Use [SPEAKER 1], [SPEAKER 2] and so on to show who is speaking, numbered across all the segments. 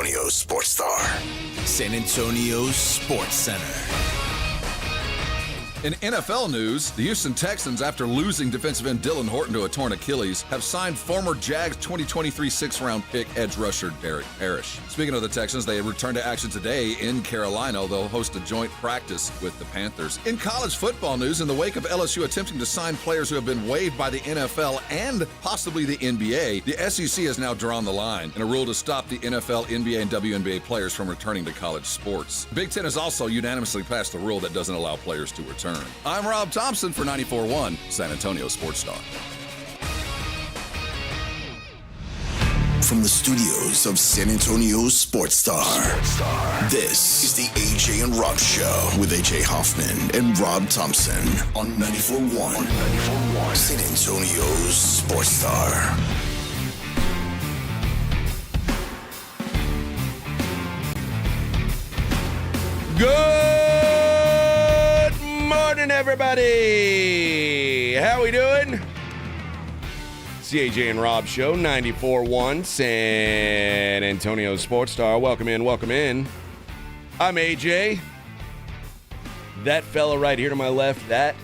[SPEAKER 1] Antonio's Sports Star. San Antonio's Sports Center.
[SPEAKER 2] In NFL news, the Houston Texans, after losing defensive end Dylan Horton to a torn Achilles, have signed former Jags 2023 sixth-round pick edge rusher Derek Parrish. Speaking of the Texans, they return to action today in Carolina. They'll host a joint practice with the Panthers. In college football news, in the wake of LSU attempting to sign players who have been waived by the NFL and possibly the NBA, the SEC has now drawn the line in a rule to stop the NFL, NBA, and WNBA players from returning to college sports. Big Ten has also unanimously passed a rule that doesn't allow players to return. I'm Rob Thompson for 94.1 San Antonio Sports Star.
[SPEAKER 1] From the studios of San Antonio's Sports Star, this is the AJ and Rob Show with AJ Hoffman and Rob Thompson on 94.1 San Antonio's Sports Star.
[SPEAKER 3] Good morning, everybody. How we doing? It's the AJ and Rob Show, 94.1 San Antonio Sports Star. Welcome in, welcome in. I'm AJ. That fella right here to my left, that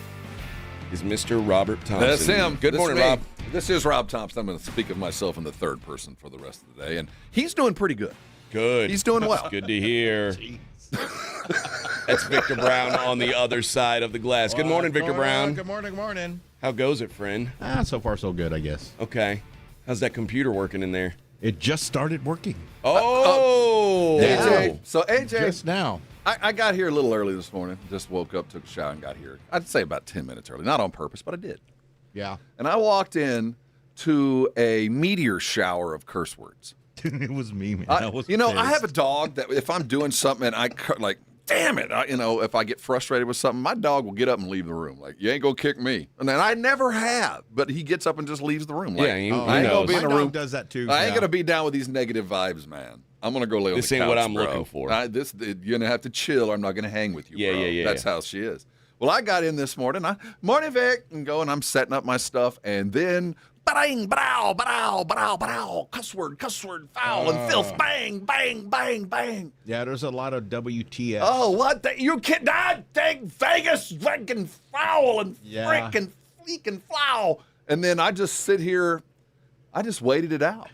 [SPEAKER 3] is Mr. Robert Thompson.
[SPEAKER 2] That's him.
[SPEAKER 3] Good morning, Rob.
[SPEAKER 2] This is Rob Thompson. I'm going to speak of myself in the third person for the rest of the day, and he's doing pretty good.
[SPEAKER 3] Good.
[SPEAKER 2] He's doing well.
[SPEAKER 3] Good to hear. That's Victor Brown on the other side of the glass. Good morning, Victor Brown.
[SPEAKER 4] Good morning, good morning.
[SPEAKER 3] How goes it, friend?
[SPEAKER 4] So far so good, I guess.
[SPEAKER 3] Okay. How's that computer working in there?
[SPEAKER 4] It just started working.
[SPEAKER 3] Oh!
[SPEAKER 2] AJ. So, AJ,
[SPEAKER 4] Just now.
[SPEAKER 2] I got here a little early this morning. Just woke up, took a shower, and got here. I'd say about 10 minutes early. Not on purpose, but I did.
[SPEAKER 4] Yeah.
[SPEAKER 2] And I walked in to a meteor shower of curse words.
[SPEAKER 4] It was me, man.
[SPEAKER 2] I
[SPEAKER 4] was
[SPEAKER 2] I have a
[SPEAKER 4] pissed.
[SPEAKER 2] dog that if I'm doing something and damn it, if I get frustrated with something, my dog will get up and leave the room. Like, you ain't gonna kick me. And then I never have, but he gets up and just leaves the room. Like,
[SPEAKER 3] Yeah, he
[SPEAKER 2] I ain't
[SPEAKER 3] knows.
[SPEAKER 2] gonna be in
[SPEAKER 4] My
[SPEAKER 2] the room.
[SPEAKER 4] dog does that too.
[SPEAKER 2] I ain't
[SPEAKER 4] yeah.
[SPEAKER 2] gonna be down with these negative vibes, man. I'm gonna go lay on
[SPEAKER 3] This
[SPEAKER 2] the couch,
[SPEAKER 3] ain't what I'm
[SPEAKER 2] bro.
[SPEAKER 3] looking for.
[SPEAKER 2] You're gonna have to chill, or I'm not gonna hang with you,
[SPEAKER 3] Yeah,
[SPEAKER 2] bro.
[SPEAKER 3] yeah.
[SPEAKER 2] That's how she is. Well, I got in this morning. Morning, Vic, and I'm setting up my stuff, and then bang, brow, brow, brow, brow, cuss word, foul, and filth, bang, bang, bang, bang.
[SPEAKER 4] Yeah, there's a lot of WTF.
[SPEAKER 2] Oh, what? You kid? Dang Vegas, freaking foul and freaking fleeking foul. And then I just sit here. I just waited it out.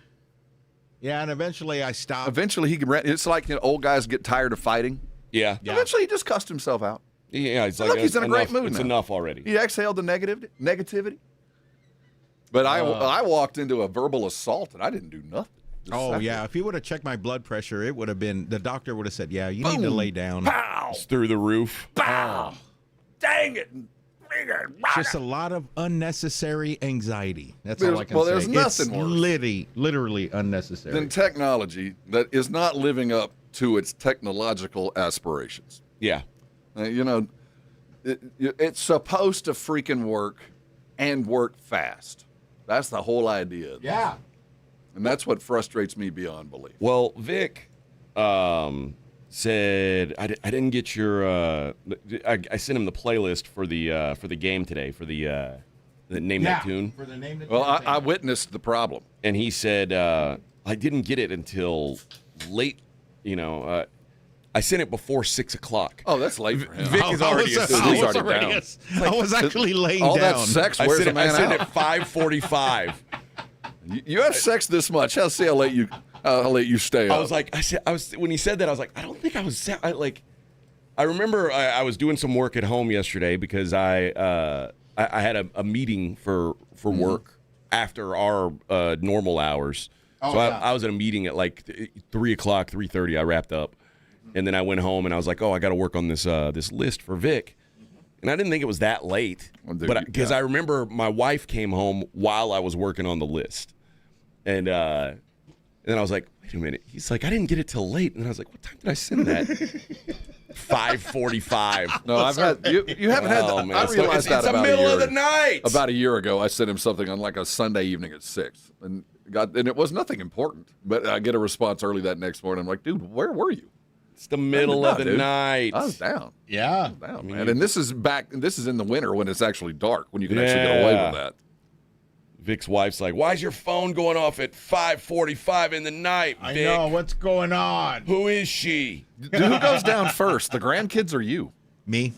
[SPEAKER 4] Yeah, and eventually I stopped.
[SPEAKER 2] Eventually, it's like old guys get tired of fighting.
[SPEAKER 3] Yeah.
[SPEAKER 2] Eventually, he just cussed himself out.
[SPEAKER 3] Yeah, it's
[SPEAKER 2] Look,
[SPEAKER 3] like
[SPEAKER 2] he's in a great mood
[SPEAKER 3] It's
[SPEAKER 2] now.
[SPEAKER 3] enough already.
[SPEAKER 2] He exhaled the negativity. But I walked into a verbal assault, and I didn't do nothing. Just
[SPEAKER 4] Oh,
[SPEAKER 2] sat
[SPEAKER 4] yeah.
[SPEAKER 2] there.
[SPEAKER 4] If he would have checked my blood pressure, it would have been, the doctor would have said, yeah, you need to lay down.
[SPEAKER 2] Pow!
[SPEAKER 3] It's through the roof.
[SPEAKER 2] Pow! Dang it!
[SPEAKER 4] Just a lot of unnecessary anxiety. That's all I can say.
[SPEAKER 2] There's nothing worse.
[SPEAKER 4] Literally unnecessary.
[SPEAKER 2] Than technology that is not living up to its technological aspirations.
[SPEAKER 3] Yeah.
[SPEAKER 2] It's supposed to freaking work and work fast. That's the whole idea of this.
[SPEAKER 4] Yeah.
[SPEAKER 2] And that's what frustrates me beyond belief.
[SPEAKER 3] Well, Vic said I didn't get your. I sent him the playlist for the game today for the name that tune.
[SPEAKER 4] For the name that
[SPEAKER 2] Well, I witnessed the problem.
[SPEAKER 3] And he said I didn't get it until late. I sent it before 6 o'clock.
[SPEAKER 2] Oh, that's late for him.
[SPEAKER 3] Vic is already asleep.
[SPEAKER 2] He's already down.
[SPEAKER 4] I was actually laying
[SPEAKER 2] All
[SPEAKER 4] down.
[SPEAKER 2] that sex
[SPEAKER 3] I
[SPEAKER 2] wears
[SPEAKER 3] sent
[SPEAKER 2] a man
[SPEAKER 3] it
[SPEAKER 2] out.
[SPEAKER 3] at 5:45.
[SPEAKER 2] You have sex this much. I'll see how late you stay up.
[SPEAKER 3] I was when he said that, I was like, I don't think I was I remember I was doing some work at home yesterday because I had a meeting for work after our normal hours. I was at a meeting at like 3 o'clock, 3:30. I wrapped up, and then I went home and I was like, oh, I got to work on this list for Vic. And I didn't think it was that late, but because I remember my wife came home while I was working on the list. And then I was like, wait a minute. He's like, I didn't get it till late. And I was like, what time did I send that? 5:45.
[SPEAKER 2] No, I've had you haven't had that.
[SPEAKER 3] Man.
[SPEAKER 2] I realized that
[SPEAKER 3] it's the
[SPEAKER 2] about
[SPEAKER 3] middle
[SPEAKER 2] a year,
[SPEAKER 3] of the night.
[SPEAKER 2] About a year ago, I sent him something on like a Sunday evening at 6, and it was nothing important. But I get a response early that next morning. I'm like, dude, where were you?
[SPEAKER 3] It's the middle of the
[SPEAKER 2] dude.
[SPEAKER 3] night.
[SPEAKER 2] I was down.
[SPEAKER 4] Yeah.
[SPEAKER 2] Man. And this is in the winter when it's actually dark, when you can actually get away with that.
[SPEAKER 3] Vic's wife's like, why's your phone going off at 5:45 in the night,
[SPEAKER 4] I
[SPEAKER 3] Vic?
[SPEAKER 4] know what's going on.
[SPEAKER 3] Who is she?
[SPEAKER 2] Dude, who goes down first, the grandkids or you?
[SPEAKER 4] Me.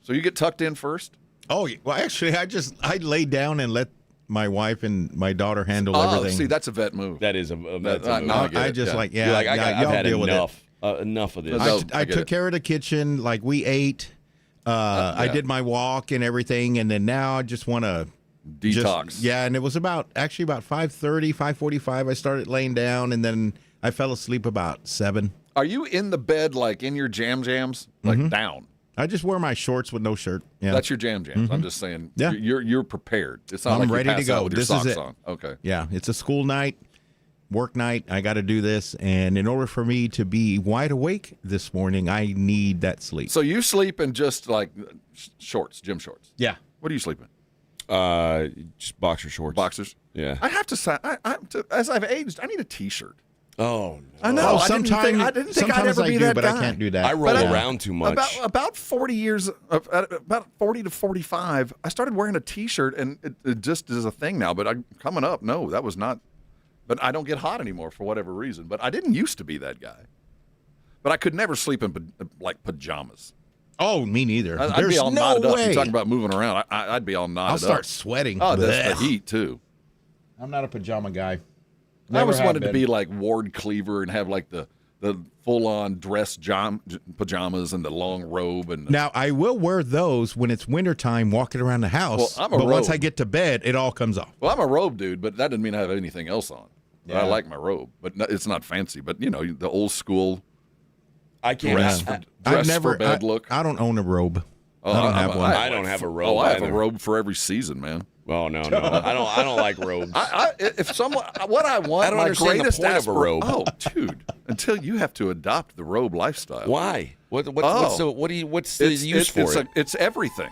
[SPEAKER 2] So you get tucked in first?
[SPEAKER 4] Oh, well, actually, I laid down and let my wife and my daughter handle everything.
[SPEAKER 2] See, that's a vet move.
[SPEAKER 3] That is that's a move.
[SPEAKER 2] no, I get it,
[SPEAKER 4] just
[SPEAKER 2] yeah.
[SPEAKER 4] yeah,
[SPEAKER 3] You're like,
[SPEAKER 4] y'all
[SPEAKER 3] I've had
[SPEAKER 4] deal with it.
[SPEAKER 3] enough. Enough of this.
[SPEAKER 2] I
[SPEAKER 4] I
[SPEAKER 2] get
[SPEAKER 4] took
[SPEAKER 2] it.
[SPEAKER 4] care of the kitchen, like we ate. I did my walk and everything, and then now I just want to
[SPEAKER 2] Detox.
[SPEAKER 4] and it was about 5:30, 5:45. I started laying down, and then I fell asleep about 7.
[SPEAKER 2] Are you in the bed like in your jams, like down?
[SPEAKER 4] I just wear my shorts with no shirt. Yeah,
[SPEAKER 2] That's your jams. I'm just saying.
[SPEAKER 4] Yeah.
[SPEAKER 2] You're prepared. It's not
[SPEAKER 4] I'm
[SPEAKER 2] like you
[SPEAKER 4] ready to
[SPEAKER 2] pass
[SPEAKER 4] go.
[SPEAKER 2] out with your
[SPEAKER 4] This is
[SPEAKER 2] socks
[SPEAKER 4] it.
[SPEAKER 2] on. Okay.
[SPEAKER 4] yeah. It's a school night, work night. I got to do this, and in order for me to be wide awake this morning, I need that sleep.
[SPEAKER 2] So you sleep in just like shorts, gym shorts.
[SPEAKER 4] Yeah.
[SPEAKER 2] What do you sleep in?
[SPEAKER 3] Just boxer shorts.
[SPEAKER 2] Boxers.
[SPEAKER 3] Yeah.
[SPEAKER 2] I have to say, as I've aged, I need a T-shirt.
[SPEAKER 3] Oh, no.
[SPEAKER 2] I know.
[SPEAKER 4] Oh,
[SPEAKER 2] I didn't think I'd
[SPEAKER 4] sometimes
[SPEAKER 2] ever
[SPEAKER 4] I
[SPEAKER 2] be
[SPEAKER 4] do,
[SPEAKER 2] that
[SPEAKER 4] but
[SPEAKER 2] guy.
[SPEAKER 4] I can't do that.
[SPEAKER 3] I roll
[SPEAKER 2] But
[SPEAKER 3] around too much.
[SPEAKER 2] About 40 years, about 40 to 45, I started wearing a T-shirt, and it just is a thing now. But coming up, no, that was not. But I don't get hot anymore for whatever reason. But I didn't used to be that guy. But I could never sleep in like pajamas.
[SPEAKER 4] Oh, me neither.
[SPEAKER 2] I'd
[SPEAKER 4] There's
[SPEAKER 2] be all
[SPEAKER 4] no
[SPEAKER 2] knotted up.
[SPEAKER 4] way.
[SPEAKER 2] You're talking about moving around. I'd be all knotted
[SPEAKER 4] I'll start
[SPEAKER 2] up.
[SPEAKER 4] sweating.
[SPEAKER 2] Oh, that's
[SPEAKER 4] Blech.
[SPEAKER 2] the heat too.
[SPEAKER 4] I'm not a pajama guy.
[SPEAKER 2] I always
[SPEAKER 4] Never have
[SPEAKER 2] wanted to
[SPEAKER 4] been.
[SPEAKER 2] be like Ward Cleaver and have like the full-on dress pajamas and the long robe and
[SPEAKER 4] Now, I will wear those when it's wintertime walking around the house.
[SPEAKER 2] Well, I'm a
[SPEAKER 4] but once
[SPEAKER 2] robe.
[SPEAKER 4] I get to bed, it all comes off.
[SPEAKER 2] Well, I'm a robe dude, but that doesn't mean I have anything else on. But I
[SPEAKER 4] Yeah.
[SPEAKER 2] like my robe, but it's not fancy. But you know, the old school
[SPEAKER 3] I can't.
[SPEAKER 2] dress for bed look.
[SPEAKER 4] I don't own a robe.
[SPEAKER 2] Oh,
[SPEAKER 4] I don't have one.
[SPEAKER 3] I don't have a robe
[SPEAKER 2] Oh, I have a
[SPEAKER 3] either.
[SPEAKER 2] robe for every season, man.
[SPEAKER 3] Oh no. I don't like robes.
[SPEAKER 2] If someone, what I want,
[SPEAKER 3] I don't
[SPEAKER 2] my
[SPEAKER 3] understand the
[SPEAKER 2] greatest
[SPEAKER 3] point of a robe.
[SPEAKER 2] Oh, dude, until you have to adopt the robe lifestyle.
[SPEAKER 3] Why? What's
[SPEAKER 2] Oh.
[SPEAKER 3] the use for it?
[SPEAKER 2] It's everything.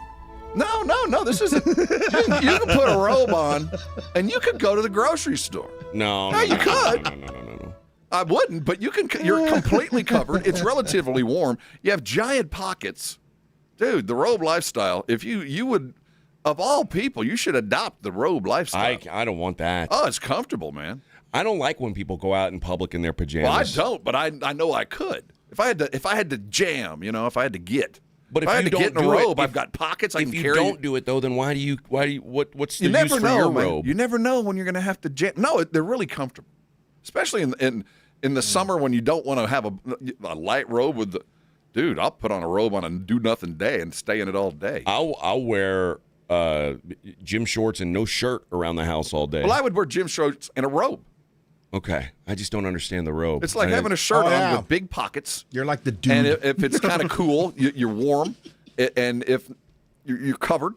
[SPEAKER 2] No. This isn't. You can put a robe on, and you could go to the grocery store.
[SPEAKER 3] No,
[SPEAKER 2] you could.
[SPEAKER 3] No.
[SPEAKER 2] I wouldn't, but you can. You're completely covered. It's relatively warm. You have giant pockets, dude. The robe lifestyle. If you would, of all people, you should adopt the robe lifestyle.
[SPEAKER 3] I don't want that.
[SPEAKER 2] Oh, it's comfortable, man.
[SPEAKER 3] I don't like when people go out in public in their pajamas.
[SPEAKER 2] Well, I don't, but I know I could. If I had to jam, if I had to get.
[SPEAKER 3] But if
[SPEAKER 2] I had
[SPEAKER 3] you
[SPEAKER 2] to get
[SPEAKER 3] don't
[SPEAKER 2] in a
[SPEAKER 3] do it,
[SPEAKER 2] robe, I've got pockets. I
[SPEAKER 3] If
[SPEAKER 2] can
[SPEAKER 3] you
[SPEAKER 2] carry.
[SPEAKER 3] don't do it though, then what's the
[SPEAKER 2] You
[SPEAKER 3] use
[SPEAKER 2] never
[SPEAKER 3] for
[SPEAKER 2] know,
[SPEAKER 3] your
[SPEAKER 2] man.
[SPEAKER 3] robe?
[SPEAKER 2] You never know when you're going to have to jam. No, they're really comfortable, especially in the summer when you don't want to have a light robe with the. Dude, I'll put on a robe on a do nothing day and stay in it all day.
[SPEAKER 3] I'll wear gym shorts and no shirt around the house all day.
[SPEAKER 2] Well, I would wear gym shorts and a robe.
[SPEAKER 3] Okay, I just don't understand the robe.
[SPEAKER 2] It's like having a shirt on
[SPEAKER 4] yeah.
[SPEAKER 2] with big pockets.
[SPEAKER 4] You're like the dude.
[SPEAKER 2] And if it's kind of cool, you're warm, and if you're covered,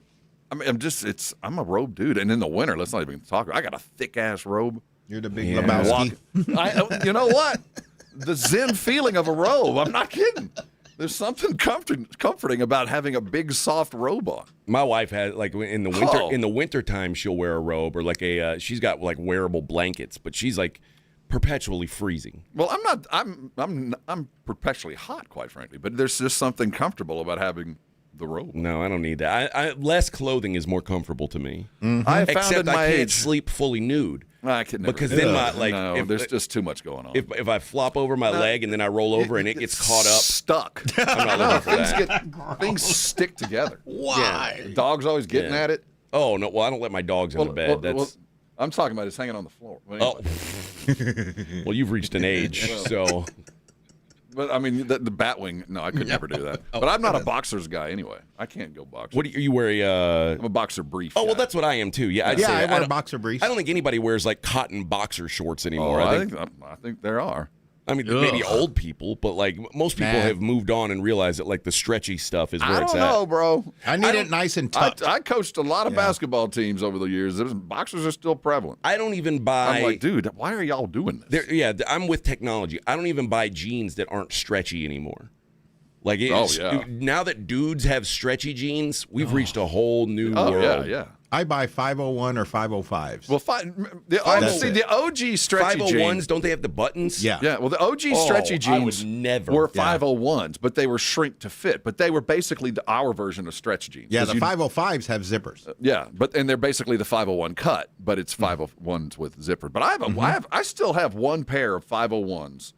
[SPEAKER 2] I'm a robe dude. And in the winter, let's not even talk. I got a thick ass robe.
[SPEAKER 4] You're the big
[SPEAKER 3] Yeah.
[SPEAKER 4] Lebowski.
[SPEAKER 2] You know what? The zen feeling of a robe. I'm not kidding. There's something comforting about having a big soft robe on.
[SPEAKER 3] My wife has like in the winter.
[SPEAKER 2] Oh.
[SPEAKER 3] In the wintertime, she'll wear a robe or like she's got like wearable blankets, but she's like perpetually freezing.
[SPEAKER 2] Well, I'm not. I'm perpetually hot, quite frankly. But there's just something comfortable about having the robe.
[SPEAKER 3] No, I don't need that. Less clothing is more comfortable to me.
[SPEAKER 2] I have found
[SPEAKER 3] Except
[SPEAKER 2] in my
[SPEAKER 3] I can't
[SPEAKER 2] age.
[SPEAKER 3] sleep fully nude.
[SPEAKER 2] I could never.
[SPEAKER 3] Because
[SPEAKER 2] do
[SPEAKER 3] then
[SPEAKER 2] that.
[SPEAKER 3] if
[SPEAKER 2] there's just too much going on.
[SPEAKER 3] If I flop over my leg and then I roll over and it gets caught up,
[SPEAKER 2] stuck.
[SPEAKER 3] I'm not looking for that.
[SPEAKER 2] Things stick together.
[SPEAKER 4] Why?
[SPEAKER 2] Dogs always getting
[SPEAKER 3] Yeah.
[SPEAKER 2] at it.
[SPEAKER 3] Oh no! Well, I don't let my dogs in the bed. That's
[SPEAKER 2] I'm talking about it's hanging on the floor. But anyway.
[SPEAKER 3] well, you've reached an age, so
[SPEAKER 2] But I mean, the Batwing. No, I could never do that. But I'm not a boxers guy anyway. I can't go boxers.
[SPEAKER 3] what do you wear?
[SPEAKER 2] I'm a boxer brief.
[SPEAKER 3] Oh well,
[SPEAKER 2] guy.
[SPEAKER 3] that's what I am too. Yeah, I'd
[SPEAKER 4] Yeah,
[SPEAKER 3] say
[SPEAKER 4] I wear
[SPEAKER 3] don't-
[SPEAKER 4] boxer briefs.
[SPEAKER 3] I don't think anybody wears like cotton boxer shorts
[SPEAKER 2] Oh,
[SPEAKER 3] anymore.
[SPEAKER 2] I think there are.
[SPEAKER 3] I mean, maybe old people, but like most people
[SPEAKER 4] Nah.
[SPEAKER 3] have moved on and realized that like the stretchy stuff is where
[SPEAKER 2] I
[SPEAKER 3] it's
[SPEAKER 2] don't
[SPEAKER 3] at.
[SPEAKER 2] know, bro.
[SPEAKER 4] I need it nice and tucked.
[SPEAKER 2] I coached a lot of basketball teams over the years. Boxers are still prevalent.
[SPEAKER 3] I don't even buy.
[SPEAKER 2] I'm like, dude, why are y'all doing this?
[SPEAKER 3] I'm with technology. I don't even buy jeans that aren't stretchy anymore. Like,
[SPEAKER 2] Oh, yeah.
[SPEAKER 3] now that dudes have stretchy jeans, we've reached a whole new
[SPEAKER 2] Oh
[SPEAKER 3] world.
[SPEAKER 2] yeah.
[SPEAKER 4] I buy 501 or 505s.
[SPEAKER 2] Well, the OG stretchy
[SPEAKER 3] 501s,
[SPEAKER 2] jeans.
[SPEAKER 3] don't they have the buttons?
[SPEAKER 4] Yeah.
[SPEAKER 2] Yeah, well, the OG stretchy
[SPEAKER 3] I
[SPEAKER 2] jeans
[SPEAKER 3] would never.
[SPEAKER 2] were 501s, but they were shrink to fit. But they were basically our version of stretch jeans.
[SPEAKER 4] Yeah,
[SPEAKER 2] 'Cause
[SPEAKER 4] the 505s have zippers.
[SPEAKER 2] Yeah, and they're basically the 501 cut, but it's 501s with zipper. But I still have one pair of 501s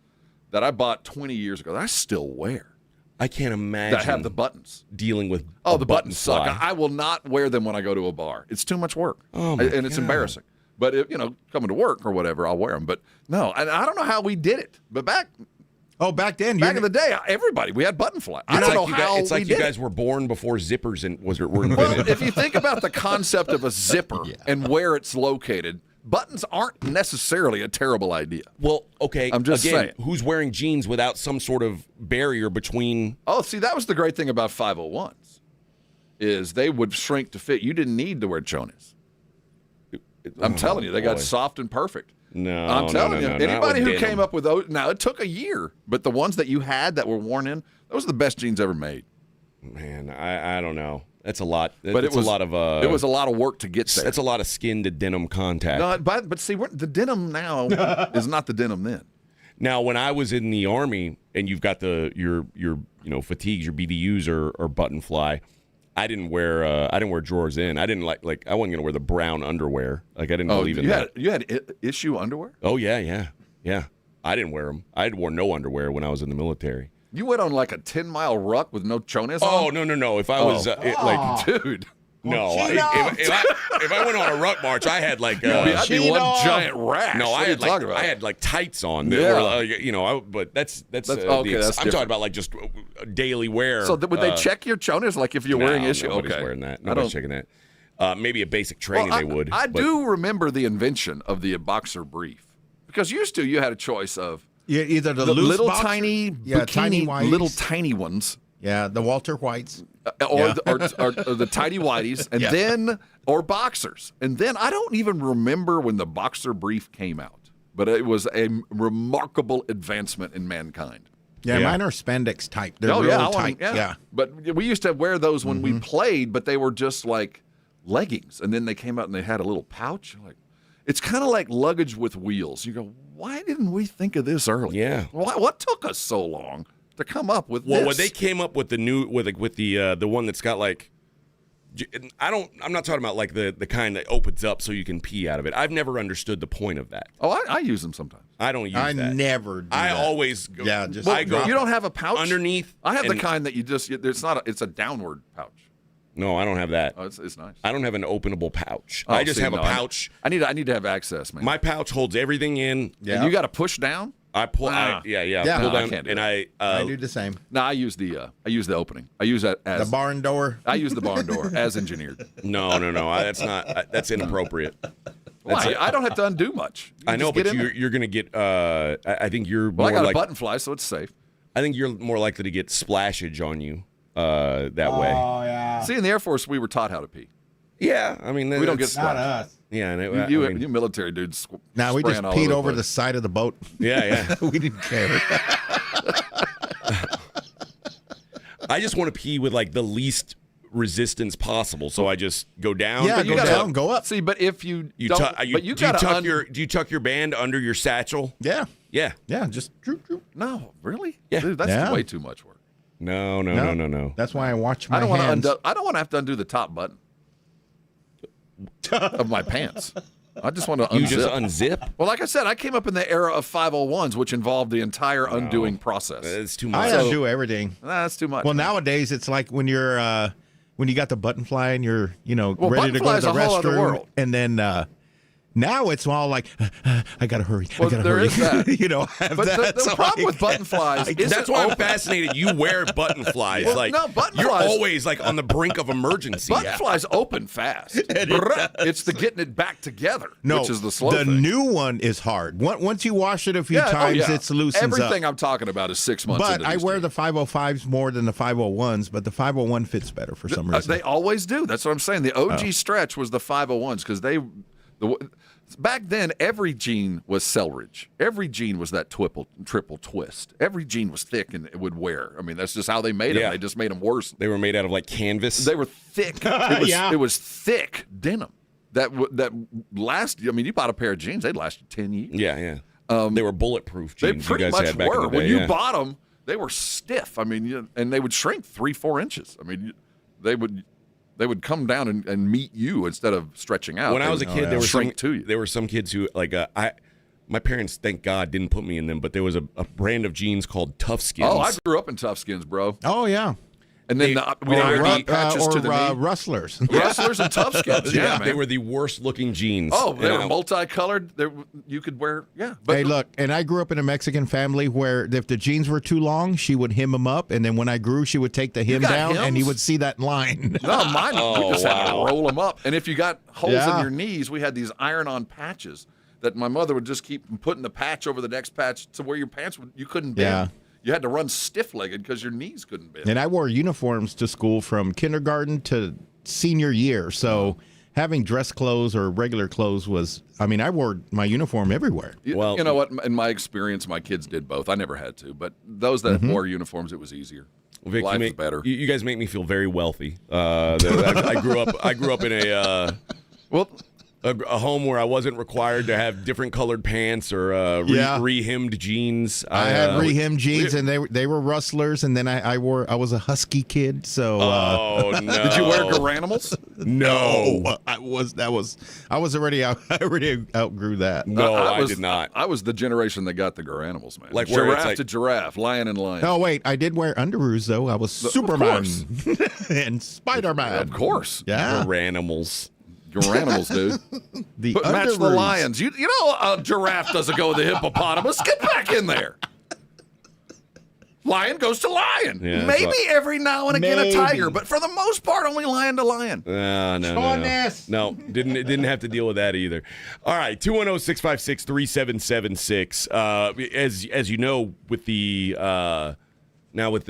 [SPEAKER 2] that I bought 20 years ago that I still wear.
[SPEAKER 3] I can't imagine
[SPEAKER 2] That have the buttons.
[SPEAKER 3] dealing with
[SPEAKER 2] The buttons suck.
[SPEAKER 3] fly.
[SPEAKER 2] I will not wear them when I go to a bar. It's too much work.
[SPEAKER 3] Oh, my
[SPEAKER 2] and it's
[SPEAKER 3] God.
[SPEAKER 2] embarrassing. But if, coming to work or whatever, I'll wear them. But no, and I don't know how we did it. But back
[SPEAKER 4] Back then,
[SPEAKER 2] in the day, we had button fly. I don't know how
[SPEAKER 3] It's like
[SPEAKER 2] we
[SPEAKER 3] you
[SPEAKER 2] did
[SPEAKER 3] guys
[SPEAKER 2] it.
[SPEAKER 3] were born before zippers were
[SPEAKER 2] Well,
[SPEAKER 3] invented.
[SPEAKER 2] if you think about the concept of a zipper and where it's located, buttons aren't necessarily a terrible idea.
[SPEAKER 3] Well, okay.
[SPEAKER 2] I'm just
[SPEAKER 3] again,
[SPEAKER 2] saying.
[SPEAKER 3] who's wearing jeans without some sort of barrier between?
[SPEAKER 2] Oh, see, that was the great thing about 501s, is they would shrink to fit. You didn't need to wear chones. I'm telling you, they got
[SPEAKER 3] boy.
[SPEAKER 2] soft and perfect.
[SPEAKER 3] No,
[SPEAKER 2] I'm telling you,
[SPEAKER 3] no, not
[SPEAKER 2] anybody
[SPEAKER 3] with
[SPEAKER 2] who
[SPEAKER 3] denim.
[SPEAKER 2] came up with those, now it took a year, but the ones that you had that were worn in, those are the best jeans ever made.
[SPEAKER 3] Man, I don't know. That's a lot.
[SPEAKER 2] But
[SPEAKER 3] That's a lot of.
[SPEAKER 2] it was a lot of work to get there.
[SPEAKER 3] That's a lot of skin to denim contact.
[SPEAKER 2] No, but see, the denim now is not the denim then.
[SPEAKER 3] Now, when I was in the Army, and you've got your fatigues, your BDUs or button fly, I didn't wear drawers in. I didn't like I wasn't gonna wear the brown underwear. Like I didn't believe in that.
[SPEAKER 2] You had issue underwear?
[SPEAKER 3] Oh yeah. I didn't wear them. I had wore no underwear when I was in the military.
[SPEAKER 2] You went on like a 10-mile ruck with no chones
[SPEAKER 3] Oh
[SPEAKER 2] on?
[SPEAKER 3] no! If I was like,
[SPEAKER 2] Dude.
[SPEAKER 3] no, if I went on a ruck march, I had like
[SPEAKER 2] I'd be one giant rash.
[SPEAKER 3] no,
[SPEAKER 2] What
[SPEAKER 3] I
[SPEAKER 2] are you
[SPEAKER 3] had
[SPEAKER 2] talking about?
[SPEAKER 3] I had like tights on. That
[SPEAKER 2] Yeah.
[SPEAKER 3] were, but that's
[SPEAKER 2] okay, that's
[SPEAKER 3] I'm
[SPEAKER 2] different.
[SPEAKER 3] talking about like just daily wear.
[SPEAKER 2] So would they check your chones like if you're wearing issue?
[SPEAKER 3] Nobody's
[SPEAKER 2] Okay.
[SPEAKER 3] wearing that.
[SPEAKER 2] I
[SPEAKER 3] Nobody's
[SPEAKER 2] don't-
[SPEAKER 3] checking that. Maybe a basic training
[SPEAKER 2] Well,
[SPEAKER 3] they would.
[SPEAKER 2] I
[SPEAKER 3] but-
[SPEAKER 2] do remember the invention of the boxer brief. Because used to, you had a choice of
[SPEAKER 4] Yeah, either the
[SPEAKER 2] the
[SPEAKER 4] loose
[SPEAKER 2] little
[SPEAKER 4] boxer-
[SPEAKER 2] tiny
[SPEAKER 4] yeah,
[SPEAKER 2] bikini,
[SPEAKER 4] tiny whities.
[SPEAKER 2] little tiny ones,
[SPEAKER 4] Yeah, the Walter Whites.
[SPEAKER 2] or the tidy whities, and
[SPEAKER 4] Yeah.
[SPEAKER 2] then or boxers, and then I don't even remember when the boxer brief came out, but it was a remarkable advancement in mankind.
[SPEAKER 4] Yeah,
[SPEAKER 3] Yeah.
[SPEAKER 4] mine are spandex type. They're
[SPEAKER 2] Oh
[SPEAKER 4] real
[SPEAKER 2] yeah, I
[SPEAKER 4] tight.
[SPEAKER 2] want,
[SPEAKER 4] Yeah.
[SPEAKER 2] But we used to wear those when we played, but they were just like leggings, and then they came out and they had a little pouch. Like it's kind of like luggage with wheels. You go, why didn't we think of this earlier?
[SPEAKER 3] Yeah.
[SPEAKER 2] What took us so long to come up with
[SPEAKER 3] Well,
[SPEAKER 2] this?
[SPEAKER 3] when they came up with the new with the one that's got like, I'm not talking about like the kind that opens up so you can pee out of it. I've never understood the point of that.
[SPEAKER 2] Oh, I use them sometimes.
[SPEAKER 3] I don't use
[SPEAKER 4] I
[SPEAKER 3] that.
[SPEAKER 4] never do
[SPEAKER 3] I
[SPEAKER 4] that.
[SPEAKER 3] always go.
[SPEAKER 4] Yeah, just
[SPEAKER 3] I go.
[SPEAKER 2] You don't have a pouch
[SPEAKER 3] underneath.
[SPEAKER 2] I have the
[SPEAKER 3] and-
[SPEAKER 2] kind that you just. It's not. It's a downward pouch.
[SPEAKER 3] No, I don't have that.
[SPEAKER 2] Oh, it's nice.
[SPEAKER 3] I don't have an openable pouch.
[SPEAKER 2] Oh,
[SPEAKER 3] I just
[SPEAKER 2] see,
[SPEAKER 3] have a
[SPEAKER 2] no,
[SPEAKER 3] pouch.
[SPEAKER 2] I need to have access, man.
[SPEAKER 3] My pouch holds everything in.
[SPEAKER 4] Yeah.
[SPEAKER 2] And you got to push down.
[SPEAKER 3] I pull.
[SPEAKER 2] Ah.
[SPEAKER 3] Yeah.
[SPEAKER 4] Yeah.
[SPEAKER 3] Pull
[SPEAKER 4] No,
[SPEAKER 2] I
[SPEAKER 3] down,
[SPEAKER 2] can't do
[SPEAKER 3] and
[SPEAKER 2] that.
[SPEAKER 4] I do the same.
[SPEAKER 2] No, I use the opening. I use that as
[SPEAKER 4] The barn door.
[SPEAKER 2] I use the barn door as engineered.
[SPEAKER 3] No. That's not. That's inappropriate.
[SPEAKER 2] Why? I don't have to undo much. You
[SPEAKER 3] I know,
[SPEAKER 2] just get
[SPEAKER 3] but
[SPEAKER 2] in there.
[SPEAKER 3] you're going to get. I think you're
[SPEAKER 2] Well,
[SPEAKER 3] more
[SPEAKER 2] I got
[SPEAKER 3] like.
[SPEAKER 2] a button fly, so it's safe.
[SPEAKER 3] I think you're more likely to get splashage on you that way.
[SPEAKER 4] yeah.
[SPEAKER 2] See, in the Air Force, we were taught how to pee.
[SPEAKER 3] Yeah, I mean,
[SPEAKER 2] We don't get
[SPEAKER 3] that's-
[SPEAKER 4] Not
[SPEAKER 2] splashed.
[SPEAKER 4] us.
[SPEAKER 3] Yeah, and
[SPEAKER 2] You
[SPEAKER 3] I mean,
[SPEAKER 2] military dudes.
[SPEAKER 4] Now we just
[SPEAKER 2] spraying all
[SPEAKER 4] peed
[SPEAKER 2] over
[SPEAKER 4] over the
[SPEAKER 2] place.
[SPEAKER 4] side of the boat.
[SPEAKER 3] yeah.
[SPEAKER 4] We didn't care.
[SPEAKER 3] I just want to pee with like the least resistance possible, so I just go down.
[SPEAKER 4] Yeah,
[SPEAKER 2] But you
[SPEAKER 4] go
[SPEAKER 2] gotta-
[SPEAKER 4] down, go up.
[SPEAKER 2] See, but if you,
[SPEAKER 3] You
[SPEAKER 2] don't,
[SPEAKER 3] tuck.
[SPEAKER 2] but you
[SPEAKER 3] do you
[SPEAKER 2] got
[SPEAKER 3] tuck
[SPEAKER 2] to
[SPEAKER 3] do you tuck your band under your satchel?
[SPEAKER 4] Yeah.
[SPEAKER 3] Yeah.
[SPEAKER 4] Yeah, just droop, droop.
[SPEAKER 2] No, really?
[SPEAKER 3] Yeah.
[SPEAKER 2] Dude, that's
[SPEAKER 4] Yeah.
[SPEAKER 2] way too much work.
[SPEAKER 3] No.
[SPEAKER 4] That's why I watch my
[SPEAKER 2] I don't want to
[SPEAKER 4] hands.
[SPEAKER 2] undo. I don't want to have to undo the top button of my pants. I just want to unzip.
[SPEAKER 3] You just unzip.
[SPEAKER 2] Well, like I said, I came up in the era of 501s, which involved the entire undoing process.
[SPEAKER 3] It's too
[SPEAKER 4] I
[SPEAKER 3] much.
[SPEAKER 4] undo everything.
[SPEAKER 2] That's too much.
[SPEAKER 4] Well, nowadays it's like when you're when you got the button fly and you're
[SPEAKER 2] Well,
[SPEAKER 4] ready to go
[SPEAKER 2] button
[SPEAKER 4] to the
[SPEAKER 2] fly is a whole other
[SPEAKER 4] restroom,
[SPEAKER 2] world.
[SPEAKER 4] and then now it's all like I gotta hurry.
[SPEAKER 2] Well,
[SPEAKER 4] I gotta
[SPEAKER 2] there
[SPEAKER 4] hurry.
[SPEAKER 2] is that.
[SPEAKER 4] Have
[SPEAKER 2] But
[SPEAKER 4] that.
[SPEAKER 2] the
[SPEAKER 4] so
[SPEAKER 2] problem
[SPEAKER 4] I
[SPEAKER 2] with button flies is
[SPEAKER 3] That's why I'm fascinated. You wear button flies.
[SPEAKER 2] Well,
[SPEAKER 3] like
[SPEAKER 2] no, button
[SPEAKER 3] you're
[SPEAKER 2] flies-
[SPEAKER 3] always like on the brink of emergency.
[SPEAKER 2] button flies open fast. It's the getting it back together,
[SPEAKER 4] No,
[SPEAKER 2] which is the slow
[SPEAKER 4] the
[SPEAKER 2] thing.
[SPEAKER 4] new one is hard. Once you wash it a few
[SPEAKER 2] Yeah, oh,
[SPEAKER 4] times,
[SPEAKER 2] yeah.
[SPEAKER 4] it's loosens
[SPEAKER 2] Everything
[SPEAKER 4] up.
[SPEAKER 2] I'm talking about is 6 months.
[SPEAKER 4] But
[SPEAKER 2] into
[SPEAKER 4] I
[SPEAKER 2] this
[SPEAKER 4] wear
[SPEAKER 2] deal.
[SPEAKER 4] the 505s more than the 501s, but the 501 fits better for some reason.
[SPEAKER 2] They always do. That's what I'm saying. The OG stretch was the 501s because Back then, every jean was Selridge. Every jean was that triple twist. Every jean was thick and it would wear. I mean, that's just how they made them. They just made them worse.
[SPEAKER 3] They were made out of like canvas.
[SPEAKER 2] They were thick. It was thick denim that lasted. I mean, you bought a pair of jeans, they'd last you 10 years.
[SPEAKER 3] Yeah. They were bulletproof
[SPEAKER 2] They
[SPEAKER 3] jeans.
[SPEAKER 2] pretty
[SPEAKER 3] you guys
[SPEAKER 2] much
[SPEAKER 3] had back
[SPEAKER 2] were.
[SPEAKER 3] in the day,
[SPEAKER 2] When you bought them, they were stiff. I mean, and they would shrink 3-4 inches. I mean, they would come down and meet you instead of stretching out.
[SPEAKER 3] When I was a kid, there were some kids who my parents, thank God, didn't put me in them, but there was a brand of jeans called Tough Skins.
[SPEAKER 2] Oh, I grew up in Tough Skins, bro.
[SPEAKER 4] Oh, yeah.
[SPEAKER 2] And then we ironed the patches to the knee.
[SPEAKER 4] Rustlers.
[SPEAKER 2] Rustlers and Tough Skins. Yeah, man.
[SPEAKER 3] They were the worst looking jeans.
[SPEAKER 2] Oh, they were multicolored. You could wear,
[SPEAKER 4] Hey, look, and I grew up in a Mexican family where if the jeans were too long, she would hem them up, and then when I grew, she would take the hem down,
[SPEAKER 2] hems?
[SPEAKER 4] and you would see that line.
[SPEAKER 2] No, mine, we just had to roll them up. And if you got holes in your knees, we had these iron-on patches that my mother would just keep putting the patch over the next patch to where your pants, you couldn't bend.
[SPEAKER 4] Yeah.
[SPEAKER 2] You had to run stiff-legged because your knees couldn't bend.
[SPEAKER 4] And I wore uniforms to school from kindergarten to senior year. So having dress clothes or regular clothes I wore my uniform everywhere.
[SPEAKER 2] Well, you know what? In my experience, my kids did both. I never had to. But those that wore uniforms, it was easier.
[SPEAKER 3] Vic,
[SPEAKER 2] Life was better.
[SPEAKER 3] You guys make me feel very wealthy. I grew up in a home where I wasn't required to have different colored pants or re-hemmed jeans.
[SPEAKER 4] I had re-hemmed jeans, and they were rustlers, and then I was a husky kid. So
[SPEAKER 3] no!
[SPEAKER 2] Did you wear Garanimals?
[SPEAKER 3] No,
[SPEAKER 4] I already outgrew that.
[SPEAKER 3] No, I did not.
[SPEAKER 2] I was the generation that got the Garanimals, man.
[SPEAKER 3] Like where
[SPEAKER 2] giraffe to giraffe, lion and lion.
[SPEAKER 4] Oh wait, I did wear underoos though. I was Superman and Spider-Man.
[SPEAKER 2] Of course,
[SPEAKER 4] yeah,
[SPEAKER 3] Garanimals.
[SPEAKER 2] Garanimals, dude. Match the lions. You know a giraffe doesn't go with the hippopotamus. Get back in there. Lion goes to lion. Yeah, maybe every now and again a tiger, but for the most part, only lion to lion.
[SPEAKER 3] No, didn't have to deal with that either. All right, 210-656-3776. As you know, with the now with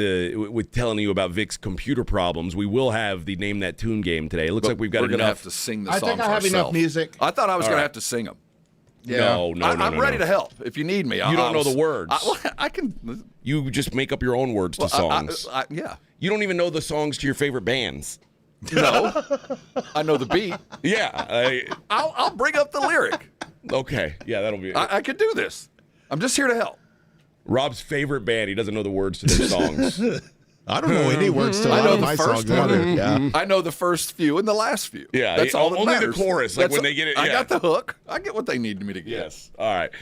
[SPEAKER 3] telling you about Vic's computer problems, we will have the Name That Tune game today. It looks like we've got enough.
[SPEAKER 2] We're gonna have to sing the songs
[SPEAKER 4] I think I have enough music.
[SPEAKER 2] I thought I was gonna have to sing them.
[SPEAKER 4] Yeah.
[SPEAKER 3] No.
[SPEAKER 2] I'm ready to help if you need me.
[SPEAKER 3] You don't know the words.
[SPEAKER 2] I can.
[SPEAKER 3] You just make up your own words to songs.
[SPEAKER 2] Yeah.
[SPEAKER 3] You don't even know the songs to your favorite bands.
[SPEAKER 2] No. I know the beat.
[SPEAKER 3] Yeah.
[SPEAKER 2] I'll bring up the lyric.
[SPEAKER 3] Okay. Yeah, that'll be.
[SPEAKER 2] I could do this. I'm just here to help.
[SPEAKER 3] Rob's favorite band. He doesn't know the words to their songs.
[SPEAKER 4] I don't know any words to a lot of my songs either. Yeah.
[SPEAKER 2] I know the first few and the last few.
[SPEAKER 3] Yeah,
[SPEAKER 2] that's all that
[SPEAKER 3] only
[SPEAKER 2] matters.
[SPEAKER 3] the chorus. Like when they get it.
[SPEAKER 2] I got the hook. I get what they need me to get.
[SPEAKER 3] Yes. All right.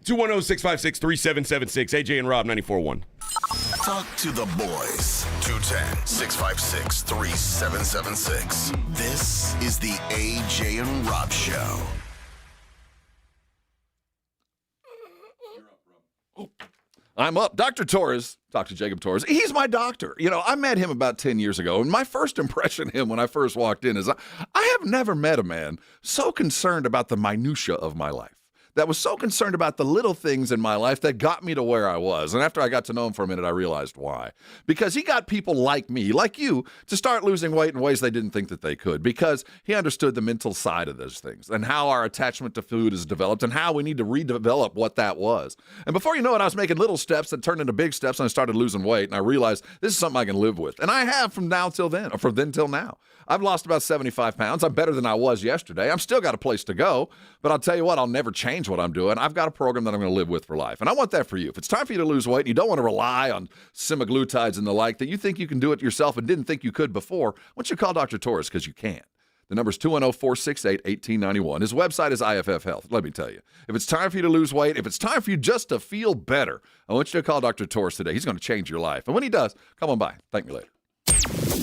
[SPEAKER 3] 210-656-3776. AJ and Rob 94.1.
[SPEAKER 1] Talk to the boys. 210-656-3776. This is the AJ and Rob Show.
[SPEAKER 2] I'm up. Dr. Torres, Dr. Jacob Torres, he's my doctor. You know, I met him about 10 years ago, and my first impression of him when I first walked in is I have never met a man so concerned about the minutia of my life, that was so concerned about the little things in my life that got me to where I was. And after I got to know him for a minute, I realized why. Because he got people like me, like you, to start losing weight in ways they didn't think that they could. Because he understood the mental side of those things and how our attachment to food is developed and how we need to redevelop what that was. And before you know it, I was making little steps that turned into big steps, and I started losing weight. And I realized this is something I can live with. And I have from now till then, or from then till now. I've lost about 75 pounds. I'm better than I was yesterday. I've still got a place to go, but I'll tell you what, I'll never change what I'm doing. I've got a program that I'm going to live with for life, and I want that for you. If it's time for you to lose weight and you don't want to rely on semaglutides and the like, that you think you can do it yourself and didn't think you could before, why don't you call Dr. Torres, because you can. The number is 210-468-1891. His website is IFF Health. Let me tell you, if it's time for you to lose weight, if it's time for you just to feel better, I want you to call Dr. Torres today. He's going to change your life. And when he does, come on by. Thank me later.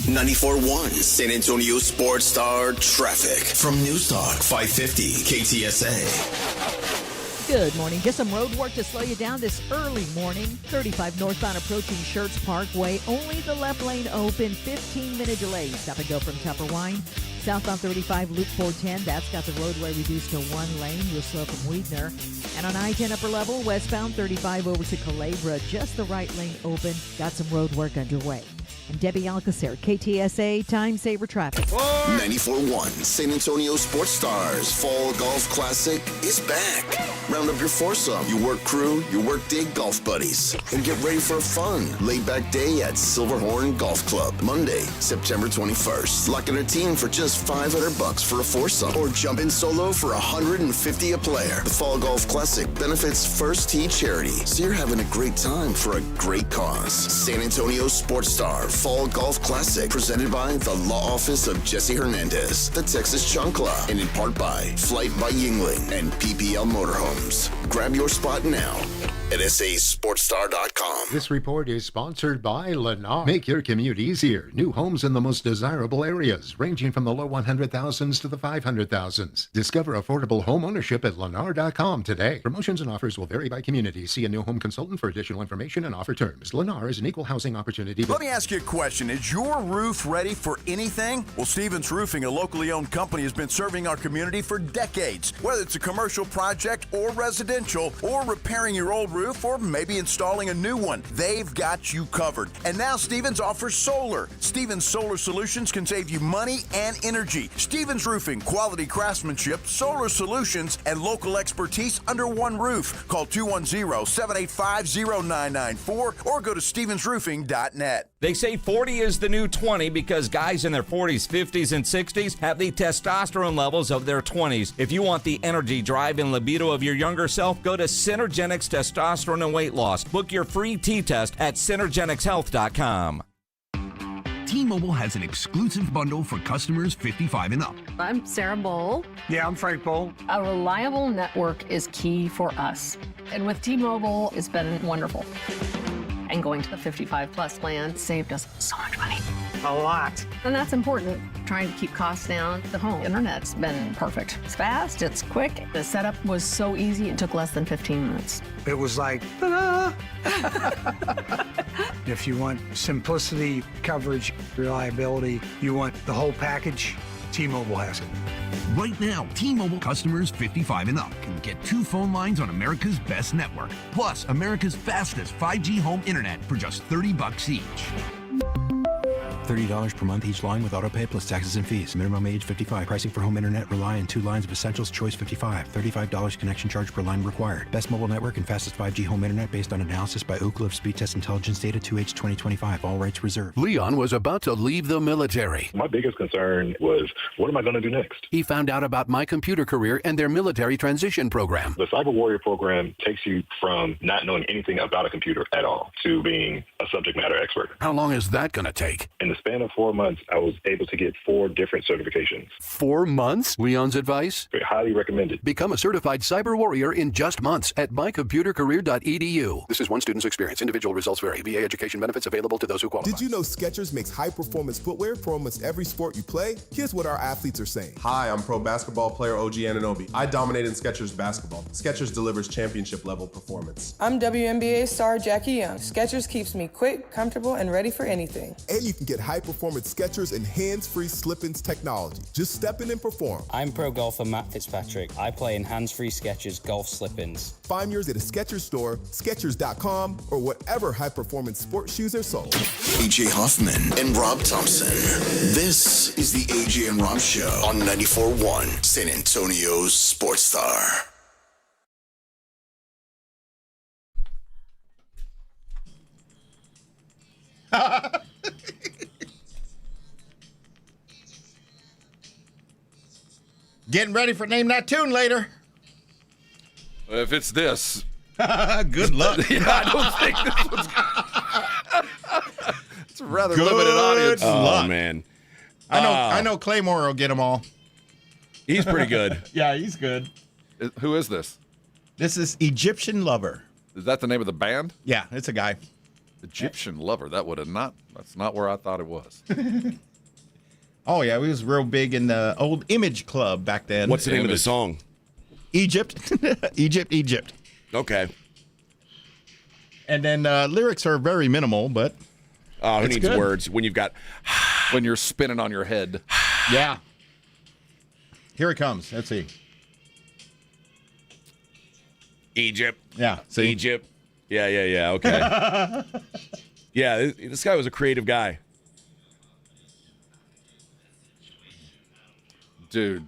[SPEAKER 1] 94.1 San Antonio Sports Star traffic from News Talk 550 KTSA.
[SPEAKER 5] Good morning. Just some road work to slow you down this early morning. 35 northbound approaching Schertz Parkway. Only the left lane open. 15-minute delay. Stop and go from Tupper Wine. Southbound 35 Loop 410. That's got the roadway reduced to one lane. You'll slow from Weidner. And on I-10 upper level, westbound 35 over to Culebra. Just the right lane open. Got some road work underway. And Debbie Alcacer, KTSA Time Saver Traffic.
[SPEAKER 1] 94.1 San Antonio Sports Stars Fall Golf Classic is back. Round up your foursome, your work crew, your work day golf buddies, and get ready for a fun, laid-back day at Silverhorn Golf Club. Monday, September 21st. Lock in a team for just $500 for a foursome, or jump in solo for $150 a player. The Fall Golf Classic benefits First Tee Charity, so you're having a great time for a great cause. San Antonio Sports Star Fall Golf Classic, presented by the Law Office of Jesse Hernandez, the Texas Chancla, and in part by Flight by Yingling and PPL Motorhomes. Grab your spot now at sasportstar.com.
[SPEAKER 6] This report is sponsored by Lennar. Make your commute easier. New homes in the most desirable areas, ranging from the low 100,000s to the 500,000s. Discover affordable home ownership at lennar.com today. Promotions and offers will vary by community. See a new home consultant for additional information and offer terms. Lennar is an equal housing opportunity.
[SPEAKER 7] Let me ask you a question. Is your roof ready for anything? Well, Stevens Roofing, a locally owned company, has been serving our community for decades. Whether it's a commercial project or residential, or repairing your old roof, or maybe installing a new one, they've got you covered. And now Stevens offers solar. Stevens Solar Solutions can save you money and energy. Stevens Roofing, quality craftsmanship, solar solutions, and local expertise under one roof. Call 210-785-0994 or go to stevensroofing.net.
[SPEAKER 8] They say 40 is the new 20 because guys in their 40s, 50s, and 60s have the testosterone levels of their 20s. If you want the energy, drive, and libido of your younger self, go to Synergenics Testosterone and Weight Loss. Book your free T-test at synergenicshealth.com.
[SPEAKER 9] T-Mobile has an exclusive bundle for customers 55 and up.
[SPEAKER 10] I'm Sarah Bowl.
[SPEAKER 11] Yeah, I'm Frank Bowl.
[SPEAKER 10] A reliable network is key for us. And with T-Mobile, it's been wonderful. And going to the 55 plus plan saved us so much money.
[SPEAKER 11] A lot.
[SPEAKER 10] And that's important. Trying to keep costs down. The home internet's been perfect. It's fast, it's quick. The setup was so easy, it took less than 15 minutes.
[SPEAKER 11] It was like, ta-da! If you want simplicity, coverage, reliability, you want the whole package, T-Mobile has it.
[SPEAKER 9] Right now, T-Mobile customers 55 and up can get 2 phone lines on America's best network, plus America's fastest 5G home internet for just $30 each.
[SPEAKER 12] $30 per month each line with autopay plus taxes and fees. Minimum age 55. Pricing for home internet rely on 2 lines of essentials. Choice 55. $35 connection charge per line required. Best mobile network and fastest 5G home internet based on analysis by Ookla of Speed Test Intelligence data 2H 2025. All rights reserved.
[SPEAKER 13] Leon was about to leave the military.
[SPEAKER 14] My biggest concern was, what am I going to do next?
[SPEAKER 13] He found out about My Computer Career and their military transition program.
[SPEAKER 14] The Cyber Warrior program takes you from not knowing anything about a computer at all to being a subject matter expert.
[SPEAKER 13] How long is that going to take?
[SPEAKER 14] In the span of 4 months, I was able to get 4 different certifications.
[SPEAKER 13] 4 months? Leon's advice?
[SPEAKER 14] Highly recommended.
[SPEAKER 13] Become a certified cyber warrior in just months at mycomputercareer.edu. This is one student's experience. Individual results vary. VA education benefits available to those who qualify.
[SPEAKER 15] Did you know Skechers makes high-performance footwear for almost every sport you play? Here's what our athletes are saying.
[SPEAKER 16] Hi, I'm pro basketball player OG Anunoby. I dominate in Skechers basketball. Skechers delivers championship-level performance.
[SPEAKER 17] I'm WNBA star Jackie Young. Skechers keeps me quick, comfortable, and ready for anything.
[SPEAKER 15] And you can get high-performance Skechers and hands-free slip-ins technology. Just step in and perform.
[SPEAKER 18] I'm pro golfer Matt Fitzpatrick. I play in hands-free Skechers golf slip-ins.
[SPEAKER 15] Find yours at a Skechers store, Skechers.com, or whatever high-performance sports shoes are sold.
[SPEAKER 1] AJ Hoffman and Rob Thompson. This is the AJ and Rob Show on 94.1 San Antonio's Sports Star.
[SPEAKER 4] Getting ready for Name That Tune later.
[SPEAKER 2] If it's this.
[SPEAKER 4] Good luck.
[SPEAKER 2] Yeah, I don't think this one's It's a rather limited audience.
[SPEAKER 3] Oh, man.
[SPEAKER 4] I know Claymore will get them all.
[SPEAKER 3] He's pretty good.
[SPEAKER 4] Yeah, he's good.
[SPEAKER 2] Who is this?
[SPEAKER 4] This is Egyptian Lover.
[SPEAKER 2] Is that the name of the band?
[SPEAKER 4] Yeah, it's a guy.
[SPEAKER 2] Egyptian Lover. That's not where I thought it was.
[SPEAKER 4] Oh, yeah, he was real big in the old Image Club back then.
[SPEAKER 3] What's the name of the song?
[SPEAKER 4] Egypt. Egypt.
[SPEAKER 3] Okay.
[SPEAKER 4] And then lyrics are very minimal, but
[SPEAKER 3] who needs
[SPEAKER 4] good.
[SPEAKER 3] words when you've got...
[SPEAKER 2] when you're spinning on your head.
[SPEAKER 4] Yeah. Here it comes. Let's see.
[SPEAKER 3] Egypt.
[SPEAKER 4] Yeah. See?
[SPEAKER 3] Egypt. Yeah. Okay. Yeah, this guy was a creative guy.
[SPEAKER 2] Dude.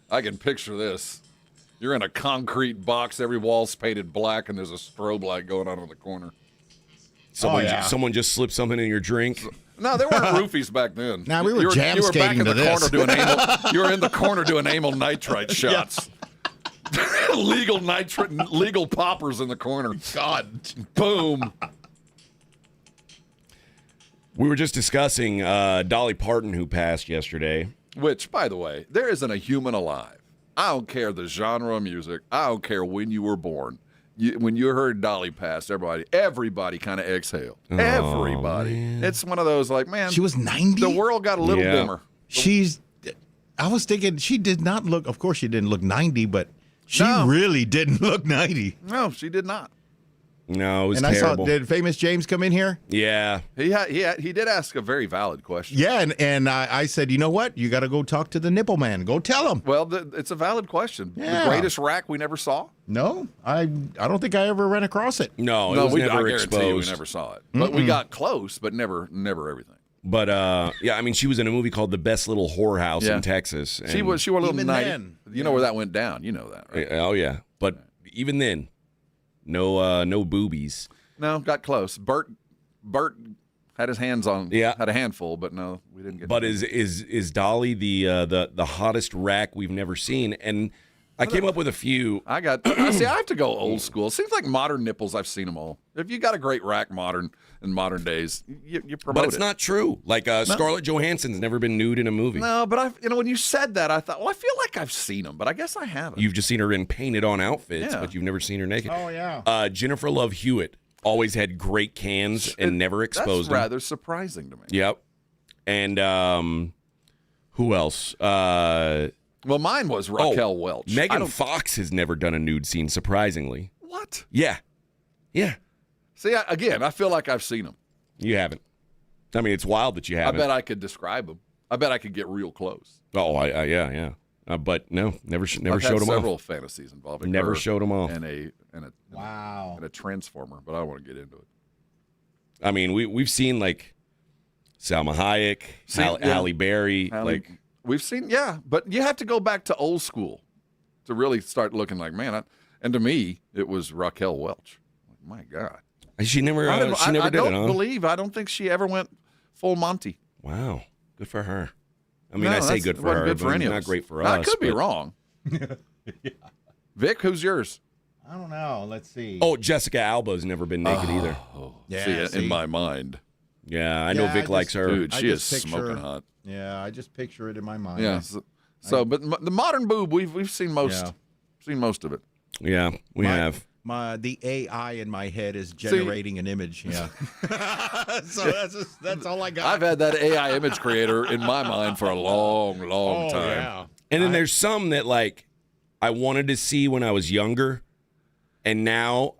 [SPEAKER 2] I can picture this. You're in a concrete box, every wall's painted black, and there's a strobe light going on in the corner.
[SPEAKER 3] Someone just slipped something in your drink.
[SPEAKER 2] No, there weren't roofies back then.
[SPEAKER 4] Nah, we were jam skating to this.
[SPEAKER 2] You were in the corner doing amyl nitrite shots. Legal poppers in the corner.
[SPEAKER 4] God.
[SPEAKER 2] Boom.
[SPEAKER 3] We were just discussing Dolly Parton, who passed yesterday.
[SPEAKER 2] Which, by the way, there isn't a human alive. I don't care the genre of music. I don't care when you were born. When you heard Dolly pass, everybody kind of exhaled.
[SPEAKER 3] Oh,
[SPEAKER 2] Everybody.
[SPEAKER 3] Man.
[SPEAKER 2] It's one of those like, man.
[SPEAKER 4] She was 90?
[SPEAKER 2] The world got a little dimmer.
[SPEAKER 4] I was thinking she did not look, of course she didn't look 90, but she really didn't look 90.
[SPEAKER 2] No, she did not.
[SPEAKER 3] No, it was
[SPEAKER 4] and
[SPEAKER 3] terrible.
[SPEAKER 4] I saw, did Famous James come in here?
[SPEAKER 3] Yeah.
[SPEAKER 2] He did ask a very valid question.
[SPEAKER 4] Yeah, and I said, you know what? You got to go talk to the nipple man. Go tell him.
[SPEAKER 2] Well, it's a valid question.
[SPEAKER 4] Yeah.
[SPEAKER 2] The greatest rack we never saw?
[SPEAKER 4] No, I don't think I ever ran across it.
[SPEAKER 3] No, it was never
[SPEAKER 2] I
[SPEAKER 3] exposed.
[SPEAKER 2] guarantee you we never saw it. But we got close, but never everything.
[SPEAKER 3] But yeah, I mean, she was in a movie called The Best Little Whorehouse in Texas.
[SPEAKER 2] She was a little night.
[SPEAKER 4] then.
[SPEAKER 2] You know where that went down. You know that, right?
[SPEAKER 3] Oh yeah, but even then, no boobies.
[SPEAKER 2] No, got close. Bert had his hands on.
[SPEAKER 3] Yeah,
[SPEAKER 2] had a handful, but no, we didn't get.
[SPEAKER 3] But is Dolly the hottest rack we've never seen? And I came up with a few.
[SPEAKER 2] I have to go old school. It seems like modern nipples. I've seen them all. If you got a great rack in modern days, you promote
[SPEAKER 3] But it's not true. Like Scarlett Johansson's never been nude in a movie.
[SPEAKER 2] No, but when you said that, I thought, well, I feel like I've seen them, but I guess I haven't.
[SPEAKER 3] You've just seen her in painted-on outfits, but you've never seen her naked.
[SPEAKER 4] Oh yeah.
[SPEAKER 3] Jennifer Love Hewitt always had great cans and never exposed them.
[SPEAKER 2] That's rather surprising to me.
[SPEAKER 3] Yep. And who else?
[SPEAKER 2] Well, mine was Raquel Welch.
[SPEAKER 3] Megan Fox has never done a nude scene, surprisingly.
[SPEAKER 2] What?
[SPEAKER 3] Yeah. Yeah.
[SPEAKER 2] See, again, I feel like I've seen them.
[SPEAKER 3] You haven't. I mean, it's wild that you haven't.
[SPEAKER 2] I bet I could describe them. I bet I could get real close.
[SPEAKER 3] Oh, yeah. But no, never showed them off.
[SPEAKER 2] I've had several fantasies involving
[SPEAKER 3] never
[SPEAKER 2] her
[SPEAKER 3] showed them off.
[SPEAKER 2] And a transformer, but I don't want to get into it.
[SPEAKER 3] I mean, we've seen like Salma Hayek, Halle Berry,
[SPEAKER 2] we've seen, but you have to go back to old school to really start looking like, man. And to me, it was Raquel Welch. My God,
[SPEAKER 3] she never did it.
[SPEAKER 2] I don't think she ever went full Monty.
[SPEAKER 3] Wow, good for her. I mean, I say good for her, but not great for us.
[SPEAKER 2] I could be wrong. Vic, who's yours?
[SPEAKER 4] I don't know. Let's see.
[SPEAKER 3] Oh, Jessica Alba's never been naked either.
[SPEAKER 2] Yeah, in my mind.
[SPEAKER 3] Yeah, I know Vic likes her.
[SPEAKER 2] Dude, she is smoking hot.
[SPEAKER 4] Yeah, I just picture it in my mind.
[SPEAKER 2] Yeah. But the modern boob, we've seen most. Seen most of it.
[SPEAKER 3] Yeah, we have.
[SPEAKER 4] The AI in my head is generating an image. Yeah. So that's all I got.
[SPEAKER 2] I've had that AI image creator in my mind for a long time.
[SPEAKER 4] Yeah.
[SPEAKER 3] And then there's some that like I wanted to see when I was younger, and now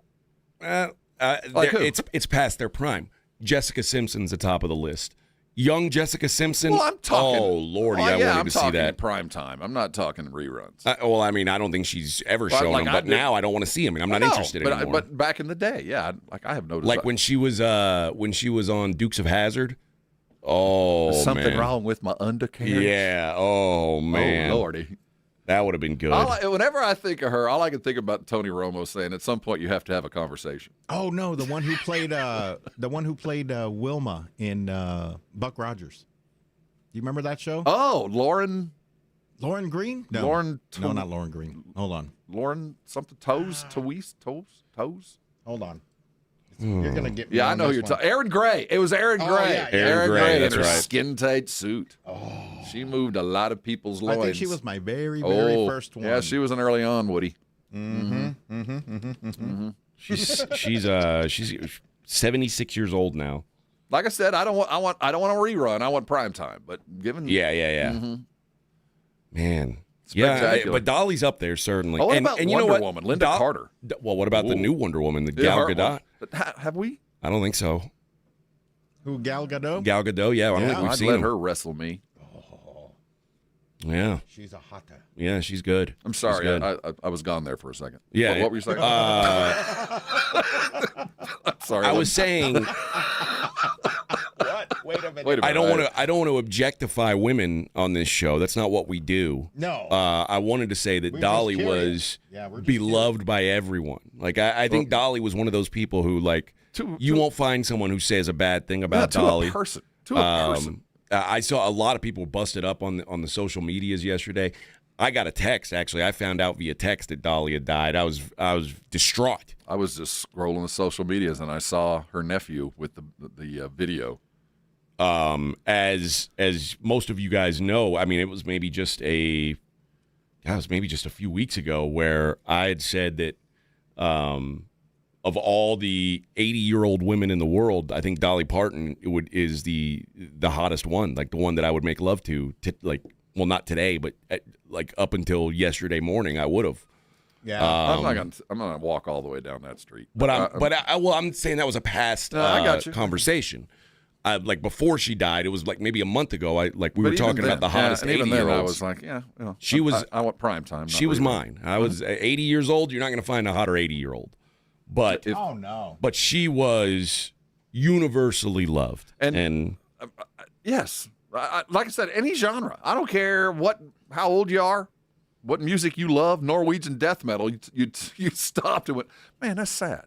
[SPEAKER 3] it's past their prime. Jessica Simpson's the top of the list. Young Jessica Simpson.
[SPEAKER 2] Well, I'm talking.
[SPEAKER 3] Oh Lordy, I wanted to see that.
[SPEAKER 2] In prime time. I'm not talking reruns.
[SPEAKER 3] Well, I mean, I don't think she's ever shown them, but now I don't want to see them. I'm not interested anymore.
[SPEAKER 2] But back in the day, I have noticed.
[SPEAKER 3] Like when she was on Dukes of Hazzard. Oh,
[SPEAKER 2] there's something
[SPEAKER 3] man.
[SPEAKER 2] wrong with my undercarriage.
[SPEAKER 3] Yeah. Oh man.
[SPEAKER 2] Oh Lordy.
[SPEAKER 3] That would have been good.
[SPEAKER 2] Whenever I think of her, all I can think about Tony Romo saying, "At some point, you have to have a conversation."
[SPEAKER 4] Oh no, the one who played Wilma in Buck Rogers. Do you remember that show?
[SPEAKER 2] Oh, Lauren
[SPEAKER 4] Green? No, no, not Lauren Green. Hold on,
[SPEAKER 2] Lauren something toes.
[SPEAKER 4] Hold on. You're gonna get me.
[SPEAKER 2] Yeah, I know who you're talking. Aaron Gray. It was Aaron Gray.
[SPEAKER 4] Yeah,
[SPEAKER 2] Aaron Gray in her
[SPEAKER 3] right.
[SPEAKER 2] skin tight suit. Oh, she moved a lot of people's loins.
[SPEAKER 4] I think she was my very first one.
[SPEAKER 2] Yeah, she was an early on Woody.
[SPEAKER 3] She's 76 years old now.
[SPEAKER 2] Like I said, I don't want a rerun. I want prime time. But given
[SPEAKER 3] Man. Yeah, but Dolly's up there certainly.
[SPEAKER 2] Oh, what about Wonder Woman, Linda Carter?
[SPEAKER 3] Well, what about the new Wonder Woman, the Gal Gadot?
[SPEAKER 2] Have we?
[SPEAKER 3] I don't think so.
[SPEAKER 4] Who, Gal Gadot?
[SPEAKER 3] Gal Gadot, yeah. I don't think we've seen
[SPEAKER 2] let her wrestle me.
[SPEAKER 3] Yeah.
[SPEAKER 4] She's a hotter.
[SPEAKER 3] Yeah, she's good.
[SPEAKER 2] I'm sorry, I was gone there for a second.
[SPEAKER 3] Yeah.
[SPEAKER 2] What were you saying?
[SPEAKER 3] I'm sorry. I was saying.
[SPEAKER 4] What? Wait
[SPEAKER 2] Wait a minute.
[SPEAKER 3] I don't want to objectify women on this show. That's not what we do.
[SPEAKER 4] No.
[SPEAKER 3] I wanted to say that Dolly was beloved by everyone. Like I think Dolly was one of those people who you won't find someone who says a bad thing about Dolly.
[SPEAKER 2] To a person.
[SPEAKER 3] I saw a lot of people busted up on the social medias yesterday. I got a text, actually. I found out via text that Dolly had died. I was distraught.
[SPEAKER 2] I was just scrolling the social medias and I saw her nephew with the video.
[SPEAKER 3] As most of you guys know, I mean, it was maybe just a few weeks ago where I had said that of all the 80-year-old women in the world, I think Dolly Parton is the hottest one, like the one that I would make love to well, not today, but up until yesterday morning, I would have.
[SPEAKER 2] Yeah, I'm not gonna walk all the way down that street.
[SPEAKER 3] But I'm saying that was a past conversation. Before she died, it was maybe a month ago. We were talking about the hottest 80-year-olds.
[SPEAKER 2] Even then, I was like,
[SPEAKER 3] she was.
[SPEAKER 2] I want prime time.
[SPEAKER 3] She was mine. I was 80 years old. You're not going to find a hotter 80-year-old. But But she was universally loved, and
[SPEAKER 2] yes. Like I said, any genre. I don't care how old you are, what music you love. Norwegian death metal. You stopped and went, man, that's sad.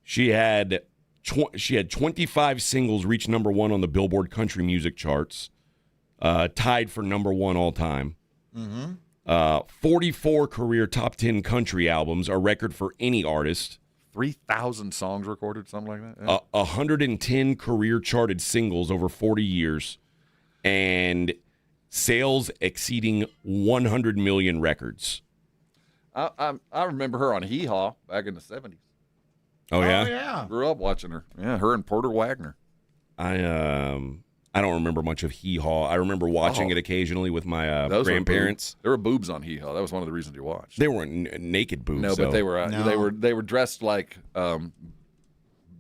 [SPEAKER 3] She had 25 singles reach number one on the Billboard country music charts, tied for number one all time. 44 career top 10 country albums, a record for any artist.
[SPEAKER 2] 3,000 songs recorded, something like that. Yeah.
[SPEAKER 3] 110 career charted singles over 40 years. And sales exceeding 100 million records.
[SPEAKER 2] I remember her on Hee Haw back in the 70s.
[SPEAKER 3] Oh, yeah?
[SPEAKER 4] Yeah.
[SPEAKER 2] Grew up watching her. Yeah, her and Porter Wagner.
[SPEAKER 3] I don't remember much of Hee Haw. I remember watching it occasionally with my grandparents.
[SPEAKER 2] There were boobs on Hee Haw. That was one of the reasons you watched.
[SPEAKER 3] They weren't naked boobs.
[SPEAKER 2] No, but they were dressed like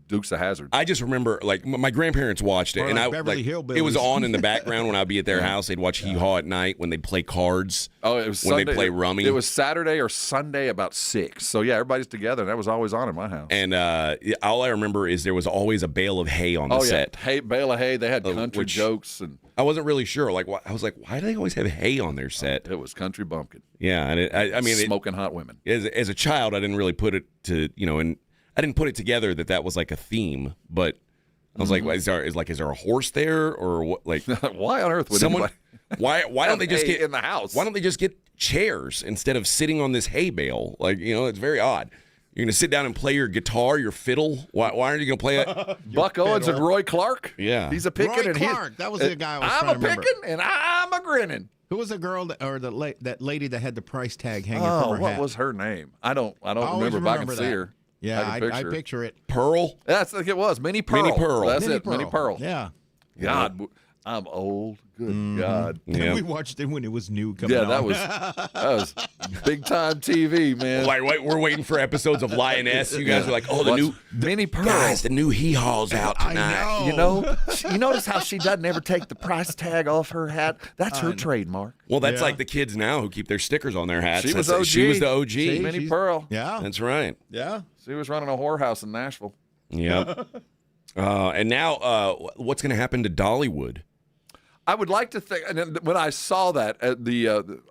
[SPEAKER 2] Dukes of Hazzard.
[SPEAKER 3] I just remember, my grandparents watched it, and it was on in the background when I'd be at their house. They'd watch Hee Haw at night when they'd play cards.
[SPEAKER 2] Oh, it was
[SPEAKER 3] when
[SPEAKER 2] Sunday.
[SPEAKER 3] They play rummy.
[SPEAKER 2] It was Saturday or Sunday about 6. So yeah, everybody's together, and that was always on in my house.
[SPEAKER 3] And all I remember is there was always a bale of hay on the set.
[SPEAKER 2] Bale of hay. They had country jokes, and
[SPEAKER 3] I wasn't really sure. I was like, why do they always have hay on their set?
[SPEAKER 2] It was country bumpkin.
[SPEAKER 3] Yeah, and I mean,
[SPEAKER 2] smoking hot women.
[SPEAKER 3] As a child, I didn't really put it to and I didn't put it together that was like a theme, but I was like, is there a horse there or what? Like,
[SPEAKER 2] why on earth would
[SPEAKER 3] someone? Why don't they just get
[SPEAKER 2] in the house?
[SPEAKER 3] Why don't they just get chairs instead of sitting on this hay bale? It's very odd. You're gonna sit down and play your guitar, your fiddle. Why aren't you gonna play it?
[SPEAKER 2] Buck Owens and Roy Clark.
[SPEAKER 3] Yeah,
[SPEAKER 2] he's a picking.
[SPEAKER 4] Roy Clark. That was the guy.
[SPEAKER 2] I'm a picking and I'm a grinning.
[SPEAKER 4] Who was the girl that lady that had the price tag hanging
[SPEAKER 2] from
[SPEAKER 4] her hat?
[SPEAKER 2] What was her name? I don't remember, but I can see her.
[SPEAKER 4] Yeah, I picture it.
[SPEAKER 3] Pearl?
[SPEAKER 2] That's like it was. Mini Pearl.
[SPEAKER 3] Mini Pearl.
[SPEAKER 2] That's
[SPEAKER 4] Mini
[SPEAKER 2] it.
[SPEAKER 4] Pearl.
[SPEAKER 2] Mini Pearl.
[SPEAKER 4] Yeah.
[SPEAKER 2] God, I'm old. Good God.
[SPEAKER 3] Yeah.
[SPEAKER 4] We watched it when it was new coming
[SPEAKER 2] Yeah,
[SPEAKER 4] on.
[SPEAKER 2] that was big time TV, man.
[SPEAKER 3] We're waiting for episodes of Lioness. You guys are like, the new
[SPEAKER 2] Mini Pearl.
[SPEAKER 3] Guys, the new Hee Haw's out tonight.
[SPEAKER 2] You notice how she doesn't ever take the price tag off her hat? That's her trademark.
[SPEAKER 3] Well, that's like the kids now who keep their stickers on their hats.
[SPEAKER 2] She was OG.
[SPEAKER 3] She was the OG.
[SPEAKER 2] Mini Pearl.
[SPEAKER 4] Yeah.
[SPEAKER 3] That's right.
[SPEAKER 4] Yeah.
[SPEAKER 2] She was running a whorehouse in Nashville.
[SPEAKER 3] Yep. And now, what's going to happen to Dollywood?
[SPEAKER 2] I would like to think, and when I saw that,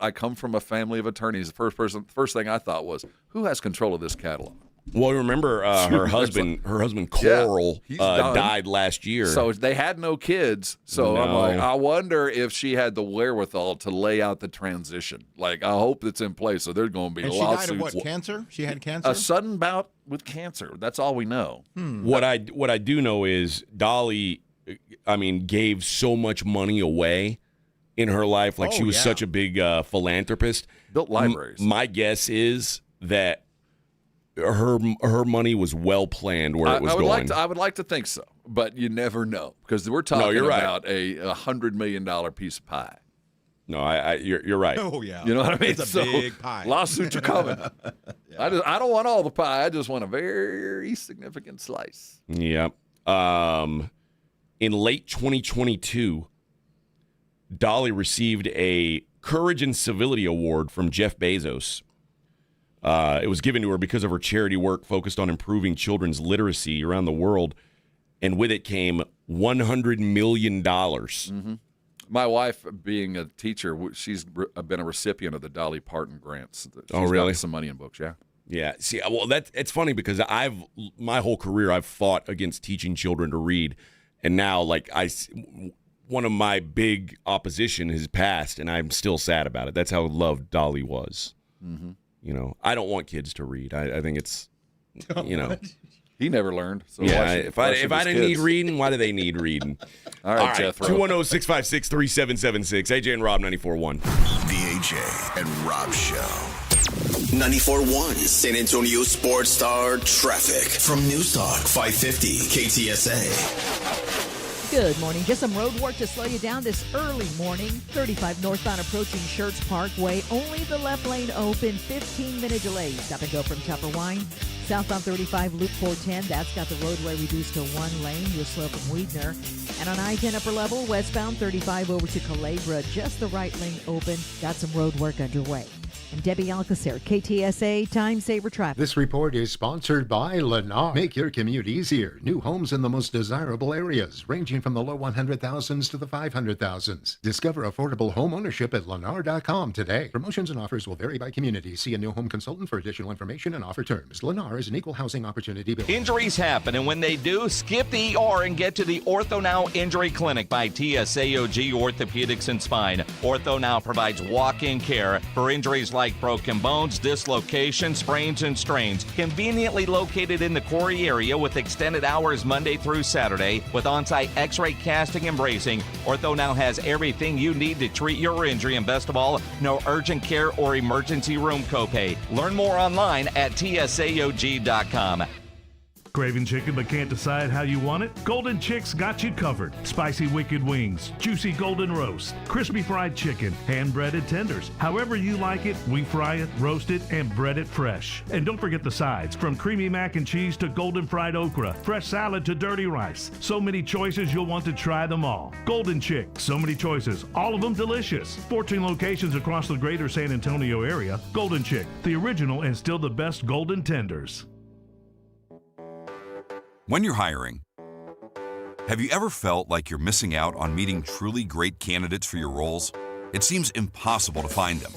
[SPEAKER 2] I come from a family of attorneys. The first thing I thought was, who has control of this catalog?
[SPEAKER 3] Well, remember her husband Coral died last year.
[SPEAKER 2] So they had no kids. So I'm like, I wonder if she had the wherewithal to lay out the transition. Like, I hope it's in place. So there's going to be lawsuits.
[SPEAKER 4] She died of what? Cancer? She had cancer.
[SPEAKER 2] A sudden bout with cancer. That's all we know.
[SPEAKER 3] What I do know is Dolly, gave so much money away in her life. Like she was such a big philanthropist.
[SPEAKER 2] Built libraries.
[SPEAKER 3] My guess is that her money was well planned where it was going.
[SPEAKER 2] I would like to think so, but you never know because we're talking about a $100 million piece of pie.
[SPEAKER 3] No, you're right.
[SPEAKER 4] Oh yeah,
[SPEAKER 2] you know what I mean.
[SPEAKER 4] It's a big pie.
[SPEAKER 2] Lawsuits are coming. I don't want all the pie. I just want a very significant slice.
[SPEAKER 3] Yep. In late 2022, Dolly received a Courage and Civility Award from Jeff Bezos. It was given to her because of her charity work focused on improving children's literacy around the world. And with it came $100 million.
[SPEAKER 2] Mm-hmm. My wife, being a teacher, she's been a recipient of the Dolly Parton grants.
[SPEAKER 3] Oh, really?
[SPEAKER 2] Gotten some money in books, yeah.
[SPEAKER 3] Yeah. See, well, it's funny because my whole career I've fought against teaching children to read, and now one of my big opposition has passed, and I'm still sad about it. That's how loved Dolly was.
[SPEAKER 2] Mm-hmm.
[SPEAKER 3] You know, I don't want kids to read. I think it's, you know.
[SPEAKER 2] He never learned. So
[SPEAKER 3] yeah, if I didn't need reading, why do they need reading?
[SPEAKER 2] All right, Jethro.
[SPEAKER 3] 210-656-3776. AJ and Rob, 94.1.
[SPEAKER 1] The AJ and Rob Show. 94.1 San Antonio Sports Star Traffic from News Talk 550 KTSA.
[SPEAKER 5] Good morning. Just some road work to slow you down this early morning. 35 northbound approaching Schertz Parkway. Only the left lane open. 15-minute delay. Stop and go from Tupper Wine. Southbound 35 Loop 410. That's got the roadway reduced to one lane. You're slow from Weidner. And on I-10 upper level, westbound 35 over to Culebra. Just the right lane open. Got some road work underway. And Debbie Alcacer, KTSA Time Saver Traffic.
[SPEAKER 6] This report is sponsored by Lennar. Make your commute easier. New homes in the most desirable areas, ranging from the low 100,000s to the 500,000s. Discover affordable home ownership at Lennar.com today. Promotions and offers will vary by community. See a new home consultant for additional information and offer terms. Lennar is an equal housing opportunity builder.
[SPEAKER 8] Injuries happen, and when they do, skip the ER and get to the Ortho Now Injury Clinic by TSAOG Orthopedics and Spine. Ortho Now provides walk-in care for injuries like broken bones, dislocations, sprains, and strains. Conveniently located in the Quarry area with extended hours Monday through Saturday with on-site x-ray casting and bracing, Ortho Now has everything you need to treat your injury, and best of all, no urgent care or emergency room copay. Learn more online at tsaog.com.
[SPEAKER 19] Craving chicken but can't decide how you want it? Golden Chick's got you covered. Spicy wicked wings, juicy golden roast, crispy fried chicken, hand-breaded tenders. However you like it, we fry it, roast it, and bread it fresh. And don't forget the sides, from creamy mac and cheese to golden fried okra, fresh salad to dirty rice. So many choices, you'll want to try them all. Golden Chick, so many choices, all of them delicious. 14 locations across the greater San Antonio area. Golden Chick, the original and still the best golden tenders.
[SPEAKER 20] When you're hiring, have you ever felt like you're missing out on meeting truly great candidates for your roles? It seems impossible to find them,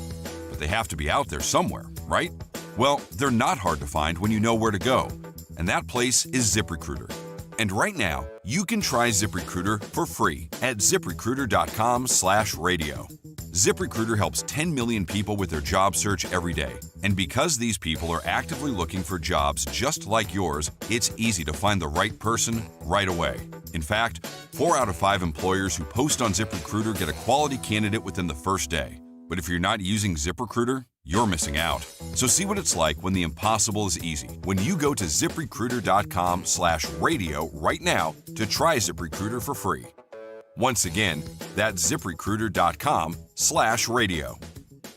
[SPEAKER 20] but they have to be out there somewhere, right? Well, they're not hard to find when you know where to go, and that place is ZipRecruiter. And right now, you can try ZipRecruiter for free at ZipRecruiter.com/radio. ZipRecruiter helps 10 million people with their job search every day. And because these people are actively looking for jobs just like yours, it's easy to find the right person right away. In fact, 4 out of 5 employers who post on ZipRecruiter get a quality candidate within the first day. But if you're not using ZipRecruiter, you're missing out. So see what it's like when the impossible is easy. When you go to ZipRecruiter.com/radio right now to try ZipRecruiter for free. Once again, that's ZipRecruiter.com/radio.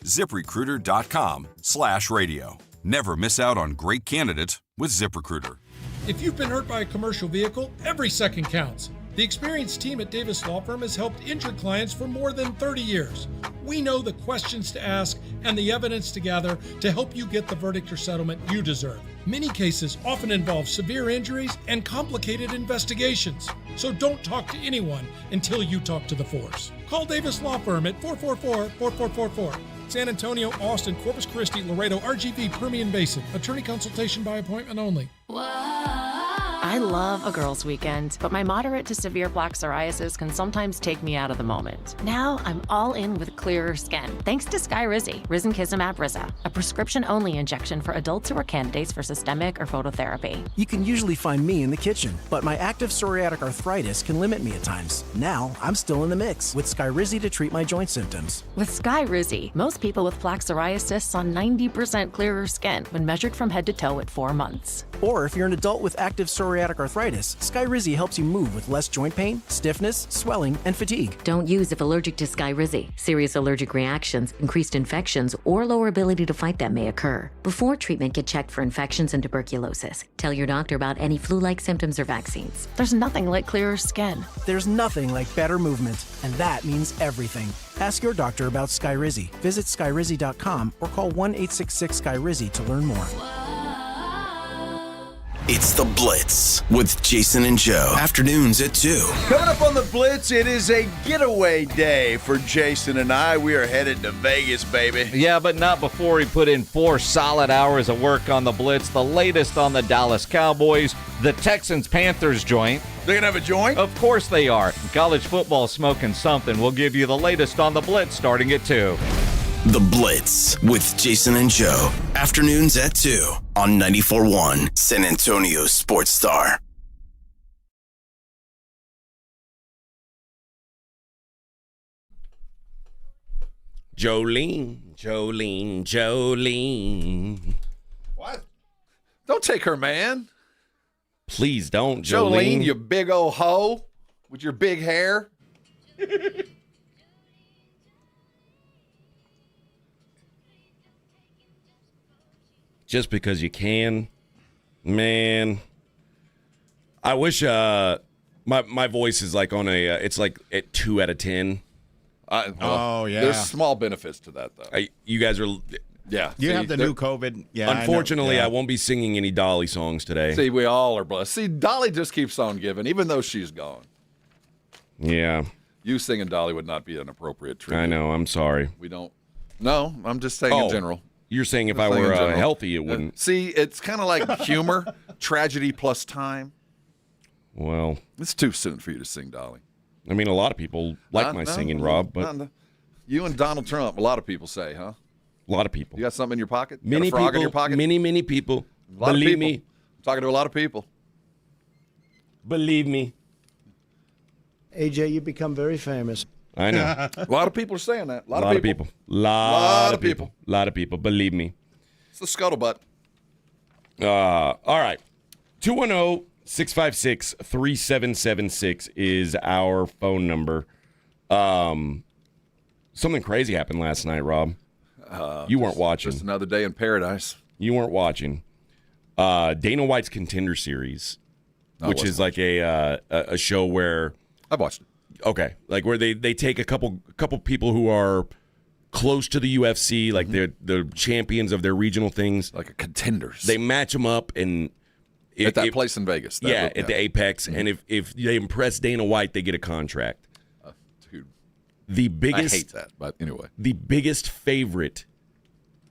[SPEAKER 20] ZipRecruiter.com/radio. Never miss out on great candidates with ZipRecruiter.
[SPEAKER 21] If you've been hurt by a commercial vehicle, every second counts. The experienced team at Davis Law Firm has helped injured clients for more than 30 years. We know the questions to ask and the evidence to gather to help you get the verdict or settlement you deserve. Many cases often involve severe injuries and complicated investigations. So don't talk to anyone until you talk to the force. Call Davis Law Firm at 444-4444. San Antonio, Austin, Corpus Christi, Laredo, RGV, Permian Basin. Attorney consultation by appointment only.
[SPEAKER 22] I love a girls' weekend, but my moderate to severe plaque psoriasis can sometimes take me out of the moment. Now I'm all in with clearer skin, thanks to Skyrizi, Risankizumab Riza, a prescription-only injection for adults who are candidates for systemic or phototherapy.
[SPEAKER 23] You can usually find me in the kitchen, but my active psoriatic arthritis can limit me at times. Now I'm still in the mix with Skyrizi to treat my joint symptoms.
[SPEAKER 22] With Skyrizi, most people with plaque psoriasis saw 90% clearer skin when measured from head to toe at 4 months.
[SPEAKER 23] Or if you're an adult with active psoriatic arthritis, Skyrizi helps you move with less joint pain, stiffness, swelling, and fatigue.
[SPEAKER 24] Don't use if allergic to Skyrizi. Serious allergic reactions, increased infections, or lower ability to fight them may occur. Before treatment, get checked for infections and tuberculosis. Tell your doctor about any flu-like symptoms or vaccines.
[SPEAKER 22] There's nothing like clearer skin.
[SPEAKER 23] There's nothing like better movement, and that means everything. Ask your doctor about Skyrizi. Visit Skyrizi.com or call 1-866-SKYRIZI to learn more.
[SPEAKER 1] It's The Blitz with Jason and Joe. Afternoons at 2.
[SPEAKER 7] Coming up on The Blitz, it is a getaway day for Jason and I. We are headed to Vegas, baby.
[SPEAKER 8] Yeah, but not before we put in 4 solid hours of work on the Blitz. The latest on the Dallas Cowboys, the Texans-Panthers joint.
[SPEAKER 7] They're going to have a joint?
[SPEAKER 8] Of course they are. College football smoking something. We'll give you the latest on the Blitz starting at 2.
[SPEAKER 1] The Blitz with Jason and Joe. Afternoons at 2 on 94.1 San Antonio Sports Star.
[SPEAKER 3] Jolene.
[SPEAKER 2] What? Don't take her, man.
[SPEAKER 3] Please don't,
[SPEAKER 2] Jolene, you big old hoe with your big hair.
[SPEAKER 3] Just because you can, man. I wish my voice is like on a it's like at 2 out of 10.
[SPEAKER 2] There's small benefits to that though.
[SPEAKER 3] You guys are
[SPEAKER 4] You have the new COVID. Yeah.
[SPEAKER 3] Unfortunately, I won't be singing any Dolly songs today.
[SPEAKER 2] See, we all are blessed. See, Dolly just keeps on giving, even though she's gone.
[SPEAKER 3] Yeah.
[SPEAKER 2] You singing Dolly would not be an appropriate tribute.
[SPEAKER 3] I know. I'm sorry.
[SPEAKER 2] We don't. No, I'm just saying in general.
[SPEAKER 3] You're saying if I were healthy, it wouldn't.
[SPEAKER 2] See, it's kind of like humor, tragedy plus time.
[SPEAKER 3] Well,
[SPEAKER 2] it's too soon for you to sing Dolly.
[SPEAKER 3] I mean, a lot of people like my singing, Rob. But
[SPEAKER 2] you and Donald Trump, a lot of people say, huh?
[SPEAKER 3] A lot of people.
[SPEAKER 2] You got something in your pocket?
[SPEAKER 3] Many
[SPEAKER 2] got a frog
[SPEAKER 3] people.
[SPEAKER 2] in your pocket?
[SPEAKER 3] Many people.
[SPEAKER 2] Believe me. I'm talking to a lot of people.
[SPEAKER 3] Believe me.
[SPEAKER 9] AJ, you become very famous.
[SPEAKER 3] I know.
[SPEAKER 2] A lot of people are saying that. A lot
[SPEAKER 3] of people. Lot of people. A lot of people. Believe me.
[SPEAKER 2] It's the scuttlebutt.
[SPEAKER 3] All right. 210-656-3776 is our phone number. Something crazy happened last night, Rob. You weren't watching.
[SPEAKER 2] Just another day in paradise.
[SPEAKER 3] You weren't watching. Dana White's Contender Series, which is like a show where
[SPEAKER 2] I've watched it.
[SPEAKER 3] Okay, like where they take a couple people who are close to the UFC, like they're the champions of their regional things,
[SPEAKER 2] like a contenders.
[SPEAKER 3] They match them up and
[SPEAKER 2] at that place in Vegas.
[SPEAKER 3] At the Apex, and if they impress Dana White, they get a contract.
[SPEAKER 2] Dude,
[SPEAKER 3] the biggest.
[SPEAKER 2] I hate that, but anyway,
[SPEAKER 3] the biggest favorite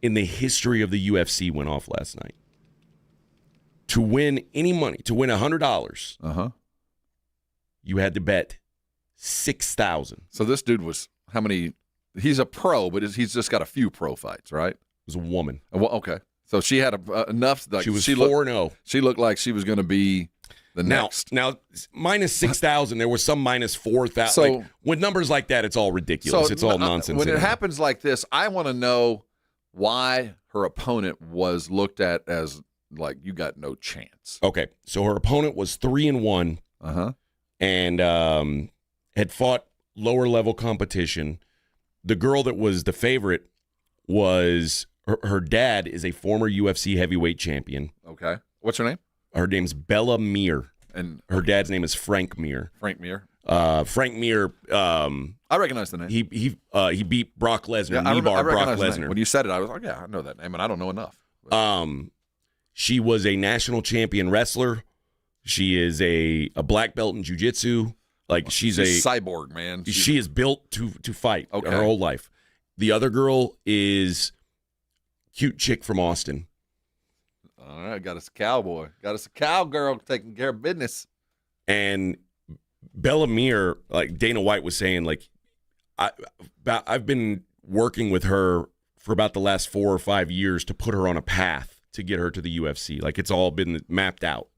[SPEAKER 3] in the history of the UFC went off last night. To win any money, to win $100, you had to bet 6,000.
[SPEAKER 2] So this dude was how many? He's a pro, but he's just got a few pro fights, right? It
[SPEAKER 3] was a woman.
[SPEAKER 2] Okay, so she had enough. Like,
[SPEAKER 3] she was 4-0.
[SPEAKER 2] She looked like she was going to be the next.
[SPEAKER 3] Now minus 6,000. There was some minus 4,000.
[SPEAKER 2] So
[SPEAKER 3] like, with numbers like that, it's all ridiculous. It's all nonsense.
[SPEAKER 2] When it happens like this, I want to know why her opponent was looked at as like you got no chance.
[SPEAKER 3] Okay, so her opponent was 3-1. And had fought lower level competition. The girl that was the favorite was her dad is a former UFC heavyweight champion.
[SPEAKER 2] Okay. What's her name?
[SPEAKER 3] Her name's Bella Mir.
[SPEAKER 2] And
[SPEAKER 3] her dad's name is Frank Mir.
[SPEAKER 2] Frank Mir.
[SPEAKER 3] Frank Mir.
[SPEAKER 2] I recognize the name.
[SPEAKER 3] He beat Brock Lesnar.
[SPEAKER 2] I
[SPEAKER 3] Brock
[SPEAKER 2] recognize the name.
[SPEAKER 3] Lesnar.
[SPEAKER 2] When you said it, I was like, yeah, I know that name, and I don't know enough.
[SPEAKER 3] She was a national champion wrestler. She is a black belt in jiu-jitsu. Like she's a
[SPEAKER 2] cyborg, man.
[SPEAKER 3] She is built to fight her whole life. The other girl is cute chick from Austin.
[SPEAKER 2] All right, got us a cowboy. Got us a cowgirl taking care of business.
[SPEAKER 3] And Bella Mir, like Dana White was saying, like I've been working with her for about the last 4 or 5 years to put her on a path to get her to the UFC. Like it's all been mapped out.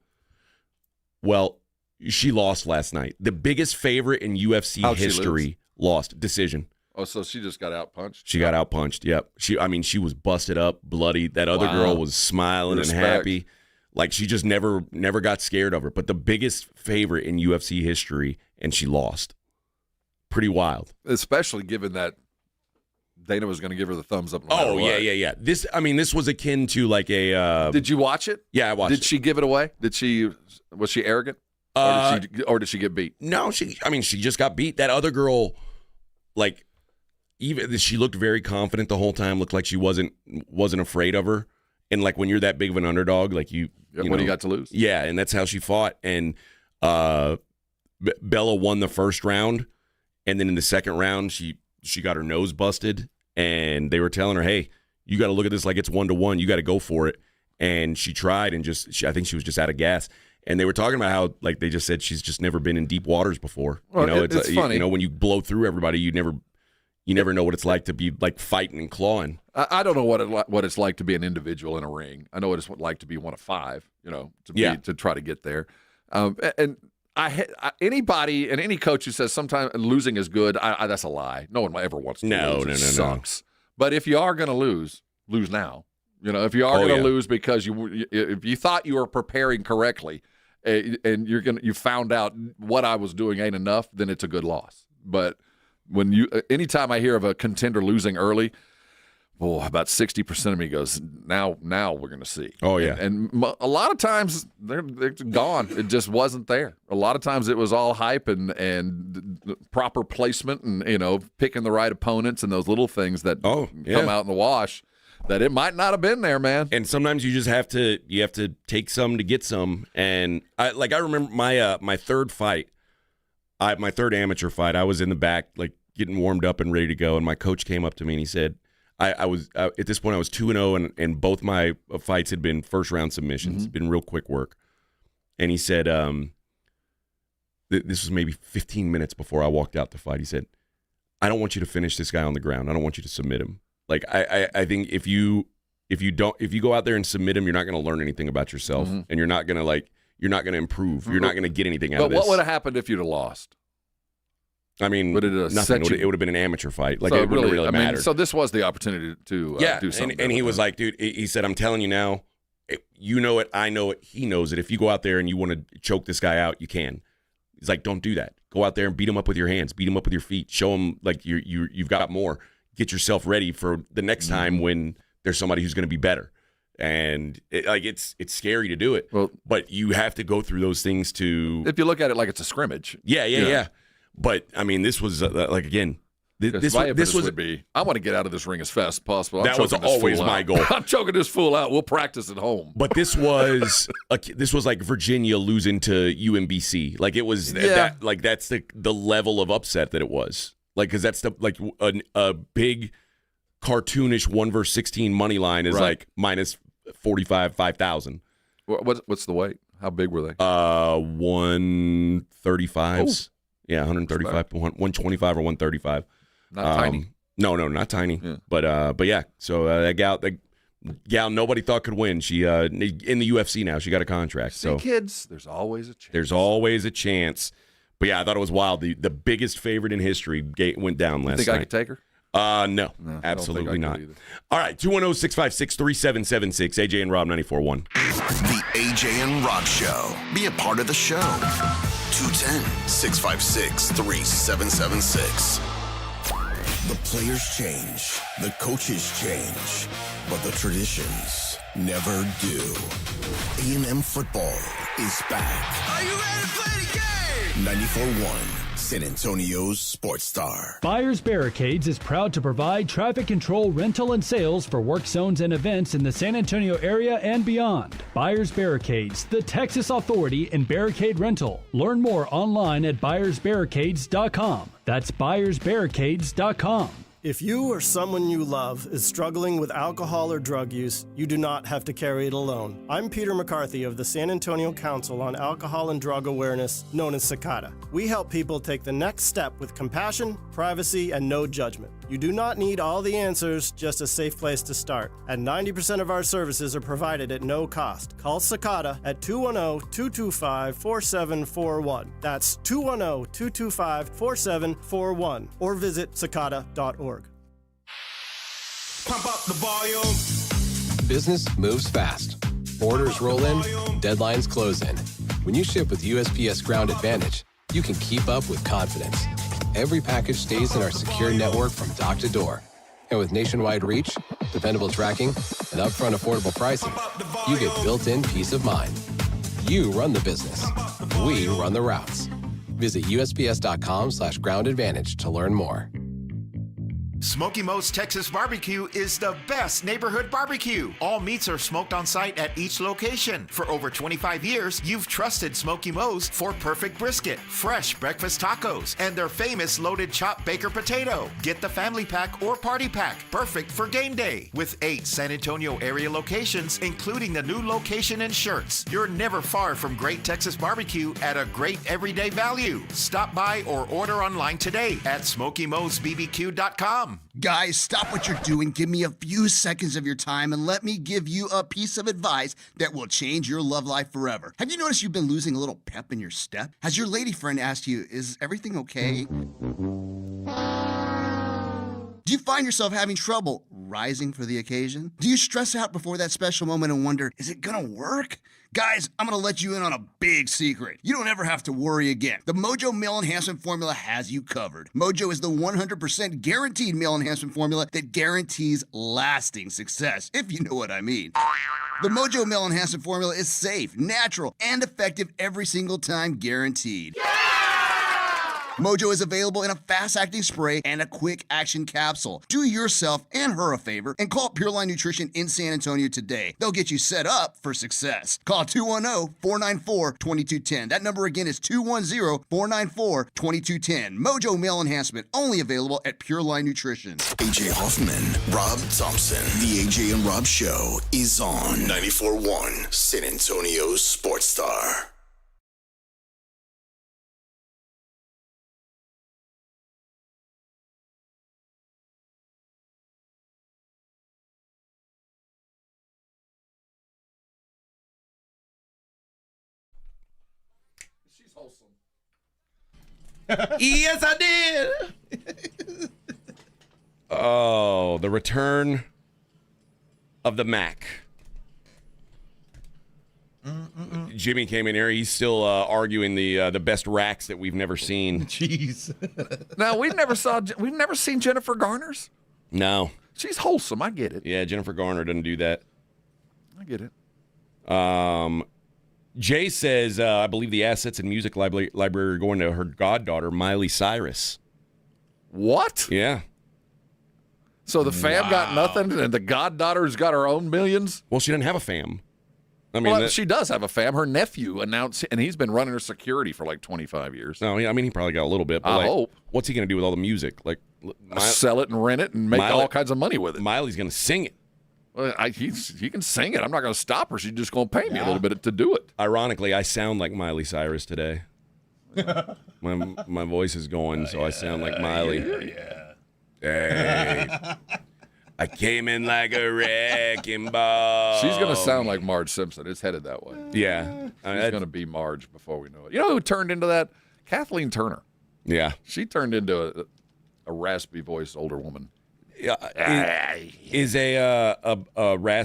[SPEAKER 3] Well, she lost last night. The biggest favorite in UFC history lost. Decision.
[SPEAKER 2] Oh, so she just got outpunched?
[SPEAKER 3] She got outpunched, yep. She was busted up, bloody. That other girl was smiling and happy. Like she just never got scared of her. But the biggest favorite in UFC history, and she lost. Pretty wild.
[SPEAKER 2] Especially given that Dana was going to give her the thumbs up. No matter what.
[SPEAKER 3] Yeah. This was akin to like a.
[SPEAKER 2] Did you watch it?
[SPEAKER 3] Yeah, I watched it.
[SPEAKER 2] Did she give it away? Was she arrogant? Or did she get beat?
[SPEAKER 3] No, she just got beat. That other girl, like, even she looked very confident the whole time. Looked like she wasn't afraid of her. And like when you're that big of an underdog, like you
[SPEAKER 2] what do you got to lose?
[SPEAKER 3] Yeah, and that's how she fought. And Bella won the first round, and then in the second round, she got her nose busted, and they were telling her, "Hey, you got to look at this like it's 1-1. You got to go for it." And she tried, and I think she was just out of gas. And they were talking about how, like, they just said she's just never been in deep waters before.
[SPEAKER 2] Well,
[SPEAKER 3] It's funny. When you blow through everybody, you never know what it's like to be like fighting and clawing.
[SPEAKER 2] I don't know what it's like to be an individual in a ring. I know what it's like to be one of five. To try to get there. And anybody and any coach who says sometimes losing is good, that's a lie. No one ever wants to lose. It sucks. But if you are going to lose now. If you are going to lose because if you thought you were preparing correctly, and you found out what I was doing ain't enough, then it's a good loss. But anytime I hear of a contender losing early, about 60% of me goes, now we're going to see.
[SPEAKER 3] Oh yeah,
[SPEAKER 2] and a lot of times they're gone. It just wasn't there. A lot of times it was all hype and proper placement and picking the right opponents and those little things that come out in the wash. That it might not have been there, man.
[SPEAKER 3] And sometimes you just have to take some to get some. And I remember my third fight, my third amateur fight. I was in the back, like getting warmed up and ready to go. And my coach came up to me and he said, I was at this point I was 2-0, and both my fights had been first round submissions, been real quick work. And he said, this was maybe 15 minutes before I walked out the fight. He said, I don't want you to finish this guy on the ground. I don't want you to submit him. Like I think if you go out there and submit him, you're not going to learn anything about yourself, and you're not going to improve. You're not going to get anything out of this.
[SPEAKER 2] But what would have happened if you'd have lost?
[SPEAKER 3] I mean, nothing. It would have been an amateur fight. Like,
[SPEAKER 2] so
[SPEAKER 3] it wouldn't really matter.
[SPEAKER 2] So this was the opportunity to do something.
[SPEAKER 3] And he was like, dude, he said, I'm telling you now, you know it, I know it, he knows it. If you go out there and you want to choke this guy out, you can. He's like, don't do that. Go out there and beat him up with your hands, beat him up with your feet, show him like you've got more. Get yourself ready for the next time when there's somebody who's going to be better. And it's scary to do it, but you have to go through those things to.
[SPEAKER 2] If you look at it like it's a scrimmage.
[SPEAKER 3] Yeah. But I mean, this was again. This would
[SPEAKER 2] be. I want to get out of this ring as fast as possible.
[SPEAKER 3] That was always my goal.
[SPEAKER 2] I'm choking this fool out. We'll practice at home.
[SPEAKER 3] But this was like Virginia losing to UMBC. Like it was that's the level of upset that it was. Like, because that's a big cartoonish 1 versus 16 money line is like minus 45, 5,000.
[SPEAKER 2] What's the weight? How big were they?
[SPEAKER 3] 135s. Yeah, 135, 125 or 135.
[SPEAKER 2] Not tiny.
[SPEAKER 3] No, not tiny. Yeah. But yeah. So that gal nobody thought could win. She in the UFC now. She got a contract.
[SPEAKER 2] See, kids, there's always a chance.
[SPEAKER 3] There's always a chance. But yeah, I thought it was wild. The biggest favorite in history went down last night.
[SPEAKER 2] Think I could take her?
[SPEAKER 3] No, absolutely not. All right, 210-656-3776. AJ and Rob 94.1.
[SPEAKER 1] The AJ and Rob Show. Be a part of the show. 210-656-3776. The players change, the coaches change, but the traditions never do. A&M football is back. Are you ready to play the game? 94.1, San Antonio's Sports Star.
[SPEAKER 10] Buyers Barricades is proud to provide traffic control, rental, and sales for work zones and events in the San Antonio area and beyond. Buyers Barricades, the Texas authority in barricade rental. Learn more online at buyersbarricades.com. That's buyersbarricades.com.
[SPEAKER 11] If you or someone you love is struggling with alcohol or drug use, you do not have to carry it alone. I'm Peter McCarthy of the San Antonio Council on Alcohol and Drug Awareness, known as CICADA. We help people take the next step with compassion, privacy, and no judgment. You do not need all the answers, just a safe place to start. And 90% of our services are provided at no cost. Call CICADA at 210-225-4741. That's 210-225-4741. Or visit cicada.org.
[SPEAKER 12] Pump up the volume.
[SPEAKER 14] Business moves fast. Orders roll in, deadlines close in. When you ship with USPS Ground Advantage, you can keep up with confidence. Every package stays in our secure network from dock to door. And with nationwide reach, dependable tracking, and upfront affordable pricing, you get built-in peace of mind. You run the business. We run the routes. Visit USPS.com/groundadvantage to learn more.
[SPEAKER 12] Smoky Mo's Texas Barbecue is the best neighborhood barbecue. All meats are smoked on site at each location. For over 25 years, you've trusted Smoky Mo's for perfect brisket, fresh breakfast tacos, and their famous loaded chopped baker potato. Get the family pack or party pack, perfect for game day. With 8 San Antonio area locations, including the new location in Schertz, you're never far from great Texas barbecue at a great everyday value. Stop by or order online today at SmokyMo'sBBQ.com.
[SPEAKER 13] Guys, stop what you're doing. Give me a few seconds of your time and let me give you a piece of advice that will change your love life forever. Have you noticed you've been losing a little pep in your step? Has your lady friend asked you, is everything okay? Do you find yourself having trouble rising for the occasion? Do you stress out before that special moment and wonder, is it gonna work? Guys, I'm gonna let you in on a big secret. You don't ever have to worry again. The Mojo Male Enhancement Formula has you covered. Mojo is the 100% guaranteed male enhancement formula that guarantees lasting success, if you know what I mean. The Mojo Male Enhancement Formula is safe, natural, and effective every single time, guaranteed. Mojo is available in a fast-acting spray and a quick-action capsule. Do yourself and her a favor and call Pureline Nutrition in San Antonio today. They'll get you set up for success. Call 210-494-2210. That number again is 210-494-2210. Mojo Male Enhancement, only available at Pureline Nutrition.
[SPEAKER 1] AJ Hoffman, Rob Thompson. The AJ and Rob Show is on 94.1 San Antonio Sports Star.
[SPEAKER 3] Yes, I did. Oh, the return of the Mac. Jimmy came in here. He's still arguing the best racks that we've never seen.
[SPEAKER 4] Jeez.
[SPEAKER 2] Now we've never seen Jennifer Garner's.
[SPEAKER 3] No,
[SPEAKER 2] she's wholesome. I get it.
[SPEAKER 3] Yeah, Jennifer Garner doesn't do that.
[SPEAKER 2] I get it.
[SPEAKER 3] Jay says, I believe the assets and music library are going to her goddaughter, Miley Cyrus.
[SPEAKER 2] What?
[SPEAKER 3] Yeah.
[SPEAKER 2] So the fam got nothing, and the goddaughter's got her own millions?
[SPEAKER 3] Well, she doesn't have a fam. I mean,
[SPEAKER 2] she does have a fam. Her nephew announced, and he's been running her security for like 25 years.
[SPEAKER 3] No, I mean, he probably got a little bit. But
[SPEAKER 2] I hope.
[SPEAKER 3] What's he going to do with all the music? Like,
[SPEAKER 2] sell it and rent it and make all kinds of money with it.
[SPEAKER 3] Miley's going to sing it.
[SPEAKER 2] Well, he can sing it. I'm not going to stop her. She's just going to pay me a little bit to do it.
[SPEAKER 3] Ironically, I sound like Miley Cyrus today. my voice is going, so I sound like Miley. Hey, I came in like a wrecking ball.
[SPEAKER 2] She's going to sound like Marge Simpson. It's headed that way.
[SPEAKER 3] Yeah.
[SPEAKER 2] She's going to be Marge before we know it. You know who turned into that? Kathleen Turner.
[SPEAKER 3] Yeah.
[SPEAKER 2] She turned into a raspy voiced older woman.
[SPEAKER 3] Is a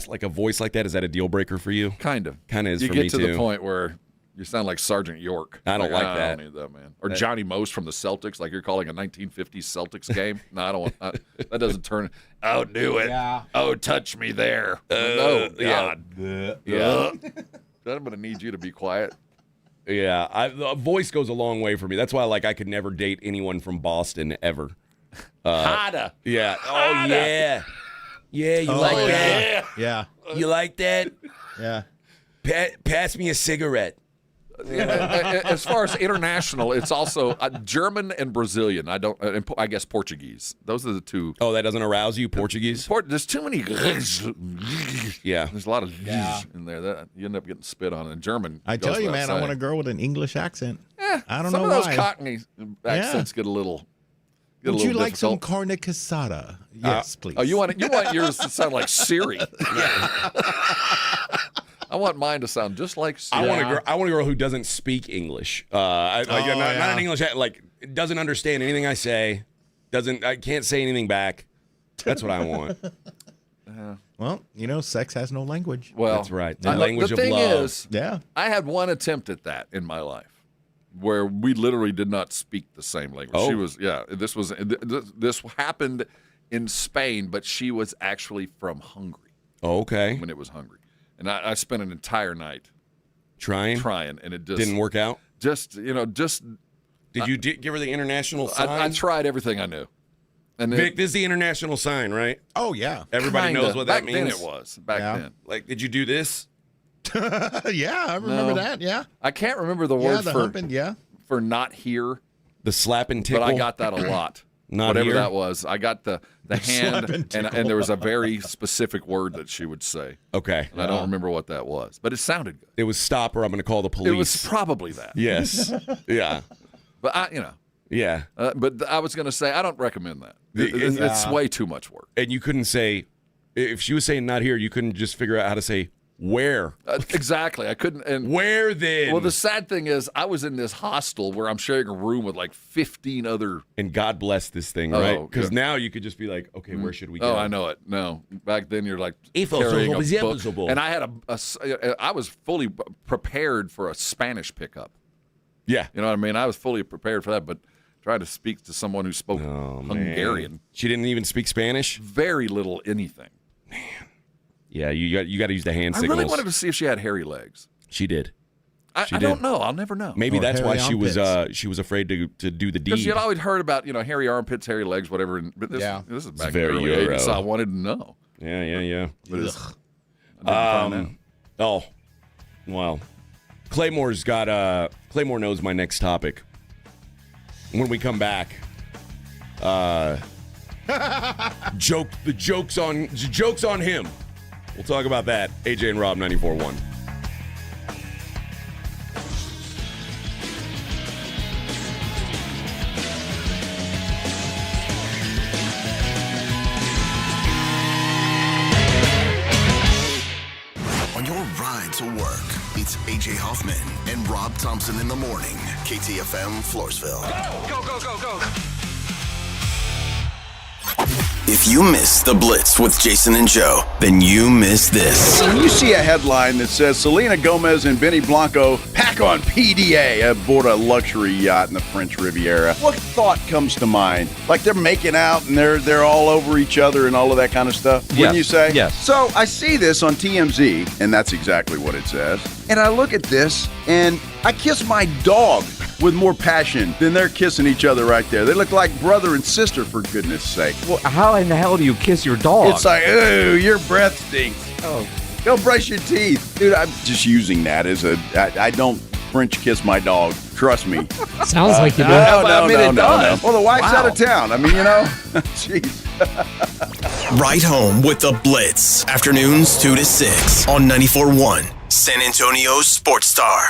[SPEAKER 3] like a voice like that? Is that a deal breaker for you?
[SPEAKER 2] Kind of
[SPEAKER 3] is
[SPEAKER 2] you
[SPEAKER 3] for
[SPEAKER 2] get
[SPEAKER 3] me
[SPEAKER 2] to
[SPEAKER 3] too.
[SPEAKER 2] the point where you sound like Sergeant York.
[SPEAKER 3] I don't like
[SPEAKER 2] that.
[SPEAKER 3] that.
[SPEAKER 2] I don't need that, man. Or Johnny Most from the Celtics, like you're calling a 1950s Celtics game. No, I don't want that. Doesn't turn. Oh, do it. Yeah. Oh, touch me there. No, God.
[SPEAKER 3] Yeah.
[SPEAKER 2] I'm gonna need you to be quiet.
[SPEAKER 3] Yeah, a voice goes a long way for me. That's why, I could never date anyone from Boston ever.
[SPEAKER 2] Hada.
[SPEAKER 3] Yeah. Oh, yeah. Yeah, you like that?
[SPEAKER 4] Yeah.
[SPEAKER 3] You like that?
[SPEAKER 4] Yeah.
[SPEAKER 3] Pass me a cigarette.
[SPEAKER 2] As far as international, it's also German and Brazilian. I guess Portuguese. Those are the two.
[SPEAKER 3] Oh, that doesn't arouse you, Portuguese?
[SPEAKER 2] There's too many.
[SPEAKER 3] Yeah.
[SPEAKER 2] There's a lot of in there that you end up getting spit on. In German,
[SPEAKER 4] I tell you, man, I want a girl with an English accent. I don't know
[SPEAKER 2] some of
[SPEAKER 4] why.
[SPEAKER 2] those Cockney accents get a a
[SPEAKER 4] Would
[SPEAKER 2] little
[SPEAKER 4] you like some
[SPEAKER 2] difficult.
[SPEAKER 4] carne asada? Yes, please.
[SPEAKER 2] Oh, you want yours to sound like Siri? I want mine to sound just like Siri.
[SPEAKER 3] I want a girl who doesn't speak English. Not an English, doesn't understand anything I say. I can't say anything back. That's what I want.
[SPEAKER 4] Well, sex has no language.
[SPEAKER 2] Well,
[SPEAKER 3] that's right. The language
[SPEAKER 2] the
[SPEAKER 3] of
[SPEAKER 2] thing
[SPEAKER 3] love.
[SPEAKER 2] Is,
[SPEAKER 4] yeah.
[SPEAKER 2] I had one attempt at that in my life, where we literally did not speak the same language.
[SPEAKER 3] Oh.
[SPEAKER 2] She was, this happened in Spain, but she was actually from Hungary.
[SPEAKER 3] Oh, okay.
[SPEAKER 2] When it was Hungary. And I spent an entire night
[SPEAKER 3] trying,
[SPEAKER 2] and it just
[SPEAKER 3] didn't work out.
[SPEAKER 2] Did
[SPEAKER 3] you give her the international sign?
[SPEAKER 2] I tried everything I knew. And
[SPEAKER 3] Vic, this is the international sign, right?
[SPEAKER 4] Oh, yeah.
[SPEAKER 3] Everybody
[SPEAKER 2] Kinda.
[SPEAKER 3] knows what that
[SPEAKER 2] Back
[SPEAKER 3] means.
[SPEAKER 2] then it was. Back then.
[SPEAKER 3] Like, did you do this?
[SPEAKER 4] Yeah, I remember that. Yeah.
[SPEAKER 2] I can't remember the word
[SPEAKER 4] the
[SPEAKER 2] for
[SPEAKER 4] humping,
[SPEAKER 2] for not here.
[SPEAKER 3] The slap and tickle.
[SPEAKER 2] But I got that a lot.
[SPEAKER 3] Not
[SPEAKER 2] Whatever
[SPEAKER 3] here?
[SPEAKER 2] that was. I got the hand,
[SPEAKER 4] slap and tickle.
[SPEAKER 2] and there was a very specific word that she would say.
[SPEAKER 3] Okay.
[SPEAKER 2] And I don't remember what that was, but it sounded good.
[SPEAKER 3] It was stop or I'm going to call the police.
[SPEAKER 2] It was probably that.
[SPEAKER 3] Yes. Yeah.
[SPEAKER 2] But
[SPEAKER 3] Yeah.
[SPEAKER 2] But I was going to say I don't recommend that. It's way too much work.
[SPEAKER 3] And you couldn't say, if she was saying not here, you couldn't just figure out how to say where.
[SPEAKER 2] Exactly. I couldn't. And
[SPEAKER 3] where then?
[SPEAKER 2] Well, the sad thing is I was in this hostel where I'm sharing a room with like 15 other.
[SPEAKER 3] And God bless this thing, right? Because now you could just be like, okay, where should we go?
[SPEAKER 2] Oh, I know it. No. Back then you're like
[SPEAKER 3] If
[SPEAKER 2] carrying a book.
[SPEAKER 3] possible.
[SPEAKER 2] And I had I was fully prepared for a Spanish pickup.
[SPEAKER 3] Yeah.
[SPEAKER 2] You know what I mean? I was fully prepared for that, but trying to speak to someone who spoke Hungarian.
[SPEAKER 3] Man. She didn't even speak Spanish?
[SPEAKER 2] Very little anything.
[SPEAKER 3] Man. Yeah, you got to use the hand signals.
[SPEAKER 2] I really wanted to see if she had hairy legs.
[SPEAKER 3] She did.
[SPEAKER 2] I don't know. I'll never know.
[SPEAKER 3] Maybe that's why
[SPEAKER 4] armpits.
[SPEAKER 3] she was afraid to do the deed.
[SPEAKER 2] Because you'd always heard about hairy armpits, hairy legs, whatever. But this is back in the
[SPEAKER 3] very
[SPEAKER 2] early
[SPEAKER 3] Euro.
[SPEAKER 2] 80s, so I wanted to know.
[SPEAKER 3] Yeah.
[SPEAKER 2] But I didn't find out.
[SPEAKER 3] Well, Claymore knows my next topic. When we come back, the joke's on him. We'll talk about that. AJ and Rob 94.1.
[SPEAKER 1] On your ride to work, it's AJ Hoffman and Rob Thompson in the morning. KTFM Floresville.
[SPEAKER 12] Go.
[SPEAKER 1] If you miss the Blitz with Jason and Joe, then you miss this.
[SPEAKER 7] When you see a headline that says Selena Gomez and Benny Blanco pack on PDA aboard a luxury yacht in the French Riviera, what thought comes to mind? Like they're making out and they're all over each other and all of that kind of stuff, wouldn't you say?
[SPEAKER 8] Yes.
[SPEAKER 7] So I see this on TMZ, and that's exactly what it says. And I look at this, and I kiss my dog with more passion than they're kissing each other right there. They look like brother and sister, for goodness sake.
[SPEAKER 8] Well, how in the hell do you kiss your dog?
[SPEAKER 7] It's like, ooh, your breath stinks. Oh, go brush your teeth. Dude, I'm just using that as I don't French kiss my dog. Trust me.
[SPEAKER 15] Sounds like you do.
[SPEAKER 7] No.
[SPEAKER 8] It does.
[SPEAKER 7] Well, the wife's out of town. I mean, Jeez.
[SPEAKER 1] Ride home with the Blitz. Afternoons 2 to 6 on 94.1 San Antonio's Sports Star.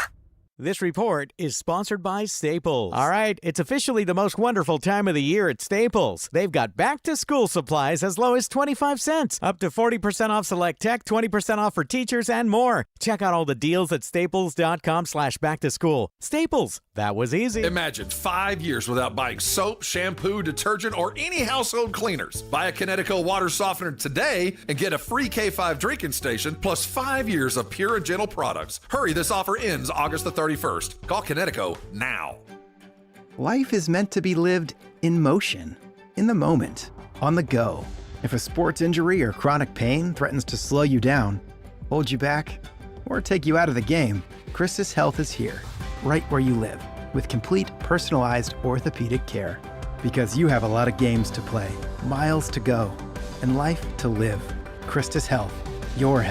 [SPEAKER 16] This report is sponsored by Staples. All right, it's officially the most wonderful time of the year at Staples. They've got back-to-school supplies as low as 25 cents, up to 40% off select tech, 20% off for teachers, and more. Check out all the deals at staples.com/back-to-school. Staples, that was easy.
[SPEAKER 2] Imagine 5 years without buying soap, shampoo, detergent, or any household cleaners. Buy a Connecticut water softener today and get a free K5 drinking station plus 5 years of Pure and Gentle products. Hurry, this offer ends August the 31st. Call Connecticut now.
[SPEAKER 17] Life is meant to be lived in motion, in the moment, on the go. If a sports injury or chronic pain threatens to slow you down, hold you back, or take you out of the game, Christus Health is here, right where you live, with complete personalized orthopedic care. Because you have a lot of games to play, miles to go, and life to live. Christus Health, your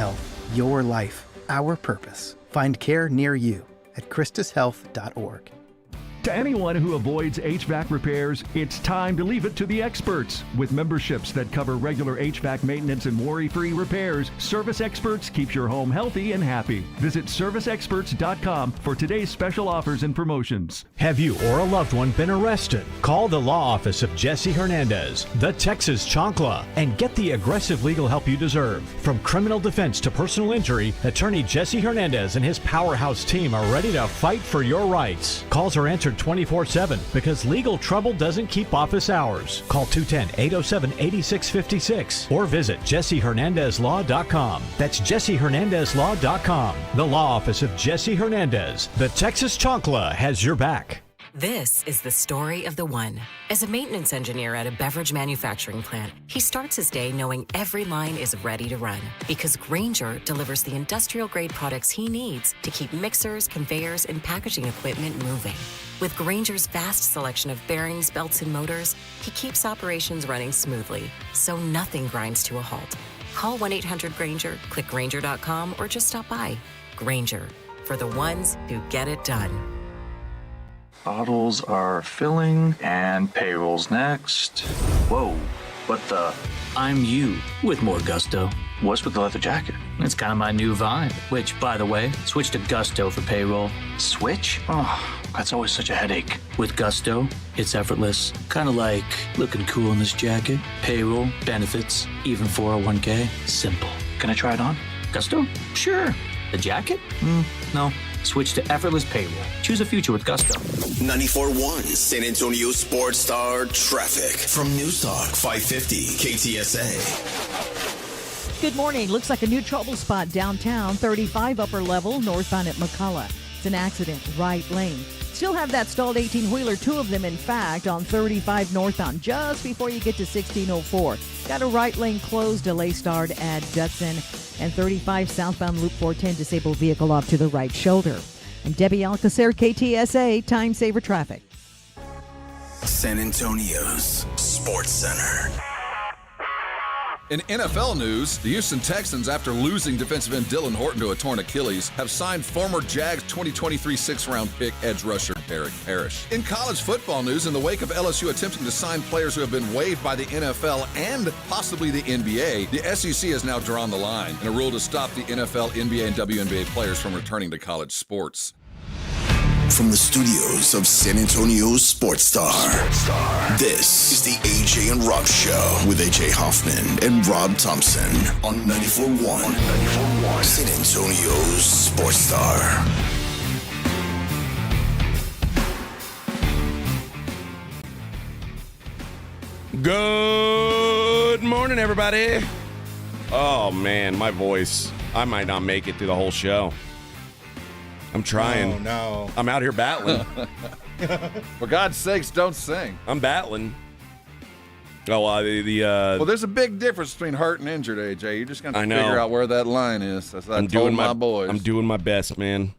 [SPEAKER 17] life, our purpose. Find care near you at christushealth.org.
[SPEAKER 19] To anyone who avoids HVAC repairs, it's time to leave it to the experts. With memberships that cover regular HVAC maintenance and worry-free repairs, Service Experts keeps your home healthy and happy. Visit serviceexperts.com for today's special offers and promotions.
[SPEAKER 18] Have you or a loved one been arrested? Call the law office of Jesse Hernandez, the Texas Chancla, and get the aggressive legal help you deserve. From criminal defense to personal injury, attorney Jesse Hernandez and his powerhouse team are ready to fight for your rights. Calls are answered 24/7 because legal trouble doesn't keep office hours. Call 210-807-8656 or visit jessehernandezlaw.com. That's jessehernandezlaw.com. The law office of Jesse Hernandez. The Texas Chancla has your back.
[SPEAKER 5] This is the story of the one. As a maintenance engineer at a beverage manufacturing plant, he starts his day knowing every line is ready to run because Grainger delivers the industrial-grade products he needs to keep mixers, conveyors, and packaging equipment moving. With Grainger's vast selection of bearings, belts, and motors, he keeps operations running smoothly, so nothing grinds to a halt. Call 1-800-GRAINGER, click Grainger.com, or just stop by. Grainger, for the ones who get it done.
[SPEAKER 6] Bottles are filling and payroll's next. Whoa, what the? I'm you with more gusto. What's with the leather jacket? It's kind of my new vibe, which, by the way, switch to Gusto for payroll. Switch? Oh, that's always such a headache. With Gusto, it's effortless. Kind of like looking cool in this jacket. Payroll, benefits, even 401k. Simple. Can I try it on? Gusto? Sure. The jacket? No. Switch to effortless payroll. Choose a future with Gusto.
[SPEAKER 1] 94.1 San Antonio Sports Star traffic from News Talk 550 KTSA.
[SPEAKER 15] Good morning. Looks like a new trouble spot downtown, 35 upper level, northbound at McCullough. It's an accident, right lane. Still have that stalled 18-wheeler, two of them, in fact, on 35 northbound, just before you get to 1604. Got a right lane closed, delay starred at Dutson, and 35 southbound Loop 410, disabled vehicle off to the right shoulder. I'm Debbie Alcacer, KTSA, Time Saver Traffic.
[SPEAKER 1] San Antonio's Sports Center.
[SPEAKER 2] In NFL news, the Houston Texans, after losing defensive end Dylan Horton to a torn Achilles, have signed former Jags 2023 sixth-round pick edge rusher Derek Parrish. In college football news, in the wake of LSU attempting to sign players who have been waived by the NFL and possibly the NBA, the SEC has now drawn the line in a rule to stop the NFL, NBA, and WNBA players from returning to college sports.
[SPEAKER 1] From the studios of San Antonio Sports Star, this is the AJ and Rob Show with AJ Hoffman and Rob Thompson on 94.1 San Antonio's Sports Star.
[SPEAKER 3] Good morning, everybody. Oh, man, my voice. I might not make it through the whole show. I'm trying.
[SPEAKER 4] Oh, no.
[SPEAKER 3] I'm out here battling.
[SPEAKER 2] For God's sakes, don't sing.
[SPEAKER 3] I'm battling. Oh,
[SPEAKER 2] well, there's a big difference between hurt and injured, AJ. You're just going to figure out where that line is. That's what I told my boys.
[SPEAKER 3] I'm doing my best, man.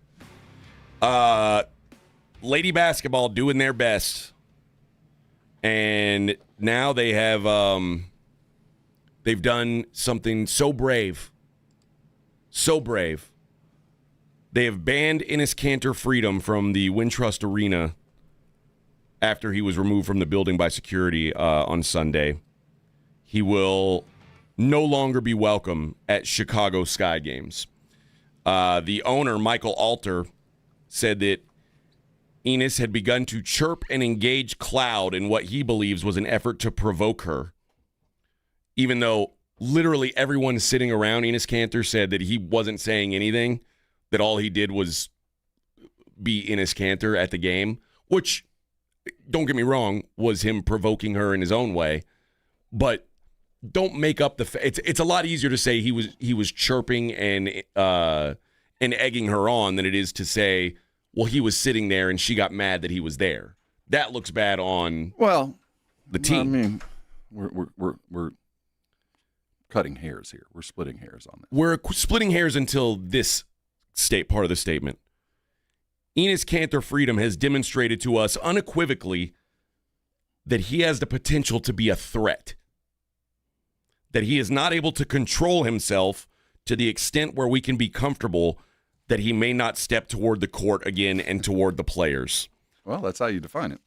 [SPEAKER 3] Lady basketball doing their best. And now they have they've done something so brave. So brave. They have banned Enes Kanter Freedom from the Wintrust Arena after he was removed from the building by security on Sunday. He will no longer be welcome at Chicago Sky games. The owner, Michael Alter, said that Enes had begun to chirp and engage Cloud in what he believes was an effort to provoke her, even though literally everyone sitting around Enes Kanter said that he wasn't saying anything, that all he did was be Enes Kanter at the game, which, don't get me wrong, was him provoking her in his own way. But don't make up it's a lot easier to say he was chirping and egging her on than it is to say, well, he was sitting there and she got mad that he was there. That looks bad on the team.
[SPEAKER 2] I mean, we're cutting hairs here. We're splitting hairs on this.
[SPEAKER 3] We're splitting hairs until this part of the statement. Enes Kanter Freedom has demonstrated to us unequivocally that he has the potential to be a threat. That he is not able to control himself to the extent where we can be comfortable that he may not step toward the court again and toward the players.
[SPEAKER 2] Well, that's how you define it.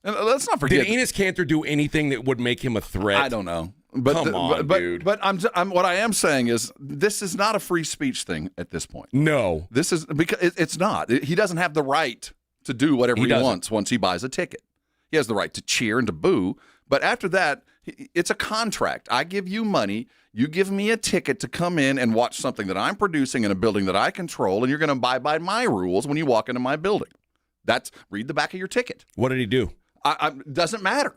[SPEAKER 2] And let's not forget.
[SPEAKER 3] Did Enes Kanter do anything that would make him a threat?
[SPEAKER 2] I don't know. But
[SPEAKER 3] Come on, dude.
[SPEAKER 2] But I'm what I am saying is this is not a free speech thing at this point.
[SPEAKER 3] No.
[SPEAKER 2] This is because it's not. He doesn't have the right to do whatever he wants once he buys a ticket. He has the right to cheer and to boo, but after that, it's a contract. I give you money, you give me a ticket to come in and watch something that I'm producing in a building that I control, and you're going to abide by my rules when you walk into my building. Read the back of your ticket.
[SPEAKER 3] What did he do?
[SPEAKER 2] Doesn't matter.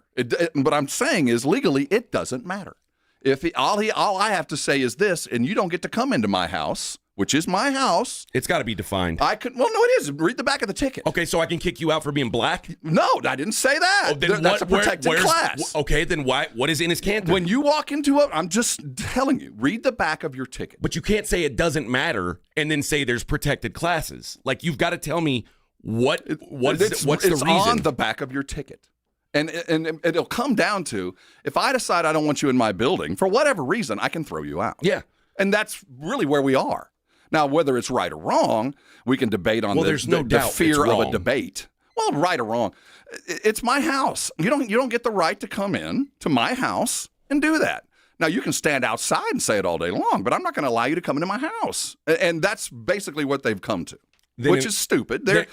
[SPEAKER 2] What I'm saying is legally, it doesn't matter. If all I have to say is this, and you don't get to come into my house which is my house.
[SPEAKER 3] It's got to be defined.
[SPEAKER 2] Well, no, it is. Read the back of the ticket.
[SPEAKER 3] Okay, so I can kick you out for being black?
[SPEAKER 2] No, I didn't say that. That's a protected class.
[SPEAKER 3] Okay, then what is Enes Kanter?
[SPEAKER 2] When you walk into I'm just telling you, read the back of your ticket.
[SPEAKER 3] But you can't say it doesn't matter and then say there's protected classes. Like, you've got to tell me what's the reason.
[SPEAKER 2] It's on the back of your ticket. And it'll come down to, if I decide I don't want you in my building, for whatever reason, I can throw you out.
[SPEAKER 3] Yeah.
[SPEAKER 2] And that's really where we are. Now, whether it's right or wrong, we can debate on the fear of a debate. Well, right or wrong, it's my house. You don't get the right to come in to my house and do that. Now, you can stand outside and say it all day long, but I'm not going to allow you to come into my house. And that's basically what they've come to, which is stupid. They're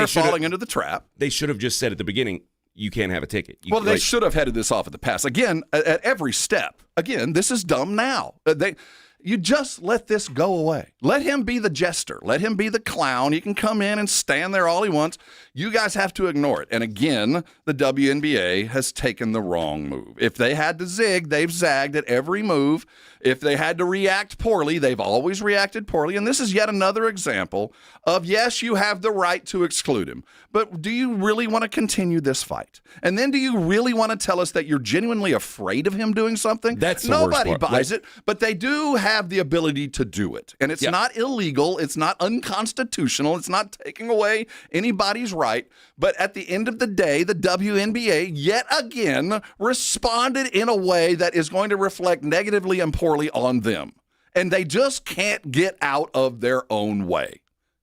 [SPEAKER 2] falling into the trap.
[SPEAKER 3] They should have just said at the beginning, you can't have a ticket.
[SPEAKER 2] They should have headed this off at the pass. Again, at every step. Again, this is dumb now. You just let this go away. Let him be the jester. Let him be the clown. He can come in and stand there all he wants. You guys have to ignore it. And again, the WNBA has taken the wrong move. If they had to zig, they've zagged at every move. If they had to react poorly, they've always reacted poorly. And this is yet another example of, yes, you have the right to exclude him. But do you really want to continue this fight? And then do you really want to tell us that you're genuinely afraid of him doing something?
[SPEAKER 3] That's the
[SPEAKER 2] Nobody
[SPEAKER 3] worst part.
[SPEAKER 2] buys it, but they do have the ability to do it. And it's not illegal. It's not unconstitutional. It's not taking away anybody's right. But at the end of the day, the WNBA yet again responded in a way that is going to reflect negatively and poorly on them. And they just can't get out of their own way.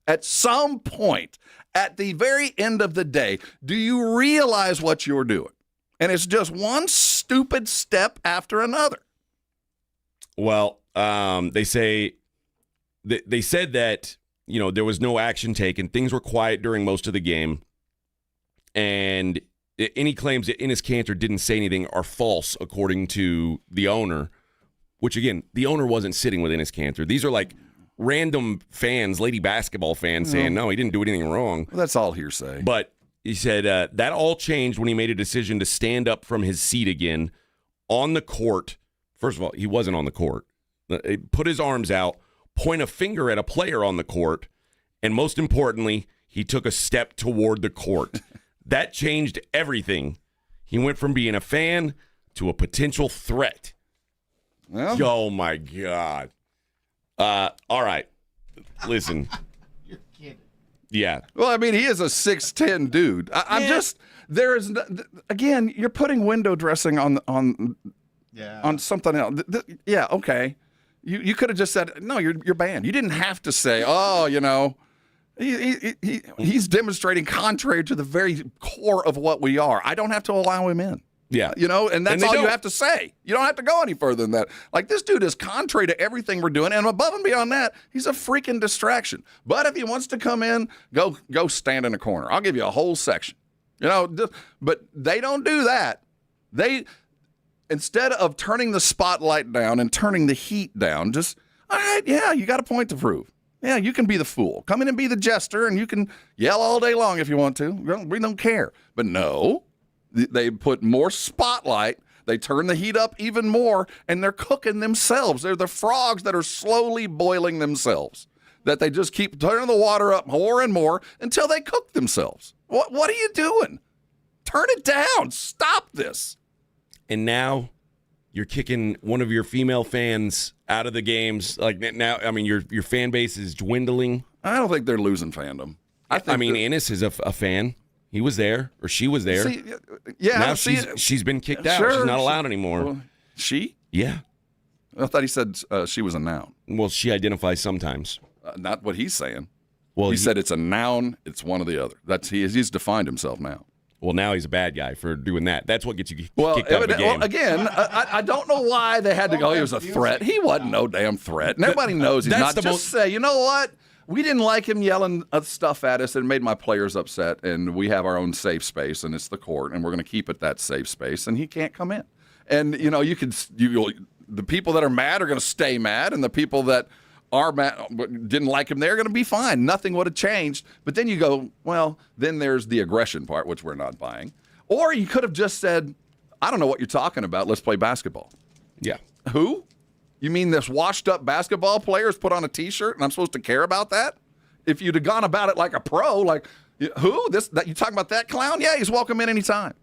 [SPEAKER 2] At some point, at the very end of the day, do you realize what you're doing? And it's just one stupid step after another.
[SPEAKER 3] Well, they said that, there was no action taken. Things were quiet during most of the game. And any claims that Enes Kanter didn't say anything are false, according to the owner, which, again, the owner wasn't sitting with Enes Kanter. These are like random fans, lady basketball fans, saying, no, he didn't do anything wrong.
[SPEAKER 2] Well, that's all hearsay.
[SPEAKER 3] But he said that all changed when he made a decision to stand up from his seat again on the court. First of all, he wasn't on the court. He put his arms out, point a finger at a player on the court, and most importantly, he took a step toward the court. That changed everything. He went from being a fan to a potential threat.
[SPEAKER 2] Well,
[SPEAKER 3] oh, my God. All right. Listen.
[SPEAKER 4] You're kidding.
[SPEAKER 3] Yeah.
[SPEAKER 2] Well, I mean, he is a 6'10" dude. Again, you're putting window dressing on something else. Yeah, okay. You could have just said, no, you're banned. You didn't have to say, he's demonstrating contrary to the very core of what we are. I don't have to allow him in.
[SPEAKER 3] Yeah.
[SPEAKER 2] And that's all you have to say. You don't have to go any further than that. Like, this dude is contrary to everything we're doing, and above and beyond that, he's a freaking distraction. But if he wants to come in, go stand in a corner. I'll give you a whole section. But they don't do that. Instead of turning the spotlight down and turning the heat down, just, all right, yeah, you got a point to prove. Yeah, you can be the fool. Come in and be the jester, and you can yell all day long if you want to. We don't care. But no, they put more spotlight. They turn the heat up even more, and they're cooking themselves. They're the frogs that are slowly boiling themselves, that they just keep turning the water up more and more until they cook themselves. What are you doing? Turn it down. Stop this.
[SPEAKER 3] And now you're kicking one of your female fans out of the games. Like, now, I mean, your fan base is dwindling.
[SPEAKER 2] I don't think they're losing fandom.
[SPEAKER 3] I mean, Enes is a fan. He was there, or she was there. Now she's been kicked out.
[SPEAKER 2] Sure,
[SPEAKER 3] she's not allowed anymore.
[SPEAKER 2] Well, she?
[SPEAKER 3] Yeah.
[SPEAKER 2] I thought he said she was a noun.
[SPEAKER 3] Well, she identifies sometimes.
[SPEAKER 2] Not what he's saying.
[SPEAKER 3] Well,
[SPEAKER 2] he said it's a noun. It's one or the other. He's defined himself now.
[SPEAKER 3] Well, now he's a bad guy for doing that. That's what gets you kicked out of the game.
[SPEAKER 2] Well, again, I don't know why they had to go. He was a threat. He wasn't no damn threat. And everybody knows he's not. Just say, you know what? We didn't like him yelling stuff at us. It made my players upset, and we have our own safe space, and it's the court, and we're going to keep it that safe space, and he can't come in. And, the people that are mad are going to stay mad, and the people that are mad, didn't like him, they're going to be fine. Nothing would have changed. But then you go, well, then there's the aggression part, which we're not buying. Or you could have just said, I don't know what you're talking about. Let's play basketball.
[SPEAKER 3] Yeah.
[SPEAKER 2] Who? You mean this washed-up basketball players put on a T-shirt and I'm supposed to care about that? If you'd have gone about it like a pro, like, who? You talking about that clown? Yeah, he's welcome in anytime.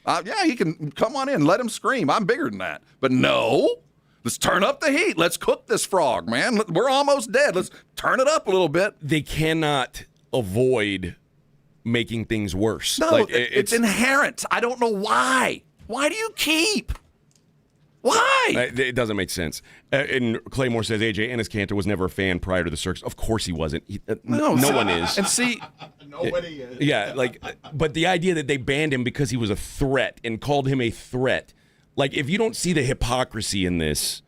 [SPEAKER 2] Yeah, he can come on in. Let him scream. I'm bigger than that. But no, let's turn up the heat. Let's cook this frog, man. We're almost dead. Let's turn it up a little bit.
[SPEAKER 3] They cannot avoid making things worse.
[SPEAKER 2] No, it's inherent. I don't know why. Why do you keep? Why?
[SPEAKER 3] It doesn't make sense. And Claymore says AJ Ennis Cantor was never a fan prior to the circus. Of course he wasn't. No one is.
[SPEAKER 2] And see,
[SPEAKER 3] nobody is. Yeah, but the idea that they banned him because he was a threat and called him a threat. Like, if you don't see the hypocrisy in this,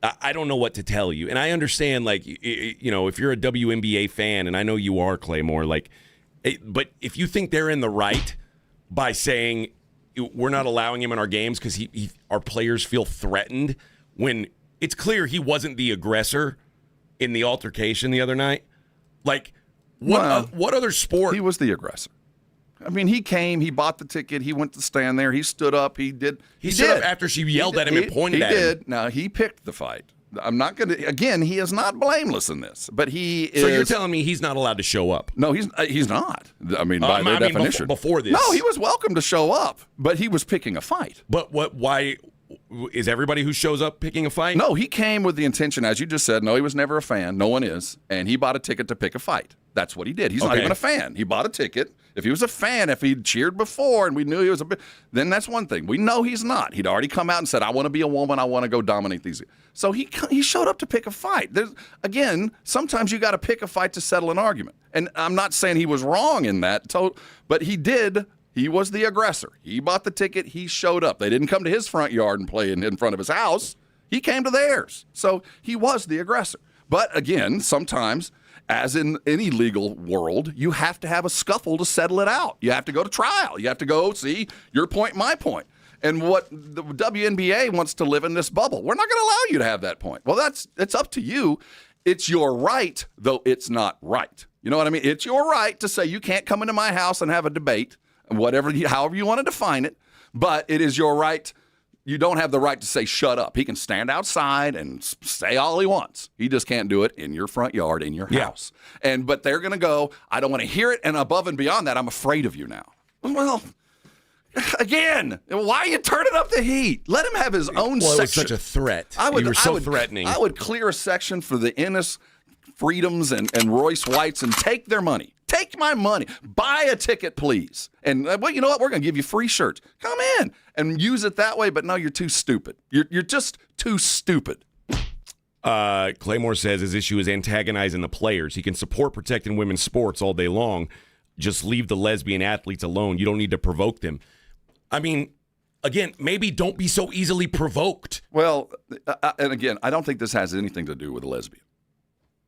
[SPEAKER 3] I don't know what to tell you. And I understand, like, if you're a WNBA fan, and I know you are, Claymore, but if you think they're in the right by saying we're not allowing him in our games because our players feel threatened, when it's clear he wasn't the aggressor in the altercation the other night, what other sport?
[SPEAKER 2] He was the aggressor. I mean, he came, he bought the ticket, he went to stand there, he stood up, he
[SPEAKER 3] stood up after she yelled at him and pointed at him.
[SPEAKER 2] He did. Now, he picked the fight. I'm not going to, again, he is not blameless in this, but he is.
[SPEAKER 3] So you're telling me he's not allowed to show up?
[SPEAKER 2] No, he's not. I mean, by their definition.
[SPEAKER 3] Before this.
[SPEAKER 2] No, he was welcome to show up, but he was picking a fight.
[SPEAKER 3] But why is everybody who shows up picking a fight?
[SPEAKER 2] No, he came with the intention, as you just said, no, he was never a fan. No one is. And he bought a ticket to pick a fight. That's what he did. He's not even a fan. He bought a ticket. If he was a fan, if he'd cheered before and we knew he was then that's one thing. We know he's not. He'd already come out and said, I want to be a woman. I want to go dominate these. So he showed up to pick a fight. Again, sometimes you got to pick a fight to settle an argument. And I'm not saying he was wrong in that, but he did. He was the aggressor. He bought the ticket. He showed up. They didn't come to his front yard and play in front of his house. He came to theirs. So he was the aggressor. But again, sometimes, as in any legal world, you have to have a scuffle to settle it out. You have to go to trial. You have to go see your point, my point. And what the WNBA wants to live in this bubble. We're not going to allow you to have that point. Well, it's up to you. It's your right, though it's not right. You know what I mean? It's your right to say you can't come into my house and have a debate, however you want to define it. But it is your right. You don't have the right to say shut up. He can stand outside and say all he wants. He just can't do it in your front yard, in your house. But they're going to go, I don't want to hear it, and above and beyond that, I'm afraid of you now. Well, again, why are you turning up the heat? Let him have his own section.
[SPEAKER 3] It was such a threat. You were so threatening.
[SPEAKER 2] I would clear a section for the Ennis Freedoms and Royce Whites and take their money. Take my money. Buy a ticket, please. And you know what? We're going to give you free shirts. Come in and use it that way. But no, you're too stupid. You're just too stupid.
[SPEAKER 3] Claymore says his issue is antagonizing the players. He can support protecting women's sports all day long. Just leave the lesbian athletes alone. You don't need to provoke them. I mean, again, maybe don't be so easily provoked.
[SPEAKER 2] Well, and again, I don't think this has anything to do with a lesbian.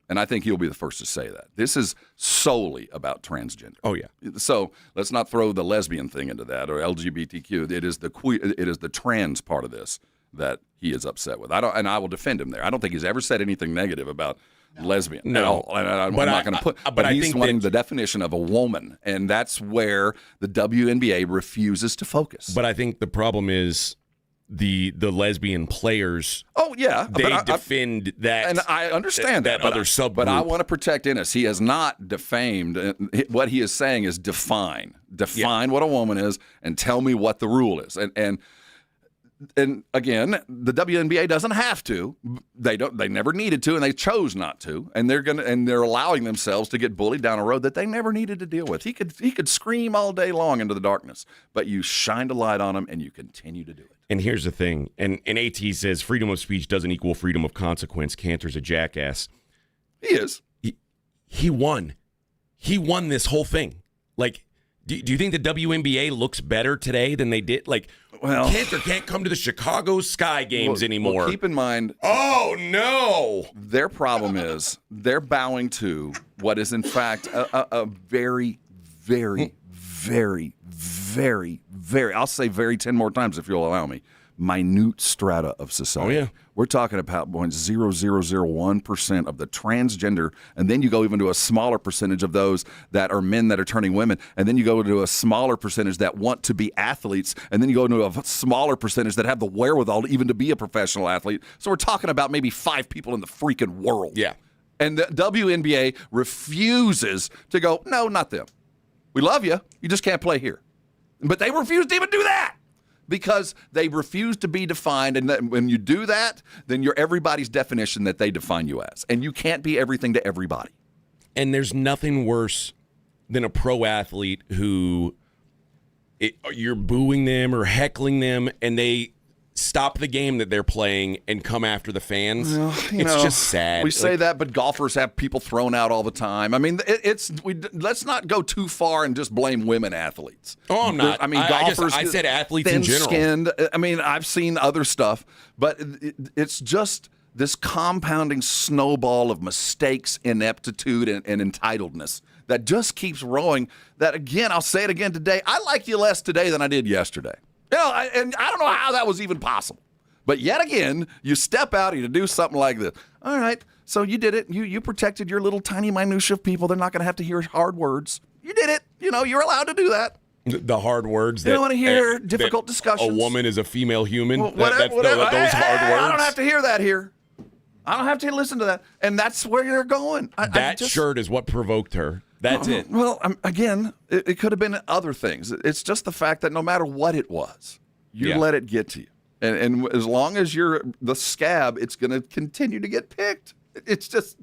[SPEAKER 2] And I think he'll be the first to say that. This is solely about transgender.
[SPEAKER 3] Oh, yeah.
[SPEAKER 2] So let's not throw the lesbian thing into that or LGBTQ. It is the trans part of this that he is upset with. I will defend him there. I don't think he's ever said anything negative about lesbian.
[SPEAKER 3] No.
[SPEAKER 2] I'm not going to put. But he's wanting the definition of a woman, and that's where the WNBA refuses to focus.
[SPEAKER 3] But I think the problem is the lesbian players.
[SPEAKER 2] Oh yeah,
[SPEAKER 3] they defend that,
[SPEAKER 2] and I understand that
[SPEAKER 3] other subgroup.
[SPEAKER 2] But I want to protect Ennis. He has not defamed. What he is saying is define what a woman is, and tell me what the rule is. And again, the WNBA doesn't have to. They don't. They never needed to, and they chose not to. And they're allowing themselves to get bullied down a road that they never needed to deal with. He could scream all day long into the darkness, but you shined a light on him, and you continue to do it.
[SPEAKER 3] And here's the thing, and AT says freedom of speech doesn't equal freedom of consequence. Cantor's a jackass.
[SPEAKER 2] He is.
[SPEAKER 3] He won. He won this whole thing. Like, do you think the WNBA looks better today than they did? Like, Cantor can't come to the Chicago Sky games anymore.
[SPEAKER 2] Well, keep in mind.
[SPEAKER 3] Oh, no.
[SPEAKER 2] Their problem is they're bowing to what is, in fact, a very, very, very, very, very, I'll say very 10 more times if you'll allow me, minute strata of society.
[SPEAKER 3] Oh, yeah.
[SPEAKER 2] We're talking about 0.0001% of the transgender, and then you go even to a smaller percentage of those that are men that are turning women, and then you go to a smaller percentage that want to be athletes, and then you go into a smaller percentage that have the wherewithal even to be a professional athlete. So we're talking about maybe 5 people in the freaking world.
[SPEAKER 3] Yeah.
[SPEAKER 2] And the WNBA refuses to go, no, not them. We love you. You just can't play here. But they refuse to even do that because they refuse to be defined. And when you do that, then you're everybody's definition that they define you as. And you can't be everything to everybody.
[SPEAKER 3] And there's nothing worse than a pro athlete who you're booing them or heckling them, and they stop the game that they're playing and come after the fans.
[SPEAKER 2] Well,
[SPEAKER 3] it's just sad.
[SPEAKER 2] We say that, but golfers have people thrown out all the time. I mean, let's not go too far and just blame women athletes.
[SPEAKER 3] Oh, I'm not.
[SPEAKER 2] I mean, golfers.
[SPEAKER 3] I said athletes in general.
[SPEAKER 2] Thin-skinned. I mean, I've seen other stuff, but it's just this compounding snowball of mistakes, ineptitude, and entitledness that just keeps rolling. That, again, I'll say it again today, I like you less today than I did yesterday. And I don't know how that was even possible. But yet again, you step out and you do something like this. All right, so you did it. You protected your little tiny minutia of people. They're not going to have to hear hard words. You did it. You're allowed to do that.
[SPEAKER 3] The hard words.
[SPEAKER 2] You don't want to hear difficult discussions.
[SPEAKER 3] A woman is a female human.
[SPEAKER 2] Well,
[SPEAKER 3] Those hard words.
[SPEAKER 2] I don't have to hear that here. I don't have to listen to that. And that's where you're going.
[SPEAKER 3] That shirt is what provoked her. That's it.
[SPEAKER 2] Well, again, it could have been other things. It's just the fact that no matter what it was, you let it get to you. And as long as you're the scab, it's going to continue to get picked. It's just,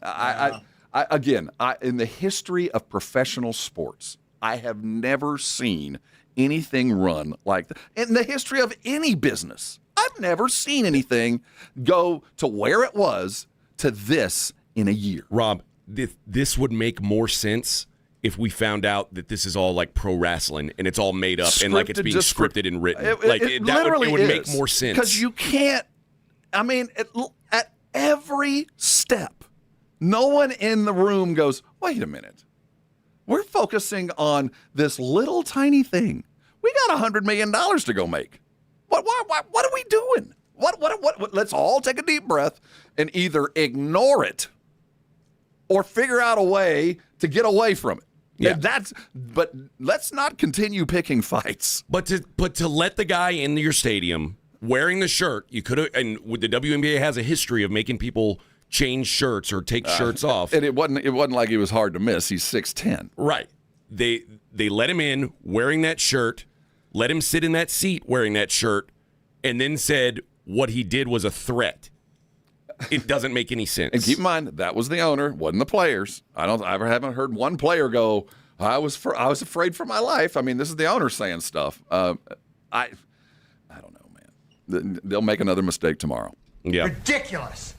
[SPEAKER 2] in the history of professional sports, I have never seen anything run like that. In the history of any business, I've never seen anything go to where it was to this in a year.
[SPEAKER 3] Rob, this would make more sense if we found out that this is all like pro wrestling and it's all made up and like it's being scripted and written. It would make more sense.
[SPEAKER 2] Because you can't, at every step, no one in the room goes, wait a minute. We're focusing on this little tiny thing. We got $100 million to go make. What are we doing? What? Let's all take a deep breath and either ignore it or figure out a way to get away from it. Yeah. But let's not continue picking fights.
[SPEAKER 3] But to let the guy in your stadium wearing the shirt, you could have, and the WNBA has a history of making people change shirts or take shirts off.
[SPEAKER 2] And it wasn't like he was hard to miss. He's 6'10".
[SPEAKER 3] Right. They let him in wearing that shirt, let him sit in that seat wearing that shirt, and then said what he did was a threat. It doesn't make any sense.
[SPEAKER 2] And keep in mind, that was the owner, wasn't the players. I haven't heard one player go, I was afraid for my life. I mean, this is the owner saying stuff. I don't know, man. They'll make another mistake tomorrow.
[SPEAKER 3] Yeah.
[SPEAKER 20] Ridiculous.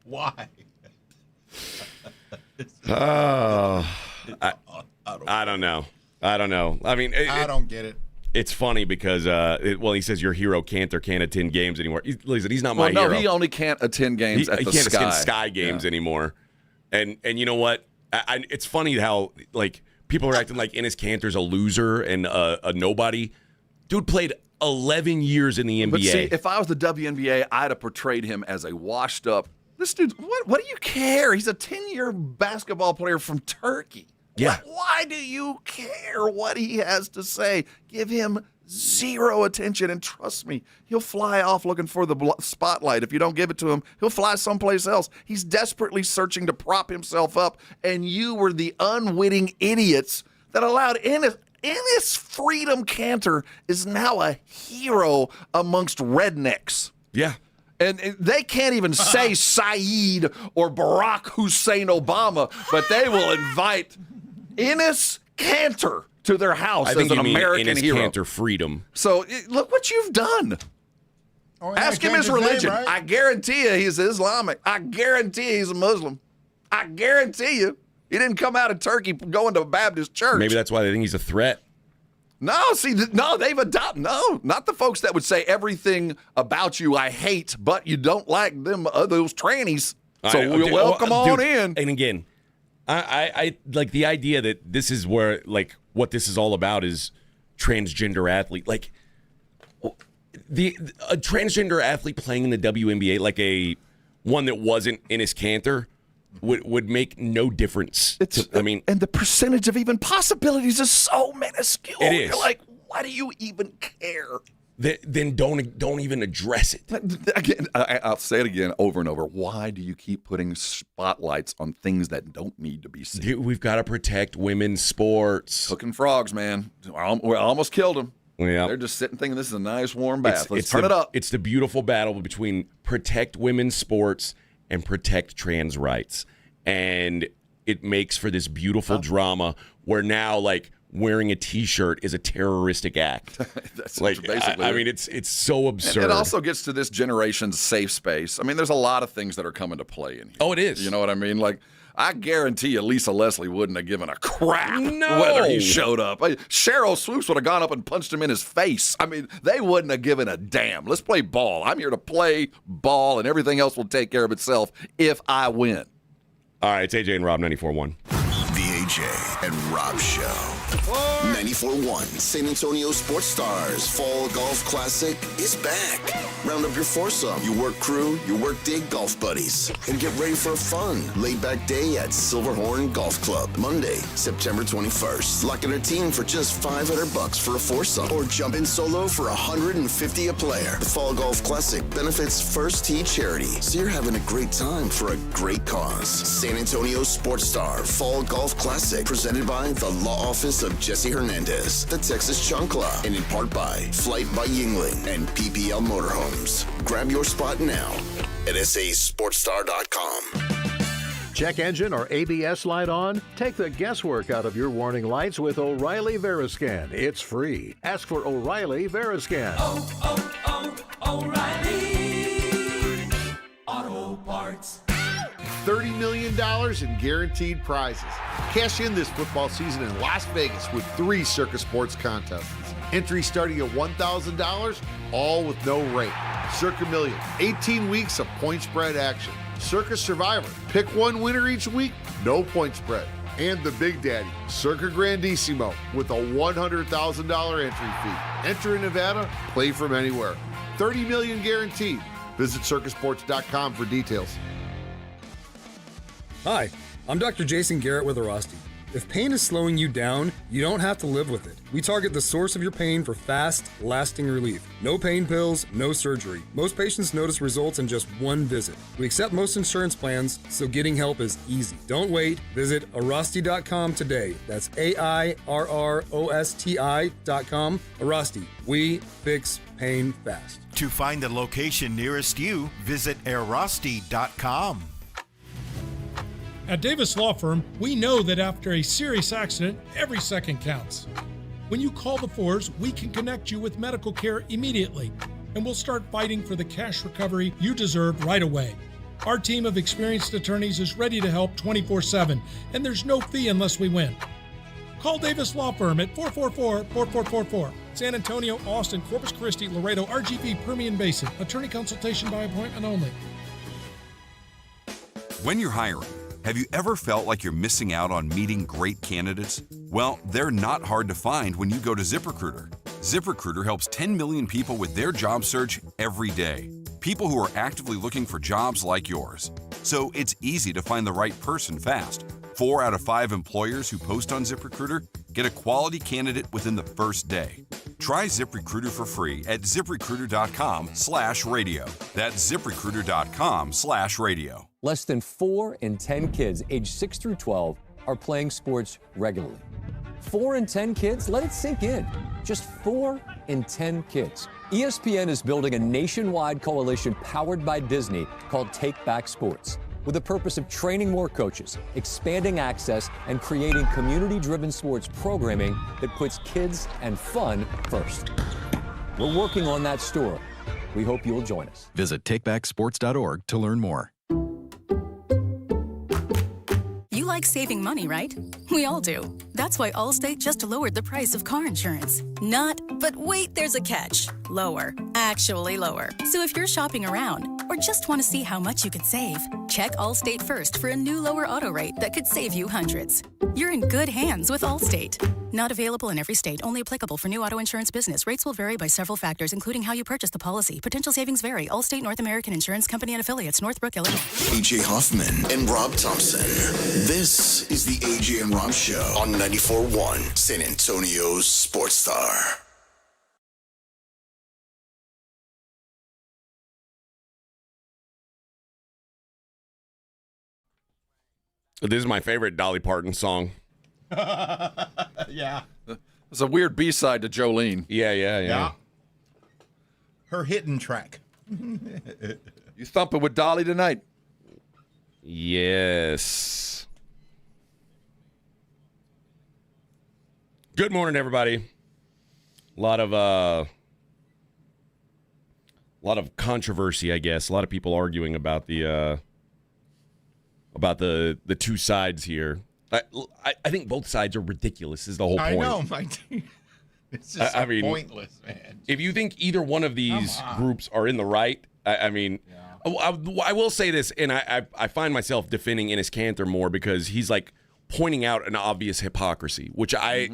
[SPEAKER 21] Why?
[SPEAKER 3] I don't know. I mean,
[SPEAKER 21] I don't get it.
[SPEAKER 3] It's funny because, he says your hero can't attend games anymore. He's not my hero.
[SPEAKER 2] No, he only can't attend games at the
[SPEAKER 3] Sky. He can't attend Sky
[SPEAKER 2] games
[SPEAKER 3] games anymore. And you know what? It's funny how, like, people are acting like Enes Kanter's a loser and a nobody. Dude played 11 years in the NBA.
[SPEAKER 2] But see, if I was the WNBA, I'd have portrayed him as a washed up, this dude, what do you care? He's a 10-year basketball player from Turkey.
[SPEAKER 3] Yeah.
[SPEAKER 2] Why do you care what he has to say? Give him zero attention, and trust me, he'll fly off looking for the spotlight. If you don't give it to him, he'll fly someplace else. He's desperately searching to prop himself up, and you were the unwitting idiots that allowed Enes Freedom Kanter is now a hero amongst rednecks.
[SPEAKER 3] Yeah.
[SPEAKER 2] And they can't even say Saeed or Barack Hussein Obama, but they will invite Enes Kanter to their house as an American hero.
[SPEAKER 3] Enes Kanter Freedom.
[SPEAKER 2] So look what you've done. Ask him his religion.
[SPEAKER 21] Name, right?
[SPEAKER 2] I guarantee you he's Islamic. I guarantee you he's a Muslim. I guarantee you he didn't come out of Turkey going to a Baptist church.
[SPEAKER 3] Maybe that's why they think he's a threat.
[SPEAKER 2] No, they've adopted. No, not the folks that would say everything about you I hate, but you don't like them, those trannies. So we'll welcome on in.
[SPEAKER 3] And again, I like the idea that this is where, like, what this is all about is transgender athlete, like a transgender athlete playing in the WNBA, like one that wasn't Enes Kanter, would make no difference.
[SPEAKER 20] And the percentage of even possibilities is so minuscule.
[SPEAKER 3] It is.
[SPEAKER 20] You're like, why do you even care?
[SPEAKER 3] Then don't even address it.
[SPEAKER 2] Again, I'll say it again over and over. Why do you keep putting spotlights on things that don't need to be seen?
[SPEAKER 3] Dude, we've got to protect women's sports.
[SPEAKER 2] Cooking frogs, man. We almost killed them.
[SPEAKER 3] Yeah.
[SPEAKER 2] They're just sitting thinking this is a nice warm bath. Let's turn it up.
[SPEAKER 3] It's the beautiful battle between protect women's sports and protect trans rights. And it makes for this beautiful drama where now, like, wearing a T-shirt is a terroristic act.
[SPEAKER 2] That's
[SPEAKER 3] like,
[SPEAKER 2] basically.
[SPEAKER 3] I mean, it's so absurd.
[SPEAKER 2] And it also gets to this generation's safe space. I mean, there's a lot of things that are coming to play in here.
[SPEAKER 3] Oh, it is.
[SPEAKER 2] You know what I mean? Like, I guarantee you Lisa Leslie wouldn't have given a crap
[SPEAKER 3] No.
[SPEAKER 2] whether he showed up. Cheryl Swoops would have gone up and punched him in his face. I mean, they wouldn't have given a damn. Let's play ball. I'm here to play ball, and everything else will take care of itself if I win.
[SPEAKER 3] All right, it's AJ and Rob, 94.1.
[SPEAKER 1] The AJ and Rob Show. 94.1 San Antonio Sports Stars Fall Golf Classic is back. Round up your foursome, your work crew, your work day golf buddies, and get ready for a fun, laid-back day at Silverhorn Golf Club. Monday, September 21st. Lock in a team for just $500 for a foursome, or jump in solo for $150 a player. The Fall Golf Classic benefits First Tee Charity, so you're having a great time for a great cause. San Antonio Sports Star Fall Golf Classic, presented by the Law Office of Jesse Hernandez, the Texas Chancla, and in part by Flight by Yingling and PPL Motorhomes. Grab your spot now at sasportstar.com.
[SPEAKER 21] Check engine or ABS light on? Take the guesswork out of your warning lights with O'Reilly Veriscan. It's free. Ask for O'Reilly Veriscan.
[SPEAKER 22] O'Reilly Auto Parts.
[SPEAKER 24] $30 million in guaranteed prizes. Cash in this football season in Las Vegas with 3 Circus Sports contests. Entry starting at $1,000, all with no rate. Circa Million, 18 weeks of point spread action. Circus Survivor, pick one winner each week, no point spread. And the Big Daddy, Circa Grandissimo, with a $100,000 entry fee. Enter in Nevada, play from anywhere. $30 million guaranteed. Visit circusports.com for details.
[SPEAKER 25] Hi, I'm Dr. Jason Garrett with Arasti. If pain is slowing you down, you don't have to live with it. We target the source of your pain for fast, lasting relief. No pain pills, no surgery. Most patients notice results in just one visit. We accept most insurance plans, so getting help is easy. Don't wait. Visit Arasti.com today. That's AIRROSTI.com. Arasti. We fix pain fast.
[SPEAKER 12] To find the location nearest you, visit Arasti.com.
[SPEAKER 26] At Davis Law Firm, we know that after a serious accident, every second counts. When you call the Fours, we can connect you with medical care immediately, and we'll start fighting for the cash recovery you deserve right away. Our team of experienced attorneys is ready to help 24/7, and there's no fee unless we win. Call Davis Law Firm at 444-4444. San Antonio, Austin, Corpus Christi, Laredo, RGV, Permian Basin. Attorney consultation by appointment only.
[SPEAKER 27] When you're hiring, have you ever felt like you're missing out on meeting great candidates? Well, they're not hard to find when you go to ZipRecruiter. ZipRecruiter helps 10 million people with their job search every day. People who are actively looking for jobs like yours. So it's easy to find the right person fast. 4 out of 5 employers who post on ZipRecruiter get a quality candidate within the first day. Try ZipRecruiter for free at ZipRecruiter.com/radio. That's ZipRecruiter.com/radio.
[SPEAKER 28] Less than 4 in 10 kids aged 6 through 12 are playing sports regularly. 4 in 10 kids? Let it sink in. Just 4 in 10 kids. ESPN is building a nationwide coalition powered by Disney called Take Back Sports, with the purpose of training more coaches, expanding access, and creating community-driven sports programming that puts kids and fun first. We're working on that story. We hope you'll join us.
[SPEAKER 29] Visit takebacksports.org to learn more.
[SPEAKER 30] You like saving money, right? We all do. That's why Allstate just lowered the price of car insurance. Not, but wait, there's a catch. Lower. Actually lower. So if you're shopping around, or just want to see how much you could save, check Allstate first for a new lower auto rate that could save you hundreds. You're in good hands with Allstate. Not available in every state, only applicable for new auto insurance business. Rates will vary by several factors, including how you purchase the policy. Potential savings vary. Allstate North American Insurance Company and affiliates, Northbrook, Illinois.
[SPEAKER 1] AJ Hoffman and Rob Thompson. This is the AJ and Rob Show on 94.1 San Antonio's Sports Star.
[SPEAKER 3] This is my favorite Dolly Parton song.
[SPEAKER 2] Yeah. It's a weird B-side to Jolene.
[SPEAKER 3] Yeah.
[SPEAKER 4] Her hidden track.
[SPEAKER 2] You thumping with Dolly tonight?
[SPEAKER 3] Yes. Good morning, everybody. A lot of controversy, I guess. A lot of people arguing about the two sides here. I think both sides are ridiculous. Is the whole point?
[SPEAKER 4] I know, my dude. It's just pointless, man.
[SPEAKER 3] If you think either one of these groups are in the right, I will say this, and I find myself defending Enes Kanter more because he's like pointing out an obvious hypocrisy, which I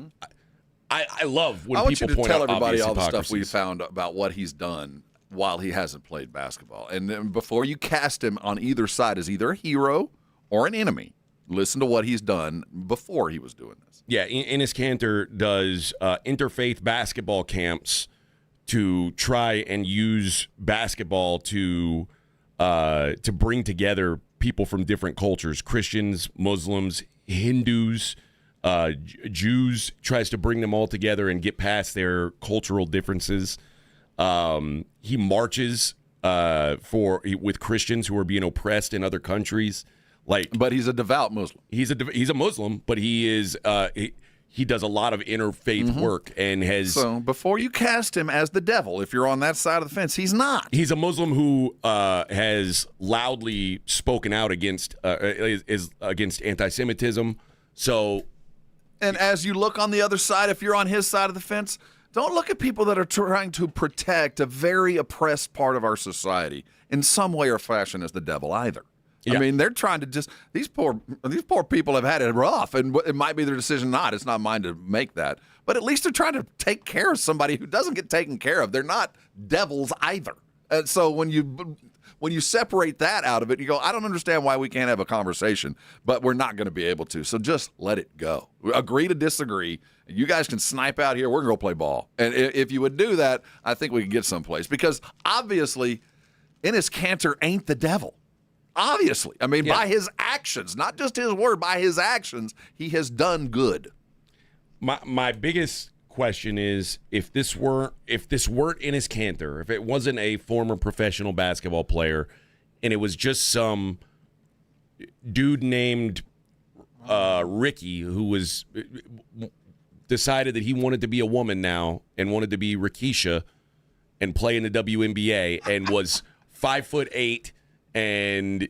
[SPEAKER 3] love when people point out obvious hypocrisy. I want you to tell everybody all the stuff we found about what he's done while he hasn't played basketball. And then before you cast him on either side as either a hero or an enemy, listen to what he's done before he was doing this. Yeah, Enes Kanter does interfaith basketball camps to try and use basketball to bring together people from different cultures, Christians, Muslims, Hindus, Jews, tries to bring them all together and get past their cultural differences. He marches with Christians who are being oppressed in other countries. But he's a devout Muslim. He's a Muslim, but he is he does a lot of interfaith work and has. So before you cast him as the devil, if you're on that side of the fence, he's not. He's a Muslim who has loudly spoken out against anti-Semitism. So, and as you look on the other side, if you're on his side of the fence, don't look at people that are trying to protect a very oppressed part of our society in some way or fashion as the devil either. Yeah. I mean, they're trying to just these poor people have had it rough, and it might be their decision. It's not mine to make that, but at least they're trying to take care of somebody who doesn't get taken care of. They're not devils either. And so when you separate that out of it, you go, I don't understand why we can't have a conversation, but we're not going to be able to. So just let it go. Agree to disagree. You guys can snipe out here. We're going to go play ball. And if you would do that, I think we could get someplace, because obviously Enes Kanter ain't the devil. Obviously. I mean, by his actions, not just his word, by his actions, he has done good. My biggest question is, if this weren't Enes Kanter, if it wasn't a former professional basketball player, and it was just some dude named Ricky who was decided that he wanted to be a woman now and wanted to be Rikisha and play in the WNBA and was 5'8", and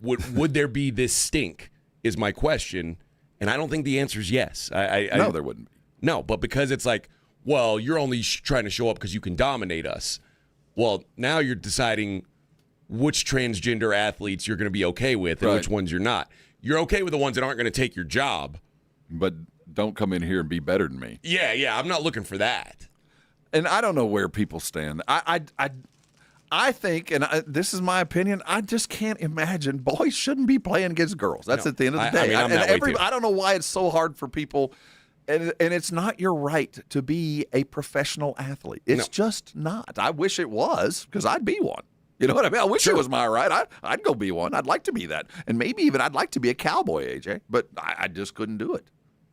[SPEAKER 3] would there be this stink is my question, and I don't think the answer is yes. No, there wouldn't be. No, but because it's like, well, you're only trying to show up because you can dominate us. Well, now you're deciding which transgender athletes you're going to be okay with and which ones you're not. You're okay with the ones that aren't going to take your job, but don't come in here and be better than me. Yeah, I'm not looking for that. And I don't know where people stand. I think, and this is my opinion, I just can't imagine boys shouldn't be playing against girls. That's at the end of the day. I don't know why it's so hard for people, and it's not your right to be a professional athlete. It's just not. I wish it was, because I'd be one. You know what I mean? I wish it was my right. I'd go be one. I'd like to be that. And maybe even I'd like to be a cowboy, AJ, but I just couldn't do it.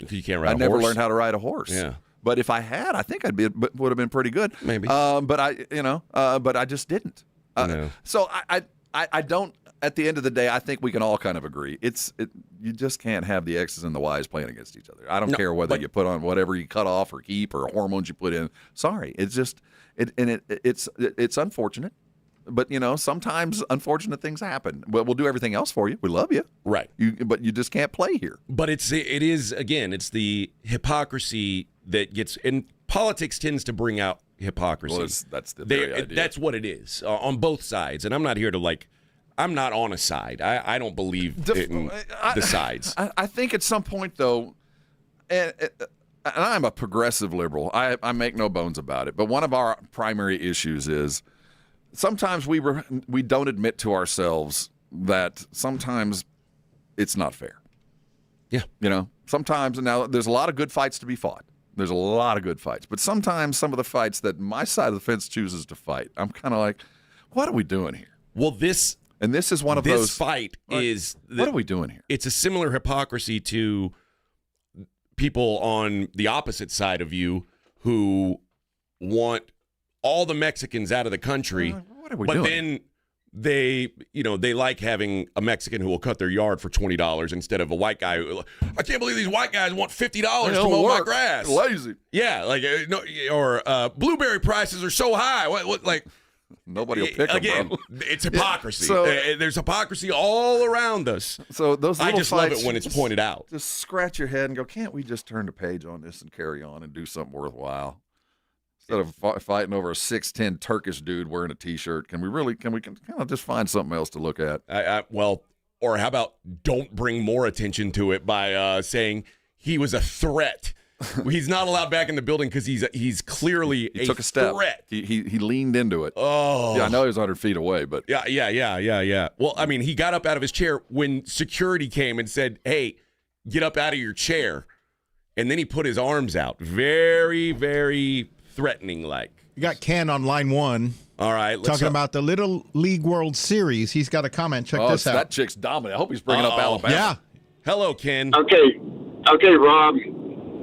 [SPEAKER 3] You can't ride a horse? I never learned how to ride a horse. Yeah. But if I had, I think would have been pretty good. Maybe. But I just didn't. No. So I don't. At the end of the day, I think we can all kind of agree. You just can't have the X's and the Y's playing against each other. I don't care whether you put on whatever you cut off or keep or hormones you put in. Sorry, it's just it's unfortunate. But sometimes unfortunate things happen. But we'll do everything else for you. We love you, right? But you just can't play here. But it is again, it's the hypocrisy that gets, and politics tends to bring out hypocrisy.
[SPEAKER 2] Well, that's the very idea.
[SPEAKER 3] That's what it is on both sides. And I'm not here to I'm not on a side. I don't believe in the sides.
[SPEAKER 2] I think at some point, though, and I'm a progressive liberal. I make no bones about it. But one of our primary issues is sometimes we don't admit to ourselves that sometimes it's not fair.
[SPEAKER 3] Yeah.
[SPEAKER 2] Sometimes, now there's a lot of good fights to be fought. There's a lot of good fights. But sometimes some of the fights that my side of the fence chooses to fight, I'm kind of like, what are we doing here?
[SPEAKER 3] Well, this
[SPEAKER 2] is one of
[SPEAKER 3] this
[SPEAKER 2] those.
[SPEAKER 3] Fight is.
[SPEAKER 2] What are we doing here?
[SPEAKER 3] It's a similar hypocrisy to people on the opposite side of you who want all the Mexicans out of the country.
[SPEAKER 2] What are we
[SPEAKER 3] but
[SPEAKER 2] doing?
[SPEAKER 3] then they like having a Mexican who will cut their yard for $20 instead of a white guy. I can't believe these white guys want $50 to mow my grass.
[SPEAKER 2] Lazy.
[SPEAKER 3] Yeah, blueberry prices are so high. What
[SPEAKER 2] nobody will pick them,
[SPEAKER 3] again,
[SPEAKER 2] bro.
[SPEAKER 3] It's hypocrisy.
[SPEAKER 2] So,
[SPEAKER 3] there's hypocrisy all around us.
[SPEAKER 2] So those little
[SPEAKER 3] I just love
[SPEAKER 2] fights,
[SPEAKER 3] it when it's pointed out.
[SPEAKER 2] Just scratch your head and go, can't we just turn the page on this and carry on and do something worthwhile? Instead of fighting over a 6'10" Turkish dude wearing a T-shirt, can we kind of just find something else to look at?
[SPEAKER 3] Or how about don't bring more attention to it by saying he was a threat. He's not allowed back in the building because he's clearly
[SPEAKER 2] he took a step.
[SPEAKER 3] Threat.
[SPEAKER 2] He leaned into it.
[SPEAKER 3] Oh,
[SPEAKER 2] yeah, I know he was 100 feet away, but
[SPEAKER 3] yeah. Well, I mean, he got up out of his chair when security came and said, "Hey, get up out of your chair," and then he put his arms out, very, very threatening like.
[SPEAKER 4] You got Ken on line one.
[SPEAKER 3] All right.
[SPEAKER 4] Talking about the Little League World Series. He's got a comment. Check this out.
[SPEAKER 2] That chick's dominant. I hope he's bringing up Alabama.
[SPEAKER 4] Yeah.
[SPEAKER 3] Hello, Ken.
[SPEAKER 7] Okay, Rob.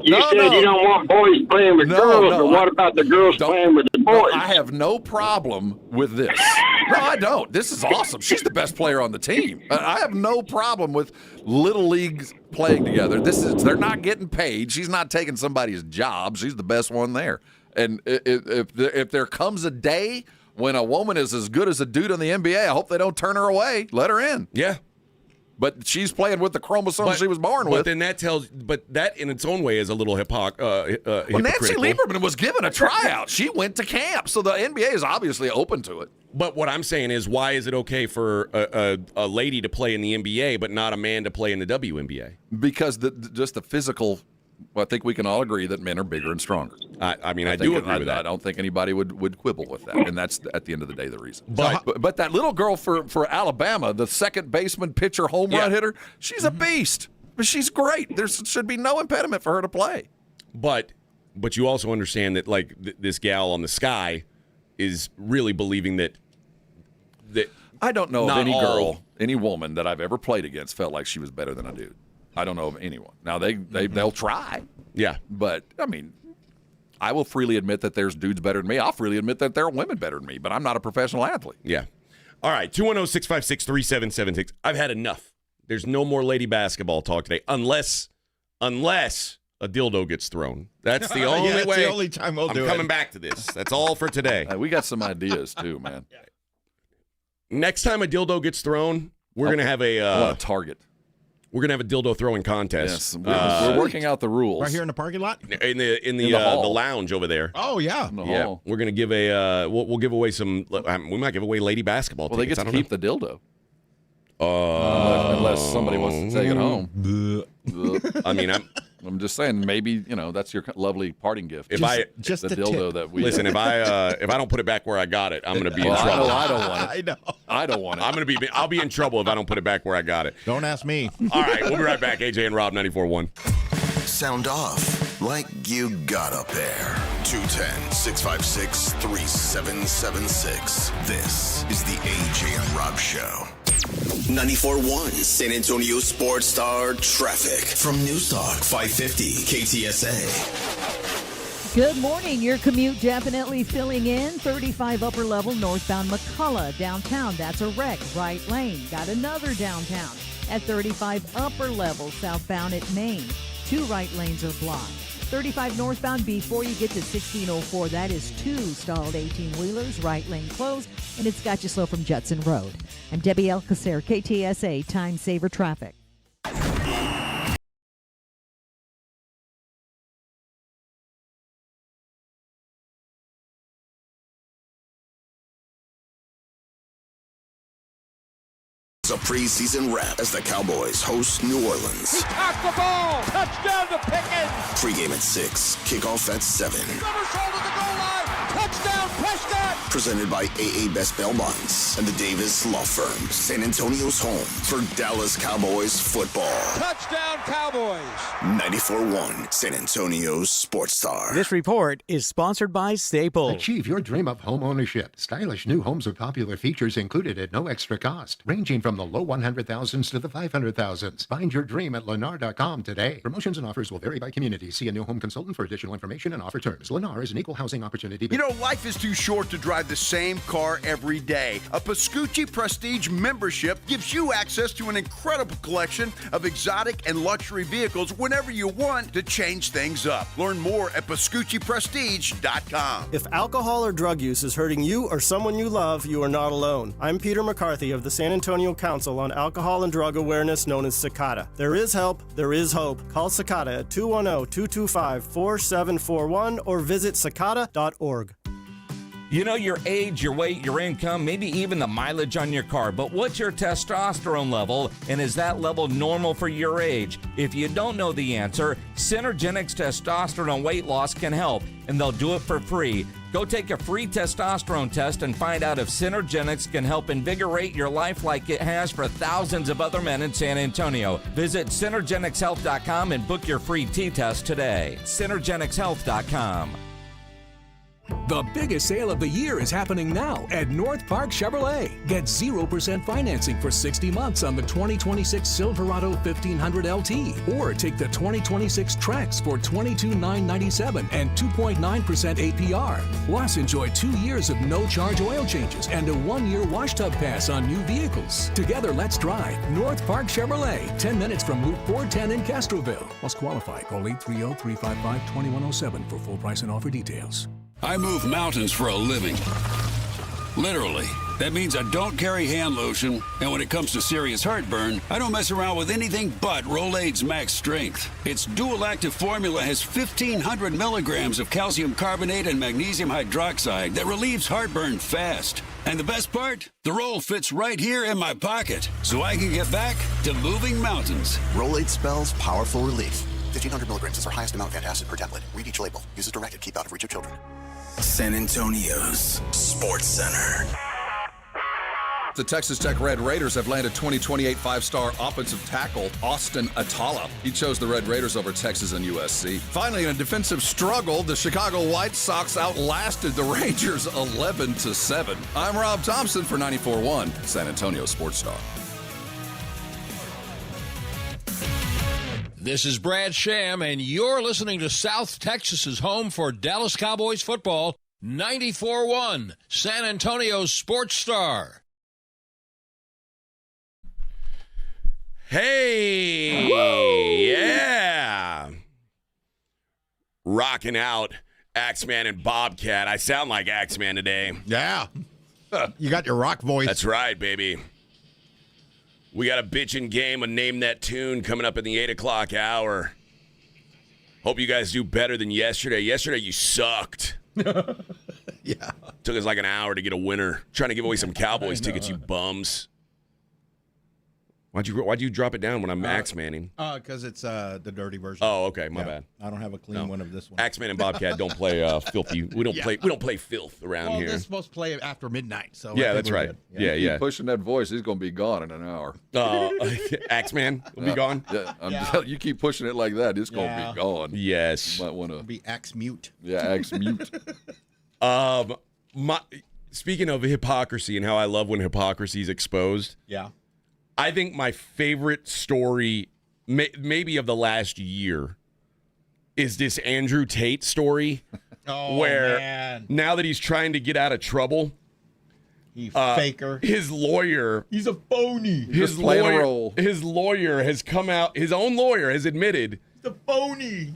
[SPEAKER 7] You said you don't want boys playing with girls, but what about the girls playing with the boys?
[SPEAKER 2] I have no problem with this. No, I don't. This is awesome. She's the best player on the team. I have no problem with little leagues playing together. They're not getting paid. She's not taking somebody's job. She's the best one there. And if there comes a day when a woman is as good as a dude in the NBA, I hope they don't turn her away. Let her in.
[SPEAKER 3] Yeah.
[SPEAKER 2] But she's playing with the chromosomes she was born with.
[SPEAKER 3] But then that in its own way is a little hypocritical.
[SPEAKER 2] Well, Nancy Lieberman was given a tryout. She went to camp, so the NBA is obviously open to it.
[SPEAKER 3] But what I'm saying is, why is it okay for a lady to play in the NBA but not a man to play in the WNBA?
[SPEAKER 2] Because just the physical. Well, I think we can all agree that men are bigger and stronger.
[SPEAKER 3] I do agree with that.
[SPEAKER 2] I don't think anybody would quibble with that, and that's at the end of the day the reason. But that little girl for Alabama, the second baseman, pitcher, home run hitter, she's a beast. But she's great. There should be no impediment for her to play.
[SPEAKER 3] But you also understand that this gal on the sky is really believing that
[SPEAKER 2] I don't know of any woman that I've ever played against felt like she was better than a dude. I don't know of anyone. Now, they'll try.
[SPEAKER 3] Yeah.
[SPEAKER 2] But, I mean, I will freely admit that there's dudes better than me. I'll freely admit that there are women better than me, but I'm not a professional athlete.
[SPEAKER 3] Yeah. All right, 210-656-3776. I've had enough. There's no more lady basketball talk today unless a dildo gets thrown. That's the only way.
[SPEAKER 4] That's the only time we'll do it.
[SPEAKER 3] I'm coming back to this. That's all for today.
[SPEAKER 2] We got some ideas, too, man.
[SPEAKER 3] Next time a dildo gets thrown, we're going to have a
[SPEAKER 2] target.
[SPEAKER 3] We're gonna have a dildo throwing contest.
[SPEAKER 2] Yes, we're working out the rules
[SPEAKER 4] right here in the parking lot,
[SPEAKER 3] in the lounge over there.
[SPEAKER 4] Oh yeah,
[SPEAKER 2] in the hall.
[SPEAKER 3] We're gonna give we'll give away some. We might give away lady basketball.
[SPEAKER 2] Well,
[SPEAKER 3] tickets.
[SPEAKER 2] They get to keep the dildo. Unless somebody wants to take it home.
[SPEAKER 3] I mean,
[SPEAKER 2] I'm just saying, maybe that's your lovely parting gift.
[SPEAKER 3] If
[SPEAKER 2] just the dildo that we
[SPEAKER 3] listen, if I don't put it back where I got it, I'm going to be in trouble.
[SPEAKER 2] I don't want it.
[SPEAKER 4] I know.
[SPEAKER 2] I don't want it.
[SPEAKER 3] I'll be in trouble if I don't put it back where I got it.
[SPEAKER 4] Don't ask me.
[SPEAKER 3] All right, we'll be right back. AJ and Rob, 94.1.
[SPEAKER 1] Sound off like you got up there. 210-656-3776. This is the AJ and Rob Show. 94.1 San Antonio Sports Star traffic from News Talk 550 KTSA.
[SPEAKER 15] Good morning. Your commute definitely filling in. 35 upper level northbound McCullough. Downtown, that's a wreck. Right lane. Got another downtown. At 35 upper level southbound at Maine. 2 right lanes are blocked. 35 northbound before you get to 1604. That is 2 stalled 18-wheelers. Right lane closed. And it's got you slow from Judson Road. I'm Debbie Alcacer, KTSA Time Saver Traffic.
[SPEAKER 1] It's a preseason wrap as the Cowboys host New Orleans.
[SPEAKER 8] He caught the ball. Touchdown to Pickens.
[SPEAKER 1] Pregame at 6, kickoff at 7.
[SPEAKER 8] Somersault to the goal line. Touchdown, Prescott.
[SPEAKER 1] Presented by AA Best Bail Bonds and the Davis Law Firm, San Antonio's home for Dallas Cowboys football.
[SPEAKER 8] Touchdown, Cowboys.
[SPEAKER 1] 94.1 San Antonio's Sports Star.
[SPEAKER 9] This report is sponsored by Staples.
[SPEAKER 10] Achieve your dream of home ownership. Stylish new homes with popular features included at no extra cost, ranging from the low 100,000s to the 500,000s. Find your dream at Lennar.com today. Promotions and offers will vary by community. See a new home consultant for additional information and offer terms. Lennar is an equal housing opportunity.
[SPEAKER 11] You know, life is too short to drive the same car every day. A Pascucci Prestige membership gives you access to an incredible collection of exotic and luxury vehicles whenever you want to change things up. Learn more at PascucciPrestige.com.
[SPEAKER 13] If alcohol or drug use is hurting you or someone you love, you are not alone. I'm Peter McCarthy of the San Antonio Council on Alcohol and Drug Awareness, known as CICADA. There is help, there is hope. Call CICADA at 210-225-4741 or visit cicada.org.
[SPEAKER 14] You know your age, your weight, your income, maybe even the mileage on your car, but what's your testosterone level, and is that level normal for your age? If you don't know the answer, Synergenics Testosterone Weight Loss can help, and they'll do it for free. Go take a free testosterone test and find out if Synergenics can help invigorate your life like it has for thousands of other men in San Antonio. Visit SynergenicsHealth.com and book your free T-test today. SynergenicsHealth.com.
[SPEAKER 16] The biggest sale of the year is happening now at North Park Chevrolet. Get 0% financing for 60 months on the 2026 Silverado 1500 LT, or take the 2026 Trax for $22,997 and 2.9% APR. Plus, enjoy 2 years of no-charge oil changes and a 1-year wash tub pass on new vehicles. Together, let's drive North Park Chevrolet, 10 minutes from Loop 410 in Castroville. Must qualify. Call 830-355-2107 for full price and offer details.
[SPEAKER 17] I move mountains for a living. Literally. That means I don't carry hand lotion, and when it comes to serious heartburn, I don't mess around with anything but Rolaids Max Strength. Its dual-active formula has 1,500 milligrams of calcium carbonate and magnesium hydroxide that relieves heartburn fast. And the best part? The roll fits right here in my pocket, so I can get back to moving mountains.
[SPEAKER 19] Rolaids spells powerful relief. 1,500 milligrams is our highest amount of antacid per tablet. Read each label. Use as directed. Keep out of reach of children.
[SPEAKER 1] San Antonio's Sports Center.
[SPEAKER 2] The Texas Tech Red Raiders have landed 2028 five-star offensive tackle Austin Atala. He chose the Red Raiders over Texas and USC. Finally, in a defensive struggle, the Chicago White Sox outlasted the Rangers 11-7. I'm Rob Thompson for 94.1 San Antonio Sports Star.
[SPEAKER 23] This is Brad Sham, and you're listening to South Texas's home for Dallas Cowboys football, 94.1 San Antonio Sports Star.
[SPEAKER 3] Hey, whoa. Yeah. Rocking out Axeman and Bobcat. I sound like Axeman today.
[SPEAKER 4] Yeah. You got your rock voice.
[SPEAKER 3] That's right, baby. We got a bitchin' game of Name That Tune coming up in the 8 o'clock hour. Hope you guys do better than yesterday. Yesterday, you sucked.
[SPEAKER 4] Yeah.
[SPEAKER 3] Took us like an hour to get a winner. Trying to give away some Cowboys tickets, you bums. Why'd you drop it down when I'm Axemanning?
[SPEAKER 4] Because it's the dirty version.
[SPEAKER 3] Oh, okay, my bad.
[SPEAKER 4] I don't have a clean one of this one.
[SPEAKER 3] Axeman and Bobcat don't play filthy. We don't play filth around here.
[SPEAKER 4] They're supposed to play after midnight. So
[SPEAKER 3] yeah, that's right. Yeah.
[SPEAKER 2] Keep pushing that voice, he's going to be gone in an hour.
[SPEAKER 3] Axeman will be gone.
[SPEAKER 2] You keep pushing it like that, it's going to be gone.
[SPEAKER 3] Yes.
[SPEAKER 2] You might want to
[SPEAKER 4] be axe mute.
[SPEAKER 2] Yeah, axe mute.
[SPEAKER 3] Speaking of hypocrisy and how I love when hypocrisy is exposed.
[SPEAKER 4] Yeah.
[SPEAKER 3] I think my favorite story, maybe of the last year, is this Andrew Tate story. Where
[SPEAKER 4] man.
[SPEAKER 3] Now that he's trying to get out of trouble,
[SPEAKER 4] faker.
[SPEAKER 3] His lawyer,
[SPEAKER 4] he's a phony.
[SPEAKER 3] His lawyer has come out. His own lawyer has admitted
[SPEAKER 4] he's a phony.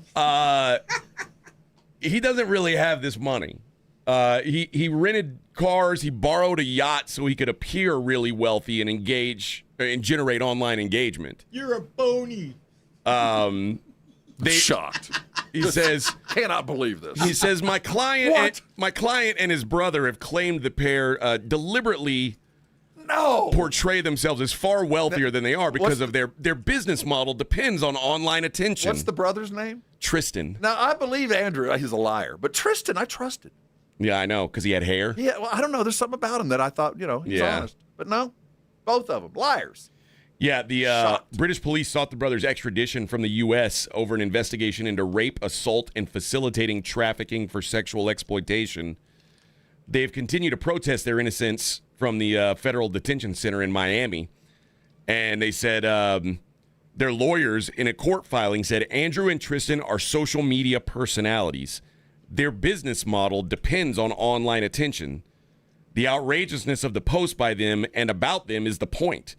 [SPEAKER 3] He doesn't really have this money. He rented cars. He borrowed a yacht so he could appear really wealthy and engage and generate online engagement.
[SPEAKER 4] You're a phony.
[SPEAKER 2] Shocked.
[SPEAKER 3] He says,
[SPEAKER 2] cannot believe this.
[SPEAKER 3] He says, my client and his brother have claimed the pair deliberately portray themselves as far wealthier than they are because of their business model depends on online attention.
[SPEAKER 2] What's the brother's name?
[SPEAKER 3] Tristan.
[SPEAKER 2] Now, I believe Andrew, he's a liar. But Tristan, I trusted.
[SPEAKER 3] Yeah, I know, because he had hair.
[SPEAKER 2] Yeah, well, I don't know. There's something about him that I thought, he's honest. But no, both of them, liars.
[SPEAKER 3] Yeah, the British police sought the brothers' extradition from the U.S. over an investigation into rape, assault, and facilitating trafficking for sexual exploitation. They have continued to protest their innocence from the federal detention center in Miami. And they said their lawyers in a court filing said Andrew and Tristan are social media personalities. Their business model depends on online attention. The outrageousness of the post by them and about them is the point.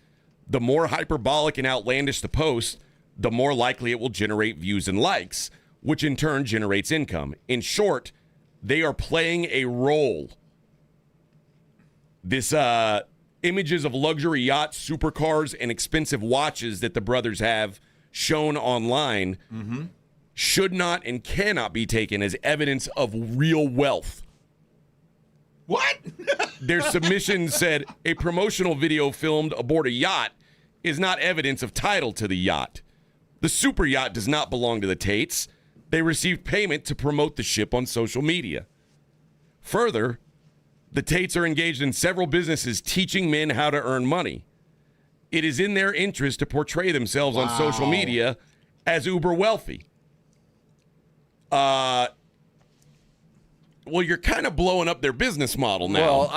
[SPEAKER 3] The more hyperbolic and outlandish the post, the more likely it will generate views and likes, which in turn generates income. In short, they are playing a role. This images of luxury yachts, supercars, and expensive watches that the brothers have shown online should not and cannot be taken as evidence of real wealth.
[SPEAKER 4] What?
[SPEAKER 3] Their submission said a promotional video filmed aboard a yacht is not evidence of title to the yacht. The super yacht does not belong to the Tates. They received payment to promote the ship on social media. Further, the Tates are engaged in several businesses teaching men how to earn money. It is in their interest to portray themselves on social media as uber wealthy. Well, you're kind of blowing up their business model now.
[SPEAKER 2] Well,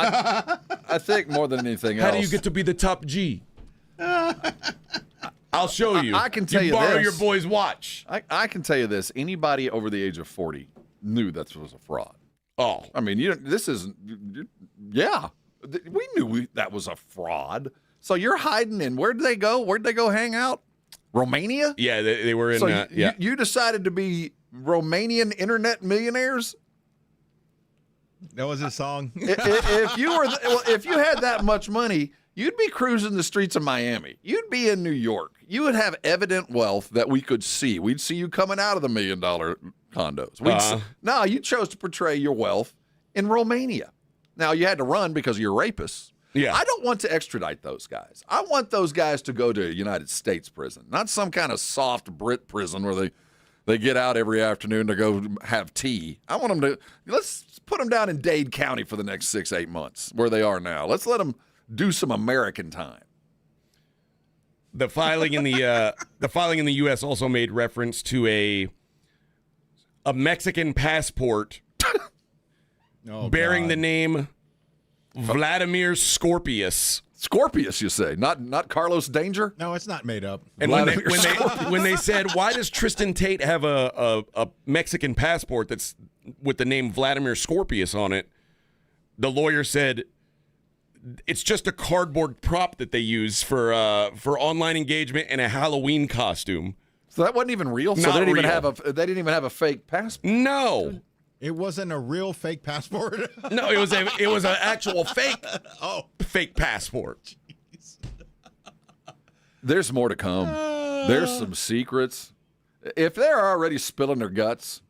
[SPEAKER 2] I think more than anything else.
[SPEAKER 3] How do you get to be the top G? I'll show you.
[SPEAKER 2] I can tell you
[SPEAKER 3] borrow
[SPEAKER 2] this.
[SPEAKER 3] your boy's watch.
[SPEAKER 2] I can tell you this. Anybody over the age of 40 knew that was a fraud.
[SPEAKER 3] Oh.
[SPEAKER 2] I mean, this isn't, yeah. We knew that was a fraud. So you're hiding in, where'd they go? Where'd they go hang out? Romania?
[SPEAKER 3] Yeah, they were in,
[SPEAKER 2] so
[SPEAKER 3] yeah.
[SPEAKER 2] You decided to be Romanian internet millionaires?
[SPEAKER 4] That was his song.
[SPEAKER 2] if you had that much money, you'd be cruising the streets of Miami. You'd be in New York. You would have evident wealth that we could see. We'd see you coming out of the $1 million condos. No, you chose to portray your wealth in Romania. Now, you had to run because you're rapists.
[SPEAKER 3] Yeah.
[SPEAKER 2] I don't want to extradite those guys. I want those guys to go to United States prison, not some kind of soft Brit prison where they get out every afternoon to go have tea. I want them to, let's put them down in Dade County for the next 6-8 months where they are now. Let's let them do some American time.
[SPEAKER 3] The filing in the U.S. also made reference to a Mexican passport bearing the name Vladimir Scorpius.
[SPEAKER 2] Scorpius, you say, not Carlos Danger?
[SPEAKER 4] No, it's not made up.
[SPEAKER 3] And when they said, why does Tristan Tate have a Mexican passport that's with the name Vladimir Scorpius on it? The lawyer said, it's just a cardboard prop that they use for online engagement and a Halloween costume.
[SPEAKER 2] So that wasn't even real. So they didn't even have a fake passport.
[SPEAKER 3] No,
[SPEAKER 4] it wasn't a real fake passport.
[SPEAKER 3] No, it was an actual fake fake passport.
[SPEAKER 4] Jeez.
[SPEAKER 2] There's more to come. There's some secrets. If they're already spilling their guts,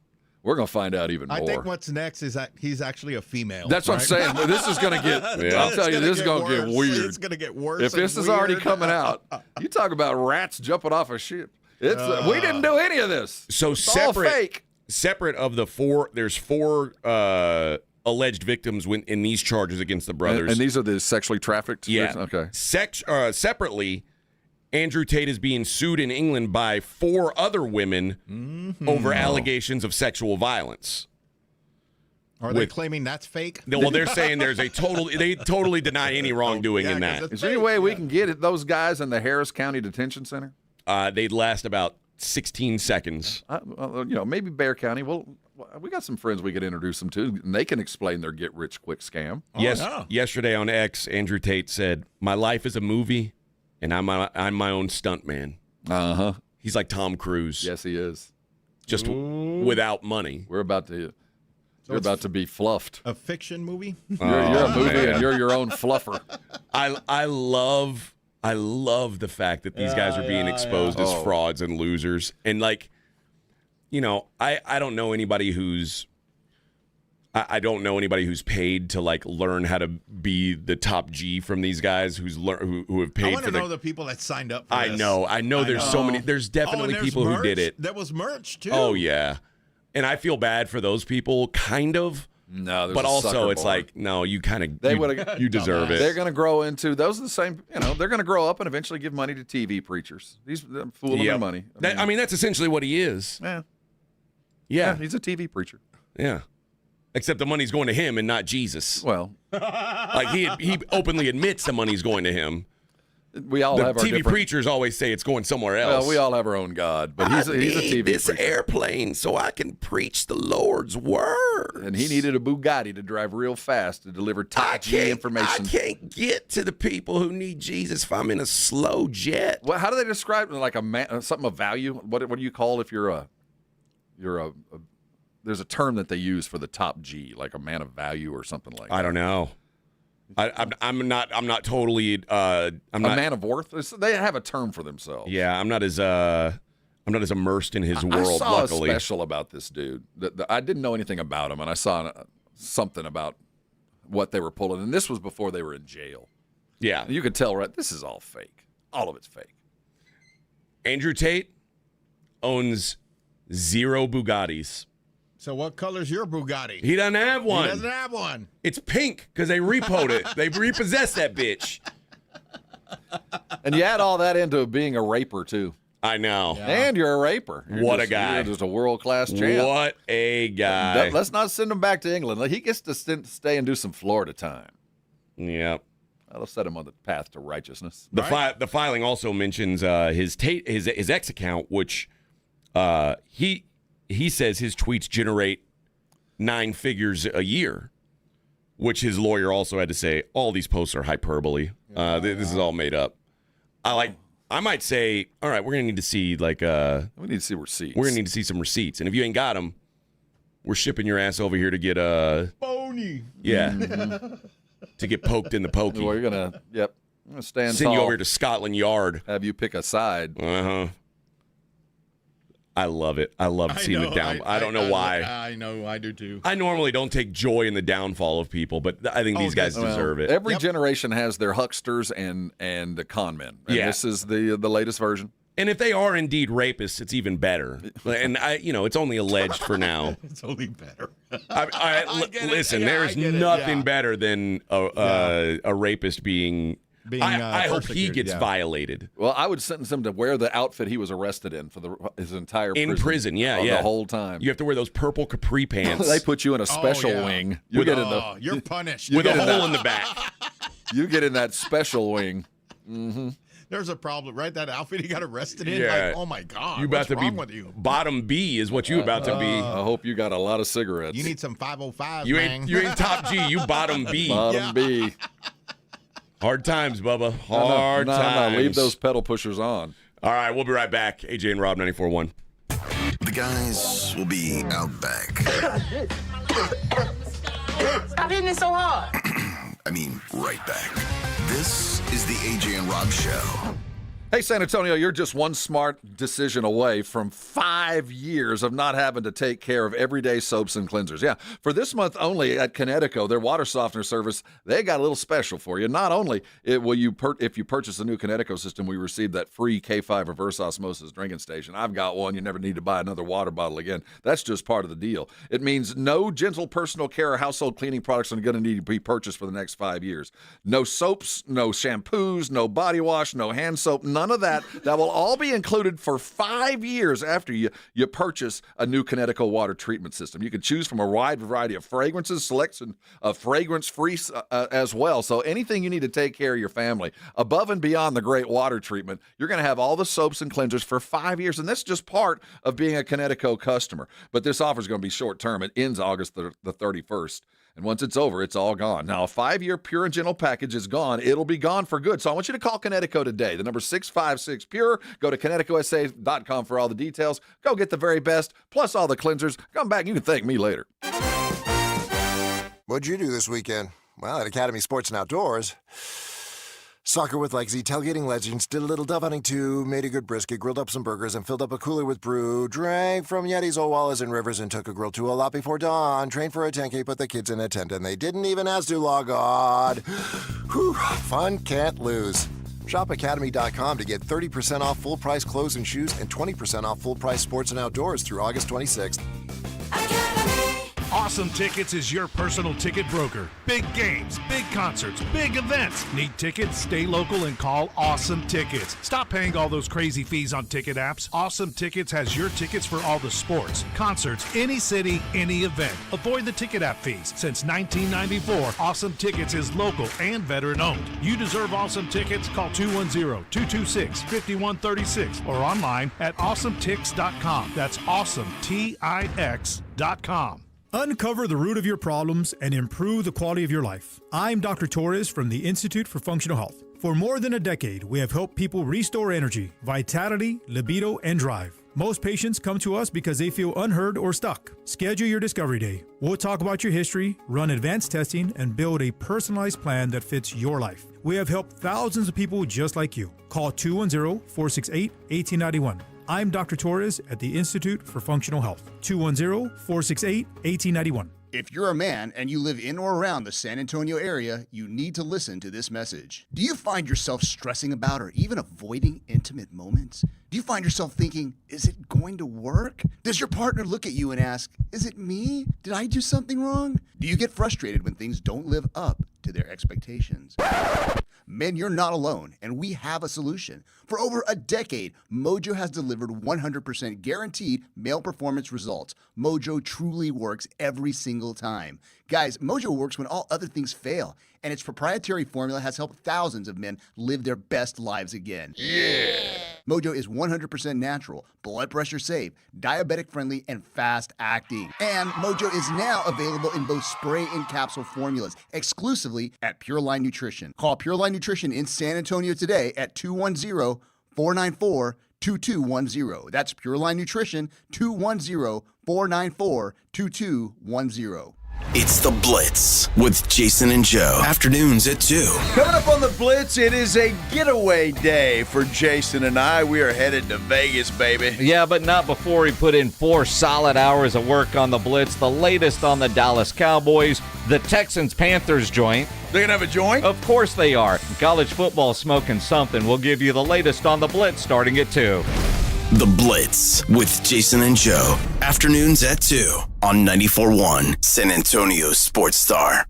[SPEAKER 2] we're going to find out even more.
[SPEAKER 4] I think what's next is that he's actually a female.
[SPEAKER 2] That's what I'm saying. This is going to get, I'll tell you, this is going to get weird.
[SPEAKER 4] It's going to get worse.
[SPEAKER 2] If this is already coming out, you talk about rats jumping off a ship. We didn't do any of this.
[SPEAKER 3] So
[SPEAKER 2] it's all fake.
[SPEAKER 3] Separate of the four, there's four alleged victims in these charges against the brothers.
[SPEAKER 2] And these are the sexually trafficked?
[SPEAKER 3] Yeah.
[SPEAKER 2] Okay.
[SPEAKER 3] Separately, Andrew Tate is being sued in England by 4 other women over allegations of sexual violence.
[SPEAKER 4] Are they claiming that's fake?
[SPEAKER 3] Well, they're saying they totally deny any wrongdoing in that.
[SPEAKER 2] Is there any way we can get those guys in the Harris County Detention Center?
[SPEAKER 3] They'd last about 16 seconds.
[SPEAKER 2] Maybe Bexar County. Well, we got some friends we could introduce them to, and they can explain their get-rich-quick scam.
[SPEAKER 3] Yesterday on X, Andrew Tate said, "My life is a movie, and I'm my own stuntman."
[SPEAKER 2] Uh-huh.
[SPEAKER 3] He's like Tom Cruise.
[SPEAKER 2] Yes, he is.
[SPEAKER 3] Just without money.
[SPEAKER 2] We're about to be fluffed.
[SPEAKER 4] A fiction movie?
[SPEAKER 2] You're a movie, and you're your own fluffer.
[SPEAKER 3] I love the fact that these guys are being exposed as frauds and losers. And I don't know anybody who's I don't know anybody who's paid to like learn how to be the top G from these guys who have paid
[SPEAKER 4] I want
[SPEAKER 3] for
[SPEAKER 4] to know the people that signed up for
[SPEAKER 3] I
[SPEAKER 4] this.
[SPEAKER 3] know. There's so many. There's definitely
[SPEAKER 4] there's
[SPEAKER 3] people
[SPEAKER 4] merch.
[SPEAKER 3] who did it.
[SPEAKER 4] There was merch too.
[SPEAKER 3] Oh yeah, and I feel bad for those people, kind of.
[SPEAKER 2] No, there's
[SPEAKER 3] but
[SPEAKER 2] a
[SPEAKER 3] also
[SPEAKER 2] sucker
[SPEAKER 3] it's
[SPEAKER 2] board.
[SPEAKER 3] like no, you kind of
[SPEAKER 2] They would
[SPEAKER 3] you deserve it.
[SPEAKER 2] They're going to grow into those are the same. They're going to grow up and eventually give money to TV preachers. These fool them their money.
[SPEAKER 3] I mean, that's essentially what he is.
[SPEAKER 2] Yeah, he's a TV preacher.
[SPEAKER 3] Yeah. Except the money's going to him and not Jesus.
[SPEAKER 2] Well,
[SPEAKER 3] like he openly admits the money's going to him.
[SPEAKER 2] We all
[SPEAKER 3] the
[SPEAKER 2] have our
[SPEAKER 3] TV
[SPEAKER 2] different...
[SPEAKER 3] preachers always say it's going somewhere else.
[SPEAKER 2] Well, we all have our own God, but he's a TV
[SPEAKER 3] this
[SPEAKER 2] preacher.
[SPEAKER 3] airplane so I can preach the Lord's word.
[SPEAKER 2] And he needed a Bugatti to drive real fast to deliver top G information.
[SPEAKER 3] I can't get to the people who need Jesus if I'm in a slow jet.
[SPEAKER 2] Well, how do they describe it? Like a man, something of value? What do you call if you're a there's a term that they use for the top G, like a man of value or something like that.
[SPEAKER 3] I don't know. I'm not totally. I'm not
[SPEAKER 2] a man of worth. They have a term for themselves.
[SPEAKER 3] Yeah, I'm not as immersed in his world.
[SPEAKER 2] I saw
[SPEAKER 3] luckily,
[SPEAKER 2] a special about this dude. I didn't know anything about him, and I saw something about what they were pulling. And this was before they were in jail.
[SPEAKER 3] Yeah,
[SPEAKER 2] you could tell. Right, this is all fake. All of it's fake.
[SPEAKER 3] Andrew Tate owns 0 Bugattis.
[SPEAKER 4] So what color's your Bugatti?
[SPEAKER 3] He doesn't have one.
[SPEAKER 4] He doesn't have one.
[SPEAKER 3] It's pink because they repoed it. They repossessed that bitch.
[SPEAKER 2] And you add all that into being a raper, too.
[SPEAKER 3] I know.
[SPEAKER 2] Yeah. And you're a raper.
[SPEAKER 3] A guy.
[SPEAKER 2] You're just a world-class champ.
[SPEAKER 3] What a guy.
[SPEAKER 2] Let's not send him back to England. He gets to stay and do some Florida time.
[SPEAKER 3] Yep.
[SPEAKER 2] That'll set him on the path to righteousness.
[SPEAKER 3] The filing also mentions his X account, which he says his tweets generate 9 figures a year, which his lawyer also had to say, all these posts are hyperbole. This is all made up. I might say, all right, we're going to need to see we
[SPEAKER 2] need to see receipts.
[SPEAKER 3] We're going to need to see some receipts. And if you ain't got them, we're shipping your ass over here to get
[SPEAKER 4] Phony.
[SPEAKER 3] Yeah. To get poked in the pokey.
[SPEAKER 2] Well, you're going to, yep. I'm going to stand
[SPEAKER 3] Send
[SPEAKER 2] tall.
[SPEAKER 3] you over here to Scotland Yard.
[SPEAKER 2] Have you pick a side.
[SPEAKER 3] Uh-huh. I love it. I love seeing the down. I don't know why.
[SPEAKER 4] I know. I do too.
[SPEAKER 3] I normally don't take joy in the downfall of people, but I think these guys deserve it.
[SPEAKER 2] Every generation has their hucksters and the con men. And this is the latest version.
[SPEAKER 3] And if they are indeed rapists, it's even better. And it's only alleged for now.
[SPEAKER 4] It's only better.
[SPEAKER 3] Listen, there's nothing better than a rapist being. I hope he gets violated.
[SPEAKER 2] Well, I would sentence him to wear the outfit he was arrested in for his entire
[SPEAKER 3] in prison. The
[SPEAKER 2] whole time.
[SPEAKER 3] You have to wear those purple capri pants.
[SPEAKER 2] They put you in a special wing. You get in the.
[SPEAKER 4] You're punished.
[SPEAKER 3] With a hole in the back.
[SPEAKER 2] You get in that special wing. Mm-hmm.
[SPEAKER 4] There's a problem, right? That outfit he got arrested in.
[SPEAKER 3] Yeah.
[SPEAKER 4] Like, oh my God,
[SPEAKER 3] you about
[SPEAKER 4] what's
[SPEAKER 3] to
[SPEAKER 4] wrong
[SPEAKER 3] be
[SPEAKER 4] with you?
[SPEAKER 3] Bottom B is what you about to be.
[SPEAKER 2] I hope you got a lot of cigarettes.
[SPEAKER 4] You need some 505.
[SPEAKER 3] You ain't top G. You bottom B.
[SPEAKER 2] Bottom B.
[SPEAKER 3] Hard times, Bubba. Hard times.
[SPEAKER 2] No, leave those pedal pushers on.
[SPEAKER 3] All right, we'll be right back. AJ and Rob, 94.1.
[SPEAKER 1] The guys will be out back.
[SPEAKER 8] Stop hitting it so hard.
[SPEAKER 1] I mean, right back. This is the AJ and Rob Show.
[SPEAKER 2] Hey, San Antonio, you're just one smart decision away from 5 years of not having to take care of everyday soaps and cleansers. Yeah, for this month only at Connecticut, their water softener service, they got a little special for you. Not only will you, if you purchase a new Connecticut system, we receive that free K5 reverse osmosis drinking station. I've got one. You never need to buy another water bottle again. That's just part of the deal. It means no gentle personal care or household cleaning products are going to need to be purchased for the next 5 years. No soaps, no shampoos, no body wash, no hand soap, none of that. That will all be included for 5 years after you purchase a new Connecticut water treatment system. You can choose from a wide variety of fragrances, selection of fragrance-free as well. So anything you need to take care of your family, above and beyond the great water treatment, you're going to have all the soaps and cleansers for 5 years. And that's just part of being a Connecticut customer. But this offer is going to be short-term. It ends August the 31st. And once it's over, it's all gone. Now, a 5-year Pure and Gentle package is gone. It'll be gone for good. So I want you to call Connecticut today. The number 656-PURE. Go to ConnecticutUSA.com for all the details. Go get the very best, plus all the cleansers. Come back and you can thank me later.
[SPEAKER 5] What'd you do this weekend? Well, at Academy Sports and Outdoors, Soccer with Legacy, tailgating legends, did a little dove hunting too, made a good brisket, grilled up some burgers, and filled up a cooler with brew, drank from Yetis, old wallas, and rivers, and took a grill to a lot before dawn, trained for a 10K, put the kids in a tent, and they didn't even ask to log on. Whew, fun can't lose. ShopAcademy.com to get 30% off full-price clothes and shoes and 20% off full-price sports and outdoors through August 26th.
[SPEAKER 6] Awesome Tickets is your personal ticket broker. Big games, big concerts, big events. Need tickets? Stay local and call Awesome Tickets. Stop paying all those crazy fees on ticket apps. Awesome Tickets has your tickets for all the sports, concerts, any city, any event. Avoid the ticket app fees. Since 1994, Awesome Tickets is local and veteran owned. You deserve Awesome Tickets. Call 210-226-5136 or online at awesometix.com. That's awesometix.com.
[SPEAKER 12] Uncover the root of your problems and improve the quality of your life. I'm Dr. Torres from the Institute for Functional Health. For more than a decade, we have helped people restore energy, vitality, libido, and drive. Most patients come to us because they feel unheard or stuck. Schedule your Discovery Day. We'll talk about your history, run advanced testing, and build a personalized plan that fits your life. We have helped thousands of people just like you. Call 210-468-1891. I'm Dr. Torres at the Institute for Functional Health. 210-468-1891.
[SPEAKER 18] If you're a man and you live in or around the San Antonio area, you need to listen to this message. Do you find yourself stressing about or even avoiding intimate moments? Do you find yourself thinking, is it going to work? Does your partner look at you and ask, is it me? Did I do something wrong? Do you get frustrated when things don't live up to their expectations? Men, you're not alone, and we have a solution. For over a decade, Mojo has delivered 100% guaranteed male performance results. Mojo truly works every single time. Guys, Mojo works when all other things fail, and its proprietary formula has helped thousands of men live their best lives again. Yeah! Mojo is 100% natural, blood pressure safe, diabetic friendly, and fast acting. And Mojo is now available in both spray and capsule formulas, exclusively at Pure Line Nutrition. Call Pure Line Nutrition in San Antonio today at 210-494-2210. That's Pure Line Nutrition, 210-494-2210.
[SPEAKER 1] It's The Blitz with Jason and Joe. Afternoons at 2.
[SPEAKER 11] Coming up on The Blitz, it is a getaway day for Jason and I. We are headed to Vegas, baby.
[SPEAKER 14] Yeah, but not before we put in 4 solid hours of work on The Blitz. The latest on the Dallas Cowboys, the Texans-Panthers joint.
[SPEAKER 11] They're going to have a joint?
[SPEAKER 14] Of course they are. College football smoking something. We'll give you the latest on The Blitz starting at 2.
[SPEAKER 1] The Blitz with Jason and Joe. Afternoons at 2 on 94.1 San Antonio Sports Star.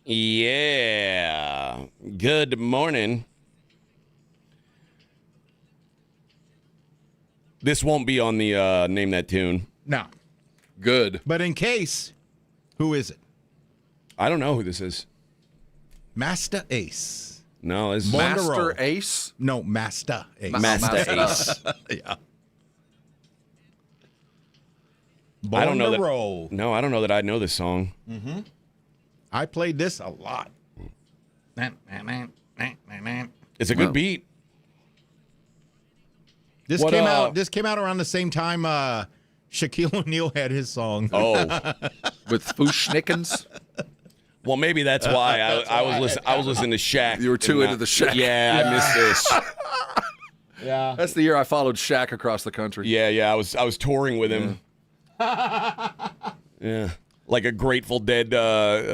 [SPEAKER 3] Yeah. Good morning. This won't be on the Name That Tune.
[SPEAKER 4] No.
[SPEAKER 2] Good.
[SPEAKER 4] But in case, who is it?
[SPEAKER 3] I don't know who this is.
[SPEAKER 4] Master Ace.
[SPEAKER 3] No, it's
[SPEAKER 2] Master Ace?
[SPEAKER 4] No, Master Ace.
[SPEAKER 3] Master Ace.
[SPEAKER 4] Yeah.
[SPEAKER 3] I don't know that.
[SPEAKER 4] Roll.
[SPEAKER 3] No, I don't know that I know this song.
[SPEAKER 4] Mm-hmm. I played this a lot.
[SPEAKER 3] It's a good beat.
[SPEAKER 4] This came out. This came out around the same time Shaquille O'Neal had his song.
[SPEAKER 3] Oh,
[SPEAKER 2] with Fushnickens.
[SPEAKER 3] Well, maybe that's why I was listening to Shaq.
[SPEAKER 2] You were too into the Shaq.
[SPEAKER 3] Yeah, I missed this.
[SPEAKER 4] Yeah,
[SPEAKER 2] that's the year I followed Shaq across the country.
[SPEAKER 3] Yeah. I was touring with him. Yeah, like a Grateful Dead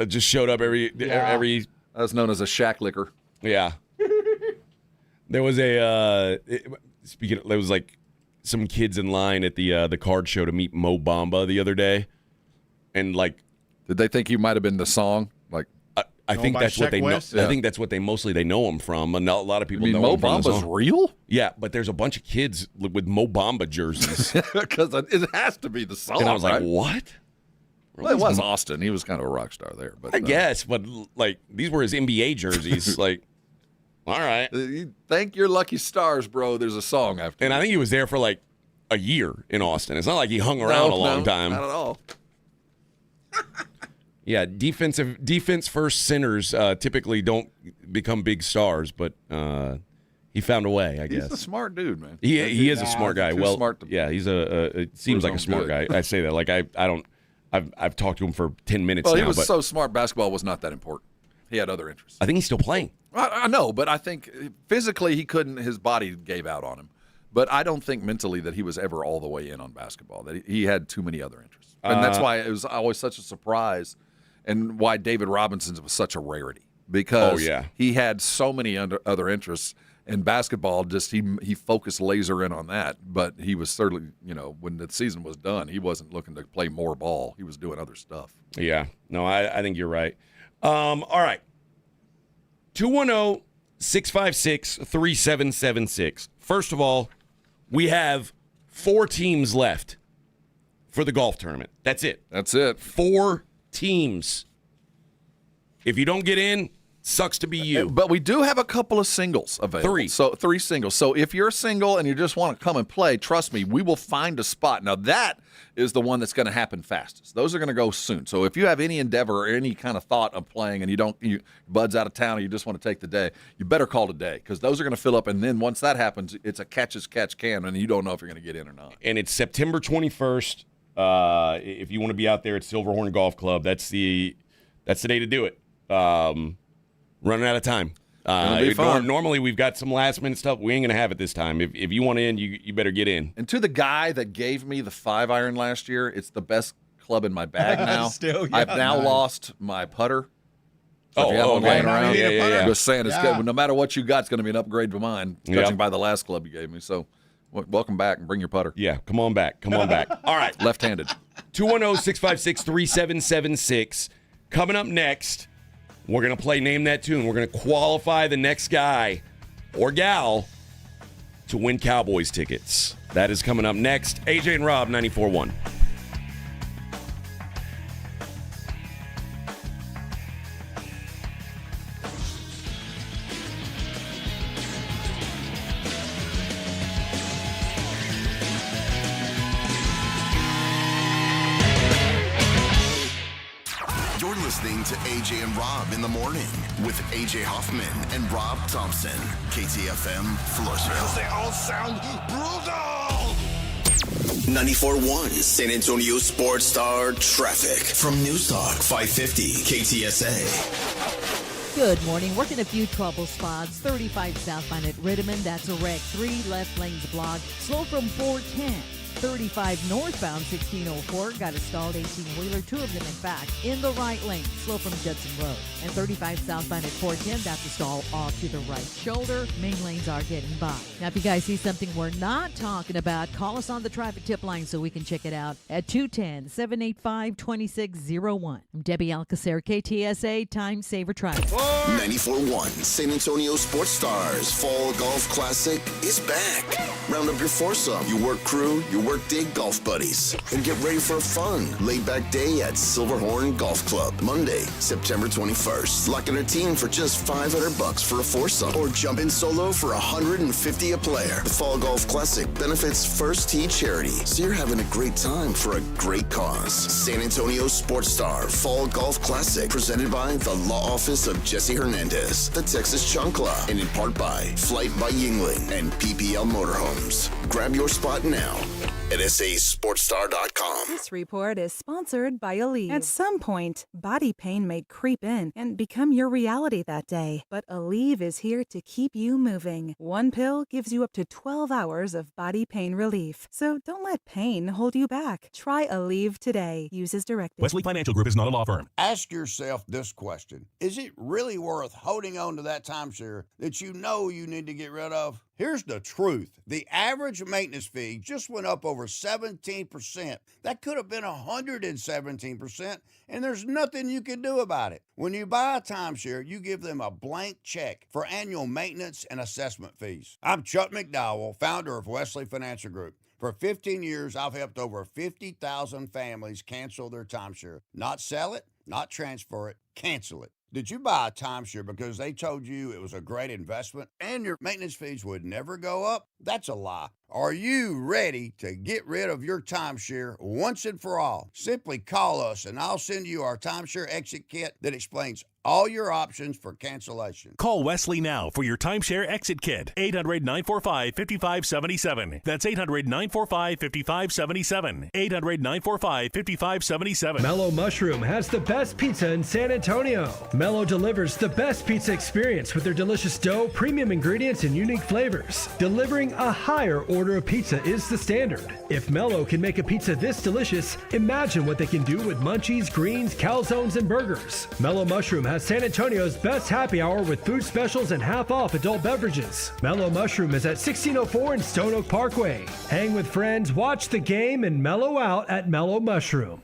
[SPEAKER 3] just showed up every.
[SPEAKER 2] That was known as a Shaq liquor.
[SPEAKER 3] Yeah. There was there was like some kids in line at the card show to meet Mo Bamba the other day, and like,
[SPEAKER 2] did they think you might have been the song? Like,
[SPEAKER 3] I think that's what they know.
[SPEAKER 2] Yeah.
[SPEAKER 3] I think that's what they know him from. And a lot of people
[SPEAKER 2] you mean
[SPEAKER 3] know
[SPEAKER 2] Mo
[SPEAKER 3] him from the
[SPEAKER 2] Bamba's
[SPEAKER 3] song.
[SPEAKER 2] real?
[SPEAKER 3] Yeah, but there's a bunch of kids with Mo Bamba jerseys.
[SPEAKER 2] Because it has to be the song.
[SPEAKER 3] And I was like,
[SPEAKER 2] right?
[SPEAKER 3] what?
[SPEAKER 2] Well, it was Austin. He was kind of a rock star there. But
[SPEAKER 3] I guess, but like these were his NBA jerseys. Like, all right.
[SPEAKER 2] You thank your lucky stars, bro. There's a song after.
[SPEAKER 3] And I think he was there for like a year in Austin. It's not like he hung around a long time.
[SPEAKER 2] Not at all.
[SPEAKER 3] Yeah, defense first sinners typically don't become big stars, but He found a way, I guess.
[SPEAKER 2] He's a smart dude, man.
[SPEAKER 3] He is a smart guy. Well,
[SPEAKER 2] smart
[SPEAKER 3] he's it seems like a smart guy. I say that like I don't. I've talked to him for 10 minutes now.
[SPEAKER 2] Well, he was so smart. Basketball was not that important. He had other interests.
[SPEAKER 3] I think he's still playing.
[SPEAKER 2] I know, but I think physically he couldn't. His body gave out on him. But I don't think mentally that he was ever all the way in on basketball. That he had too many other interests, and that's why it was always such a surprise, and why David Robinson's was such a rarity because he had so many other interests. And basketball, just he focused laser in on that. But he was certainly, when the season was done, he wasn't looking to play more ball. He was doing other stuff.
[SPEAKER 3] Yeah. No, I think you're right. All right. 210-656-3776. First of all, we have 4 teams left for the golf tournament. That's it. 4 teams. If you don't get in, sucks to be you.
[SPEAKER 2] But we do have a couple of singles available.
[SPEAKER 3] 3.
[SPEAKER 2] So 3 singles. So if you're single and you just want to come and play, trust me, we will find a spot. Now that is the one that's going to happen fastest. Those are going to go soon. So if you have any endeavor or any kind of thought of playing and Bud's out of town and you just want to take the day, you better call today because those are going to fill up. And then once that happens, it's a catch can and you don't know if you're going to get in or not.
[SPEAKER 3] And it's September 21st. If you want to be out there at Silverhorn Golf Club, that's the day to do it. Running out of time. Normally, we've got some last-minute stuff. We ain't going to have it this time. If you want in, you better get in.
[SPEAKER 2] And to the guy that gave me the 5-iron last year, it's the best club in my bag now. I've now lost my putter. So if you have one laying around, just saying, it's good. No matter what you got, it's going to be an upgrade to mine, judging by the last club you gave me. So welcome back and bring your putter.
[SPEAKER 3] Yeah, come on back. All right.
[SPEAKER 2] Left-handed.
[SPEAKER 3] 210-656-3776. Coming up next, we're going to play Name That Tune. We're going to qualify the next guy or gal to win Cowboys tickets. That is coming up next. AJ and Rob, 94.1.
[SPEAKER 1] Listening to AJ and Rob in the morning with AJ Hoffman and Rob Thompson. KTFM Floresville. They all sound brutal. 94.1 San Antonio Sports Star traffic from News Talk 550 KTSA.
[SPEAKER 15] Good morning. Working a few trouble spots. 35 southbound at Rittiman. That's a wreck. 3 left lanes blocked. Slow from 410. 35 northbound 1604 got a stalled 18-wheeler, 2 of them in fact in the right lane, slow from Judson Road. And 35 southbound at 410, that's a stall off to the right shoulder. Main lanes are getting by. Now if you guys see something we're not talking about, call us on the traffic tip line so we can check it out at 210-785-2601. I'm Debbie Alcacer, KTSA Time Saver Traffic.
[SPEAKER 1] 94.1 San Antonio Sports Stars Fall Golf Classic is back. Round up your foursome, your work crew, your work day golf buddies, and get ready for a fun, laid-back day at Silverhorn Golf Club. Monday, September 21st. Lock in a team for just $500 for a foursome, or jump in solo for $150 a player. The Fall Golf Classic benefits First Tee Charity, so you're having a great time for a great cause. San Antonio Sports Star Fall Golf Classic, presented by the Law Office of Jesse Hernandez, the Texas Chancla, and in part by Flight by Yingling and PPL Motorhomes. Grab your spot now at sasportstar.com.
[SPEAKER 20] This report is sponsored by Aleve. At some point, body pain may creep in and become your reality that day. But Aleve is here to keep you moving. One pill gives you up to 12 hours of body pain relief. So don't let pain hold you back. Try Aleve today. Use as directed.
[SPEAKER 21] Wesley Financial Group is not a law firm.
[SPEAKER 22] Ask yourself this question. Is it really worth holding on to that timeshare that you know you need to get rid of? Here's the truth. The average maintenance fee just went up over 17%. That could have been 117%, and there's nothing you can do about it. When you buy a timeshare, you give them a blank check for annual maintenance and assessment fees. I'm Chuck McDowell, founder of Wesley Financial Group. For 15 years, I've helped over 50,000 families cancel their timeshare. Not sell it, not transfer it, cancel it. Did you buy a timeshare because they told you it was a great investment and your maintenance fees would never go up? That's a lie. Are you ready to get rid of your timeshare once and for all? Simply call us and I'll send you our timeshare exit kit that explains all your options for cancellation.
[SPEAKER 7] Call Wesley now for your timeshare exit kit. 800-945-5577. That's 800-945-5577. 800-945-5577.
[SPEAKER 9] Mellow Mushroom has the best pizza in San Antonio. Mellow delivers the best pizza experience with their delicious dough, premium ingredients, and unique flavors. Delivering a higher order of pizza is the standard. If Mellow can make a pizza this delicious, imagine what they can do with munchies, greens, calzones, and burgers. Mellow Mushroom has San Antonio's best happy hour with food specials and half-off adult beverages. Mellow Mushroom is at 1604 in Stone Oak Parkway. Hang with friends, watch the game, and mellow out at Mellow Mushroom.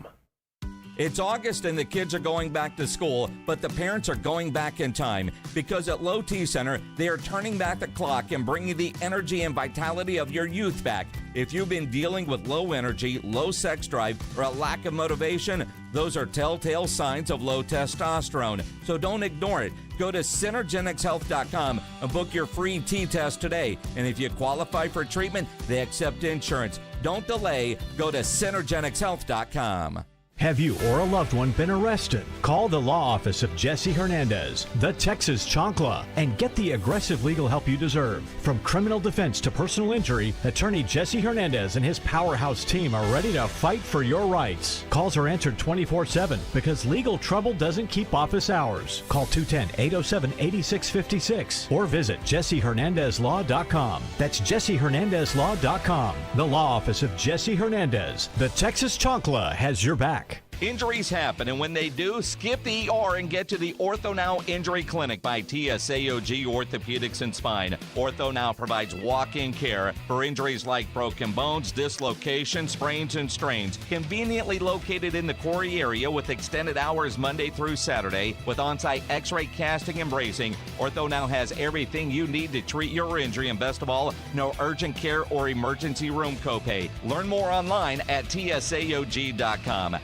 [SPEAKER 14] It's August and the kids are going back to school, but the parents are going back in time because at Low T Center, they are turning back the clock and bringing the energy and vitality of your youth back. If you've been dealing with low energy, low sex drive, or a lack of motivation, those are telltale signs of low testosterone. So don't ignore it. Go to Synergenicshealth.com and book your free T-test today. And if you qualify for treatment, they accept insurance. Don't delay. Go to Synergenicshealth.com.
[SPEAKER 21] Have you or a loved one been arrested? Call the law office of Jesse Hernandez, the Texas Chancla, and get the aggressive legal help you deserve. From criminal defense to personal injury, attorney Jesse Hernandez and his powerhouse team are ready to fight for your rights. Calls are answered 24/7 because legal trouble doesn't keep office hours. Call 210-807-8656 or visit JesseHernandezLaw.com. That's JesseHernandezLaw.com. The law office of Jesse Hernandez, the Texas Chancla, has your back.
[SPEAKER 14] Injuries happen, and when they do, skip the ER and get to the Ortho Now Injury Clinic by TSAOG Orthopedics and Spine. Ortho Now provides walk-in care for injuries like broken bones, dislocations, sprains, and strains. Conveniently located in the Quarry area with extended hours Monday through Saturday with on-site x-ray casting and bracing, Ortho Now has everything you need to treat your injury, and best of all, no urgent care or emergency room copay. Learn more online at TSAOG.com.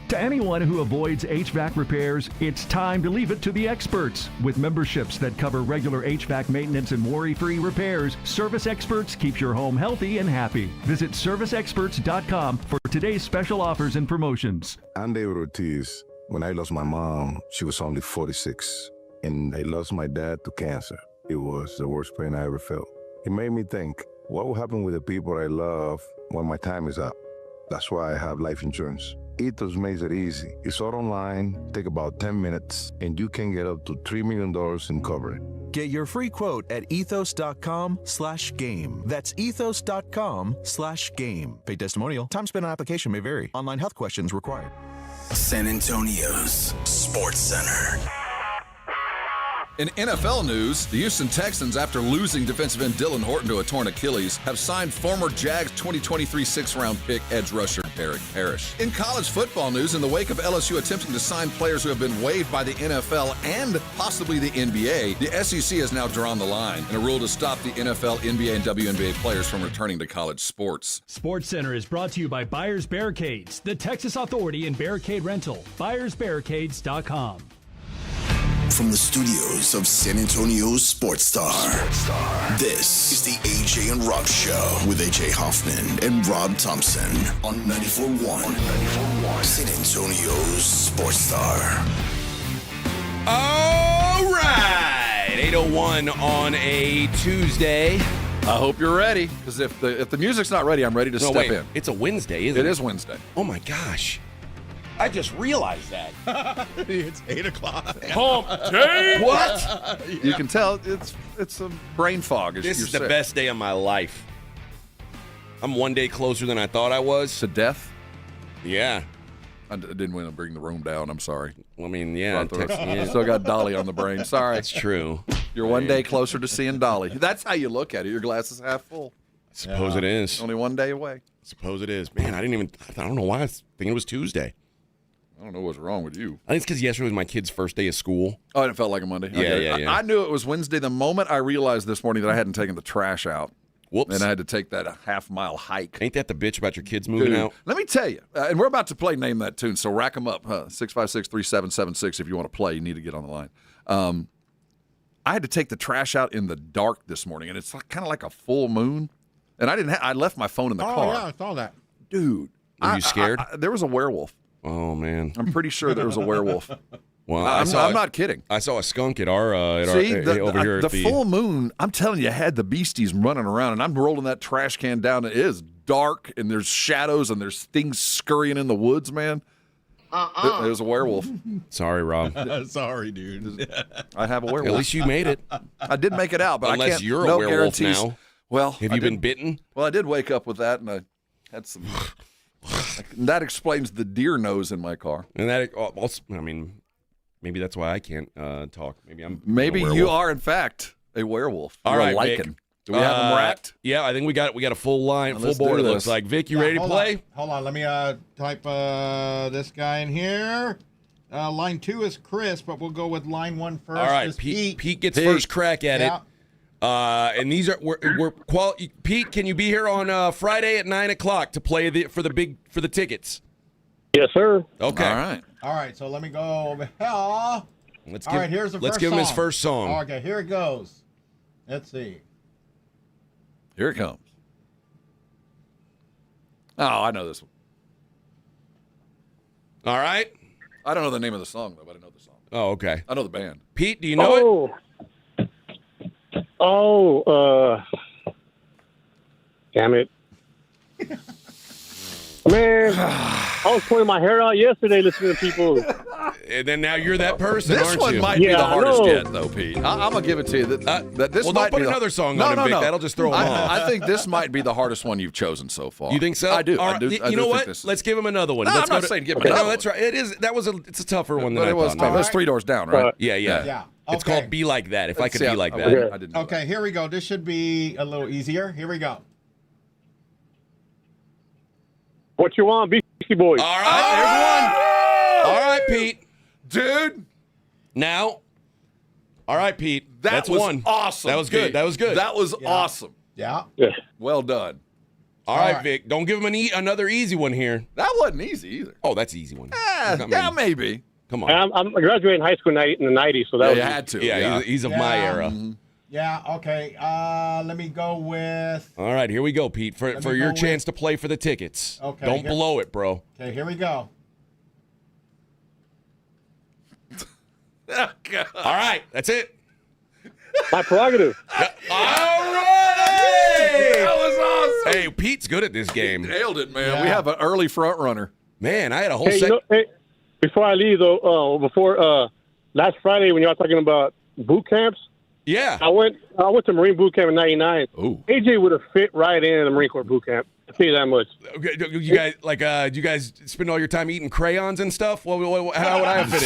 [SPEAKER 24] To anyone who avoids HVAC repairs, it's time to leave it to the experts. With memberships that cover regular HVAC maintenance and worry-free repairs, Service Experts keeps your home healthy and happy. Visit serviceexperts.com for today's special offers and promotions.
[SPEAKER 25] I'm David Ortiz. When I lost my mom, she was only 46, and I lost my dad to cancer. It was the worst pain I ever felt. It made me think, what will happen with the people I love when my time is up? That's why I have life insurance. Ethos makes it easy. It's all online, take about 10 minutes, and you can get up to $3 million in coverage.
[SPEAKER 26] Get your free quote at ethos.com/game. That's ethos.com/game. Paid testimonial. Time spent on application may vary. Online health questions required.
[SPEAKER 1] San Antonio's Sports Center.
[SPEAKER 2] In NFL news, the Houston Texans, after losing defensive end Dylan Horton to a torn Achilles, have signed former Jags 2023 sixth-round pick edge rusher Derek Parrish. In college football news, in the wake of LSU attempting to sign players who have been waived by the NFL and possibly the NBA, the SEC has now drawn the line in a rule to stop the NFL, NBA, and WNBA players from returning to college sports.
[SPEAKER 9] Sports Center is brought to you by Buyers Barricades, the Texas authority in barricade rental. BuyersBarricades.com.
[SPEAKER 1] From the studios of San Antonio's Sports Star, this is the AJ and Rob Show with AJ Hoffman and Rob Thompson on 94.1 San Antonio's Sports Star.
[SPEAKER 3] All right, 8:01 on a Tuesday.
[SPEAKER 2] I hope you're ready, because if the music's not ready, I'm ready to step in.
[SPEAKER 3] It's a Wednesday, isn't it?
[SPEAKER 2] It is Wednesday.
[SPEAKER 3] Oh my gosh. I just realized that.
[SPEAKER 4] It's 8 o'clock.
[SPEAKER 3] Hump day? What?
[SPEAKER 2] Yeah. You can tell it's a brain fog.
[SPEAKER 3] This is the best day of my life. I'm one day closer than I thought I was.
[SPEAKER 2] To death?
[SPEAKER 3] Yeah.
[SPEAKER 2] I didn't want to bring the room down. I'm sorry.
[SPEAKER 3] Well, I mean, yeah.
[SPEAKER 2] Still got Dolly on the brain. Sorry.
[SPEAKER 3] That's true.
[SPEAKER 2] You're one day closer to seeing Dolly. That's how you look at it. Your glass is half full.
[SPEAKER 3] I suppose it is.
[SPEAKER 2] Only one day away.
[SPEAKER 3] I suppose it is. Man, I don't know why I was thinking it was Tuesday.
[SPEAKER 2] I don't know what's wrong with you.
[SPEAKER 3] I think it's because yesterday was my kid's first day of school.
[SPEAKER 2] Oh, and it felt like a Monday.
[SPEAKER 3] Yeah.
[SPEAKER 2] I knew it was Wednesday the moment I realized this morning that I hadn't taken the trash out.
[SPEAKER 3] Whoops.
[SPEAKER 2] And I had to take that half-mile hike.
[SPEAKER 3] Ain't that the bitch about your kids moving out?
[SPEAKER 2] Let me tell you, and we're about to play Name That Tune, so rack them up. 656-3776 if you want to play. You need to get on the line. I had to take the trash out in the dark this morning, and it's kind of like a full moon. And I left my phone in the car.
[SPEAKER 4] Oh, yeah, I saw that.
[SPEAKER 2] Dude.
[SPEAKER 3] Were you scared?
[SPEAKER 2] There was a werewolf.
[SPEAKER 3] Oh, man.
[SPEAKER 2] I'm pretty sure there was a werewolf.
[SPEAKER 3] Well,
[SPEAKER 2] I'm not kidding.
[SPEAKER 3] I saw a skunk at our
[SPEAKER 2] over here. The full moon, I'm telling you, had the beasties running around, and I'm rolling that trash can down. It is dark, and there's shadows, and there's things scurrying in the woods, man. It was a werewolf.
[SPEAKER 3] Sorry, Rob.
[SPEAKER 4] Sorry, dude.
[SPEAKER 2] I have a werewolf.
[SPEAKER 3] At least you made it.
[SPEAKER 2] I did make it out, but
[SPEAKER 3] unless
[SPEAKER 2] I can't.
[SPEAKER 3] You're a
[SPEAKER 2] no
[SPEAKER 3] werewolf
[SPEAKER 2] guarantees.
[SPEAKER 3] now.
[SPEAKER 2] Well,
[SPEAKER 3] have you been bitten?
[SPEAKER 2] Well, I did wake up with that, and I had some. That explains the deer nose in my car.
[SPEAKER 3] And that also, I mean, maybe that's why I can't talk.
[SPEAKER 2] Maybe you are in fact a werewolf.
[SPEAKER 3] All right, Vic.
[SPEAKER 2] Do we have them racked?
[SPEAKER 3] Yeah, I think we got a full line, full board. It looks like. Vic, you ready to play?
[SPEAKER 4] Hold on. Let me type this guy in here. Line 2 is Chris, but we'll go with line 1 first.
[SPEAKER 3] All right, Pete gets first crack at it. And these are we're Pete, can you be here on Friday at 9:00 to play for the tickets?
[SPEAKER 10] Yes, sir.
[SPEAKER 3] Okay.
[SPEAKER 4] All right. So let me go over here.
[SPEAKER 3] Let's
[SPEAKER 4] here's the
[SPEAKER 3] let's
[SPEAKER 4] first
[SPEAKER 3] give him his
[SPEAKER 4] song.
[SPEAKER 3] first song.
[SPEAKER 4] Okay, here it goes. Let's see.
[SPEAKER 2] Here it comes. Oh, I know this one.
[SPEAKER 3] All right.
[SPEAKER 2] I don't know the name of the song, though, but I know the song.
[SPEAKER 3] Oh, okay.
[SPEAKER 2] I know the band.
[SPEAKER 3] Pete, do you know it?
[SPEAKER 10] Damn it. Man, I was pulling my hair out yesterday listening to people.
[SPEAKER 3] And then now you're that person,
[SPEAKER 2] This
[SPEAKER 3] aren't
[SPEAKER 2] one
[SPEAKER 3] you?
[SPEAKER 2] might be the hardest yet, though, Pete. I'm going to give it to you. That this
[SPEAKER 3] well,
[SPEAKER 2] might
[SPEAKER 3] don't put
[SPEAKER 2] be
[SPEAKER 3] another song on him, Vic. That'll just throw him off.
[SPEAKER 2] I think this might be the hardest one you've chosen so far.
[SPEAKER 3] You think so?
[SPEAKER 2] I do.
[SPEAKER 3] All
[SPEAKER 2] I
[SPEAKER 3] right.
[SPEAKER 2] do.
[SPEAKER 3] You know what? Let's give him another one.
[SPEAKER 2] No,
[SPEAKER 3] Let's
[SPEAKER 2] I'm not saying give him
[SPEAKER 3] No,
[SPEAKER 2] another
[SPEAKER 3] that's
[SPEAKER 2] one.
[SPEAKER 3] right. It's a tougher one than
[SPEAKER 2] But
[SPEAKER 3] I
[SPEAKER 2] it was
[SPEAKER 3] thought.
[SPEAKER 2] tough. It was 3 doors down, right?
[SPEAKER 3] Yeah. It's
[SPEAKER 4] Okay.
[SPEAKER 3] called Be Like That. If I could
[SPEAKER 2] See,
[SPEAKER 3] be like that.
[SPEAKER 2] I didn't know
[SPEAKER 4] Okay, here we go. This should be a little easier. Here we go.
[SPEAKER 10] What you want, Beastie Boys?
[SPEAKER 3] All right, there's one. All right, Pete.
[SPEAKER 2] Dude.
[SPEAKER 3] Now. All right, Pete. That's
[SPEAKER 2] was
[SPEAKER 3] one.
[SPEAKER 2] awesome.
[SPEAKER 3] That was good.
[SPEAKER 2] Pete.
[SPEAKER 3] That was good.
[SPEAKER 2] That was awesome.
[SPEAKER 4] Yeah.
[SPEAKER 2] Well done.
[SPEAKER 3] All right, Vic. Don't give him another easy one here.
[SPEAKER 2] That wasn't easy either.
[SPEAKER 3] Oh, that's an easy one.
[SPEAKER 2] Yeah, maybe.
[SPEAKER 3] Come on.
[SPEAKER 10] I'm graduating high school in the 90s, so that was
[SPEAKER 2] you had to.
[SPEAKER 3] Yeah, he's of my era.
[SPEAKER 4] Yeah, okay. Let me go with...
[SPEAKER 3] All right, here we go, Pete, for your chance to play for the tickets.
[SPEAKER 4] Okay.
[SPEAKER 3] Don't blow it, bro.
[SPEAKER 4] Okay, here we go.
[SPEAKER 2] Oh, God.
[SPEAKER 3] All right, that's it.
[SPEAKER 10] my prerogative.
[SPEAKER 3] All right!
[SPEAKER 2] That was awesome.
[SPEAKER 3] Hey, Pete's good at this game.
[SPEAKER 2] Nailed it, man.
[SPEAKER 4] Yeah.
[SPEAKER 2] We have an early front runner.
[SPEAKER 3] Man, I had a whole
[SPEAKER 10] Hey, before I leave, though, last Friday when y'all talking about boot camps,
[SPEAKER 3] Yeah.
[SPEAKER 10] I went to Marine boot camp in '99.
[SPEAKER 2] Ooh.
[SPEAKER 10] AJ would have fit right in the Marine Corps boot camp. I tell you that much.
[SPEAKER 3] Okay, you guys do you guys spend all your time eating crayons and stuff? How would I have fit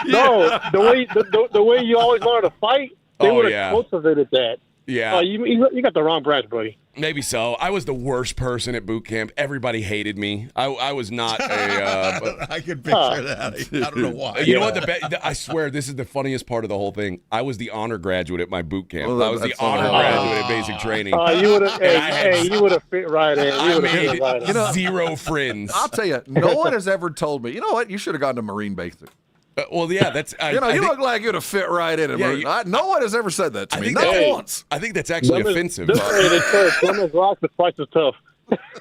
[SPEAKER 3] in?
[SPEAKER 10] No, the way you always wanted to fight, they would have
[SPEAKER 3] yeah.
[SPEAKER 10] cultivated that.
[SPEAKER 3] Yeah.
[SPEAKER 10] You got the wrong branch, buddy.
[SPEAKER 3] Maybe so. I was the worst person at boot camp. Everybody hated me. I was not a. But,
[SPEAKER 4] I could picture that. I don't know why.
[SPEAKER 3] you know what? I swear this is the funniest part of the whole thing. I was the honor graduate at my boot camp.
[SPEAKER 2] Well,
[SPEAKER 3] I was the honor graduate at basic training.
[SPEAKER 10] You would have. You would have fit right in.
[SPEAKER 3] I made zero friends.
[SPEAKER 2] I'll tell you, no one has ever told me, you know what, you should have gone to Marine basic.
[SPEAKER 3] Well, yeah, that's.
[SPEAKER 2] You look like you'd have fit right in. No one has ever said that to me. Not once.
[SPEAKER 3] I think that's actually offensive.
[SPEAKER 10] Plymouth Rock, but twice as tough.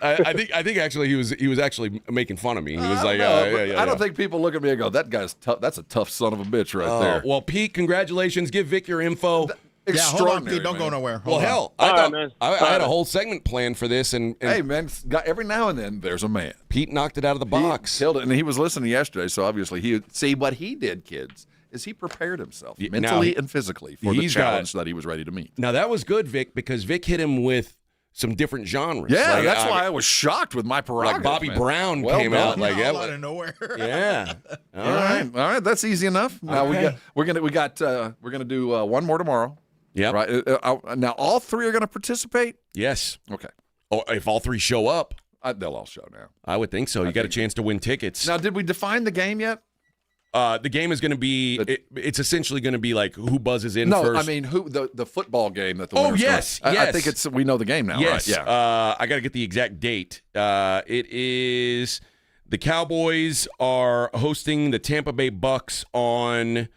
[SPEAKER 3] I think actually he was actually making fun of me. He was like,
[SPEAKER 2] I don't think people look at me and go, that guy's tough. That's a tough son of a bitch right there.
[SPEAKER 3] Well, Pete, congratulations. Give Vic your info.
[SPEAKER 4] Yeah, hold on, Pete. Don't go nowhere.
[SPEAKER 3] Well, hell, I had a whole segment planned for this, and
[SPEAKER 2] hey, man, every now and then there's a man.
[SPEAKER 3] Pete knocked it out of the box.
[SPEAKER 2] He killed it, and he was listening yesterday, so obviously he see what he did, kids, is he prepared himself mentally and physically for the challenge that he was ready to meet.
[SPEAKER 3] Now that was good, Vic, because Vic hit him with some different genres.
[SPEAKER 2] Yeah, that's why I was shocked with my prerogative.
[SPEAKER 3] Like Bobby Brown came out like that
[SPEAKER 4] out of nowhere.
[SPEAKER 3] Yeah.
[SPEAKER 2] All right, that's easy enough. Now we're gonna do one more tomorrow.
[SPEAKER 3] Yeah.
[SPEAKER 2] Right. Now all three are gonna participate.
[SPEAKER 3] Yes.
[SPEAKER 2] Okay.
[SPEAKER 3] Oh, if all three show up,
[SPEAKER 2] they'll all show now.
[SPEAKER 3] I would think so. You got a chance to win tickets.
[SPEAKER 2] Now, did we define the game yet?
[SPEAKER 3] The game is going to be. It's essentially going to be like who buzzes in first.
[SPEAKER 2] No, I mean who the football game that the.
[SPEAKER 3] Oh
[SPEAKER 2] winner's
[SPEAKER 3] yes,
[SPEAKER 2] going.
[SPEAKER 3] yes.
[SPEAKER 2] I think we know the game now.
[SPEAKER 3] Yes.
[SPEAKER 2] Right? Yeah.
[SPEAKER 3] I got to get the exact date. It is the Cowboys are hosting the Tampa Bay Bucks on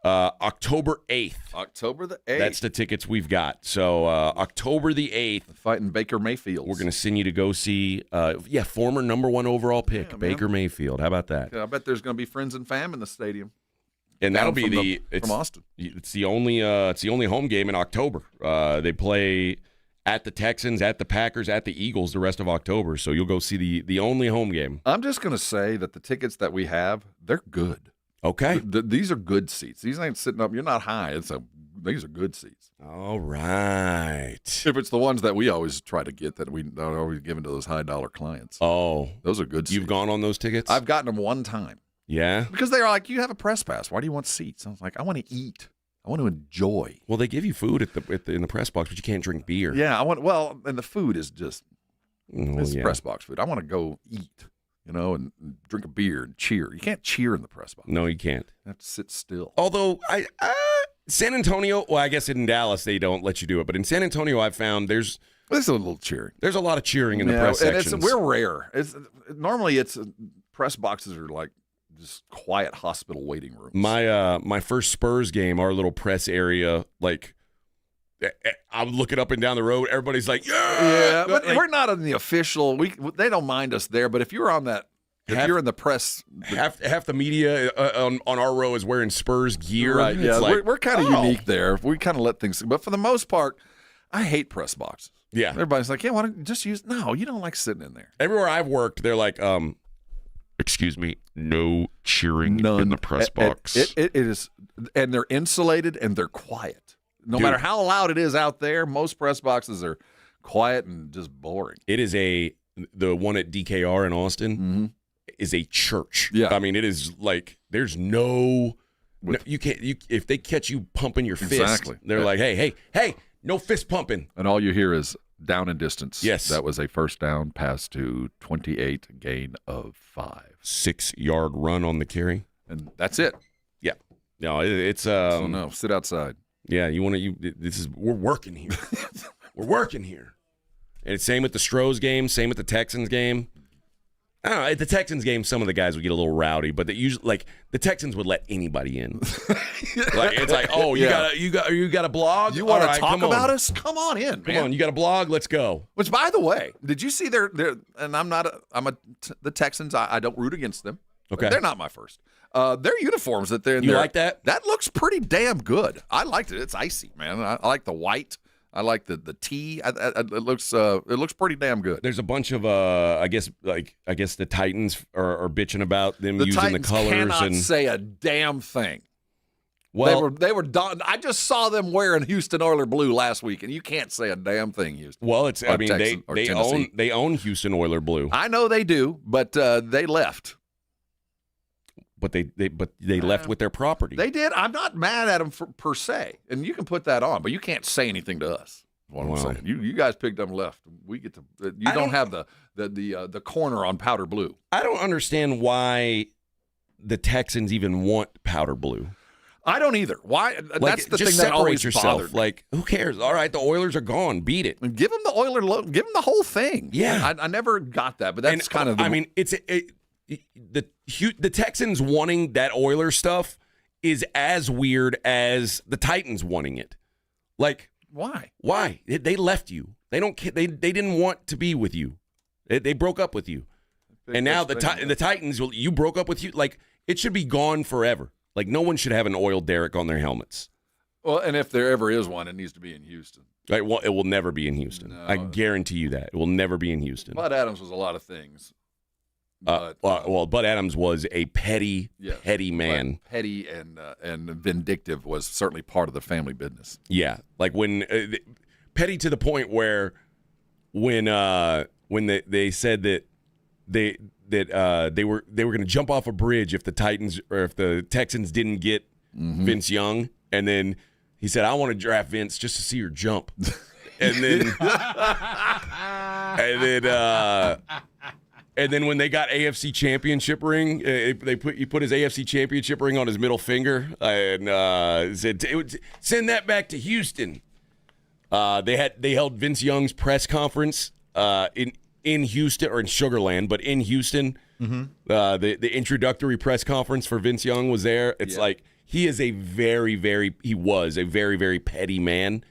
[SPEAKER 3] October 8th.
[SPEAKER 2] October the 8th.
[SPEAKER 3] That's the tickets we've got. So October the 8th.
[SPEAKER 2] Fighting Baker Mayfield.
[SPEAKER 3] We're going to send you to go see, former number 1 overall pick, Baker Mayfield. How about that?
[SPEAKER 2] Yeah, I bet there's going to be friends and fam in the stadium.
[SPEAKER 3] And that'll be
[SPEAKER 2] from Austin.
[SPEAKER 3] It's the only home game in October. They play at the Texans, at the Packers, at the Eagles the rest of October. So you'll go see the only home game.
[SPEAKER 2] I'm just going to say that the tickets that we have, they're good.
[SPEAKER 3] Okay.
[SPEAKER 2] These are good seats. These ain't sitting up. You're not high. These are good seats.
[SPEAKER 3] All right.
[SPEAKER 2] If it's the ones that we always try to get that we are always giving to those high-dollar clients.
[SPEAKER 3] Oh.
[SPEAKER 2] Those are good seats.
[SPEAKER 3] You've gone on those tickets?
[SPEAKER 2] I've gotten them one time.
[SPEAKER 3] Yeah?
[SPEAKER 2] Because they're like, you have a press pass. Why do you want seats? I was like, I want to eat. I want to enjoy.
[SPEAKER 3] Well, they give you food in the press box, but you can't drink beer.
[SPEAKER 2] Yeah, and the food is just press box food. I want to go eat. And drink a beer and cheer. You can't cheer in the press box.
[SPEAKER 3] No, you can't.
[SPEAKER 2] You have to sit still.
[SPEAKER 3] Although, San Antonio, well, I guess in Dallas they don't let you do it, but in San Antonio I've found there's
[SPEAKER 2] a little cheering.
[SPEAKER 3] There's a lot of cheering in the press sections.
[SPEAKER 2] We're rare. Normally press boxes are like just quiet hospital waiting rooms.
[SPEAKER 3] My first Spurs game, our little press area, like I'm looking up and down the road. Everybody's like,
[SPEAKER 2] yeah, but we're not in the official. They don't mind us there. But if you're on that, you're in the press,
[SPEAKER 3] half the media on our row is wearing Spurs gear.
[SPEAKER 2] Right? Yeah, we're kind of unique there. We kind of let things. But for the most part, I hate press boxes.
[SPEAKER 3] Yeah,
[SPEAKER 2] everybody's like, yeah, why don't you just use? No, you don't like sitting in there.
[SPEAKER 3] Everywhere I've worked, they're like, excuse me, no cheering in the press box.
[SPEAKER 2] It is, and they're insulated and they're quiet. No matter how loud it is out there, most press boxes are quiet and just boring.
[SPEAKER 3] It is the one at DKR in Austin is a church.
[SPEAKER 2] Yeah.
[SPEAKER 3] I mean, it is like there's you can't if they catch you pumping your fist, they're like, hey, no fist pumping.
[SPEAKER 2] And all you hear is down and distance.
[SPEAKER 3] Yes.
[SPEAKER 2] That was a first down pass to 28, gain of 5.
[SPEAKER 3] 6-yard run on the carry.
[SPEAKER 2] And that's it.
[SPEAKER 3] Yeah. No, it's
[SPEAKER 2] so no, sit outside.
[SPEAKER 3] Yeah, we're working here. We're working here. And it's same with the Stros game, same with the Texans game. I don't know, at the Texans game, some of the guys would get a little rowdy, but they usually like the Texans would let anybody in. It's like, oh, you got a blog?
[SPEAKER 2] You want to talk about us? Come on in, man.
[SPEAKER 3] Come on, you got a blog? Let's go.
[SPEAKER 2] Which, by the way, did you see the Texans, I don't root against them.
[SPEAKER 3] Okay.
[SPEAKER 2] They're not my first. Their uniforms that they're in.
[SPEAKER 3] You like that?
[SPEAKER 2] That looks pretty damn good. I liked it. It's icy, man. I like the white. I like the tee. It looks pretty damn good.
[SPEAKER 3] There's a bunch of I guess the Titans are bitching about them using
[SPEAKER 2] Titans
[SPEAKER 3] the colors
[SPEAKER 2] cannot
[SPEAKER 3] and
[SPEAKER 2] say a damn thing.
[SPEAKER 3] Well,
[SPEAKER 2] they were done. I just saw them wearing Houston Oiler blue last week, and you can't say a damn thing, Houston.
[SPEAKER 3] Well, they own Houston Oiler blue.
[SPEAKER 2] I know they do, but they left.
[SPEAKER 3] But they left with their property.
[SPEAKER 2] They did. I'm not mad at them per se, and you can put that on, but you can't say anything to us. What I'm saying, you guys picked them left. We get to. You don't have the corner on powder blue.
[SPEAKER 3] I don't understand why the Texans even want powder blue.
[SPEAKER 2] I don't either. Why? That's the
[SPEAKER 3] just
[SPEAKER 2] thing that always
[SPEAKER 3] yourself.
[SPEAKER 2] bothered me.
[SPEAKER 3] Like, who cares? All right, the Oilers are gone. Beat it.
[SPEAKER 2] And give them the Oiler look. Give them the whole thing.
[SPEAKER 3] Yeah,
[SPEAKER 2] I never got that, but that's kind of.
[SPEAKER 3] I mean, the Texans wanting that Oilers stuff is as weird as the Titans wanting it. Like,
[SPEAKER 2] why?
[SPEAKER 3] Why? They left you. They don't. They didn't want to be with you. They broke up with you, and now the Titans. You broke up with you. Like, it should be gone forever. Like, no one should have an oil derrick on their helmets.
[SPEAKER 2] Well, and if there ever is one, it needs to be in Houston.
[SPEAKER 3] Right. Well, it will never be in Houston. No. I guarantee you that it will never be in Houston.
[SPEAKER 2] Bud Adams was a lot of things.
[SPEAKER 3] Bud Adams was a petty man.
[SPEAKER 2] Petty and vindictive was certainly part of the family business.
[SPEAKER 3] Yeah, like when petty to the point where when they said that they were going to jump off a bridge if the Texans didn't get Vince Young, and then he said, "I want to draft Vince just to see her jump," and then And then when they got AFC Championship ring, he put his AFC Championship ring on his middle finger and said, "Send that back to Houston." They held Vince Young's press conference in Houston, or in Sugar Land, but in Houston. Mm-hmm. The introductory press conference for Vince Young was there. It's like he is a very, very petty man.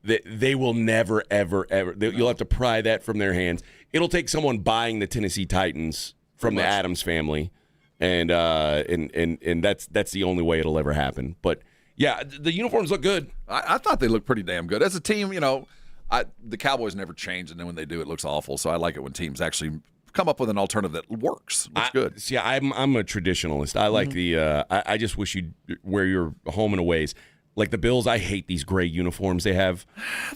[SPEAKER 3] They will never, ever, ever. You'll have to pry that from their hands. It'll take someone buying the Tennessee Titans from the Adams family, and that's the only way it'll ever happen. But yeah, the uniforms look good.
[SPEAKER 2] I thought they looked pretty damn good as a team. You know, the Cowboys never change, and then when they do, it looks awful. So I like it when teams actually come up with an alternative that works. Looks good.
[SPEAKER 3] See, I'm a traditionalist. I like I just wish you'd wear your home and aways. Like the Bills, I hate these gray uniforms they have.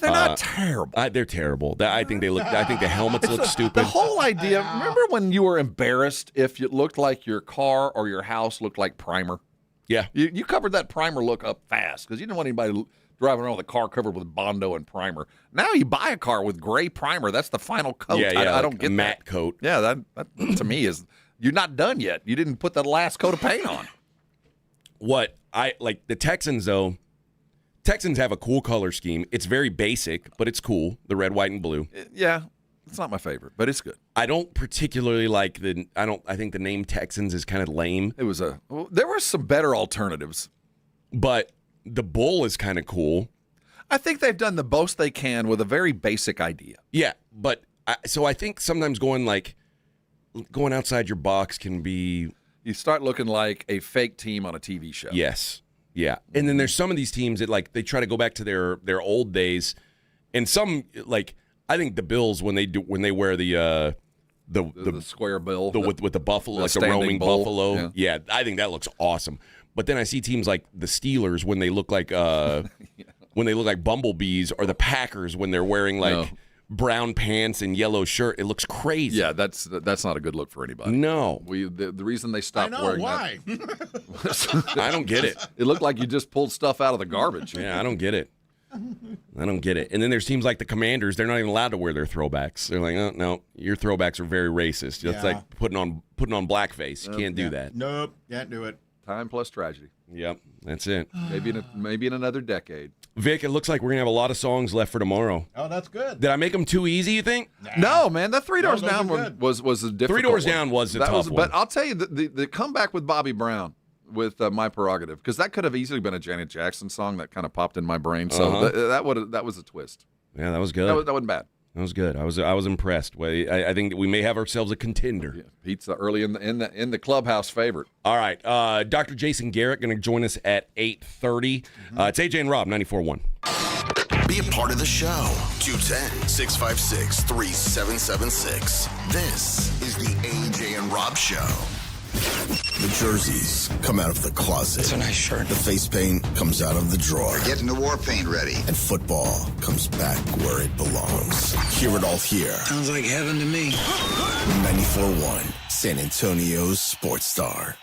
[SPEAKER 2] They're not terrible.
[SPEAKER 3] They're terrible. I think the helmets look stupid.
[SPEAKER 2] The whole idea. Remember when you were embarrassed if it looked like your car or your house looked like primer?
[SPEAKER 3] Yeah.
[SPEAKER 2] You covered that primer look up fast because you didn't want anybody driving around with a car covered with Bondo and primer. Now you buy a car with gray primer. That's the final coat.
[SPEAKER 3] Yeah,
[SPEAKER 2] I don't get
[SPEAKER 3] a matte
[SPEAKER 2] that.
[SPEAKER 3] coat.
[SPEAKER 2] Yeah, that to me is you're not done yet. You didn't put the last coat of paint on.
[SPEAKER 3] What I like the Texans though. Texans have a cool color scheme. It's very basic, but it's cool. The red, white, and blue.
[SPEAKER 2] Yeah, it's not my favorite, but it's good.
[SPEAKER 3] I don't particularly like I think the name Texans is kind of lame.
[SPEAKER 2] There were some better alternatives,
[SPEAKER 3] but the bull is kind of cool.
[SPEAKER 2] I think they've done the most they can with a very basic idea.
[SPEAKER 3] Yeah, but I think sometimes going outside your box can be.
[SPEAKER 2] You start looking like a fake team on a TV show.
[SPEAKER 3] Yes. Yeah, and then there's some of these teams that they try to go back to their old days, and some I think the Bills when they wear the
[SPEAKER 2] square bill
[SPEAKER 3] with the buffalo like the roaming
[SPEAKER 2] bull.
[SPEAKER 3] buffalo. Yeah, I think that looks awesome. But then I see teams like the Steelers when they look like bumblebees, or the Packers when they're wearing brown pants and yellow shirt. It looks crazy.
[SPEAKER 2] Yeah, that's not a good look for anybody.
[SPEAKER 3] No.
[SPEAKER 2] The reason they stopped wearing
[SPEAKER 8] why?
[SPEAKER 3] that. I don't get it.
[SPEAKER 2] It looked like you just pulled stuff out of the garbage.
[SPEAKER 3] Yeah, I don't get it. And then there's teams like the Commanders. They're not even allowed to wear their throwbacks. They're like, oh, no, your throwbacks are very racist. That's like putting on blackface. You can't do that.
[SPEAKER 8] Nope, can't do it.
[SPEAKER 2] Time plus tragedy.
[SPEAKER 3] Yep, that's it.
[SPEAKER 2] Maybe in another decade.
[SPEAKER 3] Vic, it looks like we're going to have a lot of songs left for tomorrow.
[SPEAKER 8] Oh, that's good.
[SPEAKER 3] Did I make them too easy, you think?
[SPEAKER 2] No, man. That Three Doors Down one was a difficult
[SPEAKER 3] Three Doors
[SPEAKER 2] one.
[SPEAKER 3] Down was a tough one.
[SPEAKER 2] But I'll tell you, the comeback with Bobby Brown with My Prerogative, because that could have easily been a Janet Jackson song that kind of popped in my brain. So that was a twist.
[SPEAKER 3] Yeah, that was good.
[SPEAKER 2] That wasn't bad.
[SPEAKER 3] That was good. I was impressed. I think that we may have ourselves a contender.
[SPEAKER 2] Yeah, pizza early in the clubhouse favorite.
[SPEAKER 3] All right, Dr. Jason Garrett going to join us at 8:30. It's AJ and Rob 94.1.
[SPEAKER 1] Be a part of the show. 210-656-3776. This is the AJ and Rob Show. The jerseys come out of the closet. It's a nice shirt. The face paint comes out of the drawer.
[SPEAKER 13] We're getting the war paint ready.
[SPEAKER 1] And football comes back where it belongs. Hear it all here.
[SPEAKER 13] Sounds like heaven to me.
[SPEAKER 1] 94.1, San Antonio's Sports Star.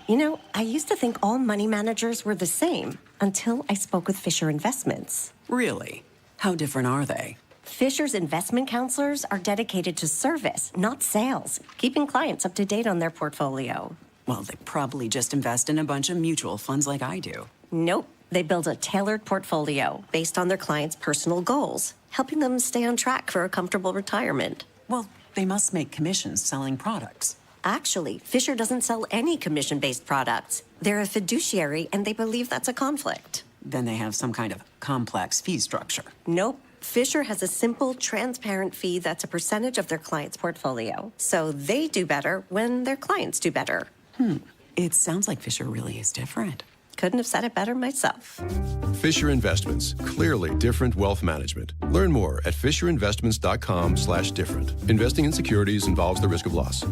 [SPEAKER 16] You know, I used to think all money managers were the same until I spoke with Fisher Investments.
[SPEAKER 17] Really? How different are they?
[SPEAKER 16] Fisher's investment counselors are dedicated to service, not sales, keeping clients up to date on their portfolio.
[SPEAKER 17] Well, they probably just invest in a bunch of mutual funds like I do.
[SPEAKER 16] Nope. They build a tailored portfolio based on their clients' personal goals, helping them stay on track for a comfortable retirement.
[SPEAKER 17] Well, they must make commissions selling products.
[SPEAKER 16] Actually, Fisher doesn't sell any commission-based products. They're a fiduciary, and they believe that's a conflict.
[SPEAKER 17] Then they have some kind of complex fee structure.
[SPEAKER 16] Nope. Fisher has a simple, transparent fee that's a percentage of their client's portfolio. So they do better when their clients do better.
[SPEAKER 17] It sounds like Fisher really is different.
[SPEAKER 16] Couldn't have said it better myself.
[SPEAKER 19] Fisher Investments. Clearly different wealth management. Learn more at fisherinvestments.com/different. Investing in securities involves the risk of loss.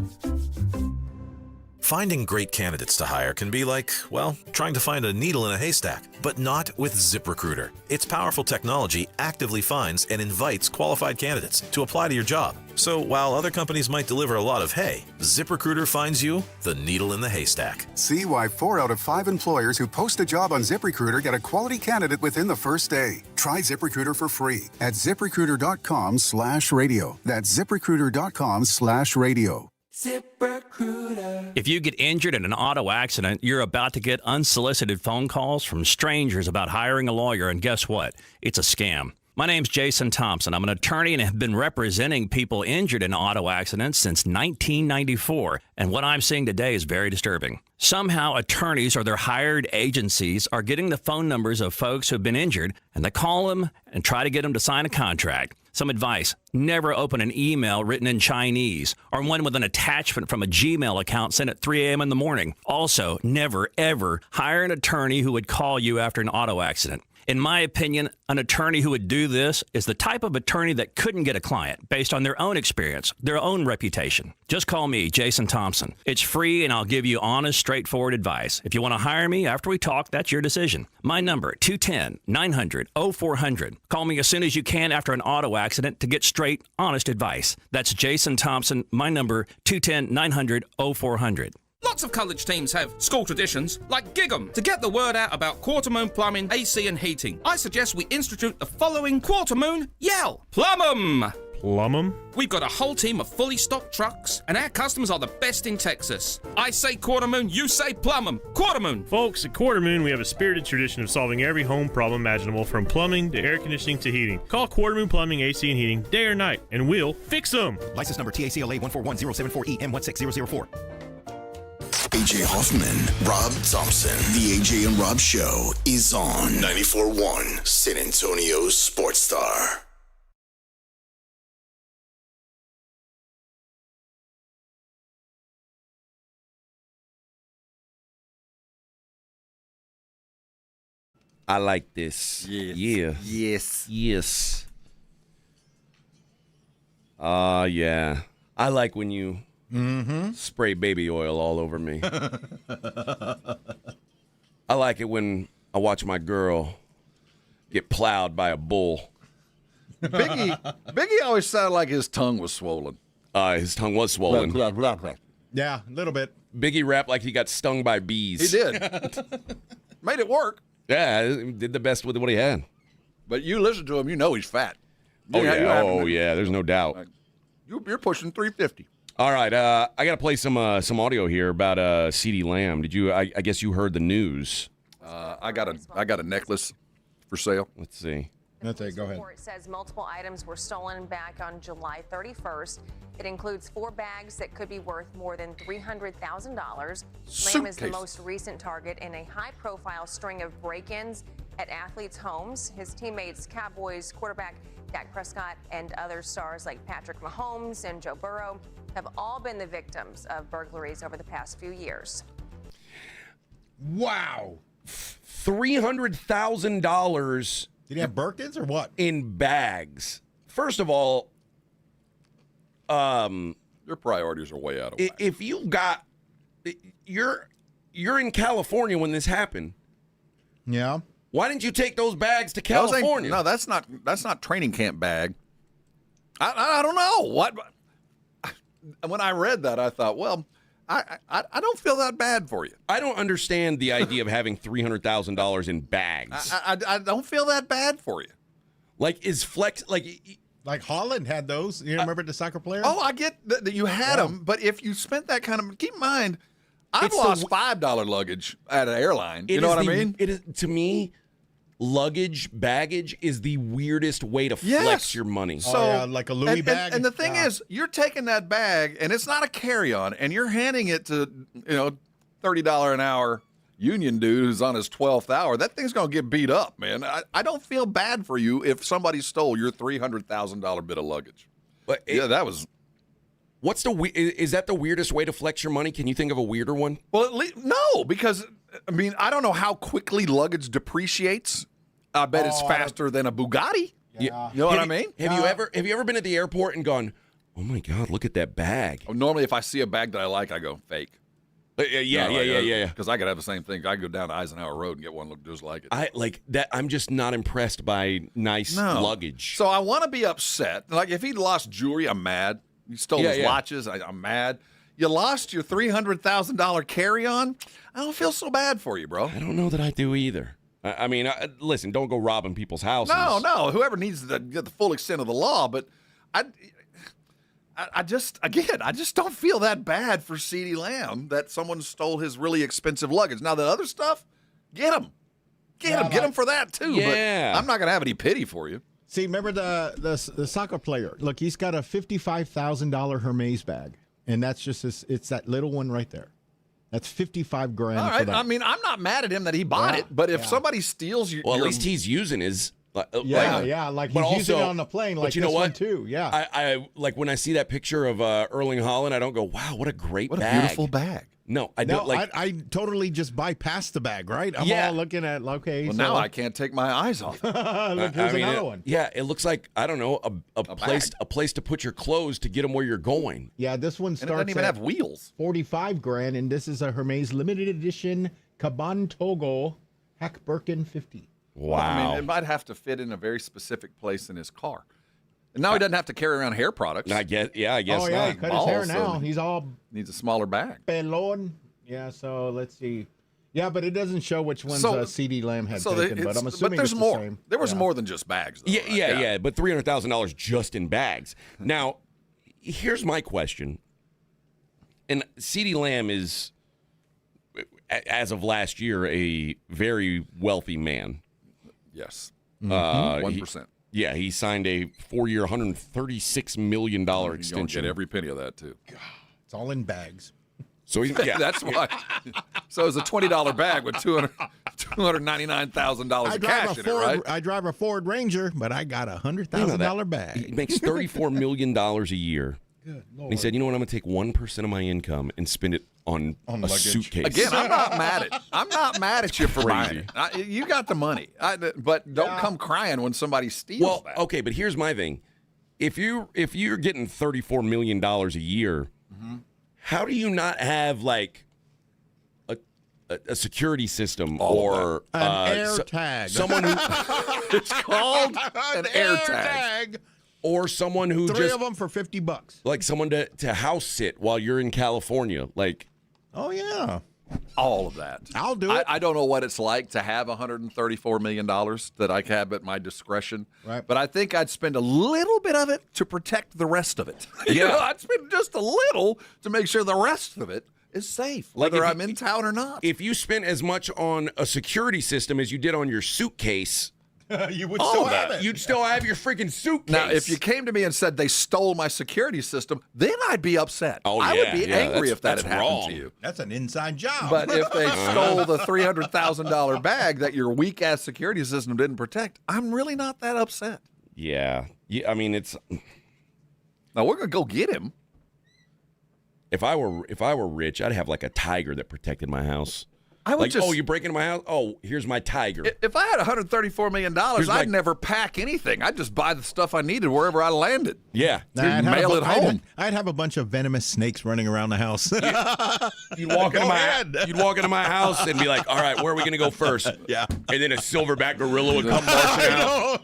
[SPEAKER 23] Finding great candidates to hire can be like, well, trying to find a needle in a haystack, but not with ZipRecruiter. Its powerful technology actively finds and invites qualified candidates to apply to your job. So while other companies might deliver a lot of hay, ZipRecruiter finds you the needle in the haystack.
[SPEAKER 27] See why 4 out of 5 employers who post a job on ZipRecruiter get a quality candidate within the first day. Try ZipRecruiter for free at ZipRecruiter.com/radio. That's ZipRecruiter.com/radio.
[SPEAKER 28] ZipRecruiter. If you get injured in an auto accident, you're about to get unsolicited phone calls from strangers about hiring a lawyer, and guess what? It's a scam. My name's Jason Thompson. I'm an attorney and have been representing people injured in auto accidents since 1994. And what I'm seeing today is very disturbing. Somehow attorneys or their hired agencies are getting the phone numbers of folks who have been injured, and they call them and try to get them to sign a contract. Some advice: never open an email written in Chinese or one with an attachment from a Gmail account sent at 3 a.m. in the morning. Also, never, ever hire an attorney who would call you after an auto accident. In my opinion, an attorney who would do this is the type of attorney that couldn't get a client based on their own experience, their own reputation. Just call me, Jason Thompson. It's free, and I'll give you honest, straightforward advice. If you want to hire me after we talk, that's your decision. My number, 210-900-0400. Call me as soon as you can after an auto accident to get straight, honest advice. That's Jason Thompson. My number, 210-900-0400.
[SPEAKER 5] Lots of college teams have school traditions, like Gig 'em. To get the word out about Quarter Moon Plumbing, AC and Heating, I suggest we institute the following Quarter Moon Yell. Plum 'em!
[SPEAKER 6] Plum 'em?
[SPEAKER 5] We've got a whole team of fully stocked trucks, and our customers are the best in Texas. I say Quarter Moon, you say Plum 'em. Quarter Moon!
[SPEAKER 6] Folks, at Quarter Moon, we have a spirited tradition of solving every home problem imaginable, from plumbing to air conditioning to heating. Call Quarter Moon Plumbing, AC and Heating day or night, and we'll fix them.
[SPEAKER 26] License number TACLA 141074EM16004.
[SPEAKER 1] AJ Hoffman, Rob Thompson. The AJ and Rob Show is on 94.1 San Antonio Sports Star.
[SPEAKER 3] I like this.
[SPEAKER 2] Yes.
[SPEAKER 3] Yeah.
[SPEAKER 2] Yes.
[SPEAKER 3] Yes. Yeah. I like when you spray baby oil all over me. I like it when I watch my girl get plowed by a bull.
[SPEAKER 2] Biggie always sounded like his tongue was swollen.
[SPEAKER 3] His tongue was swollen.
[SPEAKER 4] Yeah, a little bit.
[SPEAKER 3] Biggie rapped like he got stung by bees.
[SPEAKER 2] He did. Made it work.
[SPEAKER 3] Yeah, he did the best with what he had.
[SPEAKER 2] But you listen to him, you know he's fat.
[SPEAKER 3] Yeah, there's no doubt.
[SPEAKER 2] You're pushing 350.
[SPEAKER 3] All right, I got to play some audio here about CeeDee Lamb. Did you? I guess you heard the news.
[SPEAKER 2] I got a necklace for sale.
[SPEAKER 3] Let's see.
[SPEAKER 4] Go ahead.
[SPEAKER 8] The report says multiple items were stolen back on July 31st. It includes 4 bags that could be worth more than $300,000. Lamb is the most recent target in a high-profile string of break-ins at athletes' homes. His teammates, Cowboys quarterback Dak Prescott, and other stars like Patrick Mahomes and Joe Burrow have all been the victims of burglaries over the past few years.
[SPEAKER 4] Wow.
[SPEAKER 3] $300,000.
[SPEAKER 4] Did he have Birkins or what?
[SPEAKER 3] In bags. First of all,
[SPEAKER 2] your priorities are way out of whack.
[SPEAKER 3] If you got, you're in California when this happened.
[SPEAKER 4] Yeah.
[SPEAKER 3] Why didn't you take those bags to California?
[SPEAKER 2] No, that's not training camp bag. I don't know what. When I read that, I thought, well, I don't feel that bad for you.
[SPEAKER 3] I don't understand the idea of having $300,000 in bags.
[SPEAKER 2] I don't feel that bad for you.
[SPEAKER 3] Like, is flex
[SPEAKER 4] like Holland had those? You remember the soccer player?
[SPEAKER 2] Oh, I get that you had them, but if you spent that kind of, keep in mind, I've lost $5 luggage at an airline. You know what I mean?
[SPEAKER 3] It is, to me, baggage is the weirdest way to flex your money.
[SPEAKER 2] So,
[SPEAKER 4] like a Louis bag.
[SPEAKER 2] And the thing is, you're taking that bag, and it's not a carry-on, and you're handing it to, $30 an hour union dude who's on his 12th hour. That thing's going to get beat up, man. I don't feel bad for you if somebody stole your $300,000 bit of luggage. But that was...
[SPEAKER 3] Is that the weirdest way to flex your money? Can you think of a weirder one?
[SPEAKER 2] Well, no, because, I don't know how quickly luggage depreciates. I bet it's faster than a Bugatti.
[SPEAKER 4] Yeah.
[SPEAKER 2] You know what I mean?
[SPEAKER 3] Have you ever been at the airport and gone, oh my God, look at that bag?
[SPEAKER 2] Normally, if I see a bag that I like, I go fake.
[SPEAKER 3] Yeah.
[SPEAKER 2] Because I could have the same thing. I could go down to Eisenhower Road and get one look just like it.
[SPEAKER 3] I'm just not impressed by nice luggage.
[SPEAKER 2] So I want to be upset. Like if he lost jewelry, I'm mad. You stole his watches, I'm mad. You lost your $300,000 carry-on. I don't feel so bad for you, bro.
[SPEAKER 3] I don't know that I do either. Listen, don't go robbing people's houses.
[SPEAKER 2] No. Whoever needs to get the full extent of the law, but I just don't feel that bad for CeeDee Lamb that someone stole his really expensive luggage. Now, the other stuff, get him. Get him for that, too.
[SPEAKER 3] Yeah.
[SPEAKER 2] But I'm not going to have any pity for you.
[SPEAKER 4] See, remember the soccer player? Look, he's got a $55,000 Hermes bag, and that's just it's that little one right there. That's $55,000
[SPEAKER 2] All right.
[SPEAKER 4] for that.
[SPEAKER 2] I mean, I'm not mad at him that he bought it, but if somebody steals your,
[SPEAKER 3] well, at least he's using his.
[SPEAKER 4] Like
[SPEAKER 3] but
[SPEAKER 4] he's using it on the plane. Like
[SPEAKER 3] but you know
[SPEAKER 4] this
[SPEAKER 3] what?
[SPEAKER 4] one too. Yeah.
[SPEAKER 3] I like when I see that picture of Erling Haaland, I don't go, wow, what a great
[SPEAKER 2] what
[SPEAKER 3] bag.
[SPEAKER 2] a beautiful bag.
[SPEAKER 3] No, I don't like.
[SPEAKER 4] I totally just bypassed the bag, right? I'm all looking at okay.
[SPEAKER 2] Well,
[SPEAKER 4] so,
[SPEAKER 2] now I can't take my eyes off.
[SPEAKER 4] Look, here's another one.
[SPEAKER 3] Yeah, it looks like I don't know a place to put your clothes to get them where you're going.
[SPEAKER 4] Yeah, this one starts.
[SPEAKER 2] And it doesn't even
[SPEAKER 4] at
[SPEAKER 2] have wheels.
[SPEAKER 4] $45,000, and this is a Hermes limited edition Kaban Togo Hack Birkin 50.
[SPEAKER 3] Wow.
[SPEAKER 2] I mean, it might have to fit in a very specific place in his car. And now he doesn't have to carry around hair products.
[SPEAKER 3] I guess.
[SPEAKER 4] Oh yeah, he cut his hair now. He's all
[SPEAKER 2] needs a smaller bag.
[SPEAKER 4] Pelon. Yeah. So let's see. Yeah, but it doesn't show which ones CD Lamb had taken. But I'm assuming
[SPEAKER 2] there's
[SPEAKER 4] it's
[SPEAKER 2] more.
[SPEAKER 4] the same.
[SPEAKER 2] There was more than just bags. Though,
[SPEAKER 3] yeah. But $300,000 just in bags. Now, here's my question. And CD Lamb is, as of last year, a very wealthy man.
[SPEAKER 2] Yes.
[SPEAKER 3] 1%. Yeah, he signed a 4-year, $136 million extension.
[SPEAKER 2] You'll get every penny of that, too.
[SPEAKER 4] God, it's all in bags.
[SPEAKER 3] So
[SPEAKER 2] that's why. So it's a $20 bag with $299,000 of cash in it, right?
[SPEAKER 4] I drive a Ford Ranger, but I got a $100,000 bag.
[SPEAKER 3] He makes $34 million a year.
[SPEAKER 4] Good Lord.
[SPEAKER 3] And he said, you know what, I'm going to take 1% of my income and spend it on a
[SPEAKER 4] luggage.
[SPEAKER 3] suitcase.
[SPEAKER 2] Again, I'm not mad at you for buying it. You got the money, but don't come crying when somebody steals that.
[SPEAKER 3] Okay, but here's my thing: if you're getting $34 million a year, how do you not have like a security system or
[SPEAKER 4] an air tag?
[SPEAKER 3] Someone who
[SPEAKER 2] it's called an air tag.
[SPEAKER 3] Or someone who
[SPEAKER 4] Three of them for $50.
[SPEAKER 3] Like someone to house sit while you're in California. Like,
[SPEAKER 4] oh yeah,
[SPEAKER 2] all of that.
[SPEAKER 4] I'll do it.
[SPEAKER 2] I don't know what it's like to have $134 million that I have at my discretion.
[SPEAKER 4] Right.
[SPEAKER 2] But I think I'd spend a little bit of it to protect the rest of it.
[SPEAKER 3] Yeah.
[SPEAKER 2] I'd spend just a little to make sure the rest of it is safe, whether I'm in town or not.
[SPEAKER 3] If you spent as much on a security system as you did on your suitcase,
[SPEAKER 4] you would still have it.
[SPEAKER 3] You'd still have your freaking suitcase.
[SPEAKER 2] Now, if you came to me and said they stole my security system, then I'd be upset.
[SPEAKER 3] Oh,
[SPEAKER 2] I would be angry if that
[SPEAKER 3] that's
[SPEAKER 2] had happened
[SPEAKER 3] wrong.
[SPEAKER 2] to you.
[SPEAKER 4] That's an inside job.
[SPEAKER 2] But if they stole the $300,000 bag that your weak-ass security system didn't protect, I'm really not that upset.
[SPEAKER 3] Yeah. I mean, it's.
[SPEAKER 2] Now, we're going to go get him.
[SPEAKER 3] If I were rich, I'd have like a tiger that protected my house.
[SPEAKER 2] I would
[SPEAKER 3] like, you're breaking into my house? Oh, here's my tiger.
[SPEAKER 2] If I had $134 million, I'd never pack anything. I'd just buy the stuff I needed wherever I landed.
[SPEAKER 3] Yeah.
[SPEAKER 2] I'd mail it home.
[SPEAKER 4] I'd have a bunch of venomous snakes running around the house.
[SPEAKER 3] You'd walk into my house and be like, all right, where are we going to go first?
[SPEAKER 4] Yeah.
[SPEAKER 3] And then a silverback gorilla would come marching out.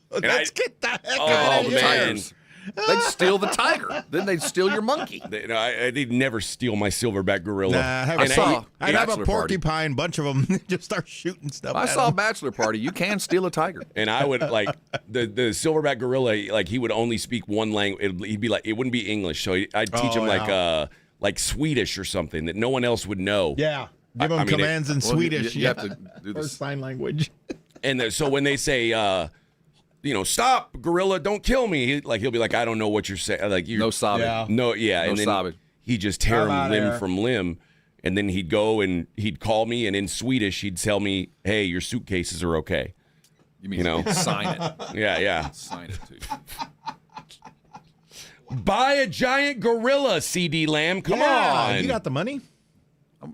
[SPEAKER 4] Let's get the heck out
[SPEAKER 3] Oh,
[SPEAKER 4] of here.
[SPEAKER 3] man.
[SPEAKER 2] They'd steal the tiger. Then they'd steal your monkey.
[SPEAKER 3] They'd never steal my silverback gorilla.
[SPEAKER 4] I'd have a porcupine, bunch of them, just start shooting stuff.
[SPEAKER 2] I saw a bachelor party. You can steal a tiger.
[SPEAKER 3] And I would like the silverback gorilla. Like he would only speak one language. He'd be like, it wouldn't be English. So I'd teach him like Swedish or something that no one else would know.
[SPEAKER 4] Yeah, give him commands in Swedish.
[SPEAKER 2] You have to do this
[SPEAKER 4] sign language.
[SPEAKER 3] And so when they say, stop, gorilla, don't kill me. He'll be like, I don't know what you're saying. Like
[SPEAKER 2] no sobbing.
[SPEAKER 4] Yeah.
[SPEAKER 3] No, yeah.
[SPEAKER 2] No
[SPEAKER 3] and then
[SPEAKER 2] sobbing.
[SPEAKER 3] He'd just tear
[SPEAKER 4] Come
[SPEAKER 3] him
[SPEAKER 4] out
[SPEAKER 3] limb
[SPEAKER 4] here.
[SPEAKER 3] from limb. And then he'd go and he'd call me, and in Swedish, he'd tell me, hey, your suitcases are okay.
[SPEAKER 2] You mean sign it?
[SPEAKER 3] Yeah.
[SPEAKER 2] Sign it too.
[SPEAKER 3] Buy a giant gorilla, CD Lamb. Come on.
[SPEAKER 4] You got the money?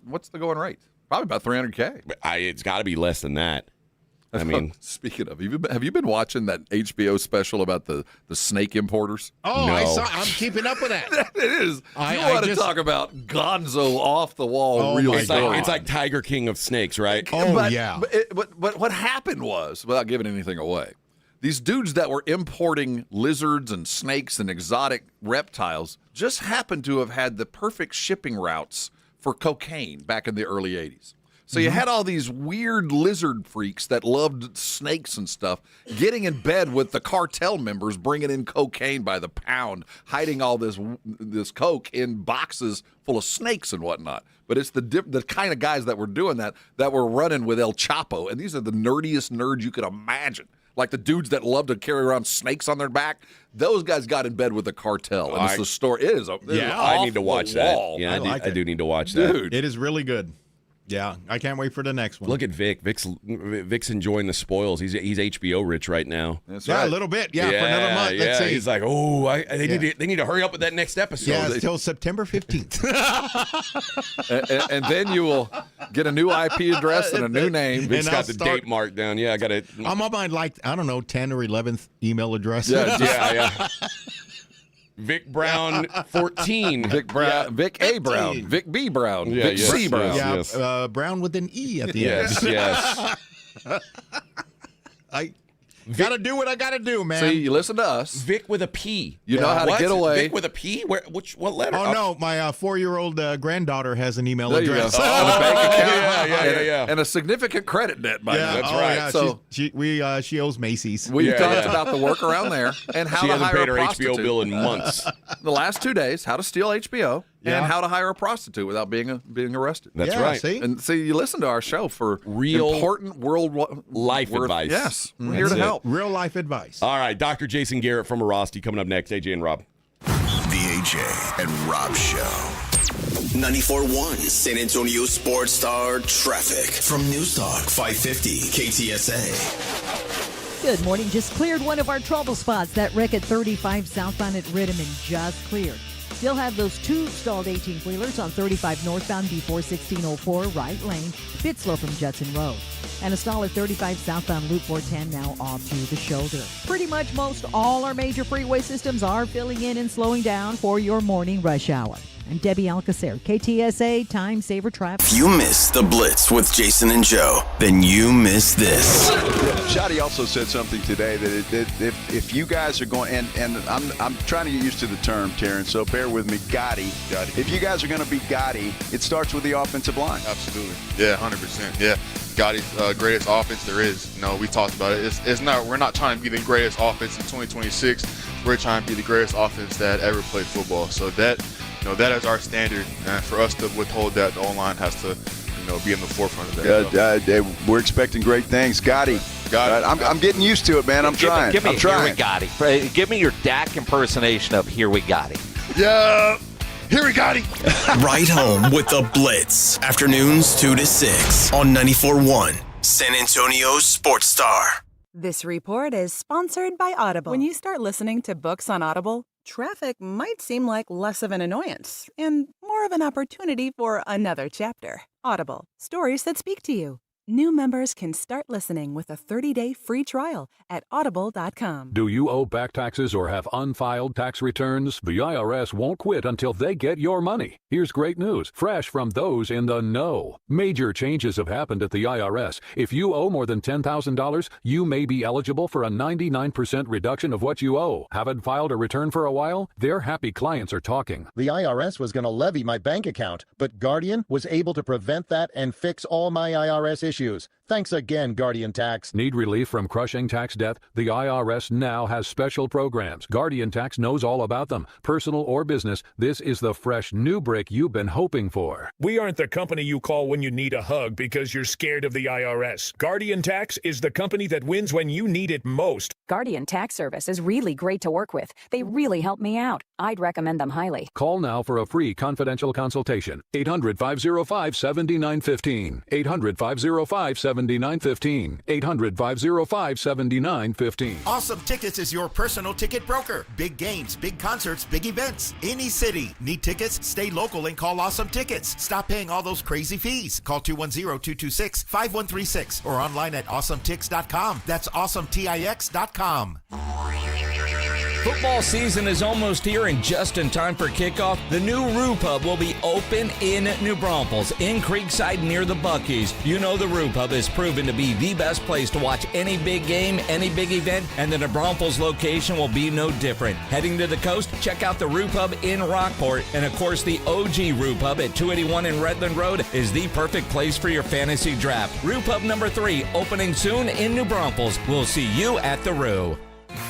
[SPEAKER 2] What's the going rate? Probably about $300K.
[SPEAKER 3] It's got to be less than that. I mean,
[SPEAKER 2] speaking of, have you been watching that HBO special about the snake importers?
[SPEAKER 4] Oh,
[SPEAKER 3] No.
[SPEAKER 4] I'm keeping up with that.
[SPEAKER 2] It is.
[SPEAKER 4] I
[SPEAKER 2] You want to
[SPEAKER 4] just-
[SPEAKER 2] talk about gonzo off the wall
[SPEAKER 4] Oh,
[SPEAKER 2] real
[SPEAKER 4] my
[SPEAKER 3] it's
[SPEAKER 2] story.
[SPEAKER 3] like Tiger King of snakes, right?
[SPEAKER 4] Oh, yeah.
[SPEAKER 2] But what happened was, without giving anything away, these dudes that were importing lizards and snakes and exotic reptiles just happened to have had the perfect shipping routes for cocaine back in the early 80s. So you had all these weird lizard freaks that loved snakes and stuff getting in bed with the cartel members, bringing in cocaine by the pound, hiding all this coke in boxes full of snakes and whatnot. But it's the kind of guys that were doing that were running with El Chapo, and these are the nerdiest nerds you could imagine. like the dudes that love to carry around snakes on their back. Those guys got in bed with the cartel, and it's the story. It is
[SPEAKER 3] I need to watch that. Yeah, I do need to watch that.
[SPEAKER 2] Dude.
[SPEAKER 4] It is really good. Yeah, I can't wait for the next one.
[SPEAKER 3] Look at Vic. Vic's enjoying the spoils. He's HBO rich right now.
[SPEAKER 2] That's
[SPEAKER 4] right. A little bit. Yeah, for another month. Let's see.
[SPEAKER 3] He's like, they need to hurry up with that next episode.
[SPEAKER 4] Yeah, it's till September 15th.
[SPEAKER 2] and then you will get a new IP address and a new name.
[SPEAKER 3] Vic's got the date marked down. Yeah, I got it.
[SPEAKER 4] I'm on my 10 or 11th email address.
[SPEAKER 3] Yeah. Vic Brown 14.
[SPEAKER 2] Vic Brown. Vic A. Brown. Vic B. Brown. Vic C. Brown.
[SPEAKER 4] Yeah, Brown with an E at the end.
[SPEAKER 3] Yes.
[SPEAKER 4] I gotta do what I gotta do, man.
[SPEAKER 2] See, you listen to us.
[SPEAKER 3] Vic with a P.
[SPEAKER 2] You know how to get away.
[SPEAKER 3] Vic with a P? What letter?
[SPEAKER 4] Oh, no. My 4-year-old granddaughter has an email address.
[SPEAKER 2] And a bank account. And a significant credit net by now.
[SPEAKER 3] That's right.
[SPEAKER 4] Yeah, she owes Macy's.
[SPEAKER 2] We talked about the work around there and how to hire
[SPEAKER 3] paid
[SPEAKER 2] a
[SPEAKER 3] her
[SPEAKER 2] prostitute.
[SPEAKER 3] HBO bill in months.
[SPEAKER 2] The last 2 days, how to steal HBO.
[SPEAKER 4] Yeah.
[SPEAKER 2] And how to hire a prostitute without being arrested.
[SPEAKER 3] That's right.
[SPEAKER 4] See?
[SPEAKER 2] And see, you listen to our show for
[SPEAKER 3] real
[SPEAKER 2] important
[SPEAKER 3] life advice.
[SPEAKER 2] Yes, we're here to help.
[SPEAKER 4] Real life advice.
[SPEAKER 3] All right, Dr. Jason Garrett from Arasti coming up next. AJ and Rob.
[SPEAKER 1] The AJ and Rob Show. 94.1 San Antonio Sports Star Traffic from Newstalk 550 KTSA.
[SPEAKER 7] Good morning. Just cleared one of our trouble spots. That wreck at 35 southbound at Rittiman just cleared. Still have those 2 stalled 18-wheelers on 35 northbound before 1604 right lane, bit slow from Judson Road. And a stall at 35 southbound Loop 410 now off to the shoulder. Pretty much most all our major freeway systems are filling in and slowing down for your morning rush hour. I'm Debbie Alcacer, KTSA Time Saver Traffic.
[SPEAKER 1] If you missed the Blitz with Jason and Joe, then you missed this.
[SPEAKER 11] Shotty also said something today that if you guys are going, and I'm trying to get used to the term, Terrence, so bear with me, Gotti. If you guys are going to be Gotti, it starts with the offensive line.
[SPEAKER 12] Absolutely. Yeah, 100%. Yeah. Gotti's greatest offense there is. We talked about it. It's not. We're not trying to be the greatest offense in 2026. We're trying to be the greatest offense that ever played football. So that is our standard. And for us to withhold that, the O-line has to, be in the forefront of that.
[SPEAKER 11] We're expecting great things. Gotti. I'm getting used to it, man. I'm trying.
[SPEAKER 15] Give me Here We Gotti. Give me your Dak impersonation of Here We Gotti.
[SPEAKER 12] Yeah. Here we got it.
[SPEAKER 1] Right home with the Blitz. Afternoons 2 to 6 on 94.1 San Antonio Sports Star.
[SPEAKER 18] This report is sponsored by Audible. When you start listening to books on Audible, traffic might seem like less of an annoyance and more of an opportunity for another chapter. Audible, stories that speak to you. New members can start listening with a 30-day free trial at audible.com.
[SPEAKER 20] Do you owe back taxes or have unfiled tax returns? The IRS won't quit until they get your money. Here's great news, fresh from those in the know. Major changes have happened at the IRS. If you owe more than $10,000, you may be eligible for a 99% reduction of what you owe. Haven't filed a return for a while? Their happy clients are talking.
[SPEAKER 21] The IRS was going to levy my bank account, but Guardian was able to prevent that and fix all my IRS issues. Thanks again, Guardian Tax.
[SPEAKER 20] Need relief from crushing tax debt? The IRS now has special programs. Guardian Tax knows all about them. Personal or business, this is the fresh new brick you've been hoping for.
[SPEAKER 22] We aren't the company you call when you need a hug because you're scared of the IRS. Guardian Tax is the company that wins when you need it most.
[SPEAKER 29] Guardian Tax Service is really great to work with. They really help me out. I'd recommend them highly.
[SPEAKER 20] Call now for a free confidential consultation. 800-505-7915. 800-505-7915. 800-505-7915.
[SPEAKER 30] Awesome Tickets is your personal ticket broker. Big games, big concerts, big events. Any city. Need tickets? Stay local and call Awesome Tickets. Stop paying all those crazy fees. Call 210-226-5136 or online at awesometix.com. That's awesometix.com.
[SPEAKER 14] Football season is almost here, and just in time for kickoff, the new Roo Pub will be open in New Braunfels, in Creekside near the Buc-ee's. You know the Roo Pub has proven to be the best place to watch any big game, any big event, and the New Braunfels location will be no different. Heading to the coast, check out the Roo Pub in Rockport, and of course the OG Roo Pub at 281 in Redland Road is the perfect place for your fantasy draft. Roo Pub number 3, opening soon in New Braunfels. We'll see you at the Roo.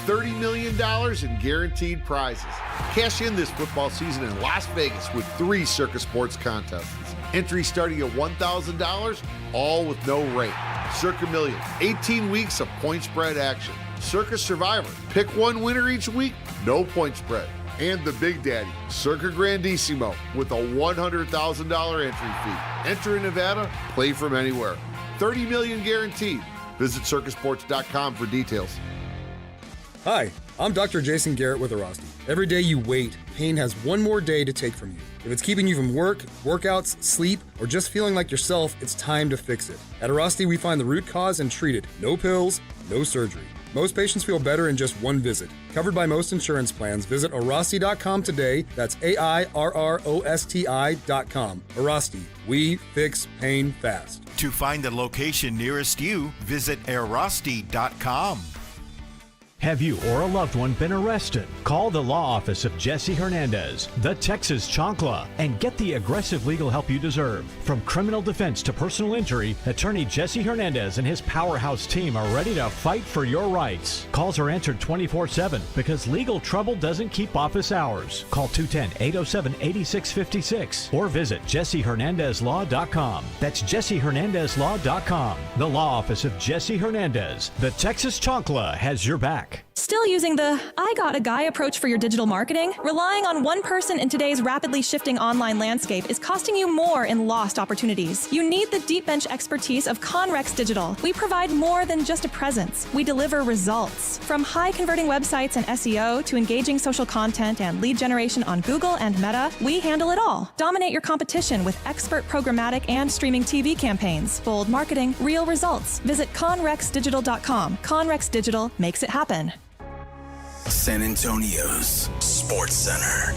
[SPEAKER 31] $30 million in guaranteed prizes. Cash in this football season in Las Vegas with 3 Circus Sports contests. Entry starting at $1,000, all with no rate. Circa Million, 18 weeks of point spread action. Circa Survivor, pick one winner each week, no point spread. And the Big Daddy, Circa Grandissimo, with a $100,000 entry fee. Enter in Nevada, play from anywhere. 30 million guaranteed. Visit circusports.com for details.
[SPEAKER 9] Hi, I'm Dr. Jason Garrett with Arasti. Every day you wait, pain has one more day to take from you. If it's keeping you from work, workouts, sleep, or just feeling like yourself, it's time to fix it. At Arasti, we find the root cause and treat it. No pills, no surgery. Most patients feel better in just one visit. Covered by most insurance plans, visit Arasti.com today. That's AIRROSTI.com. Arasti, we fix pain fast.
[SPEAKER 30] To find the location nearest you, visit Arasti.com.
[SPEAKER 10] Have you or a loved one been arrested? Call the law office of Jesse Hernandez, the Texas Chancla, and get the aggressive legal help you deserve. From criminal defense to personal injury, attorney Jesse Hernandez and his powerhouse team are ready to fight for your rights. Calls are answered 24/7 because legal trouble doesn't keep office hours. Call 210-807-8656 or visit JesseHernandezLaw.com. That's JesseHernandezLaw.com. The law office of Jesse Hernandez, the Texas Chancla, has your back.
[SPEAKER 13] Still using the I got a guy approach for your digital marketing? Relying on one person in today's rapidly shifting online landscape is costing you more in lost opportunities. You need the deep bench expertise of Conrex Digital. We provide more than just a presence. We deliver results. From high converting websites and SEO to engaging social content and lead generation on Google and Meta, we handle it all. Dominate your competition with expert programmatic and streaming TV campaigns. Bold marketing, real results. Visit conrexdigital.com. Conrex Digital makes it happen.
[SPEAKER 1] San Antonio's Sports Center.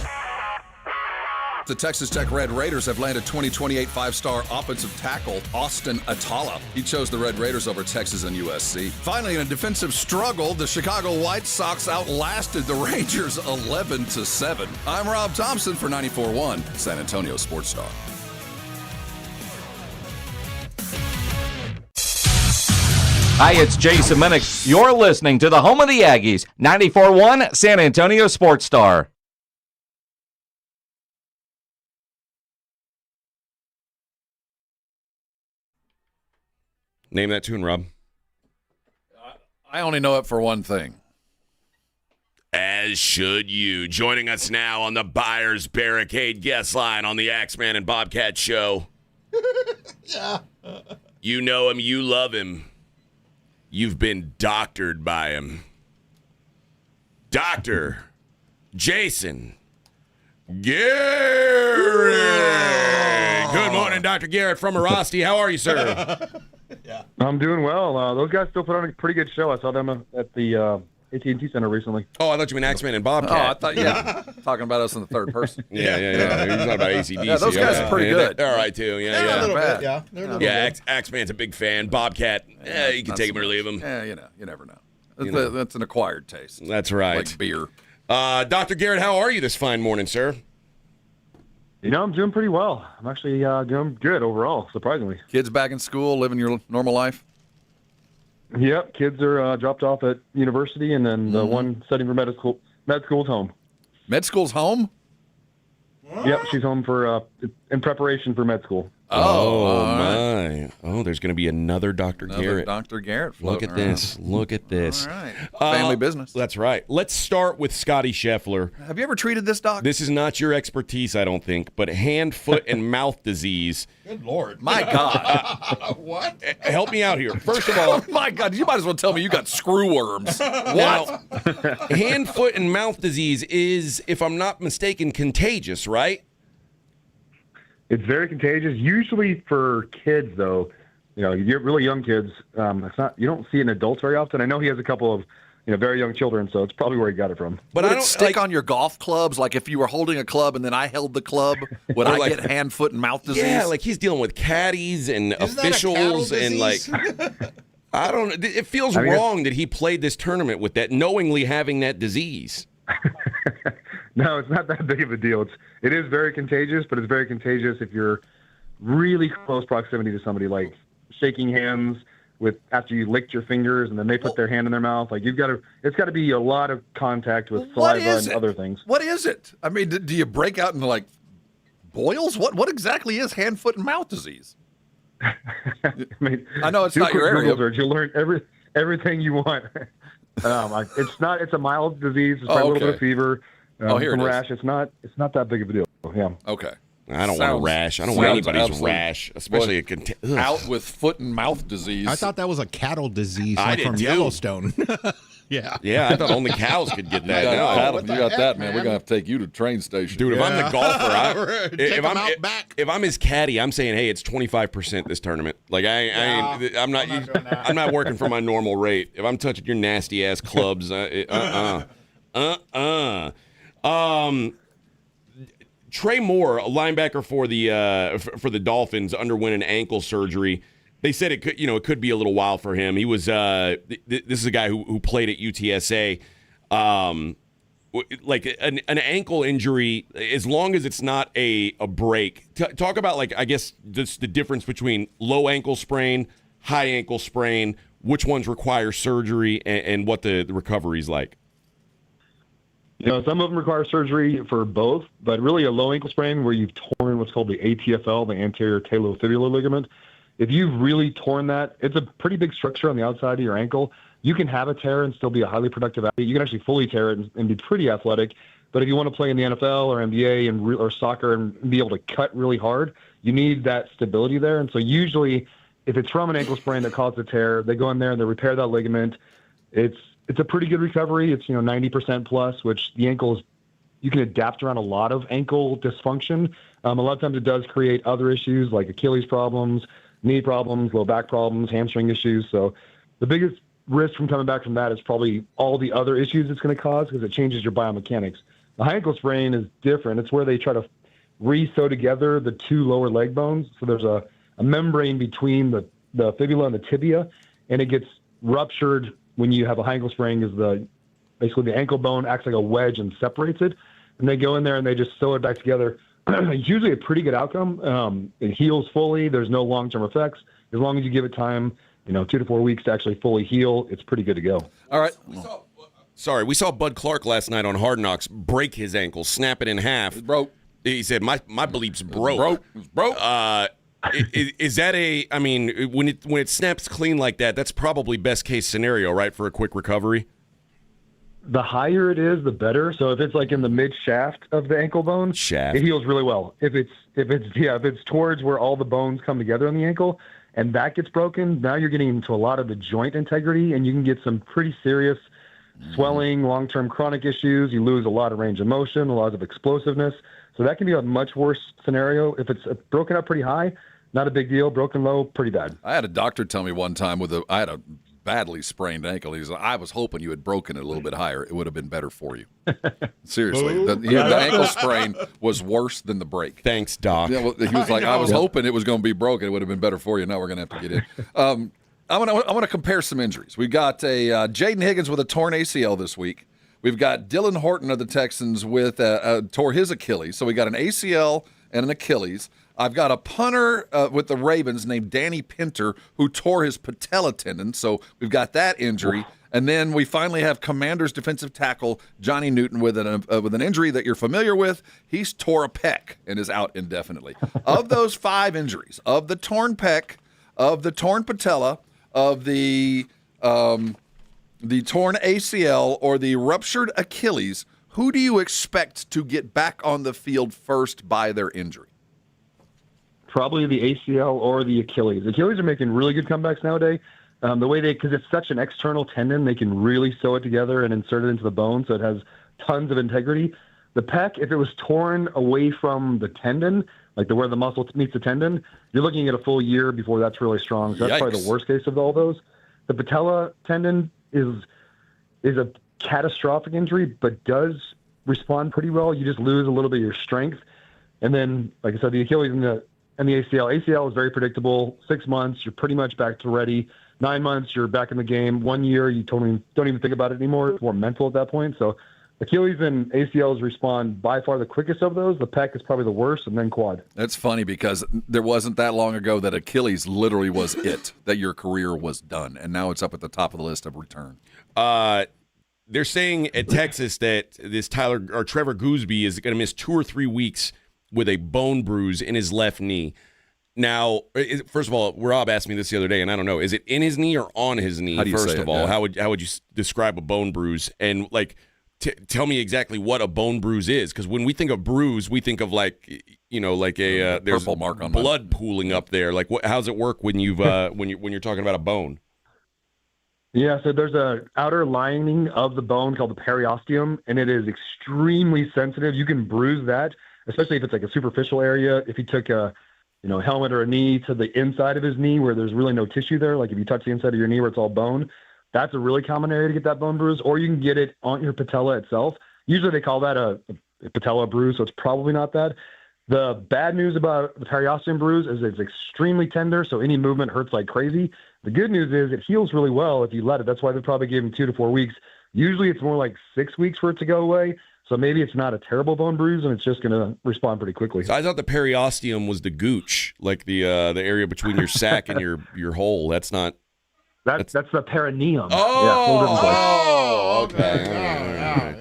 [SPEAKER 2] The Texas Tech Red Raiders have landed 2028 five-star offensive tackle Austin Atala. He chose the Red Raiders over Texas and USC. Finally, in a defensive struggle, the Chicago White Sox outlasted the Rangers 11-7. I'm Rob Thompson for 94.1 San Antonio Sports Star.
[SPEAKER 15] Hi, it's Jason Minnick. You're listening to the home of the Aggies, 94.1 San Antonio Sports Star.
[SPEAKER 3] Name that tune, Rob.
[SPEAKER 2] I only know it for one thing.
[SPEAKER 3] As should you. Joining us now on the Buyers Barricade guest line on the Axeman and Bobcat Show.
[SPEAKER 9] Yeah.
[SPEAKER 3] You know him. You love him. You've been doctored by him. Dr. Jason Garrett. Good morning, Dr. Garrett from Arasti. How are you, sir?
[SPEAKER 16] Yeah. I'm doing well. Those guys still put on a pretty good show. I saw them at the AT&T Center recently.
[SPEAKER 3] Oh, I thought you meant Axeman and Bobcat.
[SPEAKER 2] Oh, I thought, yeah. Talking about us in the third person.
[SPEAKER 3] Yeah. You're talking about ACDC.
[SPEAKER 2] Yeah, those guys are pretty good.
[SPEAKER 3] They're all right, too. Yeah,
[SPEAKER 9] They're a little bit, yeah. They're a little bit.
[SPEAKER 3] Axeman's a big fan. Bobcat, you can take him or leave him.
[SPEAKER 2] Yeah, you never know. That's an acquired taste.
[SPEAKER 3] That's right.
[SPEAKER 2] Like beer.
[SPEAKER 3] Dr. Garrett, how are you this fine morning, sir?
[SPEAKER 16] You know, I'm doing pretty well. I'm actually doing good overall, surprisingly.
[SPEAKER 2] Kids back in school, living your normal life?
[SPEAKER 16] Yep, kids are dropped off at university, and then the one studying for med school's home.
[SPEAKER 2] Med school's home?
[SPEAKER 16] Yep, she's home for in preparation for med school.
[SPEAKER 3] Oh my! Oh, there's going to be another Dr. Garrett.
[SPEAKER 2] Dr. Garrett.
[SPEAKER 3] Look at this! Look at this!
[SPEAKER 2] All right. Family business.
[SPEAKER 3] That's right. Let's start with Scotty Scheffler.
[SPEAKER 2] Have you ever treated this doc?
[SPEAKER 3] This is not your expertise, I don't think, but hand, foot, and mouth disease.
[SPEAKER 9] Good Lord!
[SPEAKER 2] My God!
[SPEAKER 9] What?
[SPEAKER 3] Help me out here. First of all,
[SPEAKER 2] my God, you might as well tell me you got screw worms. What?
[SPEAKER 3] Now, hand, foot, and mouth disease is, if I'm not mistaken, contagious, right?
[SPEAKER 16] It's very contagious. Usually for kids, though, you know, you're really young kids. It's not. You don't see it in adults very often. I know he has a couple of, very young children, so it's probably where he got it from.
[SPEAKER 2] But I don't stick on your golf clubs. Like if you were holding a club and then I held the club, would I get hand, foot, and mouth disease?
[SPEAKER 3] Yeah, like he's dealing with caddies and officials and like. I don't. It feels wrong that he played this tournament with that, knowingly having that disease.
[SPEAKER 16] No, it's not that big of a deal. It is very contagious, but it's very contagious if you're really close proximity to somebody, like shaking hands with after you licked your fingers and then they put their hand in their mouth. Like it's got to be a lot of contact with saliva and other things.
[SPEAKER 2] What is it? I mean, do you break out into like boils? What exactly is hand, foot, and mouth disease?
[SPEAKER 16] I mean,
[SPEAKER 2] I know it's not your area.
[SPEAKER 16] You'll learn everything you want. It's a mild disease. It's probably a little bit of fever,
[SPEAKER 2] here
[SPEAKER 16] some
[SPEAKER 2] it is.
[SPEAKER 16] rash. It's not that big of a deal. Yeah.
[SPEAKER 2] Okay.
[SPEAKER 3] I don't want a rash. I don't want anybody's rash, especially
[SPEAKER 2] out with foot and mouth disease.
[SPEAKER 4] I thought that was a cattle disease
[SPEAKER 3] I
[SPEAKER 4] like
[SPEAKER 3] did
[SPEAKER 4] from
[SPEAKER 3] too.
[SPEAKER 4] Yellowstone. Yeah.
[SPEAKER 3] Yeah, I thought only cows could get that.
[SPEAKER 2] You got that, man. We're gonna have to take you to the train station,
[SPEAKER 3] Dude, if I'm the golfer,
[SPEAKER 4] back.
[SPEAKER 3] if I'm his caddy, I'm saying, hey, it's 25% this tournament. Like I'm not working for my normal rate. If I'm touching your nasty ass clubs, Trey Moore, a linebacker for the Dolphins, underwent an ankle surgery. They said it could be a little while for him. He was this is a guy who played at UTSA. Like an ankle injury, as long as it's not a break. Talk about I guess the difference between low ankle sprain, high ankle sprain, which ones require surgery, and what the recovery is like.
[SPEAKER 16] Some of them require surgery for both, but really a low ankle sprain where you've torn what's called the ATFL, the anterior talofibular ligament. If you've really torn that, it's a pretty big structure on the outside of your ankle. You can have a tear and still be a highly productive athlete. You can actually fully tear it and be pretty athletic. But if you want to play in the NFL or NBA or soccer and be able to cut really hard, you need that stability there. And so usually if it's from an ankle sprain that caused a tear, they go in there and they repair that ligament. It's a pretty good recovery. It's 90% plus, which the ankle is, you can adapt around a lot of ankle dysfunction. A lot of times it does create other issues like Achilles problems, knee problems, low back problems, hamstring issues. So the biggest risk from coming back from that is probably all the other issues it's going to cause because it changes your biomechanics. The high ankle sprain is different. It's where they try to re-sew together the two lower leg bones. So there's a membrane between the fibula and the tibia, and it gets ruptured when you have a high ankle sprain because basically the ankle bone acts like a wedge and separates it. And they go in there and they just sew it back together. It's usually a pretty good outcome. It heals fully. There's no long-term effects. As long as you give it time, 2 to 4 weeks to actually fully heal, it's pretty good to go.
[SPEAKER 2] All right.
[SPEAKER 3] We saw Bud Clark last night on Hard Knocks break his ankle, snap it in half.
[SPEAKER 2] It broke.
[SPEAKER 3] He said, my bleep's broke.
[SPEAKER 2] It's broke.
[SPEAKER 3] Is that when it snaps clean like that, that's probably best case scenario, right, for a quick recovery?
[SPEAKER 16] The higher it is, the better. So if it's like in the mid shaft of the ankle bone, it heals really well. If it's towards where all the bones come together on the ankle and that gets broken, now you're getting into a lot of the joint integrity and you can get some pretty serious swelling, long-term chronic issues. You lose a lot of range of motion, a lot of explosiveness. So that can be a much worse scenario. If it's broken up pretty high, not a big deal. Broken low, pretty bad.
[SPEAKER 2] I had a doctor tell me one time I had a badly sprained ankle. He was like, I was hoping you had broken it a little bit higher. It would have been better for you. Seriously. The ankle sprain was worse than the break.
[SPEAKER 3] Thanks, Doc.
[SPEAKER 2] Yeah, well, he was like, I was hoping it was going to be broken. It would have been better for you. Now we're going to have to get in. I want to compare some injuries. We got Jaden Higgins with a torn ACL this week. We've got Dylan Horton of the Texans with tore his Achilles. So we got an ACL and an Achilles. I've got a punter with the Ravens named Danny Pinter who tore his patella tendon. So we've got that injury. And then we finally have Commanders defensive tackle Johnny Newton with an injury that you're familiar with. He's tore a pec and is out indefinitely. Of those 5 injuries, of the torn pec, of the torn patella, of the torn ACL, or the ruptured Achilles, who do you expect to get back on the field first by their injury?
[SPEAKER 16] Probably the ACL or the Achilles. Achilles are making really good comebacks nowadays. The way because it's such an external tendon, they can really sew it together and insert it into the bone, so it has tons of integrity. The pec, if it was torn away from the tendon, like where the muscle meets the tendon, you're looking at a full year before that's really strong. So that's probably the worst case of all those. The patella tendon is a catastrophic injury, but does respond pretty well. You just lose a little bit of your strength. And then, like I said, the Achilles and the ACL. ACL is very predictable. 6 months, you're pretty much back to ready. 9 months, you're back in the game. 1 year, you don't even think about it anymore. It's more mental at that point. So Achilles and ACLs respond by far the quickest of those. The pec is probably the worst, and then quad.
[SPEAKER 2] That's funny because there wasn't that long ago that Achilles literally was it, that your career was done, and now it's up at the top of the list of return.
[SPEAKER 3] They're saying at Texas that this Trevor Gooseby is going to miss 2 or 3 weeks with a bone bruise in his left knee. Now, first of all, Rob asked me this the other day, and I don't know, is it in his knee or on his knee?
[SPEAKER 2] How do you
[SPEAKER 3] first
[SPEAKER 2] say
[SPEAKER 3] of
[SPEAKER 2] it?
[SPEAKER 3] all,
[SPEAKER 2] Yeah.
[SPEAKER 3] how would you describe a bone bruise? And like, tell me exactly what a bone bruise is, because when we think of bruise, we think of like, like a there's
[SPEAKER 2] purple mark on
[SPEAKER 3] blood pooling up there. Like, how's it work when you've when you're talking about a bone?
[SPEAKER 16] Yeah, so there's a outer lining of the bone called the periosteum, and it is extremely sensitive. You can bruise that, especially if it's like a superficial area. If you took a helmet or a knee to the inside of his knee where there's really no tissue there, like if you touch the inside of your knee where it's all bone, that's a really common area to get that bone bruise, or you can get it on your patella itself. Usually they call that a patella bruise, so it's probably not that. The bad news about the periosteum bruise is it's extremely tender, so any movement hurts like crazy. The good news is it heals really well if you let it. That's why they probably give him 2 to 4 weeks. Usually it's more like 6 weeks for it to go away. So maybe it's not a terrible bone bruise, and it's just going to respond pretty quickly.
[SPEAKER 3] So I thought the periosteum was the gooch, like the area between your sac and your hole. That's not.
[SPEAKER 16] That's the perineum.
[SPEAKER 3] Oh, okay.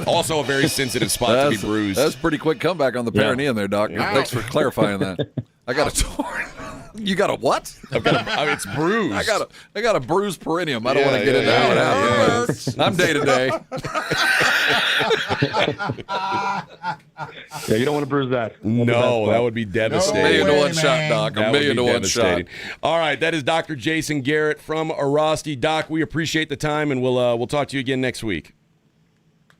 [SPEAKER 3] Also a very sensitive spot to be bruised.
[SPEAKER 2] That's a pretty quick comeback on the perineum there, Doc.
[SPEAKER 3] Yeah.
[SPEAKER 2] Thanks for clarifying that. I got a torn. You got a what?
[SPEAKER 3] It's bruised.
[SPEAKER 2] I got a bruised perineum. I don't want to get into how it happened. I'm day to day.
[SPEAKER 16] Yeah, you don't want to bruise that.
[SPEAKER 3] No, that would be devastating.
[SPEAKER 2] $1 million to one shot, Doc. $1 million to one shot.
[SPEAKER 3] All right, that is Dr. Jason Garrett from Arasti. Doc, we appreciate the time, and we'll talk to you again next week.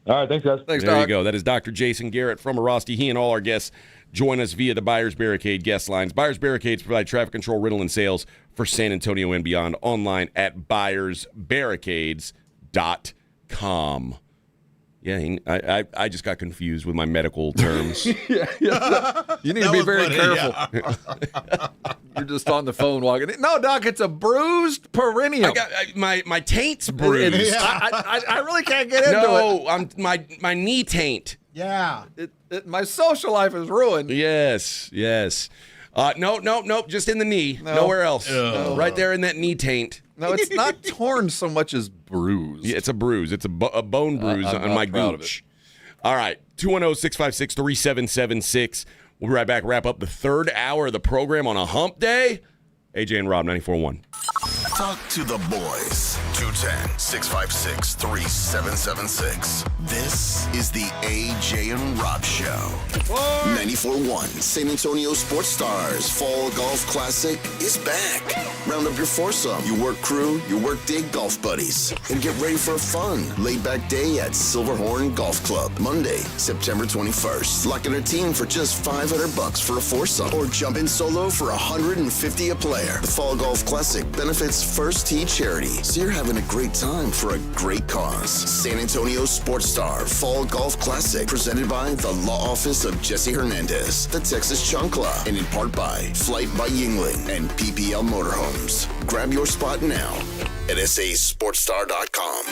[SPEAKER 16] All right, thanks, guys.
[SPEAKER 2] Thanks,
[SPEAKER 3] there
[SPEAKER 2] Doc.
[SPEAKER 3] you go. That is Dr. Jason Garrett from Arasti. He and all our guests join us via the Buyers Barricade guest lines. Buyers Barricades provide traffic control, rental, and sales for San Antonio and beyond. Online at buyersbarricades.com. Yeah, I just got confused with my medical terms.
[SPEAKER 2] Yeah. You need to be very careful. Yeah. You're just on the phone walking. No, Doc, it's a bruised perineum.
[SPEAKER 3] I got my taint's bruised.
[SPEAKER 2] I really can't get into it.
[SPEAKER 3] No, my knee taint.
[SPEAKER 5] Yeah.
[SPEAKER 2] My social life is ruined.
[SPEAKER 3] Yes. No, just in the knee. Nowhere else. Right there in that knee taint.
[SPEAKER 2] No, it's not torn so much as bruised.
[SPEAKER 3] Yeah, it's a bruise. It's a bone bruise on my gooch. All right, 210-656-3776. We'll be right back, wrap up the third hour of the program on a hump day. AJ and Rob, 94.1.
[SPEAKER 1] Talk to the boys. 210-656-3776. This is the AJ and Rob Show. 94.1 San Antonio Sports Stars Fall Golf Classic is back. Round up your foursome, your work crew, your work day golf buddies, and get ready for a fun, laid-back day at Silverhorn Golf Club. Monday, September 21st. Lock in a team for just $500 for a foursome, or jump in solo for $150 a player. The Fall Golf Classic benefits First Tee Charity, so you're having a great time for a great cause. San Antonio Sports Star Fall Golf Classic, presented by the Law Office of Jesse Hernandez, the Texas Chancla, and in part by Flight by Yingling and PPL Motorhomes. Grab your spot now at sasportstar.com.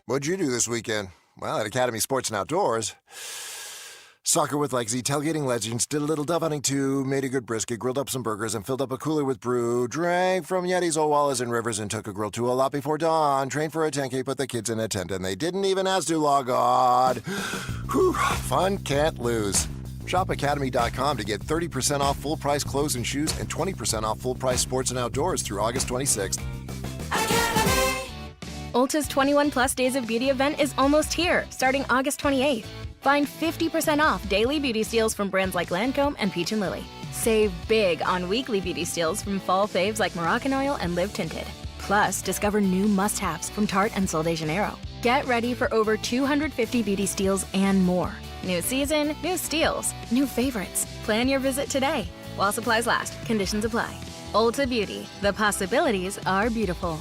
[SPEAKER 6] What'd you do this weekend? Well, at Academy Sports and Outdoors, soccer with legs, tailgating legends, did a little dove hunting too, made a good brisket, grilled up some burgers, and filled up a cooler with brew, drank from Yeti's, old Wallas, and Rivers, and took a grill to a lot before dawn, trained for a 10K, put the kids in a tent, and they didn't even ask to log on. Whew, fun can't lose. Shop Academy.com to get 30% off full-price clothes and shoes and 20% off full-price sports and outdoors through August 26th.
[SPEAKER 8] Ulta's 21 Plus Days of Beauty event is almost here, starting August 28th. Find 50% off daily beauty steals from brands like Lancome and Peach & Lily. Save big on weekly beauty steals from fall faves like Moroccan Oil and Live Tinted. Plus, discover new must-haves from Tarte and Sol de Janeiro. Get ready for over 250 beauty steals and more. New season, new steals, new favorites. Plan your visit today. While supplies last, conditions apply. Ulta Beauty. The possibilities are beautiful.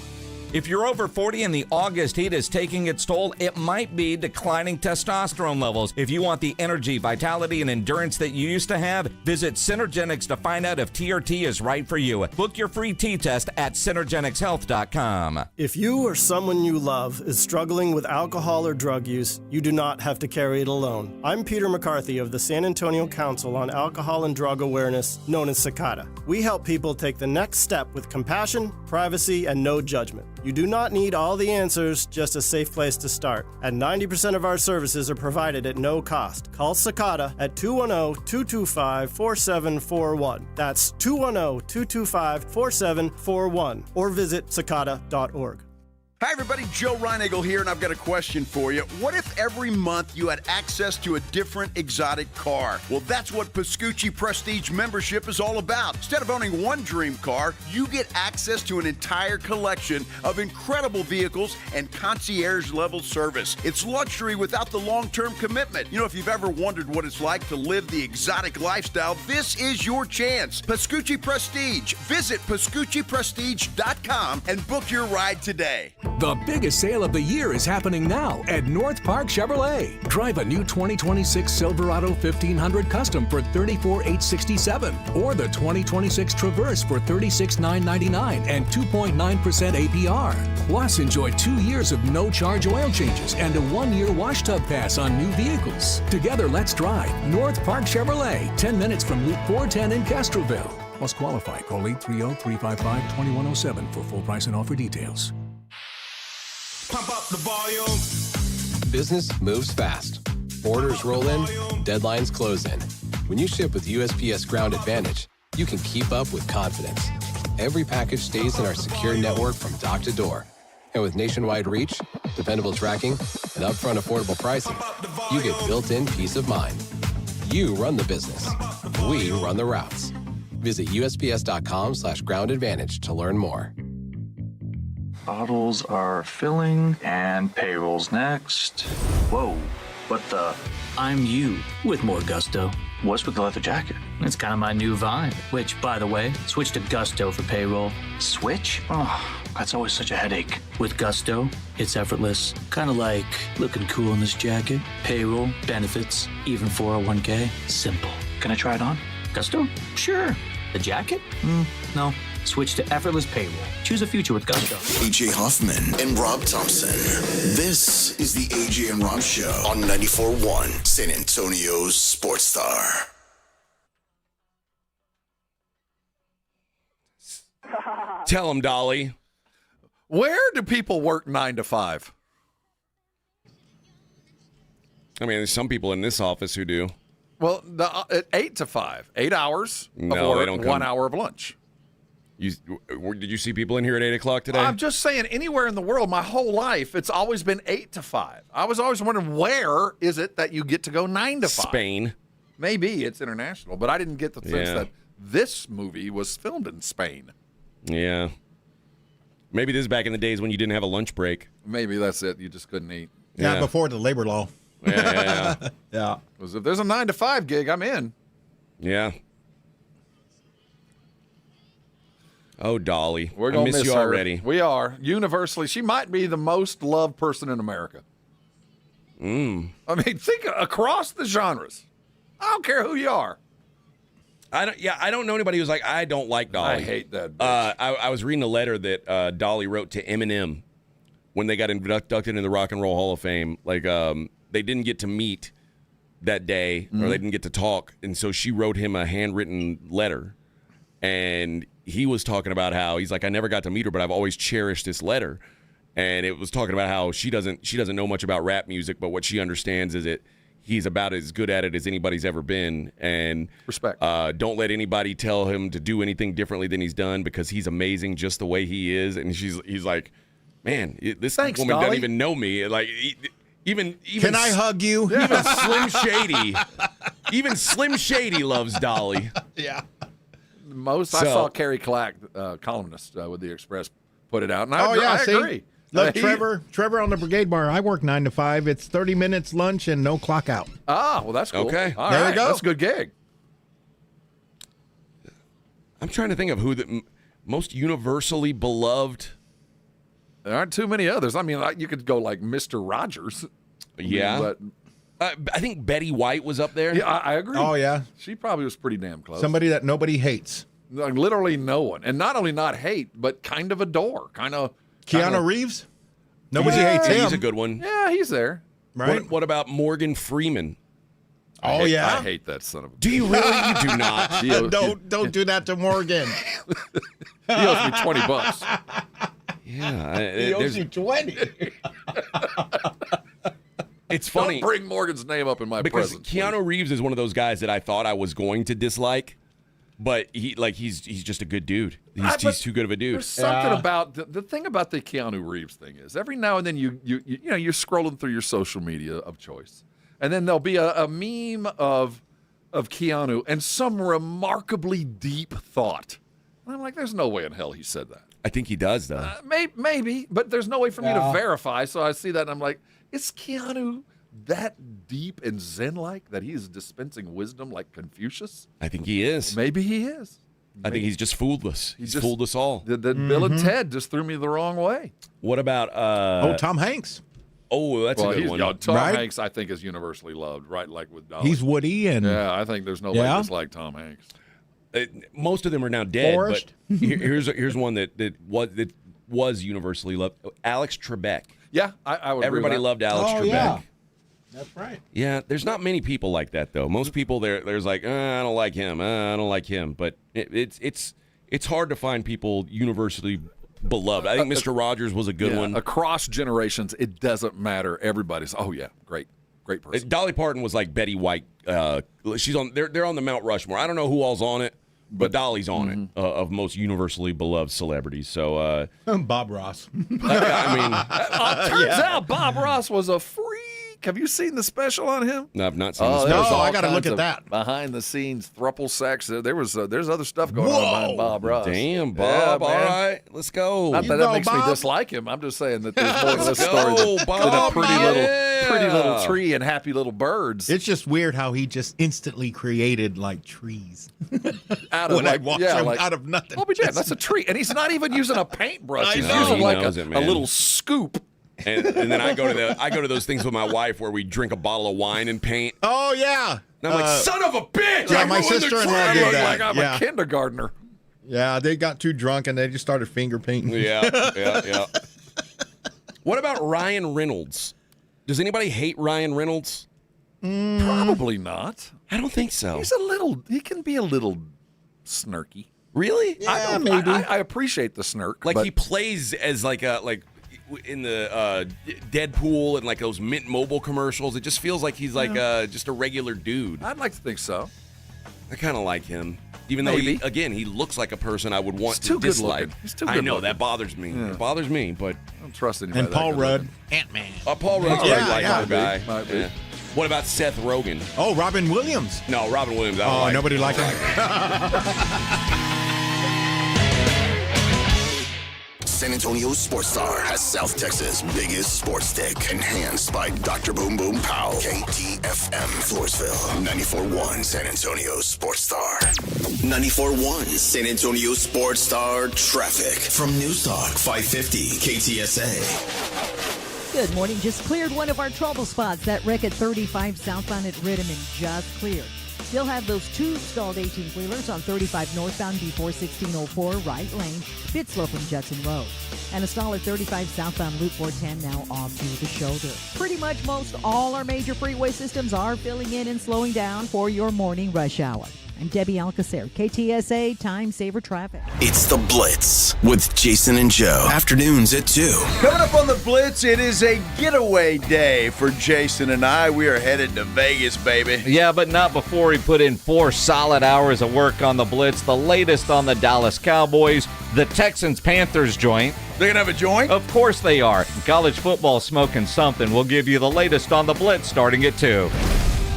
[SPEAKER 14] If you're over 40 and the August heat is taking its toll, it might be declining testosterone levels. If you want the energy, vitality, and endurance that you used to have, visit Synergenics to find out if TRT is right for you. Book your free T-test at synergenicshealth.com.
[SPEAKER 17] If you or someone you love is struggling with alcohol or drug use, you do not have to carry it alone. I'm Peter McCarthy of the San Antonio Council on Alcohol and Drug Awareness, known as CICADA. We help people take the next step with compassion, privacy, and no judgment. You do not need all the answers, just a safe place to start. And 90% of our services are provided at no cost. Call Cicada at 210-225-4741. That's 210-225-4741. Or visit cicada.org.
[SPEAKER 5] Hi, everybody. Joe Reinagle here, and I've got a question for you. What if every month you had access to a different exotic car? Well, that's what Pascucci Prestige membership is all about. Instead of owning one dream car, you get access to an entire collection of incredible vehicles and concierge-level service. It's luxury without the long-term commitment. You know, if you've ever wondered what it's like to live the exotic lifestyle, this is your chance. Pascucci Prestige. Visit PascucciPrestige.com and book your ride today.
[SPEAKER 20] The biggest sale of the year is happening now at North Park Chevrolet. Drive a new 2026 Silverado 1500 Custom for $34,867 or the 2026 Traverse for $36,999 and 2.9% APR. Plus, enjoy 2 years of no-charge oil changes and a 1-year wash tub pass on new vehicles. Together, let's drive North Park Chevrolet, 10 minutes from Loop 410 in Castroville. Must qualify. Call 830-355-2107 for full price and offer details.
[SPEAKER 7] Pump up the volume. Business moves fast. Orders roll in, deadlines close in. When you ship with USPS Ground Advantage, you can keep up with confidence. Every package stays in our secure network from dock to door. And with nationwide reach, dependable tracking, and upfront affordable pricing, you get built-in peace of mind. You run the business. We run the routes. Visit USPS.com/groundadvantage to learn more.
[SPEAKER 11] Bottles are filling and payroll's next. Whoa, what the? I'm you with more gusto. What's with the leather jacket? It's kind of my new vibe, which, by the way, switch to Gusto for payroll. Switch? Oh, that's always such a headache. With Gusto, it's effortless. Kind of like looking cool in this jacket. Payroll, benefits, even 401k. Simple. Can I try it on? Gusto? Sure. The jacket? No. Switch to effortless payroll. Choose a future with Gusto.
[SPEAKER 1] AJ Hoffman and Rob Thompson. This is the AJ and Rob Show on 94.1 San Antonio's Sports Star.
[SPEAKER 3] Tell him, Dolly.
[SPEAKER 2] Where do people work 9 to 5?
[SPEAKER 3] I mean, there's some people in this office who do.
[SPEAKER 2] Well, 8 to 5. 8 hours of
[SPEAKER 3] No,
[SPEAKER 2] work,
[SPEAKER 3] they don't come.
[SPEAKER 2] 1 hour of lunch.
[SPEAKER 3] Did you see people in here at 8 o'clock today?
[SPEAKER 2] I'm just saying, anywhere in the world, my whole life, it's always been 8 to 5. I was always wondering, where is it that you get to go 9 to 5?
[SPEAKER 3] Spain.
[SPEAKER 2] Maybe it's international, but I didn't get the sense
[SPEAKER 3] Yeah.
[SPEAKER 2] that this movie was filmed in Spain.
[SPEAKER 3] Yeah. Maybe this is back in the days when you didn't have a lunch break.
[SPEAKER 2] Maybe that's it. You just couldn't eat.
[SPEAKER 4] Yeah, before the labor law.
[SPEAKER 3] Yeah.
[SPEAKER 4] Yeah.
[SPEAKER 2] Because if there's a 9 to 5 gig, I'm in.
[SPEAKER 3] Yeah. Oh, Dolly.
[SPEAKER 2] We're gonna
[SPEAKER 3] I miss you
[SPEAKER 2] her.
[SPEAKER 3] already.
[SPEAKER 2] We are. Universally, she might be the most loved person in America. I mean, think across the genres. I don't care who you are.
[SPEAKER 3] I don't know anybody who's like, I don't like Dolly.
[SPEAKER 2] I hate that.
[SPEAKER 3] I was reading a letter that Dolly wrote to Eminem when they got inducted into the Rock and Roll Hall of Fame. Like, they didn't get to meet that day, or they didn't get to talk, and so she wrote him a handwritten letter, and he was talking about how he's like, I never got to meet her, but I've always cherished this letter, and it was talking about how she doesn't know much about rap music, but what she understands is that he's about as good at it as anybody's ever been, and
[SPEAKER 2] respect.
[SPEAKER 3] Don't let anybody tell him to do anything differently than he's done, because he's amazing just the way he is. And he's like, man, this
[SPEAKER 2] Thanks,
[SPEAKER 3] woman
[SPEAKER 2] Dolly.
[SPEAKER 3] doesn't even know me. Like, even
[SPEAKER 4] Can I hug you?
[SPEAKER 3] Even Slim Shady, even Slim Shady loves Dolly.
[SPEAKER 4] Yeah.
[SPEAKER 2] I saw Kerry Clack, columnist with the Express, put it out, and I
[SPEAKER 4] see?
[SPEAKER 2] agree.
[SPEAKER 4] Look, Trevor on the Brigade Bar. I work 9 to 5. It's 30 minutes lunch and no clock out.
[SPEAKER 2] Ah, well, that's cool.
[SPEAKER 3] Okay.
[SPEAKER 2] All
[SPEAKER 4] There
[SPEAKER 2] right.
[SPEAKER 4] we go.
[SPEAKER 2] That's a good gig.
[SPEAKER 3] I'm trying to think of who the most universally beloved.
[SPEAKER 2] There aren't too many others. I mean, you could go like Mr. Rogers.
[SPEAKER 3] Yeah. I think Betty White was up there.
[SPEAKER 2] Yeah, I agree.
[SPEAKER 4] Oh, yeah.
[SPEAKER 2] She probably was pretty damn close.
[SPEAKER 4] Somebody that nobody hates.
[SPEAKER 2] Like, literally no one. And not only not hate, but kind of adore.
[SPEAKER 4] Keanu Reeves? Nobody hates him.
[SPEAKER 3] He's a good one.
[SPEAKER 2] Yeah, he's there.
[SPEAKER 4] Right?
[SPEAKER 3] What about Morgan Freeman?
[SPEAKER 4] Oh, yeah?
[SPEAKER 2] I hate that son of a...
[SPEAKER 3] Do you really? You do not.
[SPEAKER 4] Don't do that to Morgan.
[SPEAKER 2] He owes me $20.
[SPEAKER 3] Yeah.
[SPEAKER 4] He owes you 20.
[SPEAKER 3] It's funny.
[SPEAKER 2] Don't bring Morgan's name up in my
[SPEAKER 3] because
[SPEAKER 2] presence.
[SPEAKER 3] Keanu Reeves is one of those guys that I thought I was going to dislike, but he's just a good dude. He's too good of a dude.
[SPEAKER 2] There's something about the thing about the Keanu Reeves thing is every now and then you're scrolling through your social media of choice, and then there'll be a meme of Keanu and some remarkably deep thought. And I'm like, there's no way in hell he said that.
[SPEAKER 3] I think he does though.
[SPEAKER 2] Maybe, but there's no way for me to verify. So I see that and I'm like, is Keanu that deep and zen-like that he is dispensing wisdom like Confucius?
[SPEAKER 3] I think he is.
[SPEAKER 2] Maybe he is.
[SPEAKER 3] I think he's just fooled us. He's fooled us all.
[SPEAKER 2] The Bill and Ted just threw me the wrong way.
[SPEAKER 3] What about
[SPEAKER 4] Tom Hanks?
[SPEAKER 3] Oh, that's a good one.
[SPEAKER 2] Tom Hanks, I think, is universally loved, right? Like with Dolly.
[SPEAKER 4] He's Woody, and
[SPEAKER 2] I think there's nobody that's like Tom Hanks.
[SPEAKER 3] Most of them are now dead.
[SPEAKER 4] Forrest.
[SPEAKER 3] But here's one that was universally loved. Alex Trebek.
[SPEAKER 2] Yeah, I would.
[SPEAKER 3] Everybody loved Alex Trebek.
[SPEAKER 4] Yeah. That's right.
[SPEAKER 3] Yeah, there's not many people like that though. Most people there's like, I don't like him. I don't like him. But it's hard to find people universally beloved. I think Mr. Rogers was a good one.
[SPEAKER 2] Across generations, it doesn't matter. Everybody's great person.
[SPEAKER 3] Dolly Parton was like Betty White. She's on. They're on the Mount Rushmore. I don't know who all's on it, but Dolly's on it of most universrsally beloved celebrities. So
[SPEAKER 4] Bob Ross.
[SPEAKER 2] Turns out Bob Ross was a freak. Have you seen the special on him?
[SPEAKER 3] No, I've not seen the
[SPEAKER 4] No,
[SPEAKER 3] special.
[SPEAKER 4] I got to look at that.
[SPEAKER 2] Behind the scenes thruple sex. There's other stuff going on behind Bob Ross.
[SPEAKER 3] Damn, Bob.
[SPEAKER 2] Yeah,
[SPEAKER 3] all
[SPEAKER 2] man.
[SPEAKER 3] right, let's go.
[SPEAKER 2] Not that makes me dislike him. I'm just saying that there's more to this story than a pretty little tree and happy little birds.
[SPEAKER 4] It's just weird how he just instantly created like trees
[SPEAKER 2] out of
[SPEAKER 4] out of nothing.
[SPEAKER 2] Oh, but yeah, that's a tree, and he's not even using a paintbrush. He's
[SPEAKER 3] know.
[SPEAKER 2] using
[SPEAKER 3] He
[SPEAKER 2] like
[SPEAKER 3] knows
[SPEAKER 2] a
[SPEAKER 3] it, man.
[SPEAKER 2] little scoop.
[SPEAKER 3] And then I go to those things with my wife where we drink a bottle of wine and paint.
[SPEAKER 4] Oh yeah.
[SPEAKER 3] And I'm like, son of a bitch!
[SPEAKER 4] Yeah,
[SPEAKER 3] I
[SPEAKER 4] my
[SPEAKER 3] ruined the
[SPEAKER 4] sister-in-law
[SPEAKER 3] tree.
[SPEAKER 4] did that.
[SPEAKER 2] Like I'm a kindergartner.
[SPEAKER 4] Yeah, they got too drunk and they just started finger painting.
[SPEAKER 3] Yeah. What about Ryan Reynolds? Does anybody hate Ryan Reynolds?
[SPEAKER 2] Probably not.
[SPEAKER 3] I don't think so.
[SPEAKER 2] He can be a little snarky.
[SPEAKER 3] Really?
[SPEAKER 4] Yeah, maybe.
[SPEAKER 2] I appreciate the snark.
[SPEAKER 3] Like
[SPEAKER 2] but
[SPEAKER 3] he plays as like in the Deadpool and like those Mint Mobile commercials. It just feels like he's like just a regular dude.
[SPEAKER 2] I'd like to think so.
[SPEAKER 3] I kind of like him. Even though he looks like a person I would want
[SPEAKER 2] He's too
[SPEAKER 3] to dislike.
[SPEAKER 2] good-looking. He's too
[SPEAKER 3] I know
[SPEAKER 2] good-looking.
[SPEAKER 3] that bothers me.
[SPEAKER 2] Yeah.
[SPEAKER 3] It bothers me, but
[SPEAKER 2] I don't trust anybody.
[SPEAKER 4] And
[SPEAKER 2] that
[SPEAKER 4] Paul
[SPEAKER 2] good
[SPEAKER 4] Rudd,
[SPEAKER 2] looking.
[SPEAKER 4] Ant-Man.
[SPEAKER 3] Paul Rudd's a likable guy.
[SPEAKER 2] Might be.
[SPEAKER 3] Yeah. What about Seth Rogen?
[SPEAKER 4] Oh, Robin Williams.
[SPEAKER 3] No, Robin Williams. I don't like.
[SPEAKER 4] Nobody liked him.
[SPEAKER 1] San Antonio Sports Star has South Texas' biggest sports stick, enhanced by Dr. Boom Boom Pow. KTFM Floresville, 94.1 San Antonio Sports Star. 94.1 San Antonio Sports Star traffic from News Talk 550 KTSA.
[SPEAKER 12] Good morning. Just cleared one of our trouble spots. That wreck at 35 southbound at Rittiman just cleared. Still have those two stalled 18-wheelers on 35 northbound before 1604 right lane, bit slow from Judson Road. And a stall at 35 southbound Loop 410 now off to the shoulder. Pretty much most all our major freeway systems are filling in and slowing down for your morning rush hour. I'm Debbie Alcacer, KTSA Time Saver Traffic.
[SPEAKER 1] It's The Blitz with Jason and Joe. Afternoons at 2.
[SPEAKER 5] Coming up on The Blitz, it is a getaway day for Jason and I. We are headed to Vegas, baby.
[SPEAKER 15] Yeah, but not before he put in 4 solid hours of work on the Blitz. The latest on the Dallas Cowboys, the Texans-Panthers joint.
[SPEAKER 5] They're going to have a joint?
[SPEAKER 15] Of course they are. College football smoking something. We'll give you the latest on the Blitz starting at 2.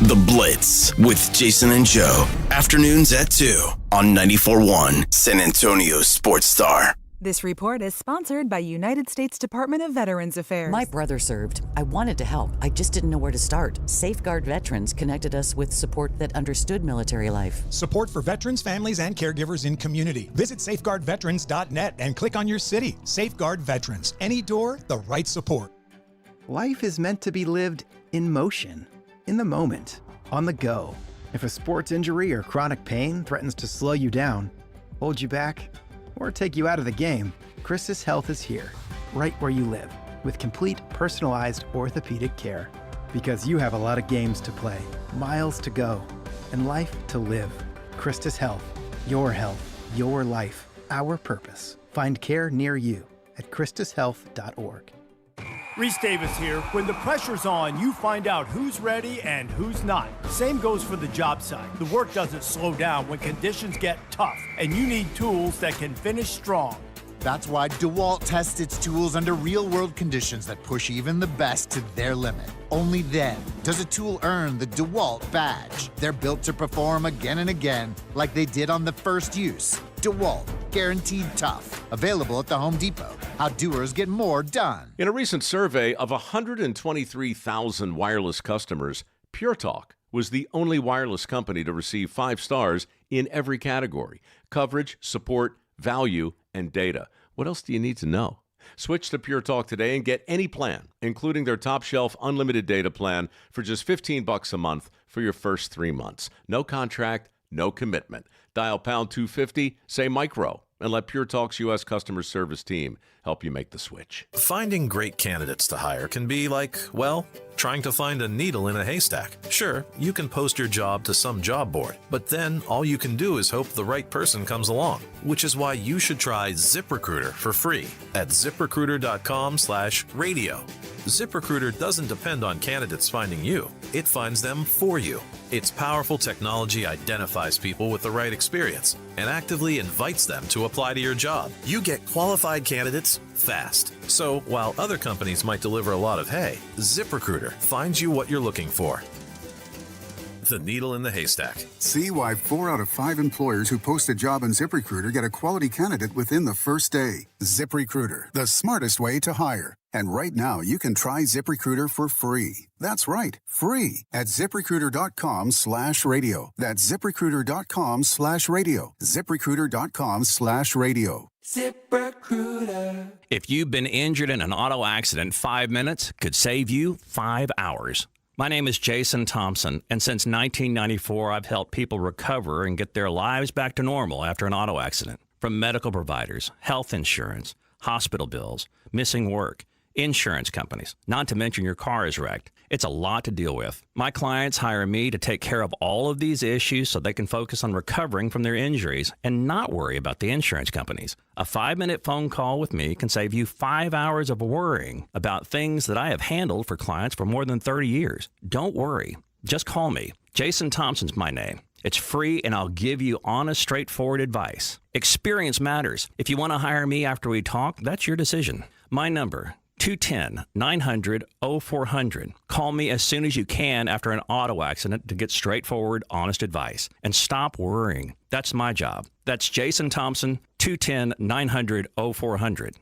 [SPEAKER 1] The Blitz with Jason and Joe. Afternoons at 2 on 94.1 San Antonio Sports Star.
[SPEAKER 18] This report is sponsored by United States Department of Veterans Affairs.
[SPEAKER 19] My brother served. I wanted to help. I just didn't know where to start. Safeguard Veterans connected us with support that understood military life.
[SPEAKER 21] Support for veterans, families, and caregivers in community. Visit safeguardveterans.net and click on your city. Safeguard Veterans. Any door, the right support.
[SPEAKER 22] Life is meant to be lived in motion, in the moment, on the go. If a sports injury or chronic pain threatens to slow you down, hold you back, or take you out of the game, Chris's Health is here, right where you live, with complete personalized orthopedic care. Because you have a lot of games to play, miles to go, and life to live. Christus Health, your life, our purpose. Find care near you at christushealth.org.
[SPEAKER 10] Reese Davis here. When the pressure's on, you find out who's ready and who's not. Same goes for the job site. The work doesn't slow down when conditions get tough, and you need tools that can finish strong.
[SPEAKER 13] That's why DeWalt tests its tools under real-world conditions that push even the best to their limit. Only then does a tool earn the DeWalt badge. They're built to perform again and again, like they did on the first use. DeWalt, guaranteed tough. Available at the Home Depot. How doers get more done.
[SPEAKER 23] In a recent survey of 123,000 wireless customers, Pure Talk was the only wireless company to receive 5 stars in every category: coverage, support, value, and data. What else do you need to know? Switch to Pure Talk today and get any plan, including their top shelf unlimited data plan, for just $15 a month for your first 3 months. No contract, no commitment. Dial pound 250, say micro, and let Pure Talk's U.S. customer service team help you make the switch.
[SPEAKER 24] Finding great candidates to hire can be like, well, trying to find a needle in a haystack. Sure, you can post your job to some job board, but then all you can do is hope the right person comes along, which is why you should try ZipRecruiter for free at ZipRecruiter.com/radio. ZipRecruiter doesn't depend on candidates finding you. It finds them for you. Its powerful technology identifies people with the right experience and actively invites them to apply to your job. You get qualified candidates fast. So while other companies might deliver a lot of hay, ZipRecruiter finds you what you're looking for. The needle in the haystack.
[SPEAKER 25] See why 4 out of 5 employers who post a job on ZipRecruiter get a quality candidate within the first day. ZipRecruiter, the smartest way to hire. And right now, you can try ZipRecruiter for free. That's right, free at ZipRecruiter.com/radio. That's ZipRecruiter.com/radio. ZipRecruiter.com/radio.
[SPEAKER 26] ZipRecruiter. If you've been injured in an auto accident, 5 minutes could save you 5 hours. My name is Jason Thompson, and since 1994, I've helped people recover and get their lives back to normal after an auto accident. From medical providers, health insurance, hospital bills, missing work, insurance companies, not to mention your car is wrecked. It's a lot to deal with. My clients hire me to take care of all of these issues so they can focus on recovering from their injuries and not worry about the insurance companies. A 5-minute phone call with me can save you 5 hours of worrying about things that I have handled for clients for more than 30 years. Don't worry. Just call me. Jason Thompson's my name. It's free, and I'll give you honest, straightforward advice. Experience matters. If you want to hire me after we talk, that's your decision. My number, 210-900-0400. Call me as soon as you can after an auto accident to get straightforward, honest advice. And stop worrying. That's my job. That's Jason Thompson, 210-900-0400.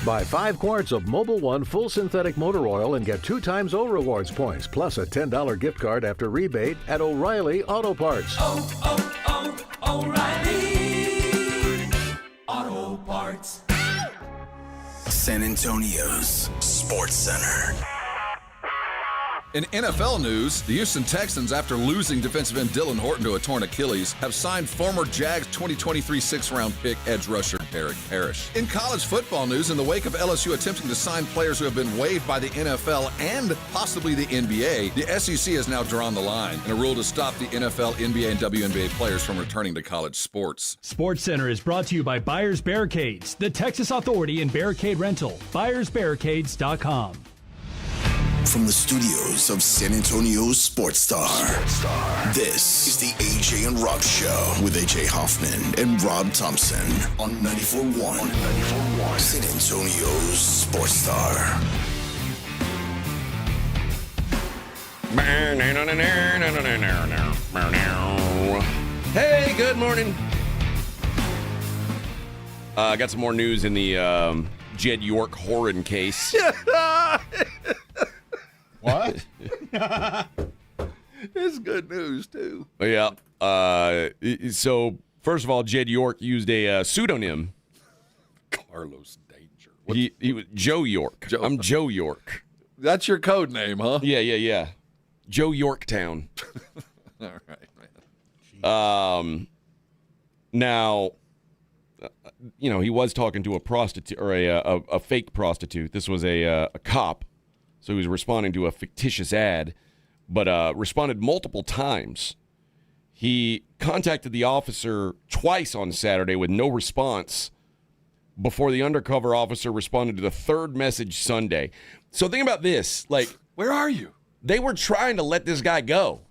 [SPEAKER 20] Buy 5 quarts of Mobil 1 full synthetic motor oil and get 2 times O Rewards points, plus a $10 gift card after rebate at O'Reilly Auto Parts.
[SPEAKER 1] O'Reilly Auto Parts. San Antonio's Sports Center.
[SPEAKER 2] In NFL news, the Houston Texans, after losing defensive end Dylan Horton to a torn Achilles, have signed former Jags 2023 6th-round pick edge rusher Derek Parrish. In college football news, in the wake of LSU attempting to sign players who have been waived by the NFL and possibly the NBA, the SEC has now drawn the line in a rule to stop the NFL, NBA, and WNBA players from returning to college sports.
[SPEAKER 27] Sports Center is brought to you by Buyers Barricades, the Texas authority in barricade rental. BuyersBarricades.com.
[SPEAKER 1] From the studios of San Antonio's Sports Star, this is the AJ and Rob Show with AJ Hoffman and Rob Thompson on 94.1 San Antonio's Sports Star.
[SPEAKER 3] Hey, good morning. I got some more news in the Jed York Horan case.
[SPEAKER 2] What? It's good news, too.
[SPEAKER 3] Yeah. So, first of all, Jed York used a pseudonym.
[SPEAKER 2] Carlos Danger.
[SPEAKER 3] He was Joe York. I'm Joe York.
[SPEAKER 2] That's your code name, huh?
[SPEAKER 3] Yeah. Joe Yorktown.
[SPEAKER 2] All right, man.
[SPEAKER 3] Now, he was talking to a prostitute or a fake prostitute. This was a cop. So he was responding to a fictitious ad, but responded multiple times. He contacted the officer twice on Saturday with no response. before the undercover officer responded to the third message Sunday. So think about this. Like,
[SPEAKER 2] where are you?
[SPEAKER 3] They were trying to let this guy go.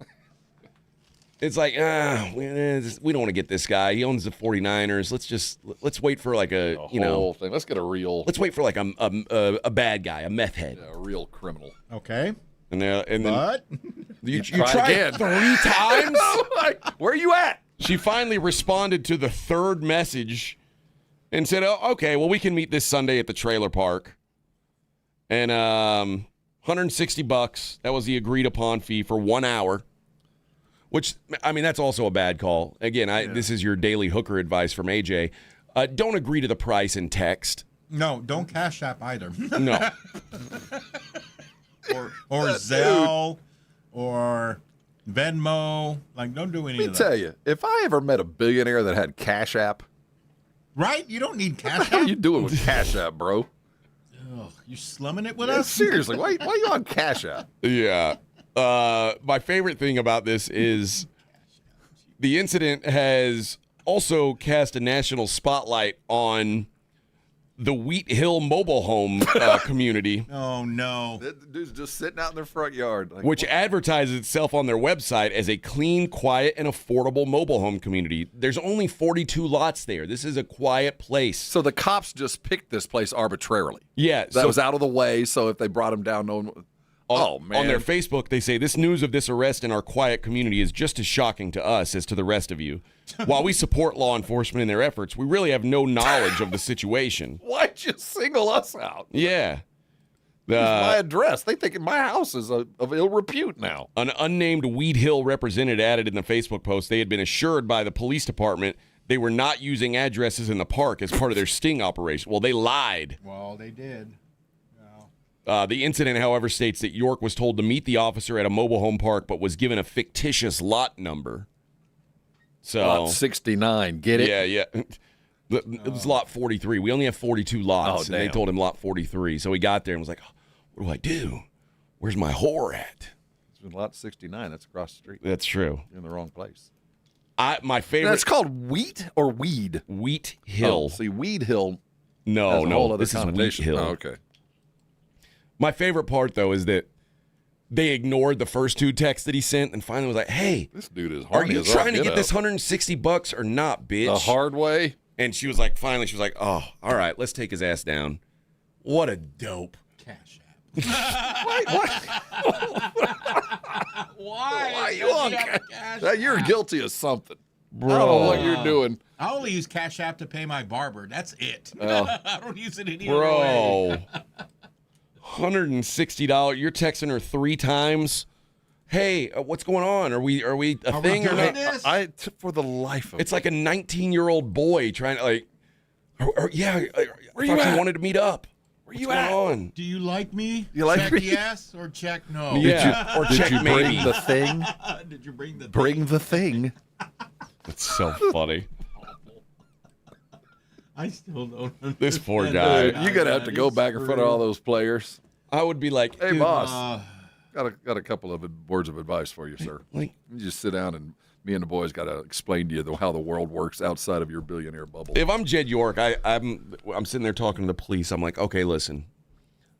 [SPEAKER 3] It's like, we don't want to get this guy. He owns the 49ers. Let's wait for like a
[SPEAKER 2] whole thing. Let's get a real.
[SPEAKER 3] Let's wait for like a bad guy, a meth head.
[SPEAKER 2] Yeah, a real criminal.
[SPEAKER 4] Okay.
[SPEAKER 3] And then
[SPEAKER 4] But?
[SPEAKER 3] you
[SPEAKER 2] try
[SPEAKER 3] tried
[SPEAKER 2] again.
[SPEAKER 3] 3 times?
[SPEAKER 2] Like, where are you at?
[SPEAKER 3] She finally responded to the third message and said, "Oh, okay, well, we can meet this Sunday at the trailer park." And $160. That was the agreed upon fee for 1 hour. Which, I mean, that's also a bad call. Again, this is your daily hooker advice from AJ. Don't agree to the price in text.
[SPEAKER 4] No, don't Cash App either.
[SPEAKER 3] No.
[SPEAKER 4] or Zelle or Venmo. Like, don't do any
[SPEAKER 2] Let
[SPEAKER 4] of
[SPEAKER 2] me
[SPEAKER 4] that.
[SPEAKER 2] tell you, if I ever met a billionaire that had Cash App,
[SPEAKER 4] Right? You don't need Cash
[SPEAKER 2] what are
[SPEAKER 4] App.
[SPEAKER 2] you doing with Cash App, bro?
[SPEAKER 4] Ugh, you slumming it with
[SPEAKER 2] Yeah,
[SPEAKER 4] us?
[SPEAKER 2] seriously, why are you on Cash App?
[SPEAKER 3] Yeah. My favorite thing about this is the incident has also cast a national spotlight on the Wheat Hill mobile home community.
[SPEAKER 4] Oh, no.
[SPEAKER 2] That dude's just sitting out in their front yard. Like,
[SPEAKER 3] Which advertises itself on their website as a clean, quiet, and affordable mobile home community. There's only 42 lots there. This is a quiet place.
[SPEAKER 2] So the cops just picked this place arbitrarily.
[SPEAKER 3] Yeah.
[SPEAKER 2] That was out of the way, so if they brought him down, no one... Oh, man.
[SPEAKER 3] On their Facebook, they say, "This news of this arrest in our quiet community is just as shocking to us as to the rest of you. While we support law enforcement in their efforts, we really have no knowledge of the situation."
[SPEAKER 2] Why'd you single us out?
[SPEAKER 3] Yeah.
[SPEAKER 2] Here's my address. They think my house is of ill repute now.
[SPEAKER 3] An unnamed Wheat Hill representative added in the Facebook post they had been assured by the police department they were not using addresses in the park as part of their sting operation. Well, they lied.
[SPEAKER 4] Well, they did.
[SPEAKER 3] The incident, however, states that York was told to meet the officer at a mobile home park, but was given a fictitious lot number. So
[SPEAKER 2] Lot 69, get it?
[SPEAKER 3] Yeah. It was lot 43. We only have 42 lots, and they
[SPEAKER 2] damn.
[SPEAKER 3] told him lot 43. So he got there and was like, oh, "What do I do? Where's my whore at?"
[SPEAKER 2] It's lot 69. That's across the street.
[SPEAKER 3] That's true.
[SPEAKER 2] You're in the wrong place.
[SPEAKER 3] My favorite.
[SPEAKER 2] That's called Wheat or Weed?
[SPEAKER 3] Wheat Hill.
[SPEAKER 2] Oh, see, Weed Hill.
[SPEAKER 3] No,
[SPEAKER 2] has a whole other
[SPEAKER 3] this is Wheat
[SPEAKER 2] connotation.
[SPEAKER 3] Hill.
[SPEAKER 2] Oh, okay.
[SPEAKER 3] My favorite part, though, is that they ignored the first 2 texts that he sent and finally was like, "Hey,
[SPEAKER 2] this dude is
[SPEAKER 3] are
[SPEAKER 2] horny
[SPEAKER 3] you
[SPEAKER 2] as all
[SPEAKER 3] trying to
[SPEAKER 2] get
[SPEAKER 3] get
[SPEAKER 2] out.
[SPEAKER 3] this $160 or not, bitch?"
[SPEAKER 2] The hard way?
[SPEAKER 3] And she was like, finally, she was like, "Oh, all right, let's take his ass down." What a dope.
[SPEAKER 4] Cash
[SPEAKER 2] Wait, what? Why are you on Cash? You're guilty of something.
[SPEAKER 3] Bro.
[SPEAKER 2] I don't know what you're doing.
[SPEAKER 4] I only use Cash App to pay my barber. That's it.
[SPEAKER 2] Well,
[SPEAKER 4] I don't use it any other way.
[SPEAKER 3] Bro. $160. You're texting her 3 times. "Hey, what's going on? Are we a thing or not?"
[SPEAKER 4] this?
[SPEAKER 2] For the life of
[SPEAKER 3] It's like a 19-year-old boy trying to I thought
[SPEAKER 2] you at?
[SPEAKER 3] you wanted to meet up. What's going on?
[SPEAKER 4] Do you like me?
[SPEAKER 2] You like
[SPEAKER 4] check
[SPEAKER 2] me?
[SPEAKER 4] yes or check no?
[SPEAKER 3] Yeah. Or
[SPEAKER 2] Did
[SPEAKER 3] check
[SPEAKER 2] you
[SPEAKER 3] maybe.
[SPEAKER 2] bring the thing?
[SPEAKER 4] Did you bring the
[SPEAKER 2] Bring the thing.
[SPEAKER 3] That's so funny.
[SPEAKER 4] I still don't understand.
[SPEAKER 3] This poor guy.
[SPEAKER 2] Dude, you're gonna have to go back in front of all those players.
[SPEAKER 3] I would be like,
[SPEAKER 2] "Hey,
[SPEAKER 3] dude,
[SPEAKER 2] boss, got a couple of words of advice for you, sir.
[SPEAKER 3] Like,
[SPEAKER 2] You just sit down and me and the boys got to explain to you how the world works outside of your billionaire bubble."
[SPEAKER 3] if I'm Jed York, I'm sitting there talking to the police. I'm like, "Okay, listen,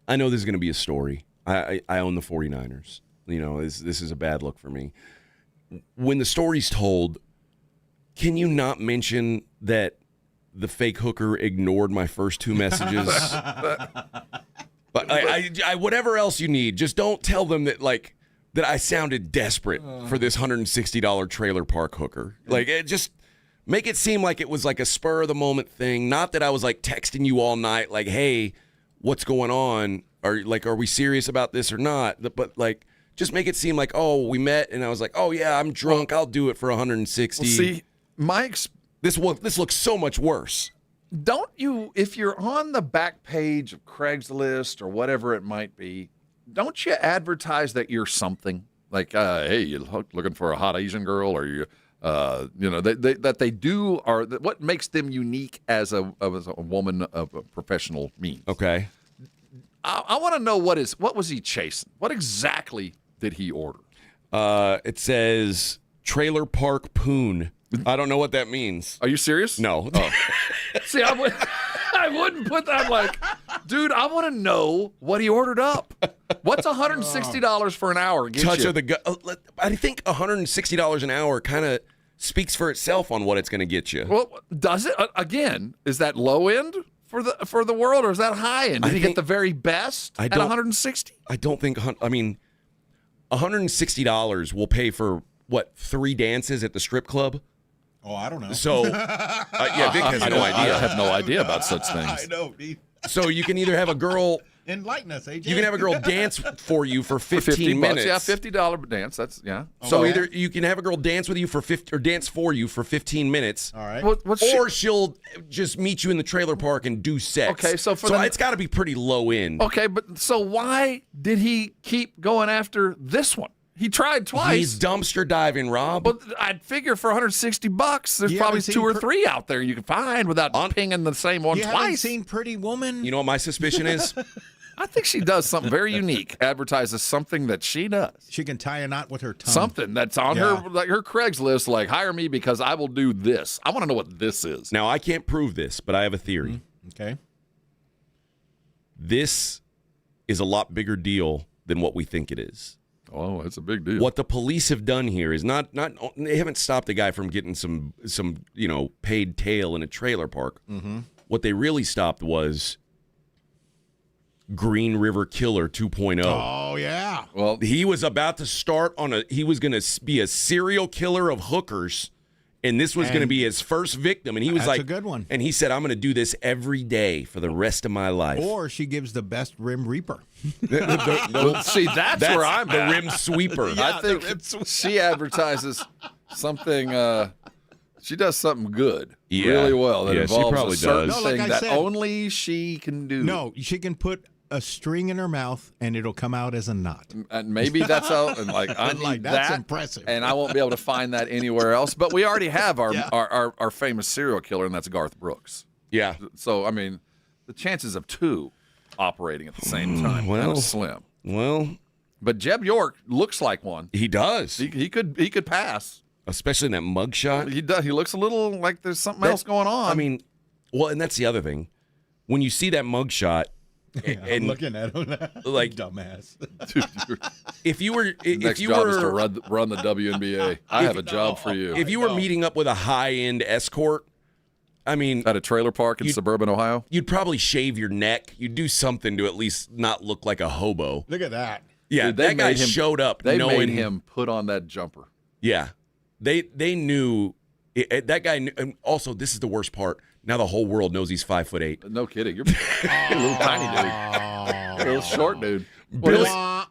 [SPEAKER 3] I know this is going to be a story. I own the 49ers. You know, this is a bad look for me. When the story's told, can you not mention that the fake hooker ignored my first 2 messages?" But I whatever else you need, just don't tell them that that I sounded desperate for this $160 trailer park hooker. Just make it seem like it was like a spur of the moment thing. Not that I was like texting you all night, like, "Hey, what's going on? Are we serious about this or not?" But just make it seem like, "Oh, we met and I was like, oh yeah, I'm drunk. I'll do it for $160.
[SPEAKER 2] Well, see,
[SPEAKER 3] this looks so much worse.
[SPEAKER 2] Don't you, if you're on the back page of Craigslist or whatever it might be, don't you advertise that you're something? Like, hey, you looking for a hot Asian girl, or you, that they do, or what makes them unique as a woman of a professional means?
[SPEAKER 3] Okay.
[SPEAKER 2] I want to know what was he chasing? What exactly did he order?
[SPEAKER 3] It says trailer park poon. I don't know what that means.
[SPEAKER 2] Are you serious?
[SPEAKER 3] No.
[SPEAKER 2] Oh. See, I I wouldn't put that. Like, dude, I want to know what he ordered up. What's $160 for an hour?
[SPEAKER 3] Touch of the gut. I think $160 an hour kind of speaks for itself on what it's going to get you.
[SPEAKER 2] Well, does it? Again, is that low end for the world, or is that high end? Did he get the very best at 160?
[SPEAKER 3] I don't think. I mean, $160 will pay for what, 3 dances at the strip club?
[SPEAKER 4] Oh, I don't know.
[SPEAKER 3] So, yeah, Vic has no idea.
[SPEAKER 2] I have no idea about such things.
[SPEAKER 4] I know.
[SPEAKER 3] So you can either have a girl.
[SPEAKER 4] Enlighten us, AJ.
[SPEAKER 3] You can have a girl dance for you for 15 minutes.
[SPEAKER 2] Yeah, $50 dance. That's
[SPEAKER 3] So either you can have a girl dance with you for dance for you for 15 minutes.
[SPEAKER 4] All right.
[SPEAKER 3] Or she'll just meet you in the trailer park and do sex.
[SPEAKER 2] Okay, so
[SPEAKER 3] it's got to be pretty low end.
[SPEAKER 2] Okay, but so why did he keep going after this one? He tried twice.
[SPEAKER 3] He's dumpster diving, Rob.
[SPEAKER 2] But I'd figure for $160, there's probably 2 or 3 out there you can find without pinging the same one
[SPEAKER 4] you
[SPEAKER 2] twice.
[SPEAKER 4] Haven't seen Pretty Woman?
[SPEAKER 3] You know what my suspicion is?
[SPEAKER 2] I think she does something very unique. Advertises something that she does.
[SPEAKER 4] She can tie a knot with her tongue.
[SPEAKER 2] Something that's on her Craigslist, like, hire me because I will do this. I want to know what this is.
[SPEAKER 3] Now, I can't prove this, but I have a theory.
[SPEAKER 4] Okay.
[SPEAKER 3] This is a lot bigger deal than what we think it is.
[SPEAKER 2] Oh, it's a big deal.
[SPEAKER 3] What the police have done here is not they haven't stopped the guy from getting some paid tail in a trailer park.
[SPEAKER 4] Mm-hmm.
[SPEAKER 3] What they really stopped was Green River Killer 2.0.
[SPEAKER 4] Oh, yeah.
[SPEAKER 3] Well, he was about to start he was going to be a serial killer of hookers, and this was going to be his first victim. And he was
[SPEAKER 4] that's a good one.
[SPEAKER 3] And he said, I'm going to do this every day for the rest of my life.
[SPEAKER 4] Or she gives the best rim reaper.
[SPEAKER 2] See, that's where I'm
[SPEAKER 3] the
[SPEAKER 2] at.
[SPEAKER 3] rim sweeper.
[SPEAKER 2] I think she advertises something. She does something good, really well. That involves
[SPEAKER 3] she probably
[SPEAKER 2] a certain
[SPEAKER 3] does.
[SPEAKER 2] thing that
[SPEAKER 4] said,
[SPEAKER 2] only she can do.
[SPEAKER 4] No, she can put a string in her mouth and it'll come out as a knot.
[SPEAKER 2] And maybe that's how. And I need
[SPEAKER 4] that's
[SPEAKER 2] that,
[SPEAKER 4] impressive.
[SPEAKER 2] and I won't be able to find that anywhere else. But we already have our famous serial killer, and that's Garth Brooks.
[SPEAKER 3] Yeah.
[SPEAKER 2] So I mean, the chances of 2 operating at the same time kind of slim.
[SPEAKER 3] Well,
[SPEAKER 2] but Jeb York looks like one.
[SPEAKER 3] He does.
[SPEAKER 2] He could pass.
[SPEAKER 3] Especially in that mugshot.
[SPEAKER 2] He does. He looks a little like there's something else going on.
[SPEAKER 3] I mean, and that's the other thing. When you see that mugshot,
[SPEAKER 4] I'm looking at him
[SPEAKER 3] like
[SPEAKER 4] dumbass.
[SPEAKER 3] If you were,
[SPEAKER 2] next job is to run the WNBA. I have a job for you.
[SPEAKER 3] If you were meeting up with a high-end escort, I mean,
[SPEAKER 2] at a trailer park in suburban Ohio,
[SPEAKER 3] you'd probably shave your neck. You'd do something to at least not look like a hobo.
[SPEAKER 4] Look at that.
[SPEAKER 3] Yeah,
[SPEAKER 2] dude,
[SPEAKER 3] that guy showed up.
[SPEAKER 2] They
[SPEAKER 3] knowing
[SPEAKER 2] made him put on that jumper.
[SPEAKER 3] Yeah, they knew that guy. Knew, and also, this is the worst part. Now the whole world knows he's 5'8".
[SPEAKER 2] No kidding. You're a little tiny dude. A little short dude.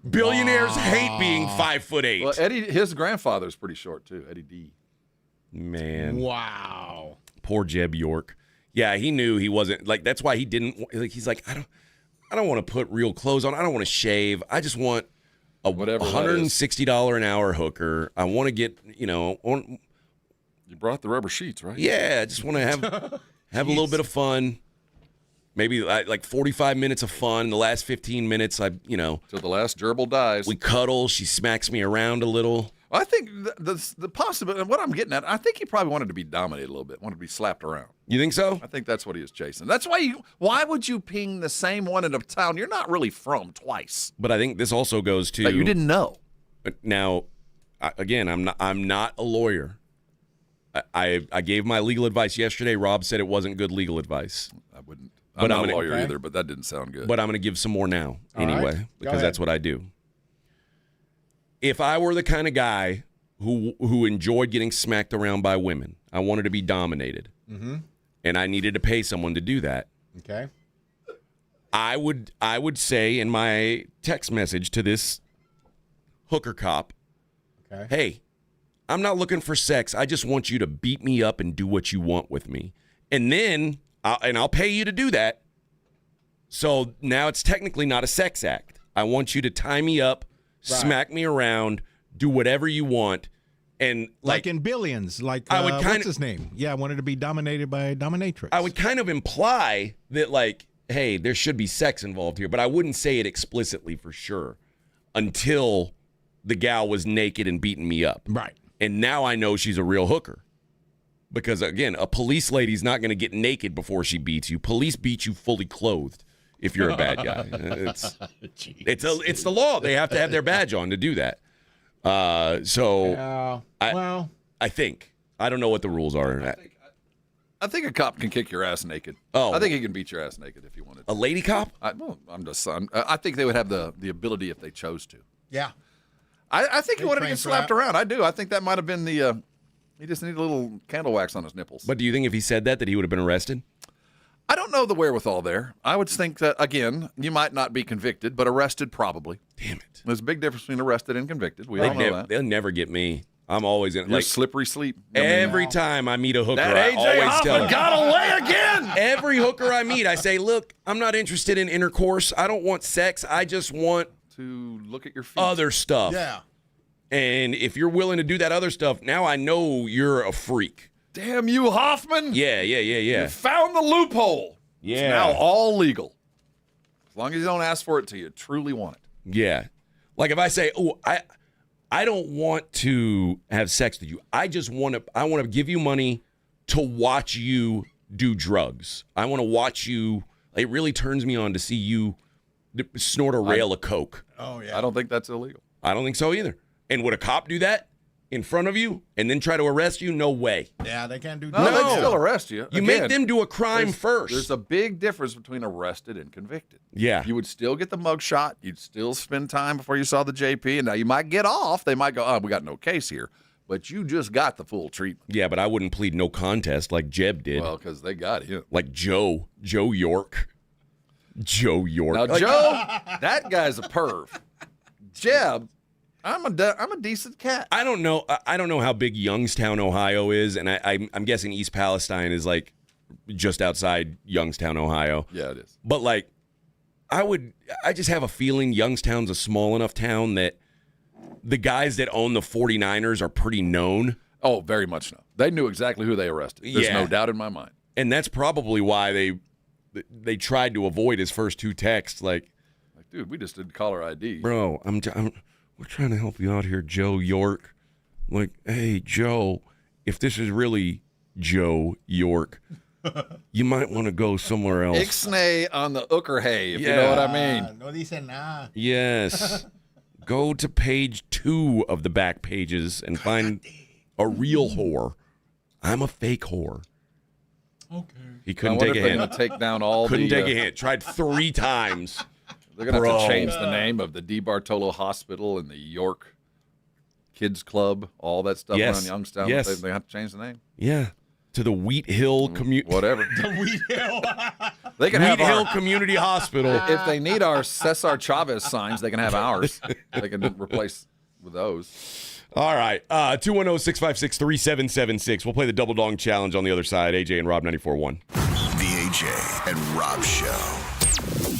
[SPEAKER 3] Billionaires hate being 5'8".
[SPEAKER 2] Well, Eddie, his grandfather's pretty short too. Eddie D.
[SPEAKER 3] Man.
[SPEAKER 4] Wow.
[SPEAKER 3] Poor Jeb York. Yeah, he knew he wasn't like. That's why he didn't. Like, he's like, I don't want to put real clothes on. I don't want to shave. I just want a $160 an hour hooker. I want to get You
[SPEAKER 2] brought the rubber sheets, right?
[SPEAKER 3] Yeah, I just want to have a little bit of fun. Maybe like 45 minutes of fun. The last 15 minutes, till
[SPEAKER 2] the last gerbil dies.
[SPEAKER 3] We cuddle. She smacks me around a little.
[SPEAKER 2] I think the possibility, what I'm getting at, I think he probably wanted to be dominated a little bit, wanted to be slapped around.
[SPEAKER 3] You think so?
[SPEAKER 2] I think that's what he is chasing. That's why would you ping the same one in a town you're not really from twice?
[SPEAKER 3] But I think this also goes to
[SPEAKER 2] that you didn't know.
[SPEAKER 3] But now, again, I'm not a lawyer. I gave my legal advice yesterday. Rob said it wasn't good legal advice.
[SPEAKER 2] I wouldn't. I'm not a lawyer either, but that didn't sound good.
[SPEAKER 3] But I'm going to give some more now anyway, because
[SPEAKER 4] ahead.
[SPEAKER 3] that's what I do. If I were the kind of guy who enjoyed getting smacked around by women, I wanted to be dominated, and I needed to pay someone to do that.
[SPEAKER 4] Okay.
[SPEAKER 3] I would say in my text message to this hooker cop, hey, I'm not looking for sex. I just want you to beat me up and do what you want with me. And then, I'll pay you to do that. So now it's technically not a sex act. I want you to tie me up, smack me around, do whatever you want. And
[SPEAKER 4] like in Billions,
[SPEAKER 3] I would
[SPEAKER 4] what's his name? Yeah, I wanted to be dominated by a dominatrix.
[SPEAKER 3] I would kind of imply that, like, hey, there should be sex involved here, but I wouldn't say it explicitly for sure until the gal was naked and beating me up.
[SPEAKER 4] Right.
[SPEAKER 3] And now I know she's a real hooker. Because, again, a police lady's not going to get naked before she beats you. Police beat you fully clothed if you're a bad guy. It's the law. They have to have their badge on to do that. I think. I don't know what the rules are.
[SPEAKER 2] I think a cop can kick your ass naked.
[SPEAKER 3] Oh.
[SPEAKER 2] I think he can beat your ass naked if you wanted to.
[SPEAKER 3] A lady cop?
[SPEAKER 2] I think they would have the ability if they chose to.
[SPEAKER 6] Yeah.
[SPEAKER 2] I think he would have
[SPEAKER 6] train
[SPEAKER 2] been
[SPEAKER 6] for
[SPEAKER 2] slapped
[SPEAKER 6] that.
[SPEAKER 2] around. I do. I think that might have been the. He just needed a little candle wax on his nipples.
[SPEAKER 3] But do you think if he said that he would have been arrested?
[SPEAKER 2] I don't know the wherewithal there. I would think that, again, you might not be convicted, but arrested probably.
[SPEAKER 3] Damn it.
[SPEAKER 2] There's a big difference between arrested and convicted. We all know that.
[SPEAKER 3] They'll never get me. I'm always in
[SPEAKER 2] You're slippery sleep.
[SPEAKER 3] Every time I meet a hooker,
[SPEAKER 2] That
[SPEAKER 3] I
[SPEAKER 2] AJ
[SPEAKER 3] always tell
[SPEAKER 2] Hoffman
[SPEAKER 3] them.
[SPEAKER 2] got away again.
[SPEAKER 3] Every hooker I meet, I say, look, I'm not interested in intercourse. I don't want sex. I just want
[SPEAKER 2] to look at your feet.
[SPEAKER 3] Other stuff.
[SPEAKER 6] Yeah.
[SPEAKER 3] And if you're willing to do that other stuff, now I know you're a freak.
[SPEAKER 2] Damn you, Hoffman.
[SPEAKER 3] Yeah.
[SPEAKER 2] You found the loophole.
[SPEAKER 3] Yeah.
[SPEAKER 2] It's now all legal. As long as you don't ask for it till you truly want it.
[SPEAKER 3] Yeah. Like if I say, oh, I don't want to have sex with you. I want to give you money to watch you do drugs. I want to watch you. It really turns me on to see you snort a rail of coke.
[SPEAKER 6] Oh, yeah.
[SPEAKER 2] I don't think that's illegal.
[SPEAKER 3] I don't think so either. And would a cop do that in front of you and then try to arrest you? No way.
[SPEAKER 6] Yeah, they can't do that.
[SPEAKER 2] No, they can still arrest you.
[SPEAKER 3] You
[SPEAKER 2] Again,
[SPEAKER 3] make them do a crime first.
[SPEAKER 2] There's a big difference between arrested and convicted.
[SPEAKER 3] Yeah.
[SPEAKER 2] You would still get the mug shot. You'd still spend time before you saw the JP. And now you might get off. They might go, oh, we got no case here. But you just got the full treatment.
[SPEAKER 3] Yeah, but I wouldn't plead no contest like Jeb did.
[SPEAKER 2] Well, because they got him.
[SPEAKER 3] Like Joe York. Joe York.
[SPEAKER 2] Now, Joe, that guy's a perv. Jeb, I'm a decent cat.
[SPEAKER 3] I don't know how big Youngstown, Ohio is, and I'm guessing East Palestine is like just outside Youngstown, Ohio.
[SPEAKER 2] Yeah, it is.
[SPEAKER 3] But like, I just have a feeling Youngstown's a small enough town that the guys that own the 49ers are pretty known.
[SPEAKER 2] Oh, very much so. They knew exactly who they arrested. There's no doubt in my mind.
[SPEAKER 3] And that's probably why they tried to avoid his first two texts. Like,
[SPEAKER 2] dude, we just did caller ID.
[SPEAKER 3] Bro, we're trying to help you out here, Joe York. Like, hey, Joe, if this is really Joe York, you might want to go somewhere else.
[SPEAKER 2] Ixnay on the Ookerhay, if you know what I mean.
[SPEAKER 6] No dice nada.
[SPEAKER 3] Yes. Go to page 2 of the back pages and find a real whore. I'm a fake whore.
[SPEAKER 6] Okay.
[SPEAKER 3] He couldn't take a hint.
[SPEAKER 2] They're going to take down all
[SPEAKER 3] couldn't take a hint. Tried 3 times.
[SPEAKER 2] They're going to have to change the name of the DeBartolo Hospital and the York Kids Club, all that stuff around Youngstown.
[SPEAKER 3] Yes.
[SPEAKER 2] They have to change the name.
[SPEAKER 3] Yeah. To the Wheat Hill Community.
[SPEAKER 2] Whatever.
[SPEAKER 6] The Wheat Hill.
[SPEAKER 2] They can
[SPEAKER 3] Wheat
[SPEAKER 2] have
[SPEAKER 3] Hill Community Hospital.
[SPEAKER 2] If they need our Cesar Chavez signs, they can have ours. They can replace with those.
[SPEAKER 3] All right. 210-656-3776. We'll play the Double Dong Challenge on the other side. AJ and Rob 94.1.
[SPEAKER 1] The AJ and Rob Show.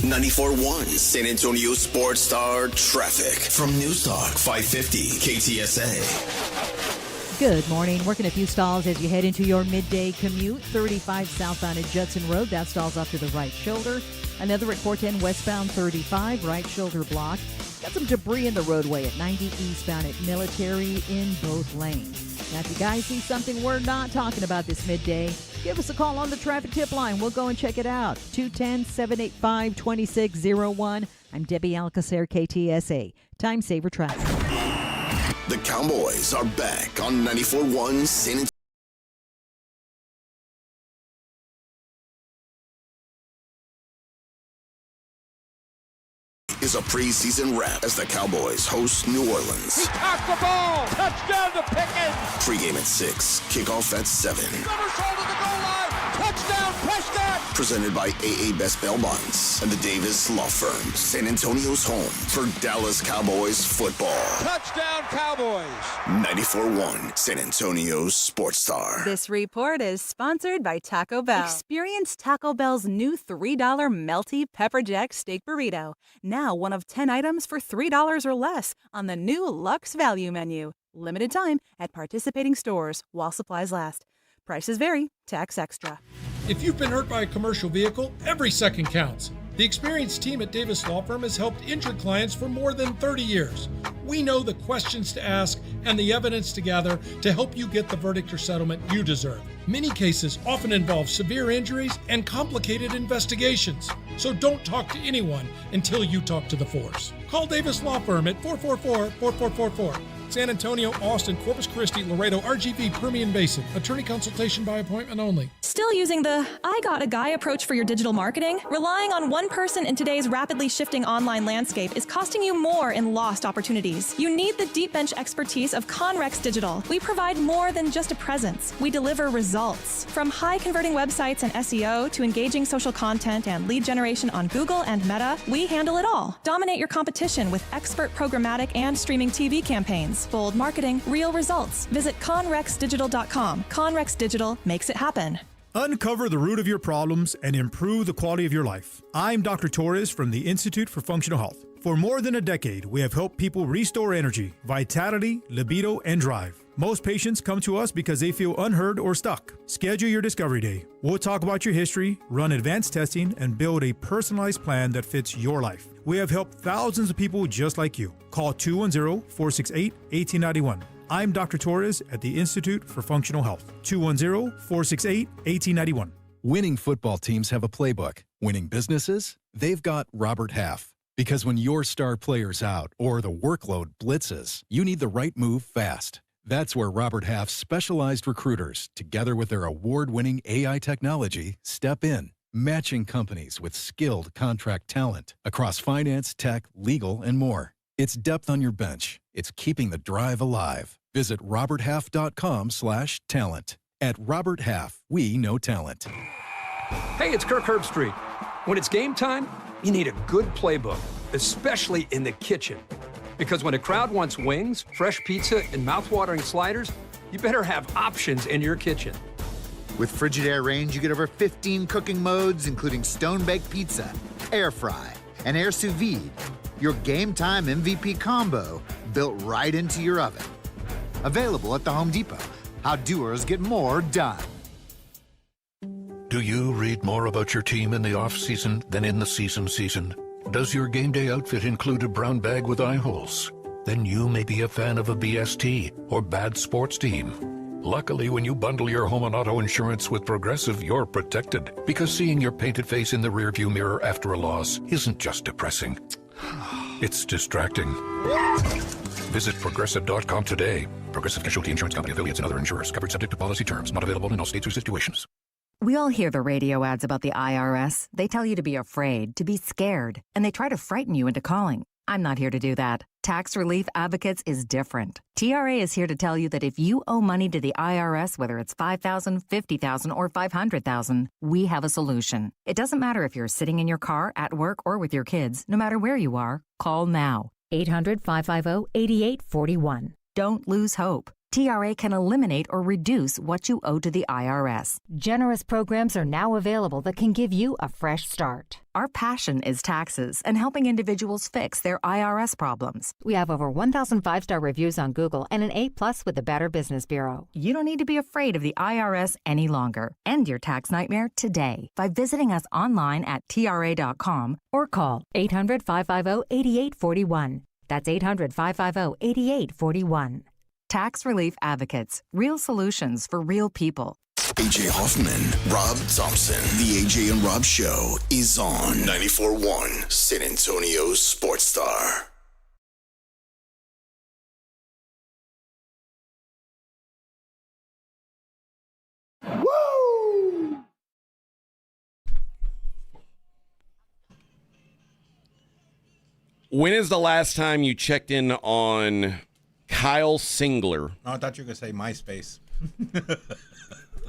[SPEAKER 1] 94.1 San Antonio Sports Star Traffic from News Talk 550 KTSA.
[SPEAKER 12] Good morning. Working a few stalls as you head into your midday commute. 35 southbound at Judson Road. That stalls off to the right shoulder. Another at 410 westbound 35, right shoulder block. Got some debris in the roadway at 90 eastbound at Military in both lanes. Now, if you guys see something we're not talking about this midday, give us a call on the traffic tip line. We'll go and check it out. 210-785-2601. I'm Debbie Alcacer, KTSA. Time Saver Traffic.
[SPEAKER 1] The Cowboys are back on 94.1 San Antonio. Is a preseason wrap as the Cowboys host New Orleans.
[SPEAKER 7] He caught the ball. Touchdown to Pickens.
[SPEAKER 1] Pregame at 6, kickoff at 7.
[SPEAKER 7] Somersault to the goal line. Touchdown, Prescott.
[SPEAKER 1] Presented by AA Best Bail Bonds and the Davis Law Firm. San Antonio's home for Dallas Cowboys football.
[SPEAKER 7] Touchdown, Cowboys.
[SPEAKER 1] 94.1 San Antonio's Sports Star.
[SPEAKER 18] This report is sponsored by Taco Bell. Experience Taco Bell's new $3 melty pepper jack steak burrito. Now one of 10 items for $3 or less on the new Luxe Value menu. Limited time at participating stores while supplies last. Prices vary. Tax extra.
[SPEAKER 8] If you've been hurt by a commercial vehicle, every second counts. The experienced team at Davis Law Firm has helped injured clients for more than 30 years. We know the questions to ask and the evidence to gather to help you get the verdict or settlement you deserve. Many cases often involve severe injuries and complicated investigations. So don't talk to anyone until you talk to the force. Call Davis Law Firm at 444-4444. San Antonio, Austin, Corpus Christi, Laredo, RGV, Permian Basin. Attorney consultation by appointment only.
[SPEAKER 5] Still using the I got a guy approach for your digital marketing? Relying on one person in today's rapidly shifting online landscape is costing you more in lost opportunities. You need the deep bench expertise of Conrex Digital. We provide more than just a presence. We deliver results. From high converting websites and SEO to engaging social content and lead generation on Google and Meta, we handle it all. Dominate your competition with expert programmatic and streaming TV campaigns. Bold marketing, real results. Visit conrexdigital.com. Conrex Digital makes it happen.
[SPEAKER 9] Uncover the root of your problems and improve the quality of your life. I'm Dr. Torres from the Institute for Functional Health. For more than a decade, we have helped people restore energy, vitality, libido, and drive. Most patients come to us because they feel unheard or stuck. Schedule your Discovery Day. We'll talk about your history, run advanced testing, and build a personalized plan that fits your life. We have helped thousands of people just like you. Call 210-468-1891. I'm Dr. Torres at the Institute for Functional Health. 210-468-1891.
[SPEAKER 11] Winning football teams have a playbook. Winning businesses? They've got Robert Half. Because when your star player's out or the workload blitzes, you need the right move fast. That's where Robert Half's specialized recruiters, together with their award-winning AI technology, step in, matching companies with skilled contract talent across finance, tech, legal, and more. It's depth on your bench. It's keeping the drive alive. Visit roberthalf.com/talent. At Robert Half, we know talent.
[SPEAKER 14] Hey, it's Kirk Herbstreit. When it's game time, you need a good playbook, especially in the kitchen. Because when a crowd wants wings, fresh pizza, and mouthwatering sliders, you better have options in your kitchen.
[SPEAKER 13] With Frigidaire Range, you get over 15 cooking modes, including stone-baked pizza, air fry, and air sous vide. Your game time MVP combo built right into your oven. Available at the Home Depot. How doers get more done.
[SPEAKER 15] Do you read more about your team in the off-season than in the season? Does your game day outfit include a brown bag with eye holes? Then you may be a fan of a BST or bad sports team. Luckily, when you bundle your home and auto insurance with Progressive, you're protected. Because seeing your painted face in the rearview mirror after a loss isn't just depressing. It's distracting. Visit Progressive.com today. Progressive Casualty Insurance Company, affiliates, and other insurers. Covered subject to policy terms. Not available in all states or situations.
[SPEAKER 16] We all hear the radio ads about the IRS. They tell you to be afraid, to be scared, and they try to frighten you into calling. I'm not here to do that. Tax Relief Advocates is different. TRA is here to tell you that if you owe money to the IRS, whether it's $5,000, $50,000, or $500,000, we have a solution. It doesn't matter if you're sitting in your car, at work, or with your kids. No matter where you are, call now. 800-550-8841. Don't lose hope. TRA can eliminate or reduce what you owe to the IRS.
[SPEAKER 17] Generous programs are now available that can give you a fresh start.
[SPEAKER 16] Our passion is taxes and helping individuals fix their IRS problems.
[SPEAKER 17] We have over 1,000 5-star reviews on Google and an A+ with the Better Business Bureau.
[SPEAKER 16] You don't need to be afraid of the IRS any longer. End your tax nightmare today by visiting us online at TRA.com
[SPEAKER 17] or call 800-550-8841. That's 800-550-8841.
[SPEAKER 16] Tax Relief Advocates. Real solutions for real people.
[SPEAKER 1] AJ Hoffman, Rob Thompson. The AJ and Rob Show is on 94.1 San Antonio Sports Star.
[SPEAKER 13] Woo!
[SPEAKER 3] When is the last time you checked in on Kyle Singler?
[SPEAKER 6] Oh, I thought you were going to say MySpace.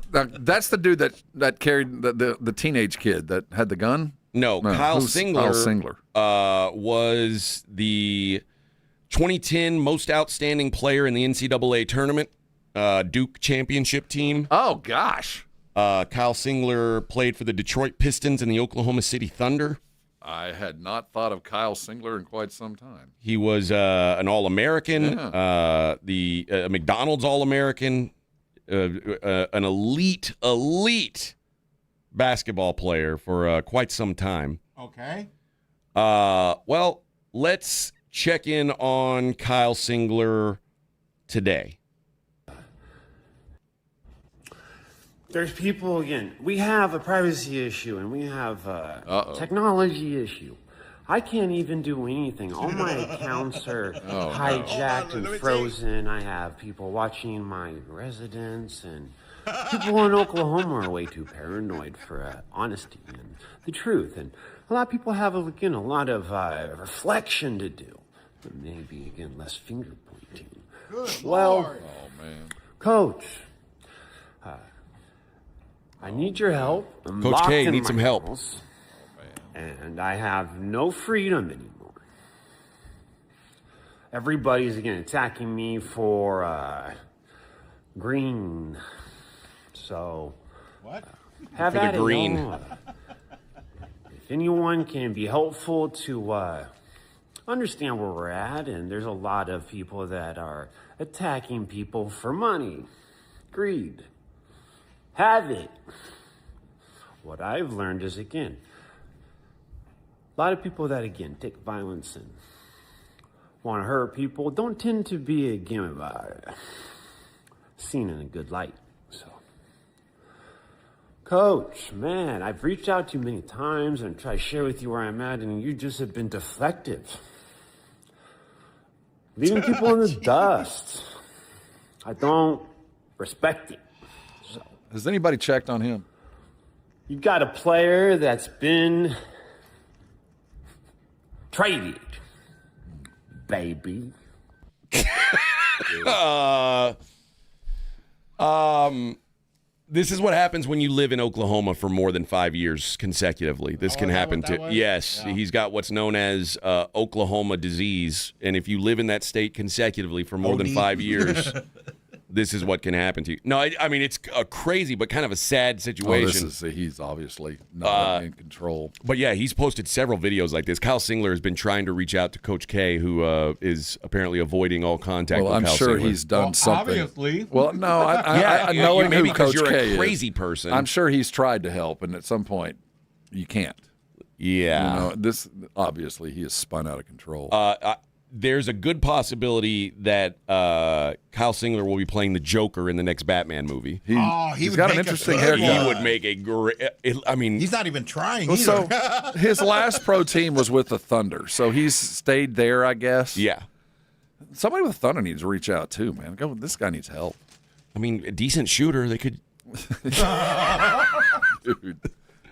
[SPEAKER 2] That's the dude that carried the teenage kid that had the gun?
[SPEAKER 3] No, Kyle Singler was the 2010 most outstanding player in the NCAA tournament, Duke championship team.
[SPEAKER 2] Oh, gosh.
[SPEAKER 3] Kyle Singler played for the Detroit Pistons and the Oklahoma City Thunder.
[SPEAKER 2] I had not thought of Kyle Singler in quite some time.
[SPEAKER 3] He was an All-American, the McDonald's All-American, an elite basketball player for quite some time.
[SPEAKER 6] Okay.
[SPEAKER 3] Well, let's check in on Kyle Singler today.
[SPEAKER 10] There's people, again, we have a privacy issue and we have a technology issue. I can't even do anything. All my accounts are hijacked and frozen. I have people watching my residence, and people in Oklahoma are way too paranoid for honesty and the truth. And a lot of people have, again, a lot of reflection to do, but maybe, again, less finger pointing.
[SPEAKER 2] Good
[SPEAKER 10] well,
[SPEAKER 2] Lord. Oh, man.
[SPEAKER 10] Coach, I need your help. I'm
[SPEAKER 3] Coach
[SPEAKER 10] locked
[SPEAKER 3] K
[SPEAKER 10] in
[SPEAKER 3] needs
[SPEAKER 10] my
[SPEAKER 3] some help.
[SPEAKER 10] house, and I have no freedom anymore. Everybody's, again, attacking me for green. So,
[SPEAKER 6] what?
[SPEAKER 10] Have
[SPEAKER 3] For
[SPEAKER 10] at
[SPEAKER 3] the
[SPEAKER 10] it,
[SPEAKER 3] green.
[SPEAKER 10] y'all. If anyone can be helpful to understand where we're at, and there's a lot of people that are attacking people for money, greed. Have it. What I've learned is, again, a lot of people that, again, take violence and want to hurt people don't tend to be, again, seen in a good light. So, Coach, man, I've reached out to you many times and tried to share with you where I'm at, and you just have been deflective. Leaving people in the dust. I don't respect it. So,
[SPEAKER 2] has anybody checked on him?
[SPEAKER 10] You got a player that's been traded, baby.
[SPEAKER 3] This is what happens when you live in Oklahoma for more than 5 years consecutively. This can happen to. Yes, he's got what's known as Oklahoma disease, and if you live in that state consecutively for more than 5 years, this is what can happen to you. No, I mean it's a crazy but kind of a sad situation.
[SPEAKER 2] He's obviously not in control.
[SPEAKER 3] But yeah, he's posted several videos like this. Kyle Singler has been trying to reach out to Coach K, who is apparently avoiding all contact with
[SPEAKER 2] I'm
[SPEAKER 3] Kyle
[SPEAKER 2] sure
[SPEAKER 3] Singler.
[SPEAKER 2] he's done something.
[SPEAKER 6] Obviously.
[SPEAKER 2] Well, no, I knowing
[SPEAKER 3] maybe
[SPEAKER 2] who
[SPEAKER 3] because
[SPEAKER 2] Coach
[SPEAKER 3] you're
[SPEAKER 2] K
[SPEAKER 3] a crazy
[SPEAKER 2] is,
[SPEAKER 3] person.
[SPEAKER 2] I'm sure he's tried to help, and at some point, you can't.
[SPEAKER 3] Yeah.
[SPEAKER 2] You know, this obviously he is spun out of control.
[SPEAKER 3] There's a good possibility that Kyle Singler will be playing the Joker in the next Batman movie.
[SPEAKER 2] He's got an interesting haircut.
[SPEAKER 3] He would make a great. I mean,
[SPEAKER 6] He's not even trying
[SPEAKER 2] Well,
[SPEAKER 6] either.
[SPEAKER 2] so his last pro team was with the Thunder, so he's stayed there, I guess.
[SPEAKER 3] Yeah.
[SPEAKER 2] Somebody with Thunder needs to reach out too, man. This guy needs help.
[SPEAKER 3] I mean, a decent shooter. They could.
[SPEAKER 2] Dude,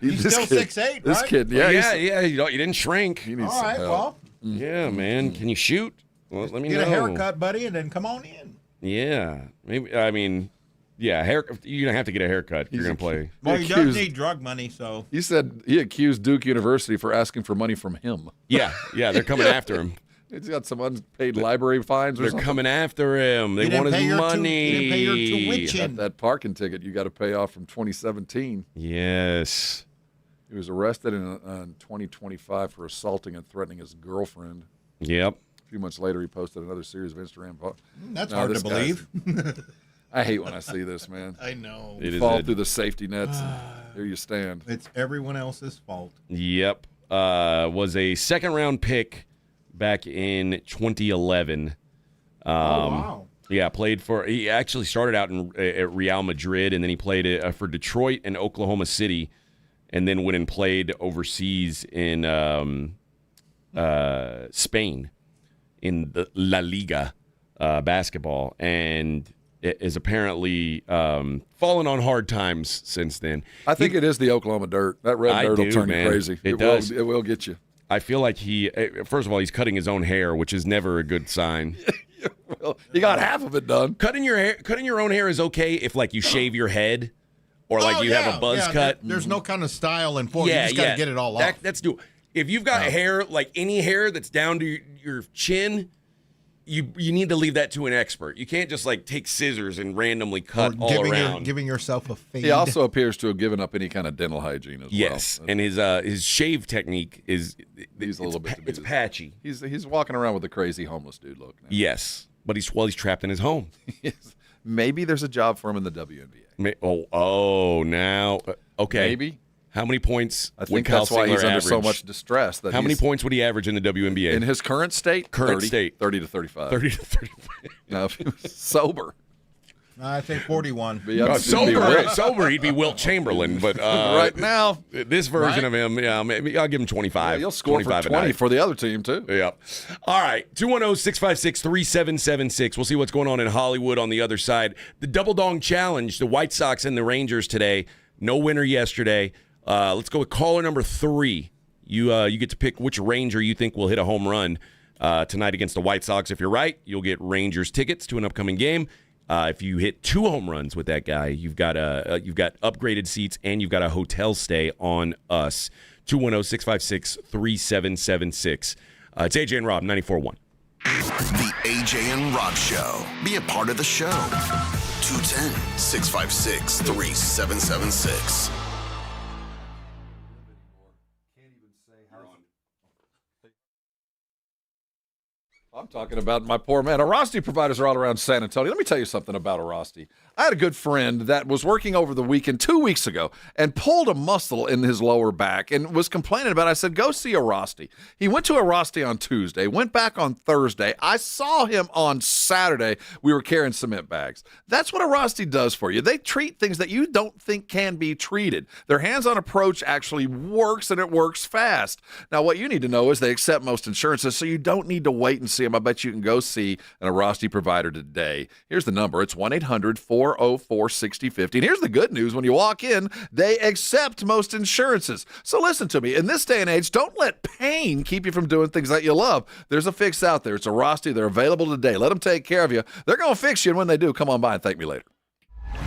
[SPEAKER 6] He's
[SPEAKER 2] this
[SPEAKER 6] still
[SPEAKER 2] kid-
[SPEAKER 6] 6'8",
[SPEAKER 2] This
[SPEAKER 6] right?
[SPEAKER 2] kid,
[SPEAKER 3] Yeah. You didn't shrink.
[SPEAKER 2] He needs
[SPEAKER 6] All right,
[SPEAKER 2] some help.
[SPEAKER 6] well,
[SPEAKER 3] Yeah, man. Can you shoot? Well, let me
[SPEAKER 6] get
[SPEAKER 3] know.
[SPEAKER 6] a haircut, buddy, and then come on in.
[SPEAKER 3] Yeah. Maybe. I mean, yeah. You're gonna have to get a haircut. You're gonna play.
[SPEAKER 6] Well, he does need drug money, so.
[SPEAKER 2] He said he accused Duke University for asking for money from him.
[SPEAKER 3] Yeah. They're coming after him.
[SPEAKER 2] He's got some unpaid library fines.
[SPEAKER 3] They're coming after him. They want his money.
[SPEAKER 6] He didn't pay your tuition.
[SPEAKER 2] That parking ticket you got to pay off from 2017.
[SPEAKER 3] Yes.
[SPEAKER 2] He was arrested in 2025 for assaulting and threatening his girlfriend.
[SPEAKER 3] Yep.
[SPEAKER 2] A few months later, he posted another series of Instagram.
[SPEAKER 6] That's hard to believe.
[SPEAKER 2] I hate when I see this, man.
[SPEAKER 6] I know.
[SPEAKER 2] You fall through the safety nets, and here you stand.
[SPEAKER 6] It's everyone else's fault.
[SPEAKER 3] Yep. Was a second-round pick back in 2011.
[SPEAKER 6] Wow.
[SPEAKER 3] Yeah, he actually started out at Real Madrid, and then he played for Detroit and Oklahoma City, and then went and played overseas in Spain in the La Liga basketball, and is apparently fallen on hard times since then.
[SPEAKER 2] I think it is the Oklahoma dirt. That red dirt will turn you crazy.
[SPEAKER 3] It does.
[SPEAKER 2] It will get you.
[SPEAKER 3] I feel like first of all, he's cutting his own hair, which is never a good sign.
[SPEAKER 2] Well, you got half of it done.
[SPEAKER 3] Cutting your own hair is okay if like you shave your head or like you have a buzz cut.
[SPEAKER 6] There's no kind of style and form. You just got to get it all off.
[SPEAKER 3] That's do. If you've got hair, like any hair that's down to your chin, you need to leave that to an expert. You can't just like take scissors and randomly cut all around.
[SPEAKER 6] Giving yourself a fade.
[SPEAKER 2] He also appears to have given up any kind of dental hygiene as well.
[SPEAKER 3] Yes, and his shave technique is
[SPEAKER 2] he's a little bit.
[SPEAKER 3] It's patchy.
[SPEAKER 2] He's walking around with a crazy homeless dude look now.
[SPEAKER 3] Yes, but he's trapped in his home.
[SPEAKER 2] Maybe there's a job for him in the WNBA.
[SPEAKER 3] Now okay.
[SPEAKER 2] Maybe.
[SPEAKER 3] How many points
[SPEAKER 2] I think that's why he's under so much distress.
[SPEAKER 3] How many points would he average in the WNBA?
[SPEAKER 2] In his current state? 30 to 35.
[SPEAKER 3] 30 to 35.
[SPEAKER 2] Now, if he was sober.
[SPEAKER 6] I think 41.
[SPEAKER 3] Sober, he'd be Wilt Chamberlain. But
[SPEAKER 2] right now,
[SPEAKER 3] this version of him, maybe I'll give him 25.
[SPEAKER 2] Yeah, you'll score for 20 for the other team, too.
[SPEAKER 3] Yep. All right, 210-656-3776. We'll see what's going on in Hollywood on the other side. The Double Dong Challenge, the White Sox and the Rangers today. No winner yesterday. Let's go with caller number 3. You get to pick which Ranger you think will hit a home run tonight against the White Sox. If you're right, you'll get Rangers tickets to an upcoming game. If you hit 2 home runs with that guy, you've got upgraded seats and you've got a hotel stay on us. 210-656-3776. It's AJ and Rob, 94.1.
[SPEAKER 1] The AJ and Rob Show. Be a part of the show. 210-656-3776.
[SPEAKER 2] I'm talking about my poor man. Arasti providers are all around San Antonio. Let me tell you something about Arasti. I had a good friend that was working over the weekend 2 weeks ago and pulled a muscle in his lower back and was complaining about it. I said, go see Arasti. He went to Arasti on Tuesday, went back on Thursday. I saw him on Saturday. We were carrying cement bags. That's what Arasti does for you. They treat things that you don't think can be treated. Their hands-on approach actually works, and it works fast. Now, what you need to know is they accept most insurances, so you don't need to wait and see them. I bet you can go see an Arasti provider today. Here's the number. It's 1-800-404-6050. And here's the good news. When you walk in, they accept most insurances. So listen to me. In this day and age, don't let pain keep you from doing things that you love. There's a fix out there. It's Arasti. They're available today. Let them take care of you. They're going to fix you, and when they do, come on by and thank me later.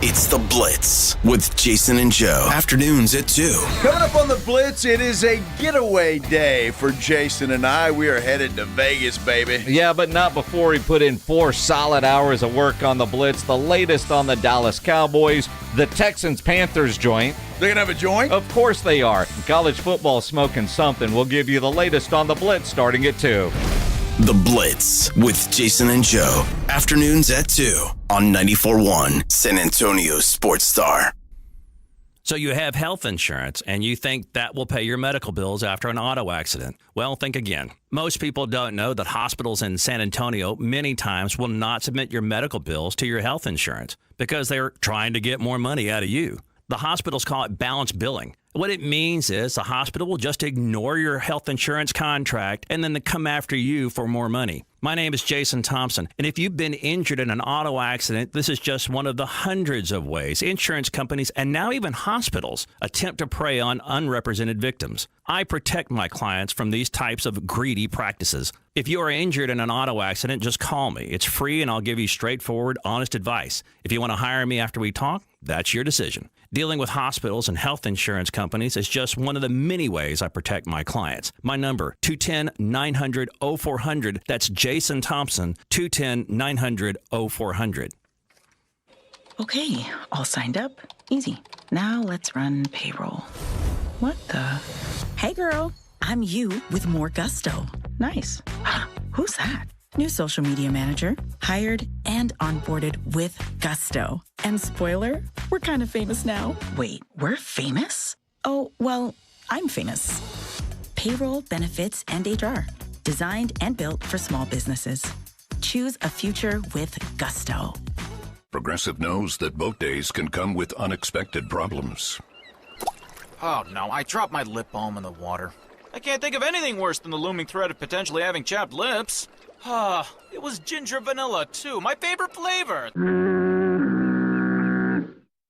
[SPEAKER 1] It's The Blitz with Jason and Joe. Afternoons at 2.
[SPEAKER 19] Coming up on The Blitz, it is a getaway day for Jason and I. We are headed to Vegas, baby.
[SPEAKER 21] Yeah, but not before we put in 4 solid hours of work on The Blitz. The latest on the Dallas Cowboys, the Texans-Panthers joint.
[SPEAKER 19] They're going to have a joint?
[SPEAKER 21] Of course they are. College football smoking something. We'll give you the latest on The Blitz starting at 2.
[SPEAKER 1] The Blitz with Jason and Joe. Afternoons at 2 on 94.1 San Antonio Sports Star.
[SPEAKER 22] So you have health insurance and you think that will pay your medical bills after an auto accident. Well, think again. Most people don't know that hospitals in San Antonio many times will not submit your medical bills to your health insurance because they're trying to get more money out of you. The hospitals call it balance billing. What it means is the hospital will just ignore your health insurance contract and then they come after you for more money. My name is Jason Thompson, and if you've been injured in an auto accident, this is just one of the hundreds of ways insurance companies and now even hospitals attempt to prey on unrepresented victims. I protect my clients from these types of greedy practices. If you are injured in an auto accident, just call me. It's free, and I'll give you straightforward, honest advice. If you want to hire me after we talk, that's your decision. Dealing with hospitals and health insurance companies is just one of the many ways I protect my clients. My number, 210-900-0400. That's Jason Thompson, 210-900-0400.
[SPEAKER 23] Okay, all signed up. Easy. Now let's run payroll. What the? Hey, girl. I'm you with more gusto. Nice. Who's that? New social media manager. Hired and onboarded with gusto. And spoiler, we're kind of famous now. Wait, we're famous? Oh, well, I'm famous. Payroll, benefits, and HR. Designed and built for small businesses. Choose a future with gusto.
[SPEAKER 15] Progressive knows that boat days can come with unexpected problems.
[SPEAKER 24] Oh no, I dropped my lip balm in the water. I can't think of anything worse than the looming threat of potentially having chapped lips. It was ginger vanilla, too. My favorite flavor.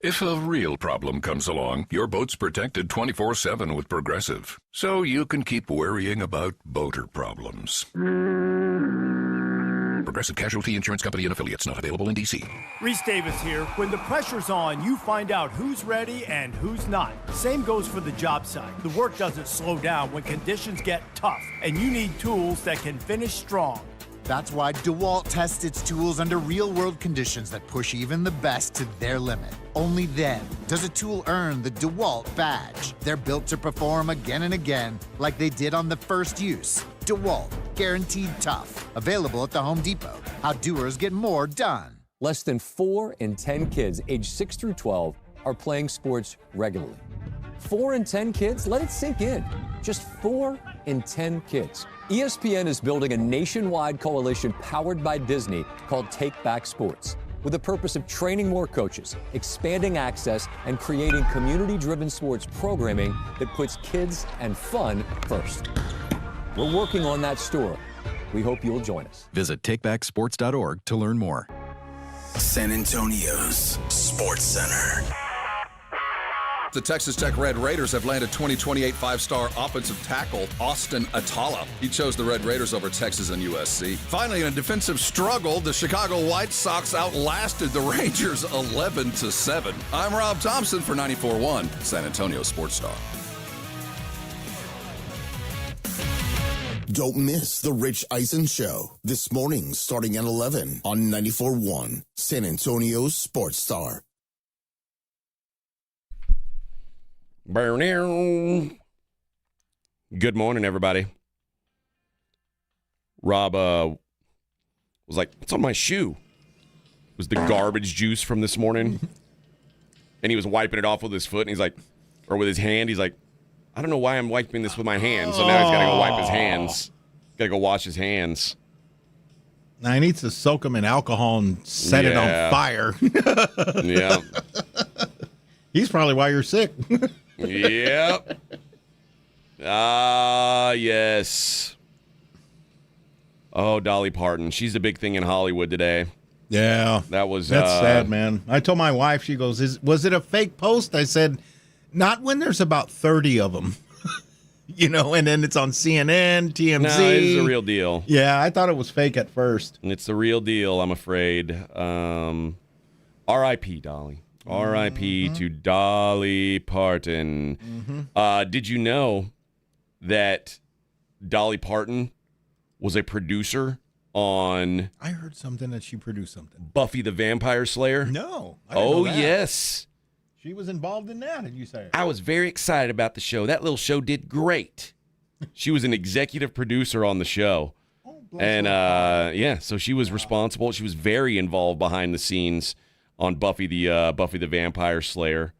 [SPEAKER 15] If a real problem comes along, your boat's protected 24/7 with Progressive, so you can keep worrying about boater problems. Progressive Casualty Insurance Company and Affiliates, not available in D.C.
[SPEAKER 25] Reese Davis here. When the pressure's on, you find out who's ready and who's not. Same goes for the job site. The work doesn't slow down when conditions get tough, and you need tools that can finish strong.
[SPEAKER 13] That's why DeWalt tests its tools under real-world conditions that push even the best to their limit. Only then does a tool earn the DeWalt badge. They're built to perform again and again, like they did on the first use. DeWalt, guaranteed tough. Available at the Home Depot. How doers get more done.
[SPEAKER 26] Less than 4 in 10 kids aged 6 through 12 are playing sports regularly.
[SPEAKER 4] 4 in 10 kids? Let it sink in. Just 4 in 10 kids. ESPN is building a nationwide coalition powered by Disney called Take Back Sports, with the purpose of training more coaches, expanding access, and creating community-driven sports programming that puts kids and fun first. We're working on that story. We hope you'll join us.
[SPEAKER 11] Visit takebacksports.org to learn more.
[SPEAKER 1] San Antonio's Sports Center.
[SPEAKER 2] The Texas Tech Red Raiders have landed 2028 five-star offensive tackle Austin Atala. He chose the Red Raiders over Texas and USC. Finally, in a defensive struggle, the Chicago White Sox outlasted the Rangers 11-7. I'm Rob Thompson for 94.1 San Antonio Sports Star.
[SPEAKER 1] Don't miss the Rich Eisen Show this morning starting at 11 on 94.1 San Antonio's Sports Star.
[SPEAKER 3] Good morning, everybody. Rob was like, what's on my shoe? It was the garbage juice from this morning. And he was wiping it off with his foot, and he's like, or with his hand, he's like, I don't know why I'm wiping this with my hands. So now he's got to go wipe his hands. Got to go wash his hands.
[SPEAKER 6] Now he needs to soak them in alcohol and set it on fire.
[SPEAKER 3] Yeah.
[SPEAKER 6] He's probably why you're sick.
[SPEAKER 3] Yep. Yes. Oh, Dolly Parton. She's the big thing in Hollywood today.
[SPEAKER 6] Yeah.
[SPEAKER 3] That's
[SPEAKER 6] sad, man. I told my wife, she goes, was it a fake post? I said, not when there's about 30 of them. And then it's on CNN, TMZ.
[SPEAKER 3] No, it's the real deal.
[SPEAKER 6] Yeah, I thought it was fake at first.
[SPEAKER 3] It's the real deal, I'm afraid. R.I.P. Dolly. R.I.P. to Dolly Parton. Did you know that Dolly Parton was a producer on...
[SPEAKER 6] I heard something that she produced something.
[SPEAKER 3] Buffy the Vampire Slayer?
[SPEAKER 6] No. I didn't know that.
[SPEAKER 3] Yes.
[SPEAKER 6] She was involved in that, did you say?
[SPEAKER 3] I was very excited about the show. That little show did great. She was an executive producer on the show. And, so she was responsible. She was very involved behind the scenes on Buffy the Vampire Slayer.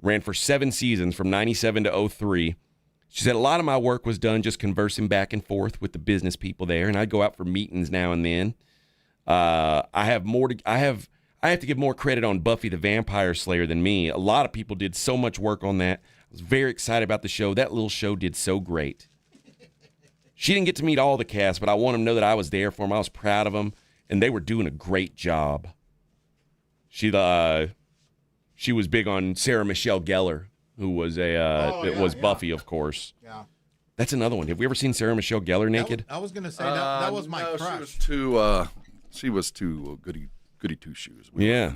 [SPEAKER 3] Ran for 7 seasons from 97 to 03. She said a lot of my work was done just conversing back and forth with the business people there, and I'd go out for meetings now and then. I have to give more credit on Buffy the Vampire Slayer than me. A lot of people did so much work on that. I was very excited about the show. That little show did so great. She didn't get to meet all the cast, but I want them to know that I was there for them. I was proud of them, and they were doing a great job. She was big on Sarah Michelle Gellar, who was Buffy, of course.
[SPEAKER 6] Yeah.
[SPEAKER 3] That's another one. Have we ever seen Sarah Michelle Gellar naked?
[SPEAKER 6] I was going to say that was my crush.
[SPEAKER 2] She was too goody two shoes.
[SPEAKER 3] Yeah.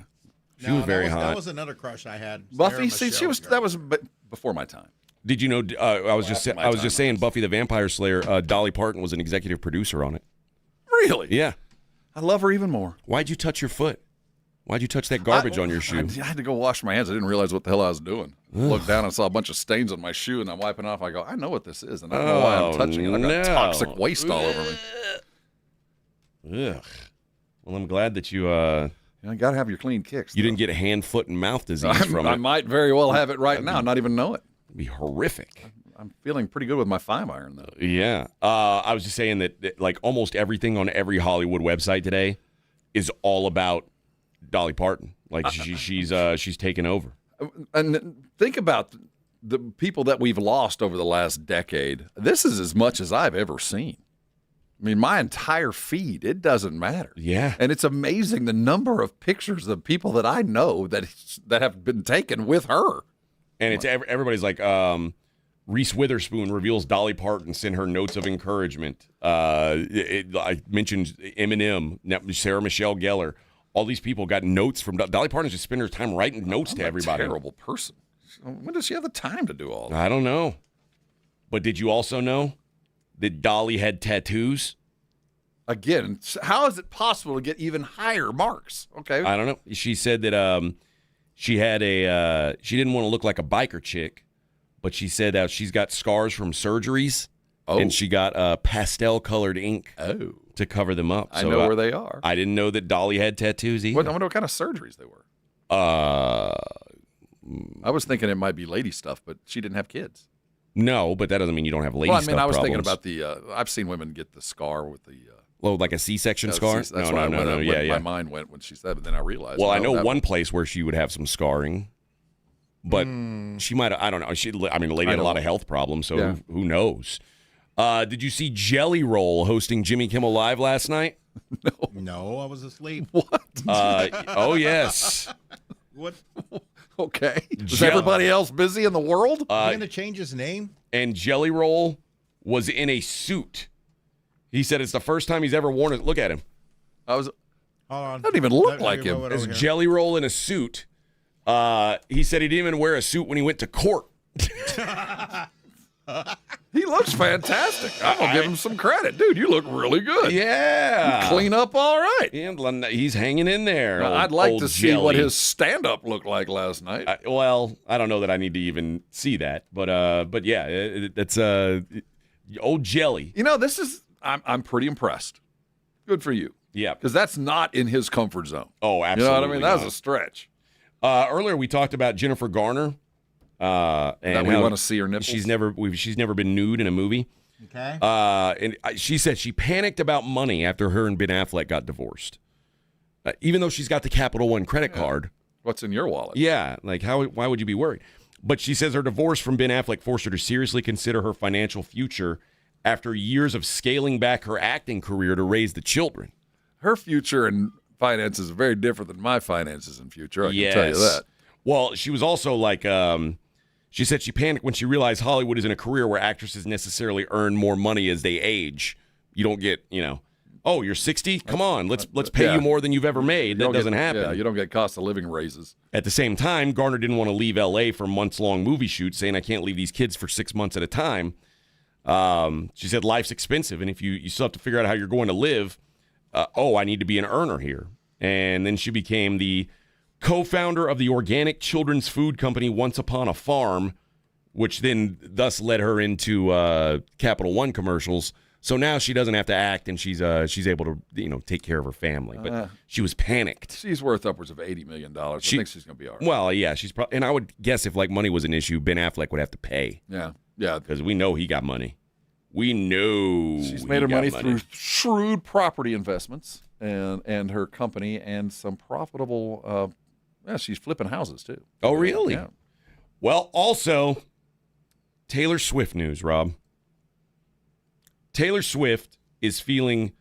[SPEAKER 3] She was very hot.
[SPEAKER 6] That was another crush I had.
[SPEAKER 2] Buffy, that was before my time.
[SPEAKER 3] Did you know? I was just saying, Buffy the Vampire Slayer. Dolly Parton was an executive producer on it.
[SPEAKER 2] Really?
[SPEAKER 3] Yeah.
[SPEAKER 2] I love her even more.
[SPEAKER 3] Why'd you touch your foot? Why'd you touch that garbage on your shoe?
[SPEAKER 2] I had to go wash my hands. I didn't realize what the hell I was doing. Looked down and saw a bunch of stains on my shoe, and I'm wiping off. I go, I know what this is, and I don't know why I'm touching it. I got toxic waste all over me.
[SPEAKER 3] Ugh. Well, I'm glad that you
[SPEAKER 2] got to have your clean kicks.
[SPEAKER 3] You didn't get a hand, foot, and mouth disease from it.
[SPEAKER 2] I might very well have it right now, not even know it.
[SPEAKER 3] It'd be horrific.
[SPEAKER 2] I'm feeling pretty good with my 5-iron, though.
[SPEAKER 3] Yeah. I was just saying that like almost everything on every Hollywood website today is all about Dolly Parton. Like she's taken over.
[SPEAKER 2] And think about the people that we've lost over the last decade. This is as much as I've ever seen. I mean, my entire feed, it doesn't matter.
[SPEAKER 3] Yeah.
[SPEAKER 2] And it's amazing the number of pictures of people that I know that have been taken with her.
[SPEAKER 3] And it's everybody's like, Reese Witherspoon reveals Dolly Parton sent her notes of encouragement. I mentioned Eminem, Sarah Michelle Gellar. All these people got notes from Dolly Parton. Just spend her time writing notes to everybody.
[SPEAKER 2] A terrible person. When does she have the time to do all that?
[SPEAKER 3] I don't know. But did you also know that Dolly had tattoos?
[SPEAKER 2] Again, how is it possible to get even higher marks? Okay.
[SPEAKER 3] I don't know. She said that she had she didn't want to look like a biker chick, but she said that she's got scars from surgeries, and she got pastel-colored ink to cover them up.
[SPEAKER 2] I know where they are.
[SPEAKER 3] I didn't know that Dolly had tattoos either.
[SPEAKER 2] I wonder what kind of surgeries they were. I was thinking it might be lady stuff, but she didn't have kids.
[SPEAKER 3] No, but that doesn't mean you don't have lady stuff.
[SPEAKER 2] Well, I mean, I was
[SPEAKER 3] problems.
[SPEAKER 2] thinking about the. I've seen women get the scar with the.
[SPEAKER 3] Like a C-section scar?
[SPEAKER 2] That's why
[SPEAKER 3] No.
[SPEAKER 2] My mind went when she said it, but then I realized.
[SPEAKER 3] Well, I know one place where she would have some scarring, but she might. I don't know. The lady had a lot of health problems, so who knows? Did you see Jelly Roll hosting Jimmy Kimmel Live last night?
[SPEAKER 6] No, I was asleep.
[SPEAKER 2] What?
[SPEAKER 3] Oh yes.
[SPEAKER 6] What?
[SPEAKER 2] Okay. Is everybody else busy in the world?
[SPEAKER 6] He's going to change his name?
[SPEAKER 3] And Jelly Roll was in a suit. He said it's the first time he's ever worn it. Look at him.
[SPEAKER 6] Hold on.
[SPEAKER 2] Doesn't even look like him.
[SPEAKER 3] It's Jelly Roll in a suit. He said he didn't even wear a suit when he went to court.
[SPEAKER 2] He looks fantastic. I'm going to give him some credit. Dude, you look really good.
[SPEAKER 3] Yeah.
[SPEAKER 2] You clean up all right.
[SPEAKER 3] And he's hanging in there.
[SPEAKER 2] I'd like to see what his stand-up looked like last night.
[SPEAKER 3] I don't know that I need to even see that. But yeah, that's old Jelly.
[SPEAKER 2] You know, I'm pretty impressed. Good for you.
[SPEAKER 3] Yeah.
[SPEAKER 2] Because that's not in his comfort zone.
[SPEAKER 3] Oh, absolutely.
[SPEAKER 2] You know what I mean? That was a stretch.
[SPEAKER 3] Earlier we talked about Jennifer Garner. And
[SPEAKER 2] that we want to see her nipples.
[SPEAKER 3] She's never been nude in a movie.
[SPEAKER 6] Okay.
[SPEAKER 3] And she said she panicked about money after her and Ben Affleck got divorced. Even though she's got the Capital One credit card.
[SPEAKER 2] What's in your wallet?
[SPEAKER 3] Yeah. Like, why would you be worried? But she says her divorce from Ben Affleck forced her to seriously consider her financial future after years of scaling back her acting career to raise the children.
[SPEAKER 2] Her future and finances are very different than my finances and future. I can tell you that.
[SPEAKER 3] Well, she was also like, she said she panicked when she realized Hollywood isn't a career where actresses necessarily earn more money as they age. You don't get, oh, you're 60? Come on, let's pay you more than you've ever made. That doesn't happen.
[SPEAKER 2] Yeah, you don't get cost of living raises.
[SPEAKER 3] At the same time, Garner didn't want to leave L.A. for months-long movie shoots, saying, I can't leave these kids for 6 months at a time. She said life's expensive, and if you still have to figure out how you're going to live, I need to be an earner here. And then she became the co-founder of the organic children's food company Once Upon a Farm, which then thus led her into Capital One commercials. So now she doesn't have to act, and she's able to take care of her family. But she was panicked.
[SPEAKER 2] She's worth upwards of $80 million. I think she's going to be all right.
[SPEAKER 3] Well, yeah, she's probably, and I would guess if money was an issue, Ben Affleck would have to pay.
[SPEAKER 2] Yeah,
[SPEAKER 3] because we know he got money. We know
[SPEAKER 2] she's made her money through shrewd property investments and her company and some profitable. She's flipping houses too.
[SPEAKER 3] Oh, really?
[SPEAKER 2] Yeah.
[SPEAKER 3] Well, also Taylor Swift news, Rob. Taylor Swift is feeling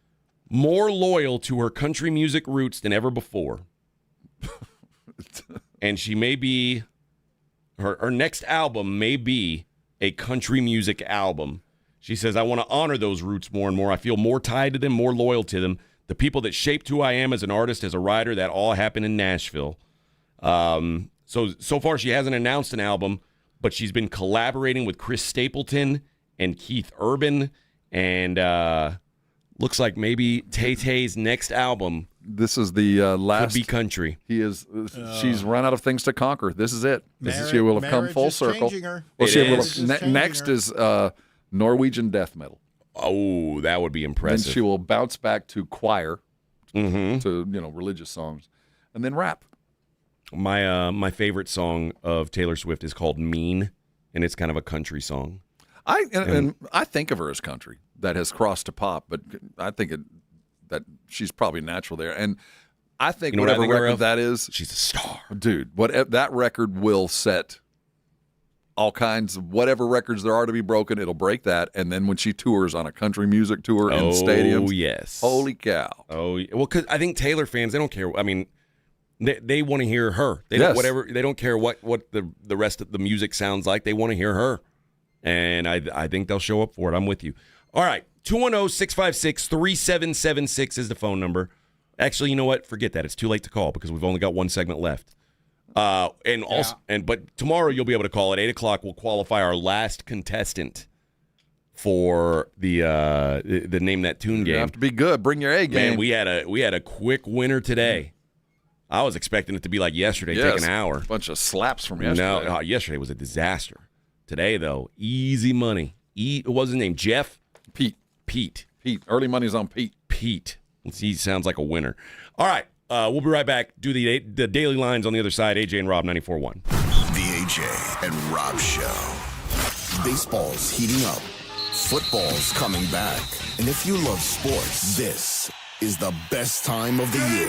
[SPEAKER 3] more loyal to her country music roots than ever before. And she may be, her next album may be a country music album. She says, I want to honor those roots more and more. I feel more tied to them, more loyal to them. The people that shaped who I am as an artist, as a writer, that all happened in Nashville. So far she hasn't announced an album, but she's been collaborating with Chris Stapleton and Keith Urban, and looks like maybe Tay-Tay's next album.
[SPEAKER 2] This is the last.
[SPEAKER 3] Could be country.
[SPEAKER 2] She's run out of things to conquer. This is it. She will have come full circle. Well, next is Norwegian death metal.
[SPEAKER 3] Oh, that would be impressive.
[SPEAKER 2] Then she will bounce back to choir, to religious songs, and then rap.
[SPEAKER 3] My favorite song of Taylor Swift is called "Mean," and it's kind of a country song.
[SPEAKER 2] And I think of her as country that has crossed to pop, but I think that she's probably natural there. And I think whatever record that is,
[SPEAKER 3] she's a star,
[SPEAKER 2] dude. That record will set all kinds of whatever records there are to be broken. It'll break that, and then when she tours on a country music tour in stadiums,
[SPEAKER 3] yes,
[SPEAKER 2] holy cow!
[SPEAKER 3] Oh, well, because I think Taylor fans, they don't care. I mean, they want to hear her. They don't, whatever. They don't care what the rest of the music sounds like. They want to hear her. And I think they'll show up for it. I'm with you. All right. 210-656-3776 is the phone number. Actually, you know what? Forget that. It's too late to call because we've only got one segment left. But tomorrow you'll be able to call at 8 o'clock. We'll qualify our last contestant for the Name That Tune game.
[SPEAKER 2] You have to be good. Bring your A game.
[SPEAKER 3] Man, we had a quick winner today. I was expecting it to be like yesterday, take an hour.
[SPEAKER 2] A bunch of slaps from yesterday.
[SPEAKER 3] No, yesterday was a disaster. Today, though, easy money. What was his name? Jeff? Pete.
[SPEAKER 2] Early money's on Pete.
[SPEAKER 3] He sounds like a winner. All right. We'll be right back. Do the daily lines on the other side. AJ and Rob, 94.1.
[SPEAKER 1] The AJ and Rob Show. Baseball's heating up. Football's coming back. And if you love sports, this is the best time of the year.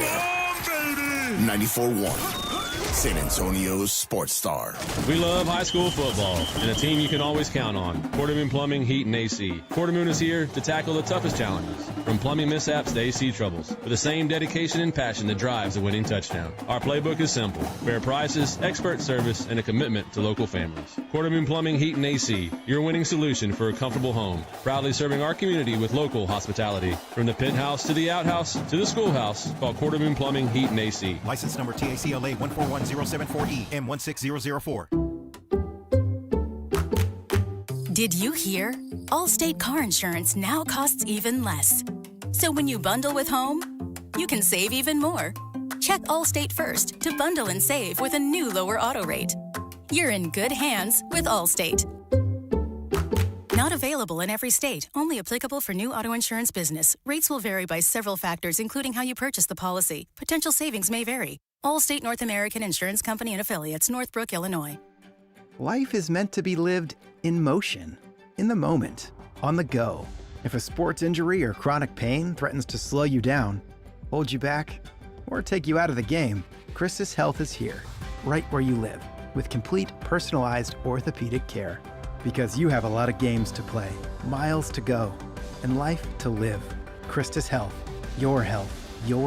[SPEAKER 1] 94.1. San Antonio's Sports Star.
[SPEAKER 7] We love high school football and a team you can always count on. Quartermoon Plumbing, Heat, and AC. Quartermoon is here to tackle the toughest challenges, from plumbing mishaps to AC troubles, with the same dedication and passion that drives a winning touchdown. Our playbook is simple: fair prices, expert service, and a commitment to local families. Quartermoon Plumbing, Heat, and AC, your winning solution for a comfortable home. Proudly serving our community with local hospitality. From the penthouse to the outhouse to the schoolhouse, call Quartermoon Plumbing, Heat, and AC.
[SPEAKER 8] License number TACLA 141074E M16004.
[SPEAKER 12] Did you hear? Allstate car insurance now costs even less. So when you bundle with home, you can save even more. Check Allstate first to bundle and save with a new lower auto rate. You're in good hands with Allstate. Not available in every state. Only applicable for new auto insurance business. Rates will vary by several factors, including how you purchase the policy. Potential savings may vary. Allstate North American Insurance Company and Affiliates, Northbrook, Illinois.
[SPEAKER 18] Life is meant to be lived in motion, in the moment, on the go. If a sports injury or chronic pain threatens to slow you down, hold you back, or take you out of the game, Christus Health is here, right where you live, with complete personalized orthopedic care. Because you have a lot of games to play, miles to go, and life to live. Christus Health, your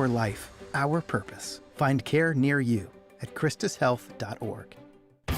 [SPEAKER 18] life, our purpose. Find care near you at ChristusHealth.org.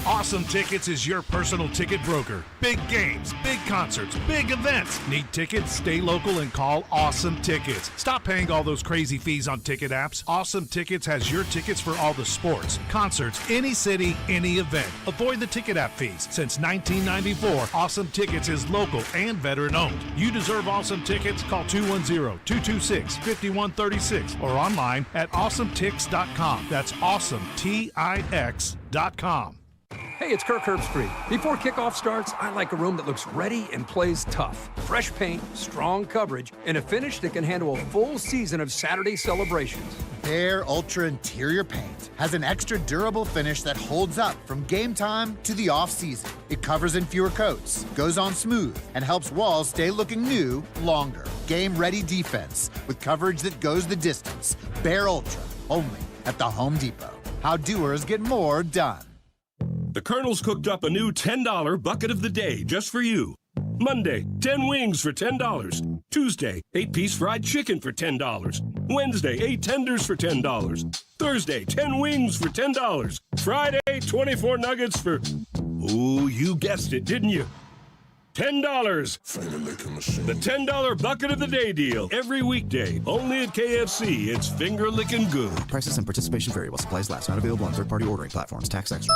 [SPEAKER 20] Awesome Tickets is your personal ticket broker. Big games, big concerts, big events. Need tickets? Stay local and call Awesome Tickets. Stop paying all those crazy fees on ticket apps. Awesome Tickets has your tickets for all the sports, concerts, any city, any event. Avoid the ticket app fees. Since 1994, Awesome Tickets is local and veteran owned. You deserve Awesome Tickets. Call 210-226-5136 or online at awesometix.com. That's awesometix.com.
[SPEAKER 14] Hey, it's Kirk Herbstreit. Before kickoff starts, I like a room that looks ready and plays tough. Fresh paint, strong coverage, and a finish that can handle a full season of Saturday celebrations.
[SPEAKER 13] Bare Ultra Interior Paint has an extra durable finish that holds up from game time to the off-season. It covers in fewer coats, goes on smooth, and helps walls stay looking new longer. Game-ready defense with coverage that goes the distance. Bare Ultra, only at the Home Depot. How doers get more done.
[SPEAKER 26] The Colonel's cooked up a new $10 bucket of the day just for you. Monday, 10 wings for $10. Tuesday, 8-piece fried chicken for $10. Wednesday, 8 tenders for $10. Thursday, 10 wings for $10. Friday, 24 nuggets for... Ooh, you guessed it, didn't you? $10. The $10 bucket of the day deal. Every weekday, only at KFC. It's finger-licking good.
[SPEAKER 27] Prices and participation vary while supplies last. Not available on third-party ordering platforms. Tax extra.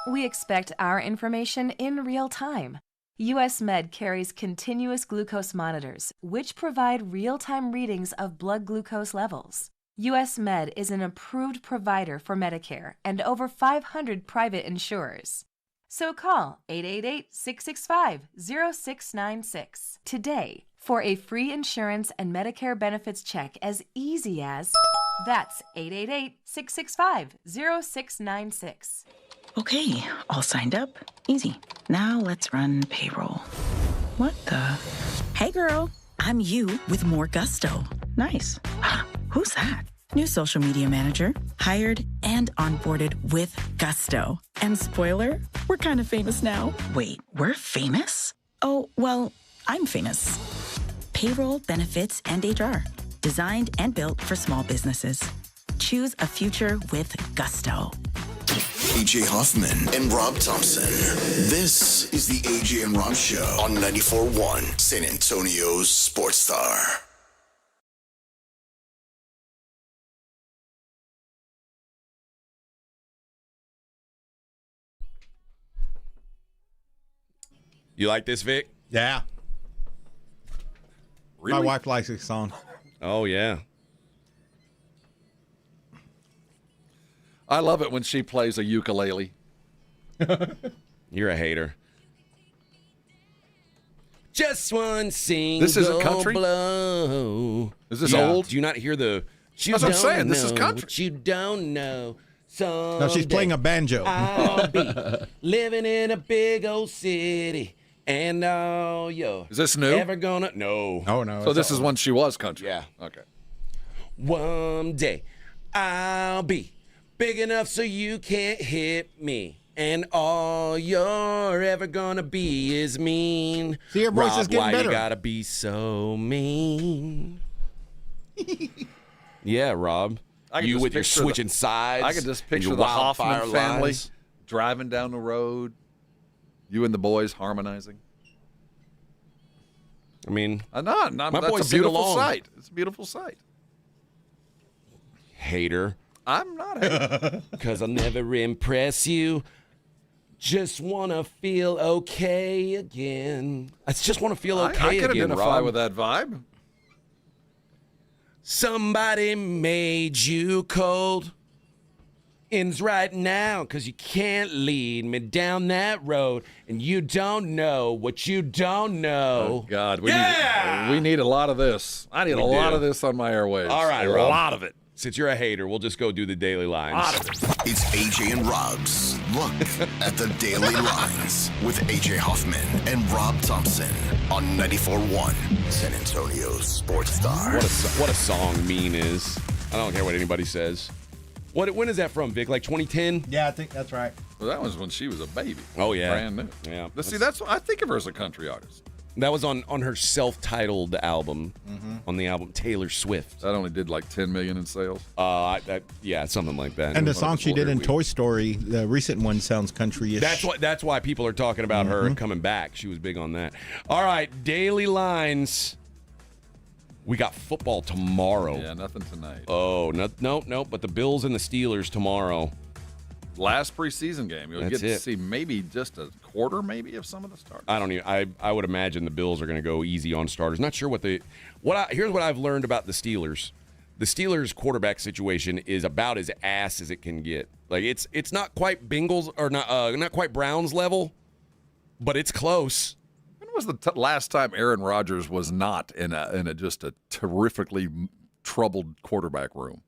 [SPEAKER 28] We expect our information in real time. US Med carries continuous glucose monitors, which provide real-time readings of blood glucose levels. US Med is an approved provider for Medicare and over 500 private insurers. So call 888-665-0696 today for a free insurance and Medicare benefits check as easy as... That's 888-665-0696.
[SPEAKER 23] Okay, all signed up. Easy. Now let's run payroll. What the? Hey girl, I'm you with more gusto. Nice. Who's that? New social media manager, hired and onboarded with gusto. And spoiler, we're kind of famous now. Wait, we're famous? Oh, well, I'm famous. Payroll, benefits, and HR. Designed and built for small businesses. Choose a future with gusto.
[SPEAKER 1] AJ Hoffman and Rob Thompson. This is the AJ and Rob Show on 94.1 San Antonio's Sports Star.
[SPEAKER 3] You like this, Vic?
[SPEAKER 6] Yeah.
[SPEAKER 3] Really?
[SPEAKER 6] My wife likes this song.
[SPEAKER 3] Oh, yeah.
[SPEAKER 2] I love it when she plays a ukulele.
[SPEAKER 3] You're a hater. Just one single
[SPEAKER 2] This isn't country?
[SPEAKER 3] blow.
[SPEAKER 2] Is this old?
[SPEAKER 3] Do you not hear the...
[SPEAKER 2] That's what I'm saying. This is country.
[SPEAKER 3] What you don't know.
[SPEAKER 6] No, she's playing a banjo.
[SPEAKER 3] I'll be living in a big old city, and all you're
[SPEAKER 2] Is this new?
[SPEAKER 3] ever gonna no.
[SPEAKER 6] Oh no.
[SPEAKER 2] So this is when she was country.
[SPEAKER 3] Yeah.
[SPEAKER 2] Okay.
[SPEAKER 3] One day I'll be big enough so you can't hit me. And all you're ever gonna be is mean.
[SPEAKER 6] See, your voice
[SPEAKER 3] Rob,
[SPEAKER 6] is getting
[SPEAKER 3] why
[SPEAKER 6] better.
[SPEAKER 3] you gotta be so mean? Yeah, Rob.
[SPEAKER 2] I can
[SPEAKER 3] You
[SPEAKER 2] just
[SPEAKER 3] with your
[SPEAKER 2] picture
[SPEAKER 3] switching sides.
[SPEAKER 2] I can just
[SPEAKER 3] and
[SPEAKER 2] picture
[SPEAKER 3] your
[SPEAKER 2] the Hoffman
[SPEAKER 3] wildfire
[SPEAKER 2] family
[SPEAKER 3] lines.
[SPEAKER 2] driving down the road. You and the boys harmonizing.
[SPEAKER 3] I mean,
[SPEAKER 2] No,
[SPEAKER 3] my
[SPEAKER 2] that's
[SPEAKER 3] boys
[SPEAKER 2] a
[SPEAKER 3] sing
[SPEAKER 2] beautiful
[SPEAKER 3] along.
[SPEAKER 2] sight. It's a beautiful sight.
[SPEAKER 3] Hater.
[SPEAKER 2] I'm not hating.
[SPEAKER 3] Because I'll never impress you. Just want to feel okay again. I just want to feel okay
[SPEAKER 2] I can
[SPEAKER 3] again,
[SPEAKER 2] identify
[SPEAKER 3] Rob.
[SPEAKER 2] with that vibe.
[SPEAKER 3] Somebody made you cold. Ends right now because you can't lead me down that road. And you don't know what you don't know.
[SPEAKER 2] Oh, God. We need a lot of this. I need a lot of this on my airwaves.
[SPEAKER 3] All right,
[SPEAKER 2] a
[SPEAKER 3] Rob.
[SPEAKER 2] lot of it.
[SPEAKER 3] Since you're a hater, we'll just go do the daily lines.
[SPEAKER 1] It's AJ and Rob's Look at the Daily Lines with AJ Hoffman and Rob Thompson on 94.1 San Antonio Sports Star.
[SPEAKER 3] What a song Mean is. I don't care what anybody says. When is that from, Vic? Like 2010?
[SPEAKER 6] Yeah, I think that's right.
[SPEAKER 2] Well, that was when she was a baby.
[SPEAKER 3] Oh, yeah.
[SPEAKER 2] Brand new.
[SPEAKER 3] Yeah.
[SPEAKER 2] See, I think of her as a country artist.
[SPEAKER 3] That was on her self-titled album, on the album Taylor Swift.
[SPEAKER 2] That only did like 10 million in sales.
[SPEAKER 3] Yeah, something like that.
[SPEAKER 6] And the song she did in Toy Story, the recent one, sounds country-ish.
[SPEAKER 3] That's why people are talking about her coming back. She was big on that. All right, daily lines. We got football tomorrow.
[SPEAKER 2] Yeah, nothing tonight.
[SPEAKER 3] Oh, no. But the Bills and the Steelers tomorrow.
[SPEAKER 2] Last preseason game. You'll
[SPEAKER 3] That's
[SPEAKER 2] get to
[SPEAKER 3] it.
[SPEAKER 2] see maybe just a quarter, maybe, of some of the starters.
[SPEAKER 3] I don't even. I would imagine the Bills are going to go easy on starters. Not sure here's what I've learned about the Steelers. The Steelers quarterback situation is about as ass as it can get. Like it's not quite Bengals or not quite Browns level, but it's close.
[SPEAKER 2] When was the last time Aaron Rodgers was not in a just a terrifically troubled quarterback room?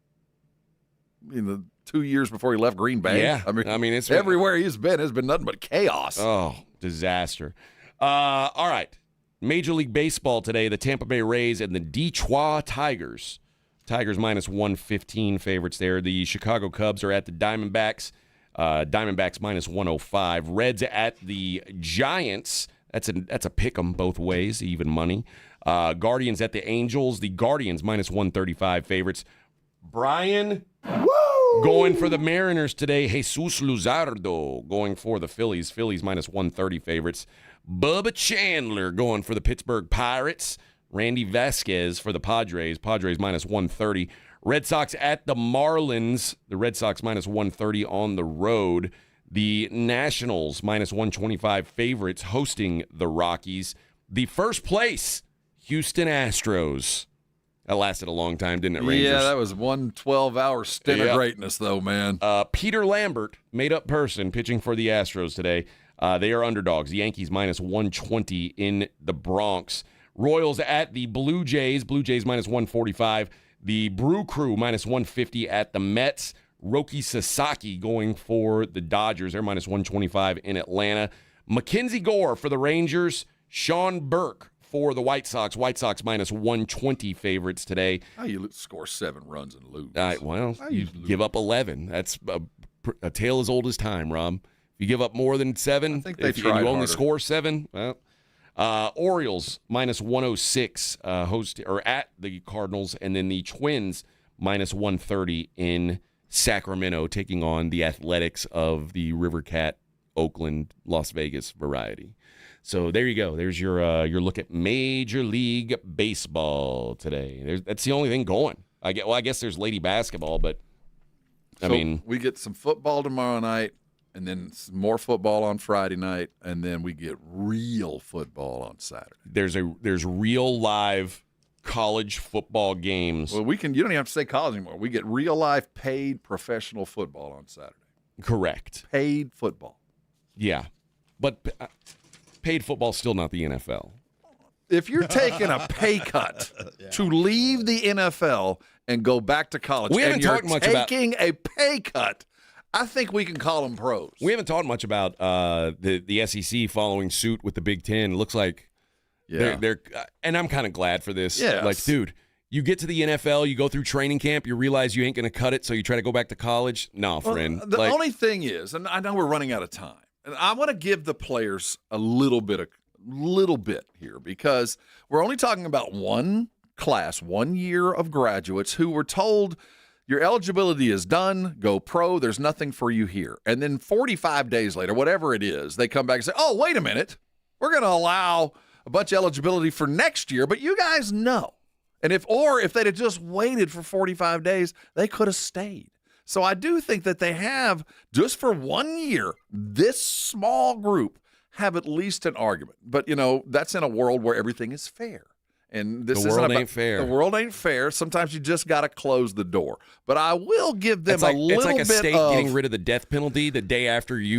[SPEAKER 2] I mean, the 2 years before he left Green Bay.
[SPEAKER 3] Yeah,
[SPEAKER 2] I mean,
[SPEAKER 3] it's
[SPEAKER 2] everywhere he's been has been nothing but chaos.
[SPEAKER 3] Oh, disaster. All right, Major League Baseball today. The Tampa Bay Rays and the Detroit Tigers. Tigers minus 115 favorites there. The Chicago Cubs are at the Diamondbacks. Diamondbacks minus 105. Reds at the Giants. That's a pick 'em both ways, even money. Guardians at the Angels. The Guardians minus 135 favorites. Brian going for the Mariners today. Jesus Luzardo going for the Phillies. Phillies minus 130 favorites. Bubba Chandler going for the Pittsburgh Pirates. Randy Vasquez for the Padres. Padres minus 130. Red Sox at the Marlins. The Red Sox minus 130 on the road. The Nationals minus 125 favorites hosting the Rockies. The first place, Houston Astros. That lasted a long time, didn't it, Rangers?
[SPEAKER 2] Yeah, that was one 12-hour stint of greatness, though, man.
[SPEAKER 3] Peter Lambert, made-up person, pitching for the Astros today. They are underdogs. The Yankees minus 120 in the Bronx. Royals at the Blue Jays. Blue Jays minus 145. The Brew Crew minus 150 at the Mets. Roki Sasaki going for the Dodgers. They're minus 125 in Atlanta. Mackenzie Gore for the Rangers. Sean Burke for the White Sox. White Sox minus 120 favorites today.
[SPEAKER 2] How you score 7 runs and lose?
[SPEAKER 3] You give up 11. That's a tale as old as time, Rob. If you give up more than 7, if you only score 7, well. Orioles minus 106 at the Cardinals, and then the Twins minus 130 in Sacramento, taking on the Athletics of the River Cat, Oakland, Las Vegas variety. So there you go. There's your look at Major League Baseball today. That's the only thing going. I guess there's lady basketball, but I mean,
[SPEAKER 2] we get some football tomorrow night, and then some more football on Friday night, and then we get real football on Saturday.
[SPEAKER 3] There's real live college football games.
[SPEAKER 2] Well, you don't even have to say college anymore. We get real life paid professional football on Saturday.
[SPEAKER 3] Correct.
[SPEAKER 2] Paid football.
[SPEAKER 3] Yeah, but paid football still not the NFL.
[SPEAKER 2] If you're taking a pay cut to leave the NFL and go back to college,
[SPEAKER 3] we haven't
[SPEAKER 2] and you're
[SPEAKER 3] talked much about
[SPEAKER 2] taking a pay cut, I think we can call them pros.
[SPEAKER 3] We haven't talked much about the SEC following suit with the Big Ten. It looks like they're and I'm kind of glad for this.
[SPEAKER 2] Yes.
[SPEAKER 3] Like, dude, you get to the NFL, you go through training camp, you realize you ain't going to cut it, so you try to go back to college. No, friend.
[SPEAKER 2] The only thing is, and I know we're running out of time, and I want to give the players a little bit here because we're only talking about one class, 1 year of graduates who were told your eligibility is done, go pro, there's nothing for you here. And then 45 days later, whatever it is, they come back and say, oh, wait a minute, we're going to allow a bunch of eligibility for next year, but you guys know. And if they'd have just waited for 45 days, they could have stayed. So I do think that they have, just for 1 year, this small group have at least an argument. But, that's in a world where everything is fair. And this
[SPEAKER 3] the world ain't fair.
[SPEAKER 2] The world ain't fair. Sometimes you just got to close the door. But I will give them
[SPEAKER 3] it's like a
[SPEAKER 2] bit
[SPEAKER 3] state
[SPEAKER 2] of
[SPEAKER 3] getting rid of the death penalty the day after you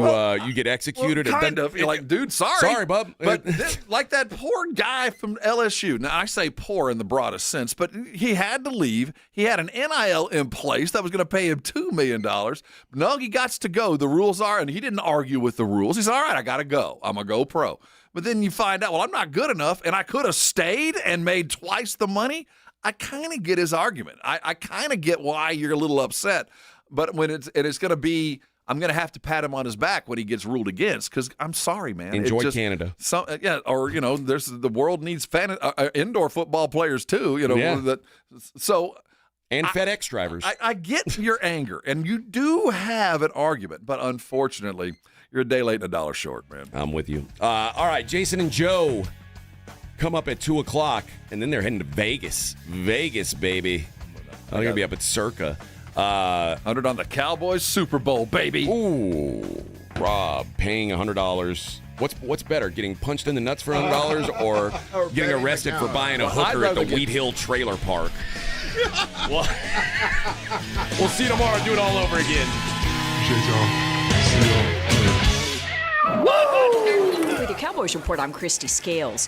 [SPEAKER 3] get executed.
[SPEAKER 2] Well, kind of. You're like, dude, sorry,
[SPEAKER 3] bub.
[SPEAKER 2] But like that poor guy from LSU. Now I say poor in the broadest sense, but he had to leave. He had an NIL in place that was going to pay him $2 million. No, he got to go. The rules are, and he didn't argue with the rules. He said, all right, I got to go. I'm gonna go pro. But then you find out, well, I'm not good enough, and I could have stayed and made twice the money. I kind of get his argument. I kind of get why you're a little upset. But when it's going to be, I'm going to have to pat him on his back when he gets ruled against because I'm sorry, man.
[SPEAKER 3] Enjoy Canada.
[SPEAKER 2] There's the world needs indoor football players too.
[SPEAKER 3] And FedEx drivers.
[SPEAKER 2] I get your anger, and you do have an argument, but unfortunately, you're a day late and a dollar short, man.
[SPEAKER 3] I'm with you. All right, Jason and Joe come up at 2 o'clock, and then they're heading to Vegas. Vegas, baby. They're going to be up at Circa.
[SPEAKER 2] 100 on the Cowboys Super Bowl, baby.
[SPEAKER 3] Ooh, Rob, paying $100. What's better, getting punched in the nuts for $100 or getting arrested for buying a hooker at the Wheat Hill Trailer Park? We'll see you tomorrow. Do it all over again.
[SPEAKER 5] With the Cowboys Report, I'm Christy Scales.